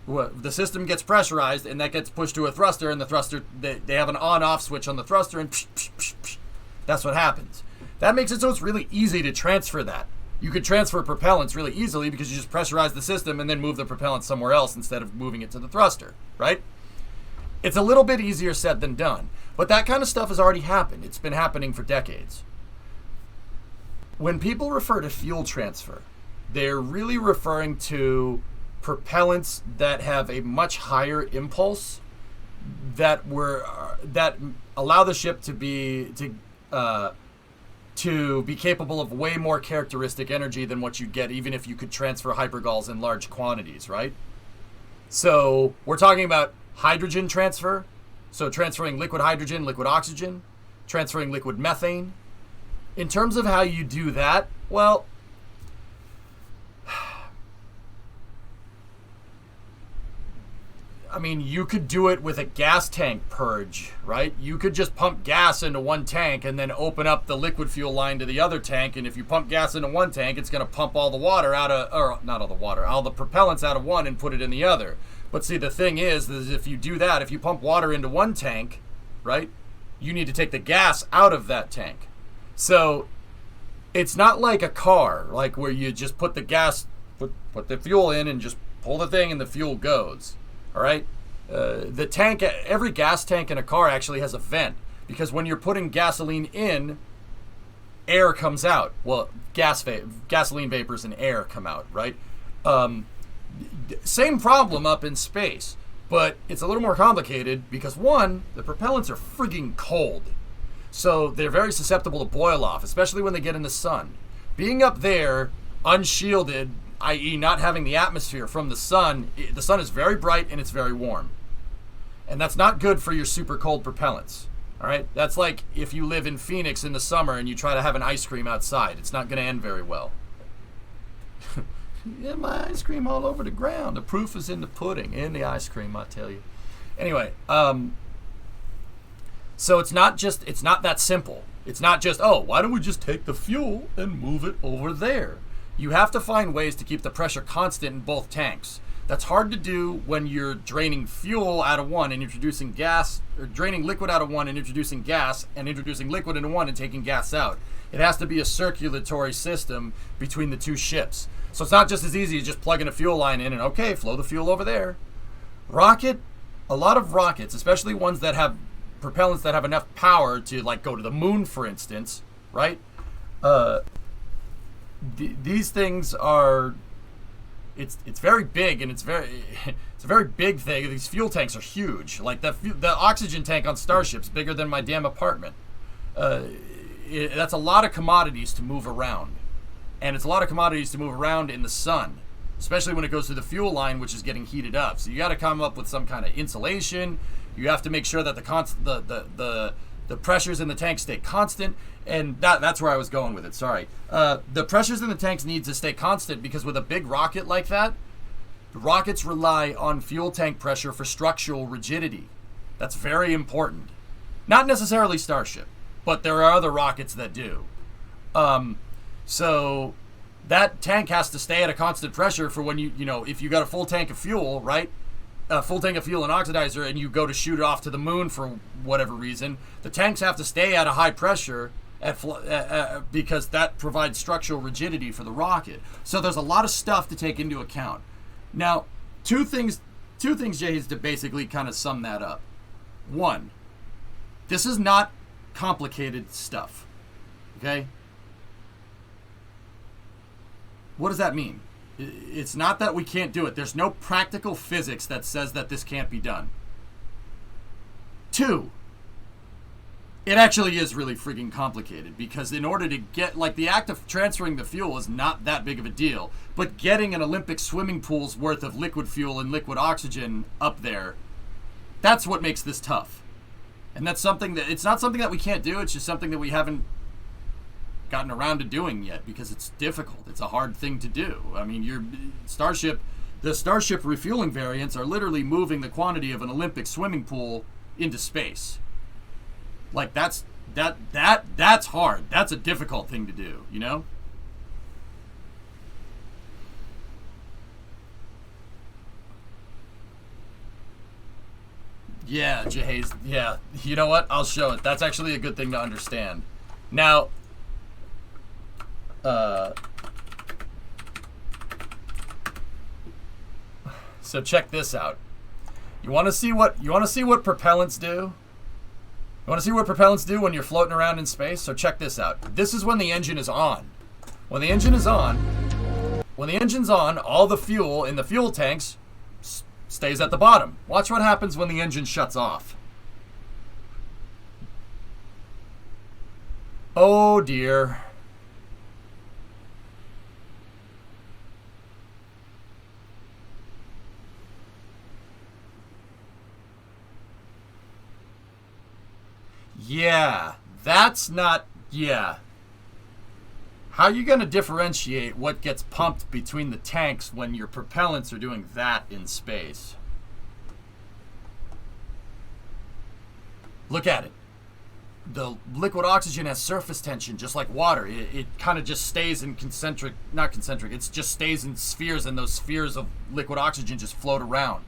The system gets pressurized, and that gets pushed to a thruster, and the thruster, they have an on-off switch on the thruster, and that's what happens. That makes it so it's really easy to transfer that. You could transfer propellants really easily because you just pressurize the system and then move the propellant somewhere else instead of moving it to the thruster, right? It's a little bit easier said than done. But that kind of stuff has already happened. It's been happening for decades. when people refer to fuel transfer, they're really referring to propellants that have a much higher impulse that allow the ship to be capable of way more characteristic energy than what you'd get even if you could transfer hypergalls in large quantities, right? So we're talking about hydrogen transfer, so transferring liquid hydrogen, liquid oxygen, transferring liquid methane. In terms of how you do that, well, I mean, you could do it with a gas tank purge, right? You could just pump gas into one tank and then open up the liquid fuel line to the other tank. And if you pump gas into one tank, it's going to pump all the water out of, or not all the water, all the propellants out of one and put it in the other. But see, the thing is if you do that, if you pump water into one tank, right, you need to take the gas out of that tank. So it's not like a car, like where you just put the gas, put the fuel in and just pull the thing and the fuel goes. All right, the tank, every gas tank in a car actually has a vent, because when you're putting gasoline in, air comes out. Well, gasoline vapors and air come out, right? Same problem up in space, but it's a little more complicated because, one, the propellants are frigging cold. So they're very susceptible to boil off, especially when they get in the sun. Being up there, unshielded, i.e. not having the atmosphere from the sun is very bright and it's very warm. And that's not good for your super cold propellants. All right? That's like if you live in Phoenix in the summer and you try to have an ice cream outside. It's not going to end very well. Yeah, my ice cream all over the ground. The proof is in the pudding, in the ice cream, I tell you. Anyway, so it's not that simple. It's not just, oh, why don't we just take the fuel and move it over there? You have to find ways to keep the pressure constant in both tanks. That's hard to do when you're draining fuel out of one and introducing gas, or draining liquid out of one and introducing gas, and introducing liquid into one and taking gas out. It has to be a circulatory system between the two ships. So it's not just as easy as just plugging a fuel line in and, okay, flow the fuel over there. A lot of rockets, especially ones that have propellants that have enough power to, like, go to the moon, for instance, right? These things are, it's very big, and it's a very big thing. These fuel tanks are huge. Like the oxygen tank on Starship's bigger than my damn apartment. That's a lot of commodities to move around, and it's a lot of commodities to move around in the sun, especially when it goes through the fuel line, which is getting heated up. So you got to come up with some kind of insulation. You have to make sure that the pressures in the tank stay constant, and that's where I was going with it. Sorry. The pressures in the tanks need to stay constant because with a big rocket like that, rockets rely on fuel tank pressure for structural rigidity. That's very important. Not necessarily Starship, but there are other rockets that do. So that tank has to stay at a constant pressure for when if you got a full tank of fuel, right? A full tank of fuel and oxidizer, and you go to shoot it off to the moon for whatever reason, the tanks have to stay at a high pressure because that provides structural rigidity for the rocket. So there's a lot of stuff to take into account. Now, two things, Jays, to basically kind of sum that up. One, this is not complicated stuff. Okay? What does that mean? It's not that we can't do it. There's no practical physics that says that this can't be done. Two, it actually is really freaking complicated because in order to get, like, the act of transferring the fuel is not that big of a deal, but getting an Olympic swimming pool's worth of liquid fuel and liquid oxygen up there, that's what makes this tough. And that's something that, it's not something that we can't do, it's just something that we haven't gotten around to doing yet because it's difficult. It's a hard thing to do. I mean, the Starship refueling variants are literally moving the quantity of an Olympic swimming pool into space. Like that's hard. That's a difficult thing to do, you know? Yeah, Jays. Yeah, you know what? I'll show it. That's actually a good thing to understand. Now, so check this out. You want to see what propellants do? You want to see what propellants do when you're floating around in space? So check this out. This is when the engine is on. When the engine is on, when the engine's on, all the fuel in the fuel tanks stays at the bottom. Watch what happens when the engine shuts off. Oh dear. Yeah, that's not, yeah. How are you going to differentiate what gets pumped between the tanks when your propellants are doing that in space? Look at it. The liquid oxygen has surface tension, just like water. It kind of just stays in concentric, not concentric, it just stays in spheres, and those spheres of liquid oxygen just float around.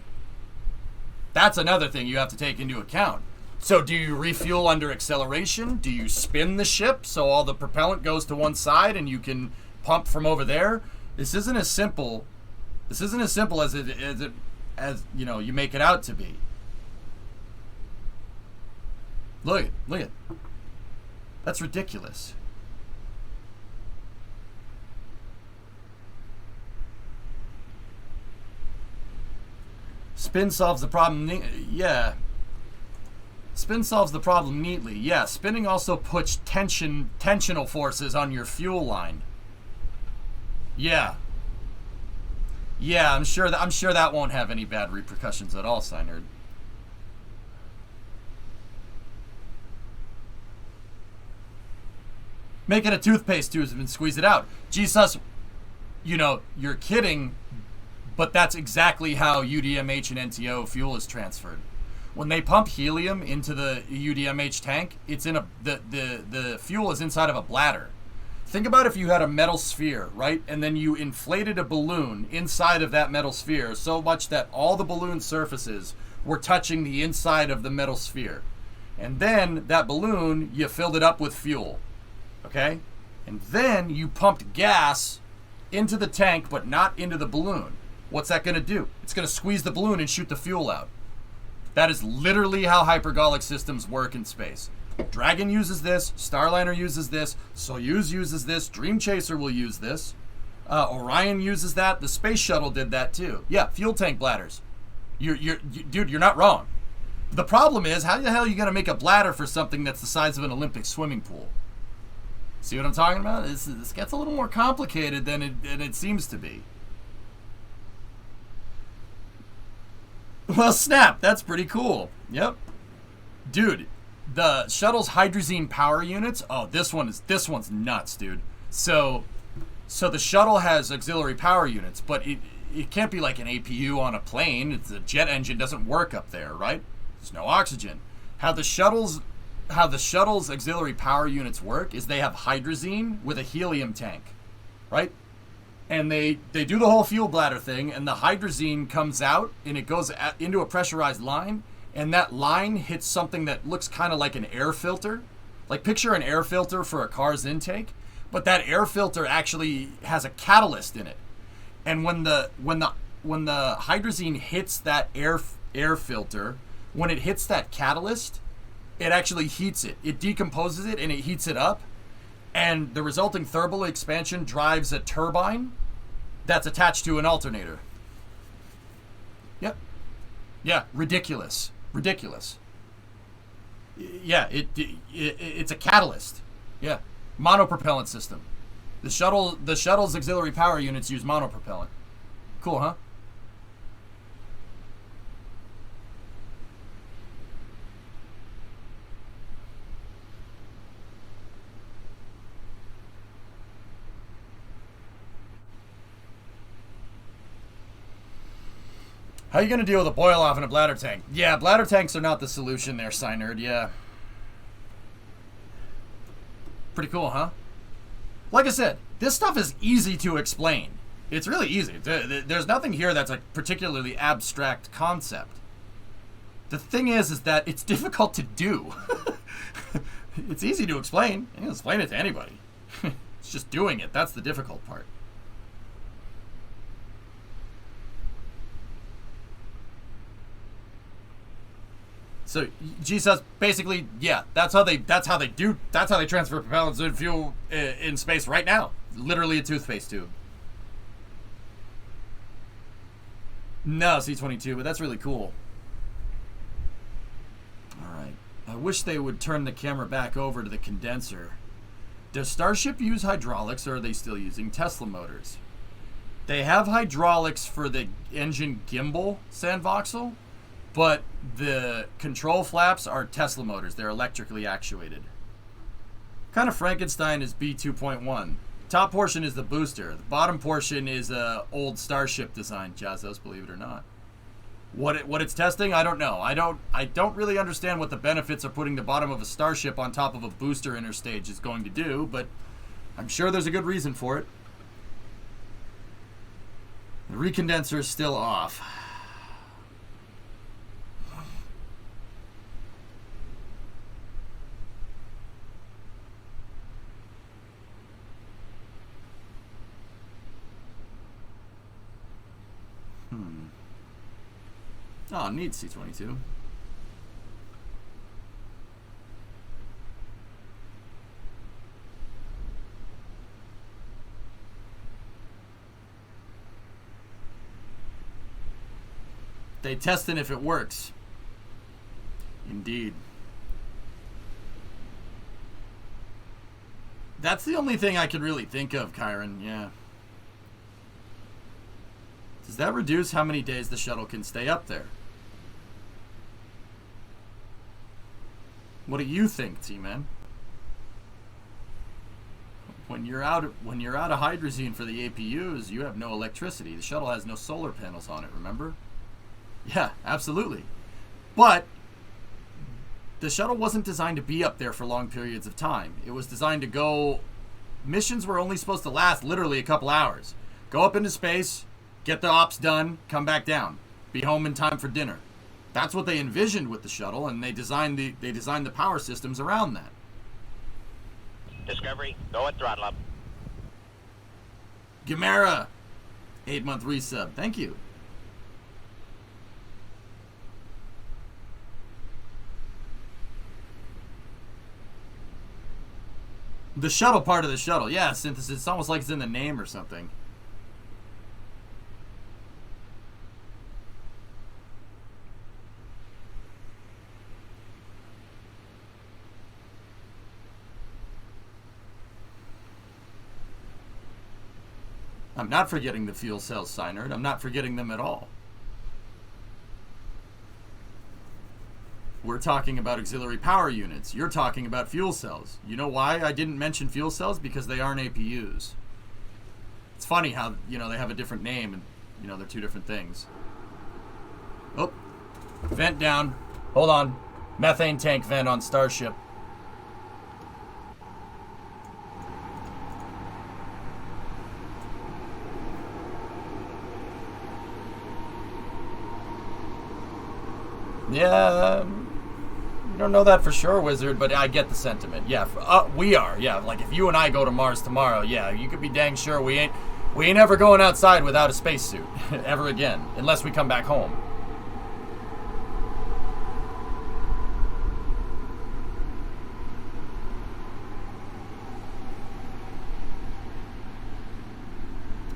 That's another thing you have to take into account. So do you refuel under acceleration? Do you spin the ship so all the propellant goes to one side and you can pump from over there? This isn't as simple. This isn't as simple as you know, you make it out to be. Look at. That's ridiculous. Spin solves the problem. Yeah. Spin solves the problem neatly. Yeah, spinning also puts tensional forces on your fuel line. Yeah. Yeah, I'm sure that won't have any bad repercussions at all, Synerd. Make it a toothpaste tube and squeeze it out. Jesus, you know, you're kidding, but that's exactly how UDMH and NTO fuel is transferred. When they pump helium into the UDMH tank, it's in the fuel is inside of a bladder. Think about if you had a metal sphere, right? And then you inflated a balloon inside of that metal sphere so much that all the balloon surfaces were touching the inside of the metal sphere. And then that balloon, you filled it up with fuel. Okay? And then you pumped gas into the tank, but not into the balloon. What's that going to do? It's going to squeeze the balloon and shoot the fuel out. That is literally how hypergolic systems work in space. Dragon uses this, Starliner uses this, Soyuz uses this, Dream Chaser will use this, Orion uses that, the Space Shuttle did that too. Yeah, fuel tank bladders. Dude, you're not wrong. The problem is, how the hell are you going to make a bladder for something that's the size of an Olympic swimming pool? See what I'm talking about? This gets a little more complicated than it seems to be. Well, snap. That's pretty cool. Yep. Dude, the shuttle's hydrazine power units. Oh, this one's nuts, dude. So the shuttle has auxiliary power units, but it can't be like an APU on a plane. The jet engine doesn't work up there, right? There's no oxygen. How the shuttle's auxiliary power units work is they have hydrazine with a helium tank, right? And they do the whole fuel bladder thing, and the hydrazine comes out, and it goes into a pressurized line, and that line hits something that looks kind of like an air filter. Like, picture an air filter for a car's intake, but that air filter actually has a catalyst in it. And when the hydrazine hits that air filter, when it hits that catalyst, it actually heats it. It decomposes it, and it heats it up. And the resulting thermal expansion drives a turbine that's attached to an alternator. Yep. Yeah, ridiculous. Ridiculous. Yeah, it's a catalyst. Yeah, monopropellant system. The shuttle's auxiliary power units use monopropellant. Cool, huh? How are you going to deal with a boil-off in a bladder tank? Yeah, bladder tanks are not the solution there, Synerd, yeah. Pretty cool, huh? Like I said, this stuff is easy to explain. It's really easy. There's nothing here that's a particularly abstract concept. The thing is that it's difficult to do. It's easy to explain. You can explain it to anybody. It's just doing it. That's the difficult part. So G says basically, yeah, that's how they transfer propellants and fuel in space right now. literally a toothpaste tube. No, C-22, but that's really cool. Alright. I wish they would turn the camera back over to the condenser. Does Starship use hydraulics, or are they still using Tesla motors? They have hydraulics for the engine gimbal sandvoxel, but the control flaps are Tesla motors. They're electrically actuated. Kind of Frankenstein is B2.1. Top portion is the booster. The bottom portion is a old Starship design, Jazos, believe it or not. What it's testing, I don't know. I don't really understand what the benefits of putting the bottom of a Starship on top of a booster interstage is going to do, but I'm sure there's a good reason for it. The recondenser is still off. Oh, neat C-22. They testing if it works. Indeed. That's the only thing I could really think of, Kyron, yeah. Does that reduce how many days the shuttle can stay up there? What do you think, T-Man? When you're out of hydrazine for the APUs, you have no electricity. The shuttle has no solar panels on it, remember? Yeah, absolutely. But the shuttle wasn't designed to be up there for long periods of time. It was designed to go... Missions were only supposed to last literally a couple hours. Go up into space, get the ops done, come back down. Be home in time for dinner. That's what they envisioned with the shuttle, and they designed the power systems around that. Discovery, go at throttle up. Gamera, 8-month resub. Thank you. The shuttle part of the shuttle. Yeah, synthesis. It's almost like it's in the name or something. I'm not forgetting the fuel cells, Synerd. I'm not forgetting them at all. We're talking about auxiliary power units. You're talking about fuel cells. You know why I didn't mention fuel cells? Because they aren't APUs. It's funny how, they have a different name and, they're two different things. Oh, vent down. Hold on. Methane tank vent on Starship. Yeah, we don't know that for sure, Wizard, but I get the sentiment. Yeah, we are. Yeah, like if you and I go to Mars tomorrow, yeah, you could be dang sure we ain't ever going outside without a spacesuit ever again, unless we come back home.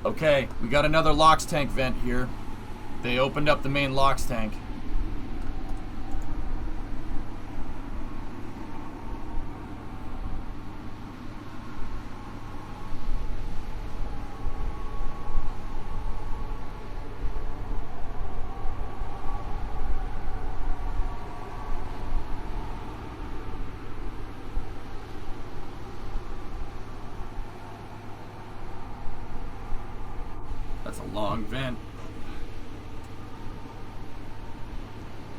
Okay, we got another LOX tank vent here. They opened up the main LOX tank. Long vent.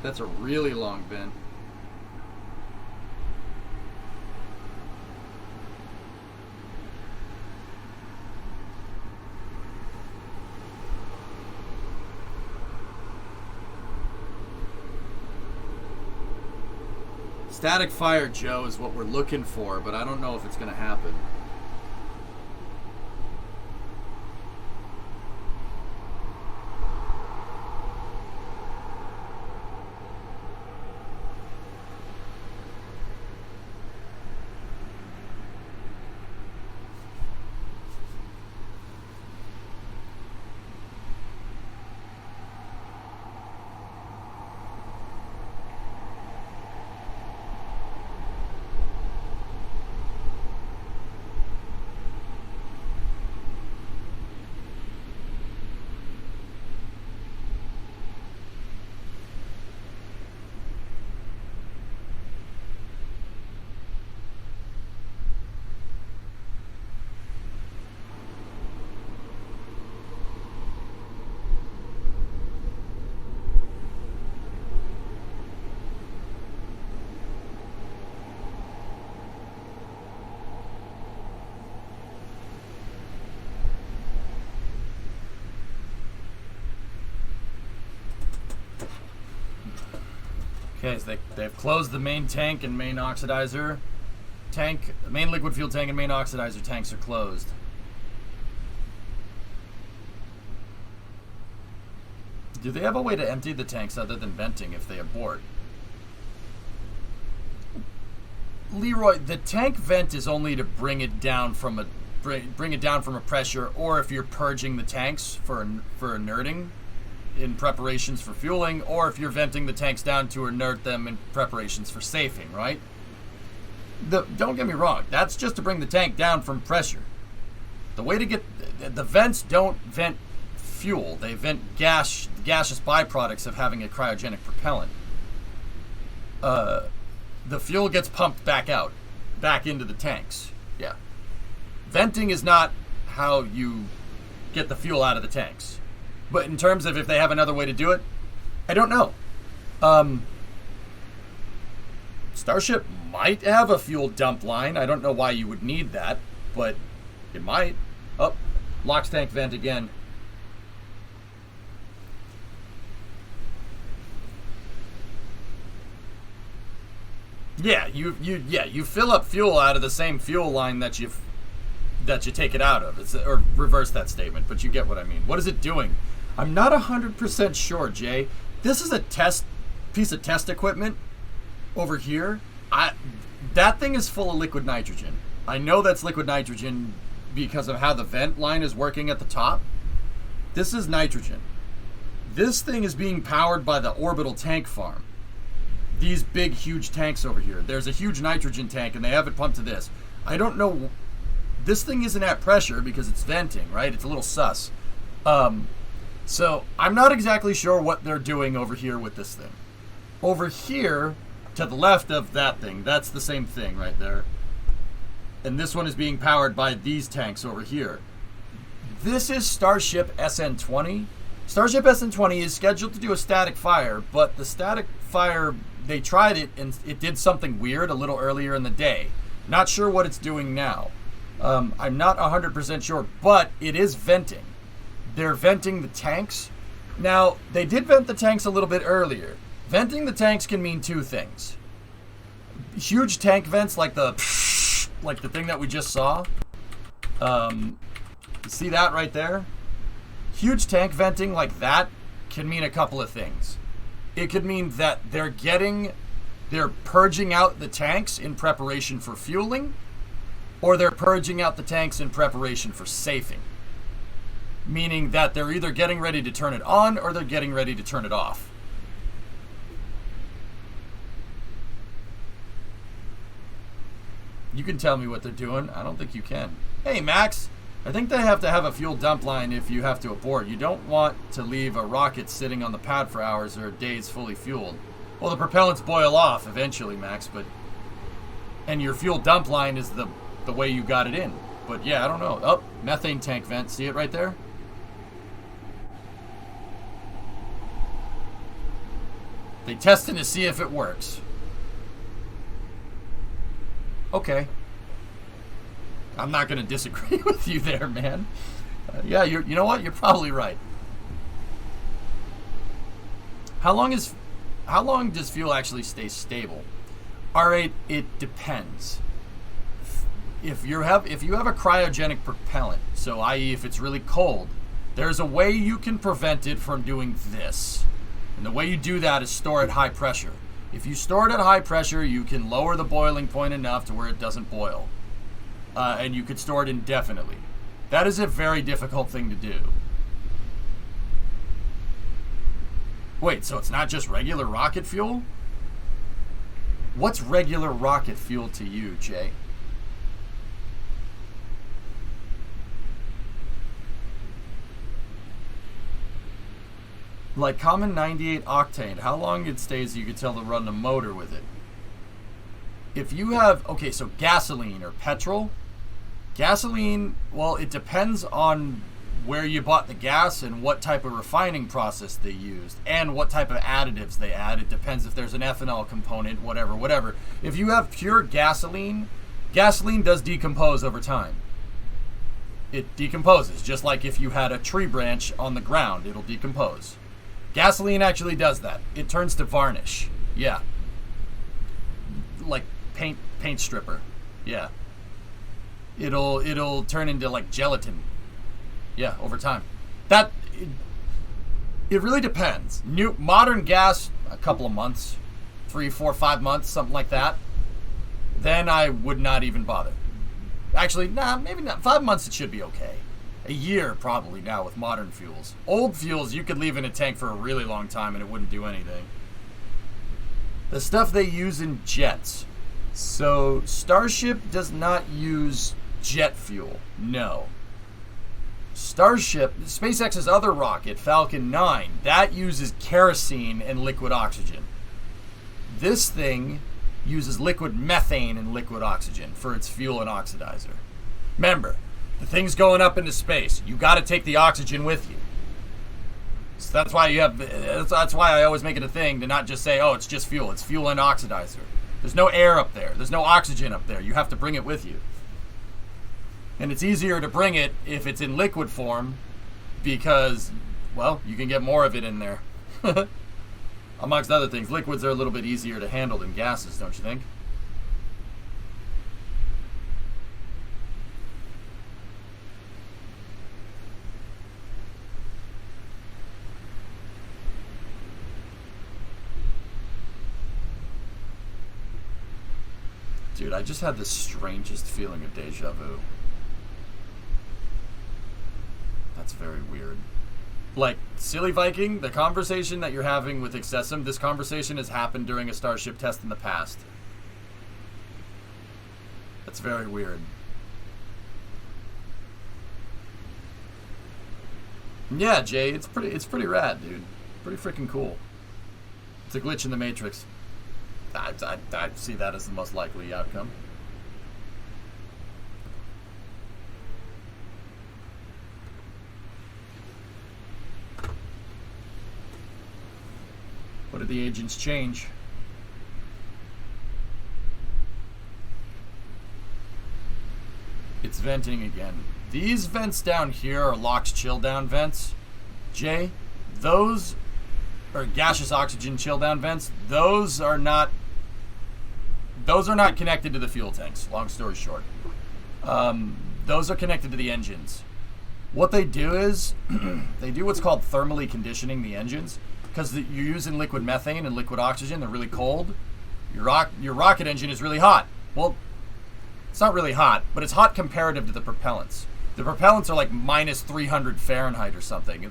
That's a really long vent. Static fire, Joe, is what we're looking for, but I don't know if it's going to happen. Okay, so they've closed the main tank and main oxidizer tank. The main liquid fuel tank and main oxidizer tanks are closed. Do they have a way to empty the tanks other than venting if they abort? Leroy, the tank vent is only to bring it down from a pressure, or if you're purging the tanks for inerting in preparations for fueling, or if you're venting the tanks down to inert them in preparations for safing, right? Don't get me wrong, that's just to bring the tank down from pressure. The way to get the vents don't vent fuel, they vent gaseous byproducts of having a cryogenic propellant. The fuel gets pumped back into the tanks. Yeah. Venting is not how you get the fuel out of the tanks. But in terms of if they have another way to do it, I don't know. Starship might have a fuel dump line. I don't know why you would need that, but it might. Oh, LOX tank vent again. Yeah, you fill up fuel out of the same fuel line that you take it out of. Or reverse that statement, but you get what I mean. What is it doing? I'm not 100% sure, Jay. This is a piece of test equipment over here. That thing is full of liquid nitrogen. I know that's liquid nitrogen because of how the vent line is working at the top. This is nitrogen. This thing is being powered by the orbital tank farm. These big, huge tanks over here. There's a huge nitrogen tank, and they have it pumped to this. I don't know. This thing isn't at pressure because it's venting, right? It's a little sus. So I'm not exactly sure what they're doing over here with this thing. Over here, to the left of that thing, that's the same thing right there. And this one is being powered by these tanks over here. This is Starship SN20. Starship SN20 is scheduled to do a static fire, but the static fire, they tried it and it did something weird a little earlier in the day. Not sure what it's doing now. I'm not 100% sure, but it is venting. They're venting the tanks. Now, they did vent the tanks a little bit earlier. Venting the tanks can mean two things. Huge tank vents like the thing that we just saw. You see that right there? Huge tank venting like that can mean a couple of things. It could mean that they're purging out the tanks in preparation for fueling, or they're purging out the tanks in preparation for safing. Meaning that they're either getting ready to turn it on or they're getting ready to turn it off. You can tell me what they're doing. I don't think you can. Hey, Max. I think they have to have a fuel dump line if you have to abort. You don't want to leave a rocket sitting on the pad for hours or days fully fueled. Well, the propellants boil off eventually, Max, and your fuel dump line is the way you got it in. But yeah, I don't know. Oh, methane tank vent. See it right there? They tested to see if it works. Okay. I'm not going to disagree with you there, man. Yeah, you know what? You're probably right. How long does fuel actually stay stable? All right, it depends. If you have a cryogenic propellant, so i.e. if it's really cold, there's a way you can prevent it from doing this. And the way you do that is store at high pressure. If you store it at high pressure, you can lower the boiling point enough to where it doesn't boil. And you could store it indefinitely. That is a very difficult thing to do. Wait, so it's not just regular rocket fuel? What's regular rocket fuel to you, Jay? Like common 98 octane, how long it stays you could tell to run the motor with it? If you have, okay, so gasoline or petrol. Gasoline, well, it depends on where you bought the gas and what type of refining process they used and what type of additives they add. It depends if there's an ethanol component, whatever. If you have pure gasoline, gasoline does decompose over time. It decomposes, just like if you had a tree branch on the ground, it'll decompose. Gasoline actually does that. It turns to varnish. Yeah. like paint stripper. Yeah. It'll turn into like gelatin. Yeah, over time. It really depends. Modern gas, a couple of months, 3, 4, 5 months, something like that. Then I would not even bother. Actually, maybe not. 5 months it should be okay. A year probably now with modern fuels. Old fuels you could leave in a tank for a really long time and it wouldn't do anything. The stuff they use in jets. So Starship does not use jet fuel. No. Starship, SpaceX's other rocket, Falcon 9, that uses kerosene and liquid oxygen. This thing uses liquid methane and liquid oxygen for its fuel and oxidizer. Remember, the thing's going up into space. You got to take the oxygen with you. So that's why that's why I always make it a thing to not just say, oh, it's just fuel. It's fuel and oxidizer. There's no air up there. There's no oxygen up there. You have to bring it with you. And it's easier to bring it if it's in liquid form because, well, you can get more of it in there. Amongst other things, liquids are a little bit easier to handle than gases, don't you think? Dude, I just had the strangest feeling of deja vu. That's very weird. Like, Silly Viking, the conversation that you're having with Excessum, this conversation has happened during a Starship test in the past. That's very weird. Yeah, Jay, it's pretty rad, dude. Pretty freaking cool. It's a glitch in the Matrix. I see that as the most likely outcome. What did the agents change? It's venting again. These vents down here are LOX chill down vents. Jay, those are gaseous oxygen chill down vents. Those are not connected to the fuel tanks, long story short. Those are connected to the engines. What they do is, they do what's called thermally conditioning the engines, because you're using liquid methane and liquid oxygen, they're really cold. Your rocket engine is really hot. Well, it's not really hot, but it's hot comparative to the propellants. The propellants are like minus 300 Fahrenheit or something.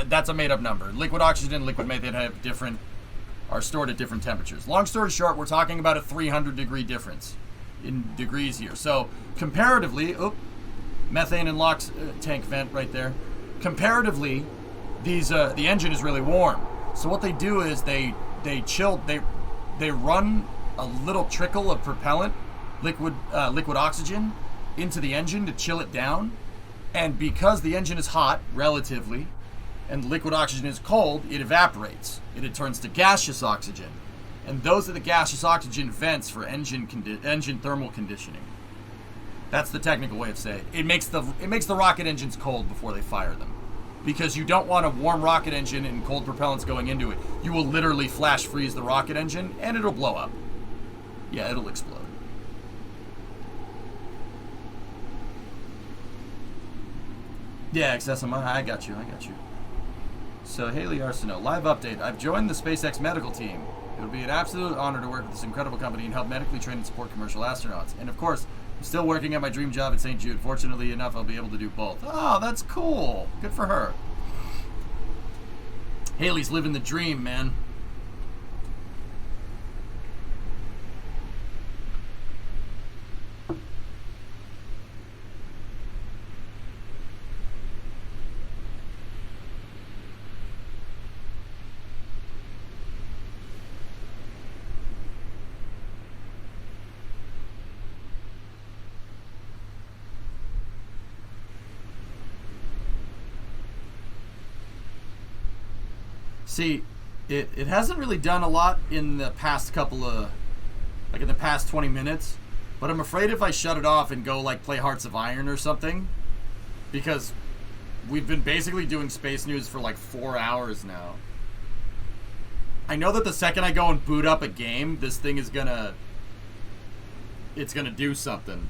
That's a made-up number. Liquid oxygen and liquid methane are stored at different temperatures. Long story short, we're talking about a 300-degree difference in degrees here. So comparatively, methane and LOX tank vent right there. Comparatively, the engine is really warm. So what they do is they run a little trickle of propellant, liquid oxygen, into the engine to chill it down. And because the engine is hot, relatively, and liquid oxygen is cold, it evaporates. It turns to gaseous oxygen. And those are the gaseous oxygen vents for engine thermal conditioning. That's the technical way of saying it. It makes the rocket engines cold before they fire them. Because you don't want a warm rocket engine and cold propellants going into it. You will literally flash freeze the rocket engine and it'll blow up. Yeah, it'll explode. Yeah, Excessum, I got you. So, Haley Arsenault, live update. I've joined the SpaceX medical team. It would be an absolute honor to work with this incredible company and help medically train and support commercial astronauts. And of course, I'm still working at my dream job at St. Jude. Fortunately enough, I'll be able to do both. Oh, that's cool. Good for her. Haley's living the dream, man. See, it hasn't really done a lot in the past in the past 20 minutes, but I'm afraid if I shut it off and go like play Hearts of Iron or something, because we've been basically doing space news for like 4 hours now. I know that the second I go and boot up a game, this thing is gonna... It's gonna do something.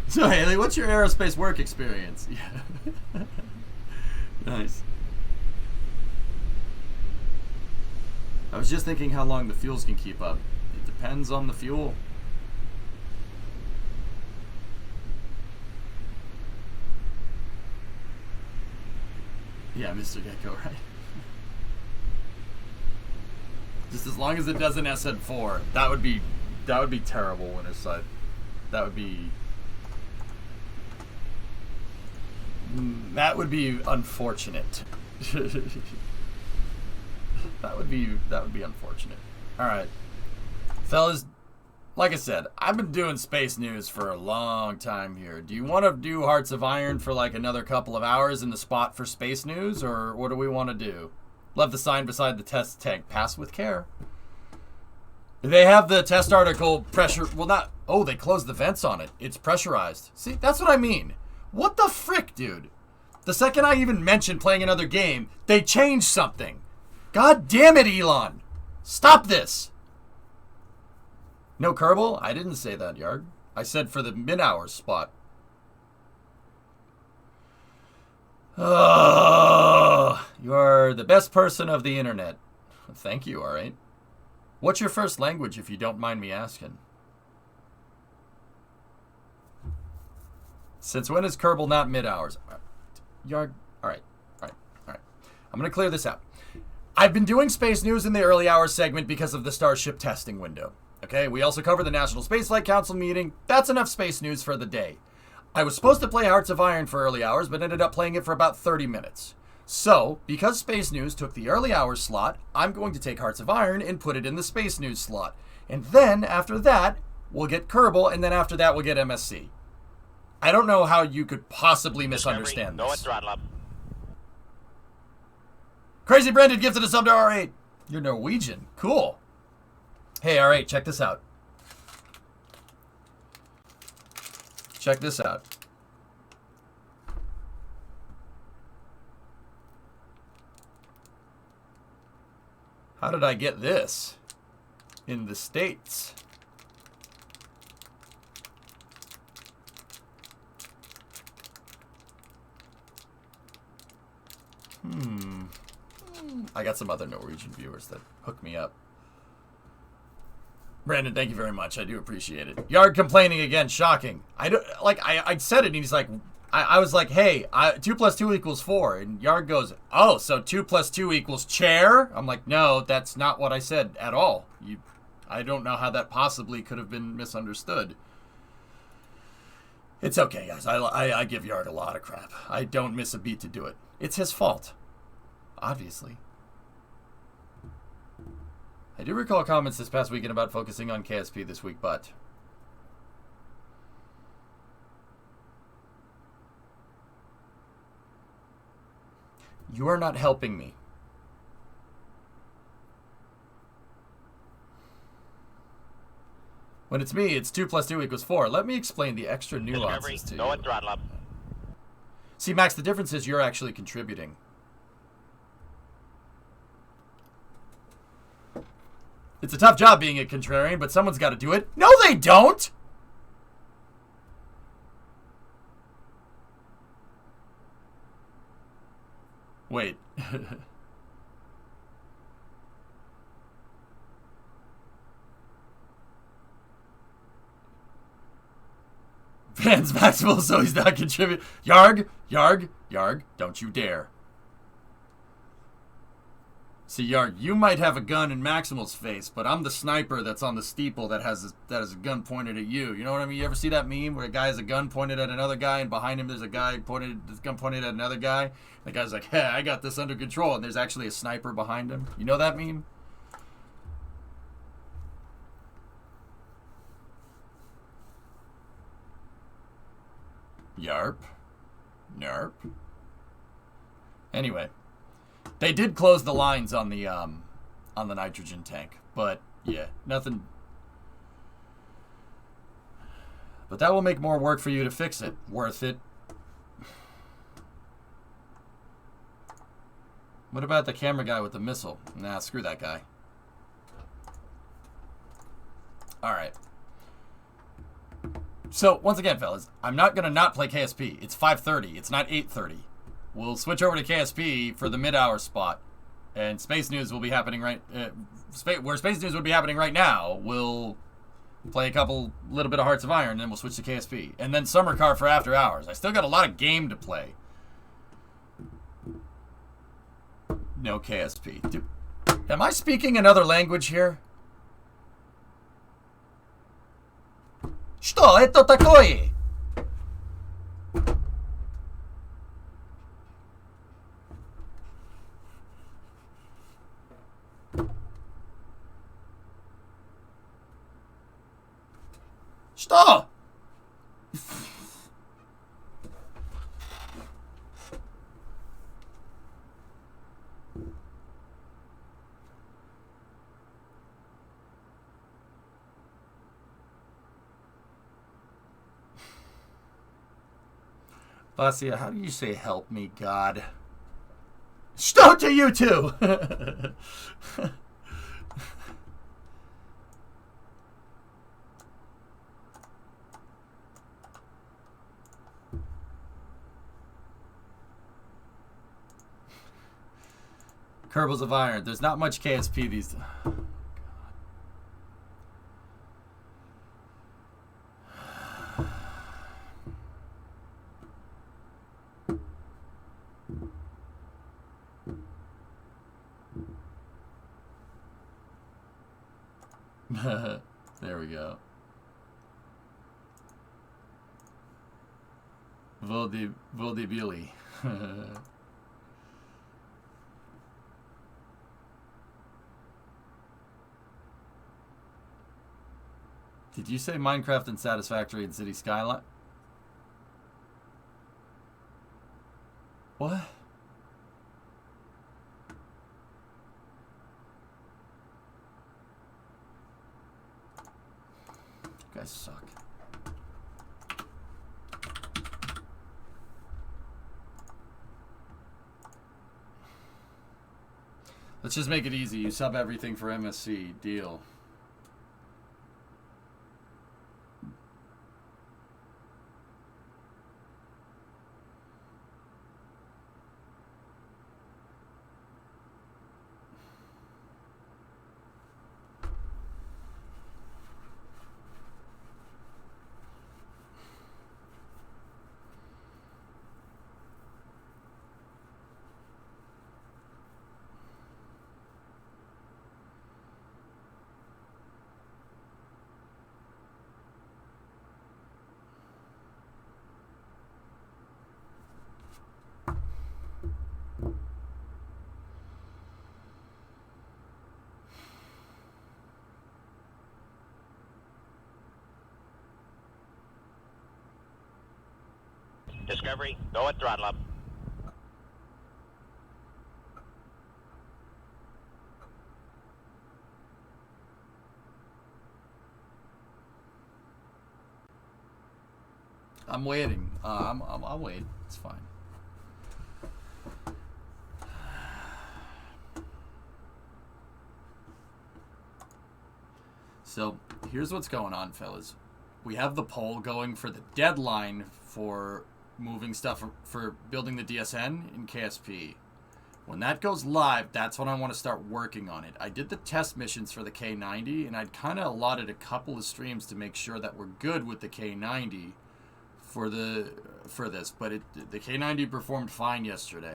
So, Haley, what's your aerospace work experience? Yeah. Nice. I was just thinking how long the fuels can keep up. It depends on the fuel. Yeah, Mr. Gecko, right? Just as long as it doesn't SN4, that would be terrible, Winterside. That would be unfortunate. That would be unfortunate. All right, fellas. Like I said, I've been doing space news for a long time here. Do you want to do Hearts of Iron for like another couple of hours in the spot for space news, or what do we want to do? Love the sign beside the test tank. Pass with care. They have the test article pressure. Well, not. Oh, they closed the vents on it. It's pressurized. See, that's what I mean. What the frick, dude? The second I even mentioned playing another game, they changed something. God damn it, Elon. Stop this. No Kerbal? I didn't say that, Yard. I said for the mid-hours spot. Oh, you're the best person of the internet. Thank you, alright. What's your first language, if you don't mind me asking? Since when is Kerbal not mid-hours? Yard, alright. I'm going to clear this out. I've been doing space news in the early hours segment because of the Starship testing window. Okay, we also cover the National Space Flight Council meeting. That's enough space news for the day. I was supposed to play Hearts of Iron for early hours, but ended up playing it for about 30 minutes. So, because space news took the early hours slot, I'm going to take Hearts of Iron and put it in the space news slot. And then, after that, we'll get Kerbal, and then after that, we'll get MSC. I don't know how you could possibly misunderstand this. Crazy Brandon gifted a sub to R8. You're Norwegian. Cool. Hey, R8, check this out. Check this out. How did I get this in the States? I got some other Norwegian viewers that hooked me up. Brandon, thank you very much. I do appreciate it. Yard complaining again. Shocking. I said it, and he's like, I was like, hey, 2 + 2 = 4. And Yard goes, oh, so 2 + 2 = chair? I'm like, no, that's not what I said at all. I don't know how that possibly could have been misunderstood. It's okay, guys. I give Yard a lot of crap. I don't miss a beat to do it. It's his fault. Obviously. I do recall comments this past weekend about focusing on KSP this week, but... You are not helping me. When it's me, it's 2 + 2 = 4. Let me explain the extra nuances to you. See, Max, the difference is you're actually contributing. It's a tough job being a contrarian, but someone's got to do it. No, they don't! Wait. Fans Maximal, so he's not contributing. Yarg, don't you dare. See, Yarg, you might have a gun in Maximal's face, but I'm the sniper that's on the steeple that has a gun pointed at you. You know what I mean? You ever see that meme where a guy has a gun pointed at another guy, and behind him there's a guy his gun pointed at another guy? The guy's like, hey, I got this under control, and there's actually a sniper behind him. You know that meme? Yarp. Nerp. Anyway. They did close the lines on the nitrogen tank, but yeah, nothing. But that will make more work for you to fix it. Worth it. What about the camera guy with the missile? Nah, screw that guy. Alright. So, once again, fellas, I'm not going to not play KSP. It's 5:30. It's not 8:30. We'll switch over to KSP for the mid-hour spot. And Space News will be happening right... where Space News would be happening right now, we'll play a little bit of Hearts of Iron, and then we'll switch to KSP. And then Summer Car for After Hours. I still got a lot of game to play. No KSP. Dude, am I speaking another language here? Что это такое? Что? Basia, how do you say help me, God? Stop to you two! Kerbals of Iron. There's not much KSP these days. There we go. Vodibili. Did you say Minecraft and Satisfactory and City Skyline? What? You guys suck. Let's just make it easy. You sub everything for MSC. Deal. Discovery, go at throttle up. I'm waiting. I'll wait. It's fine. So here's what's going on, fellas. We have the poll going for the deadline for moving stuff for building the DSN in KSP. When that goes live, that's when I want to start working on it. I did the test missions for the K90, and I'd kind of allotted a couple of streams to make sure that we're good with the K90 for this. But the K90 performed fine yesterday.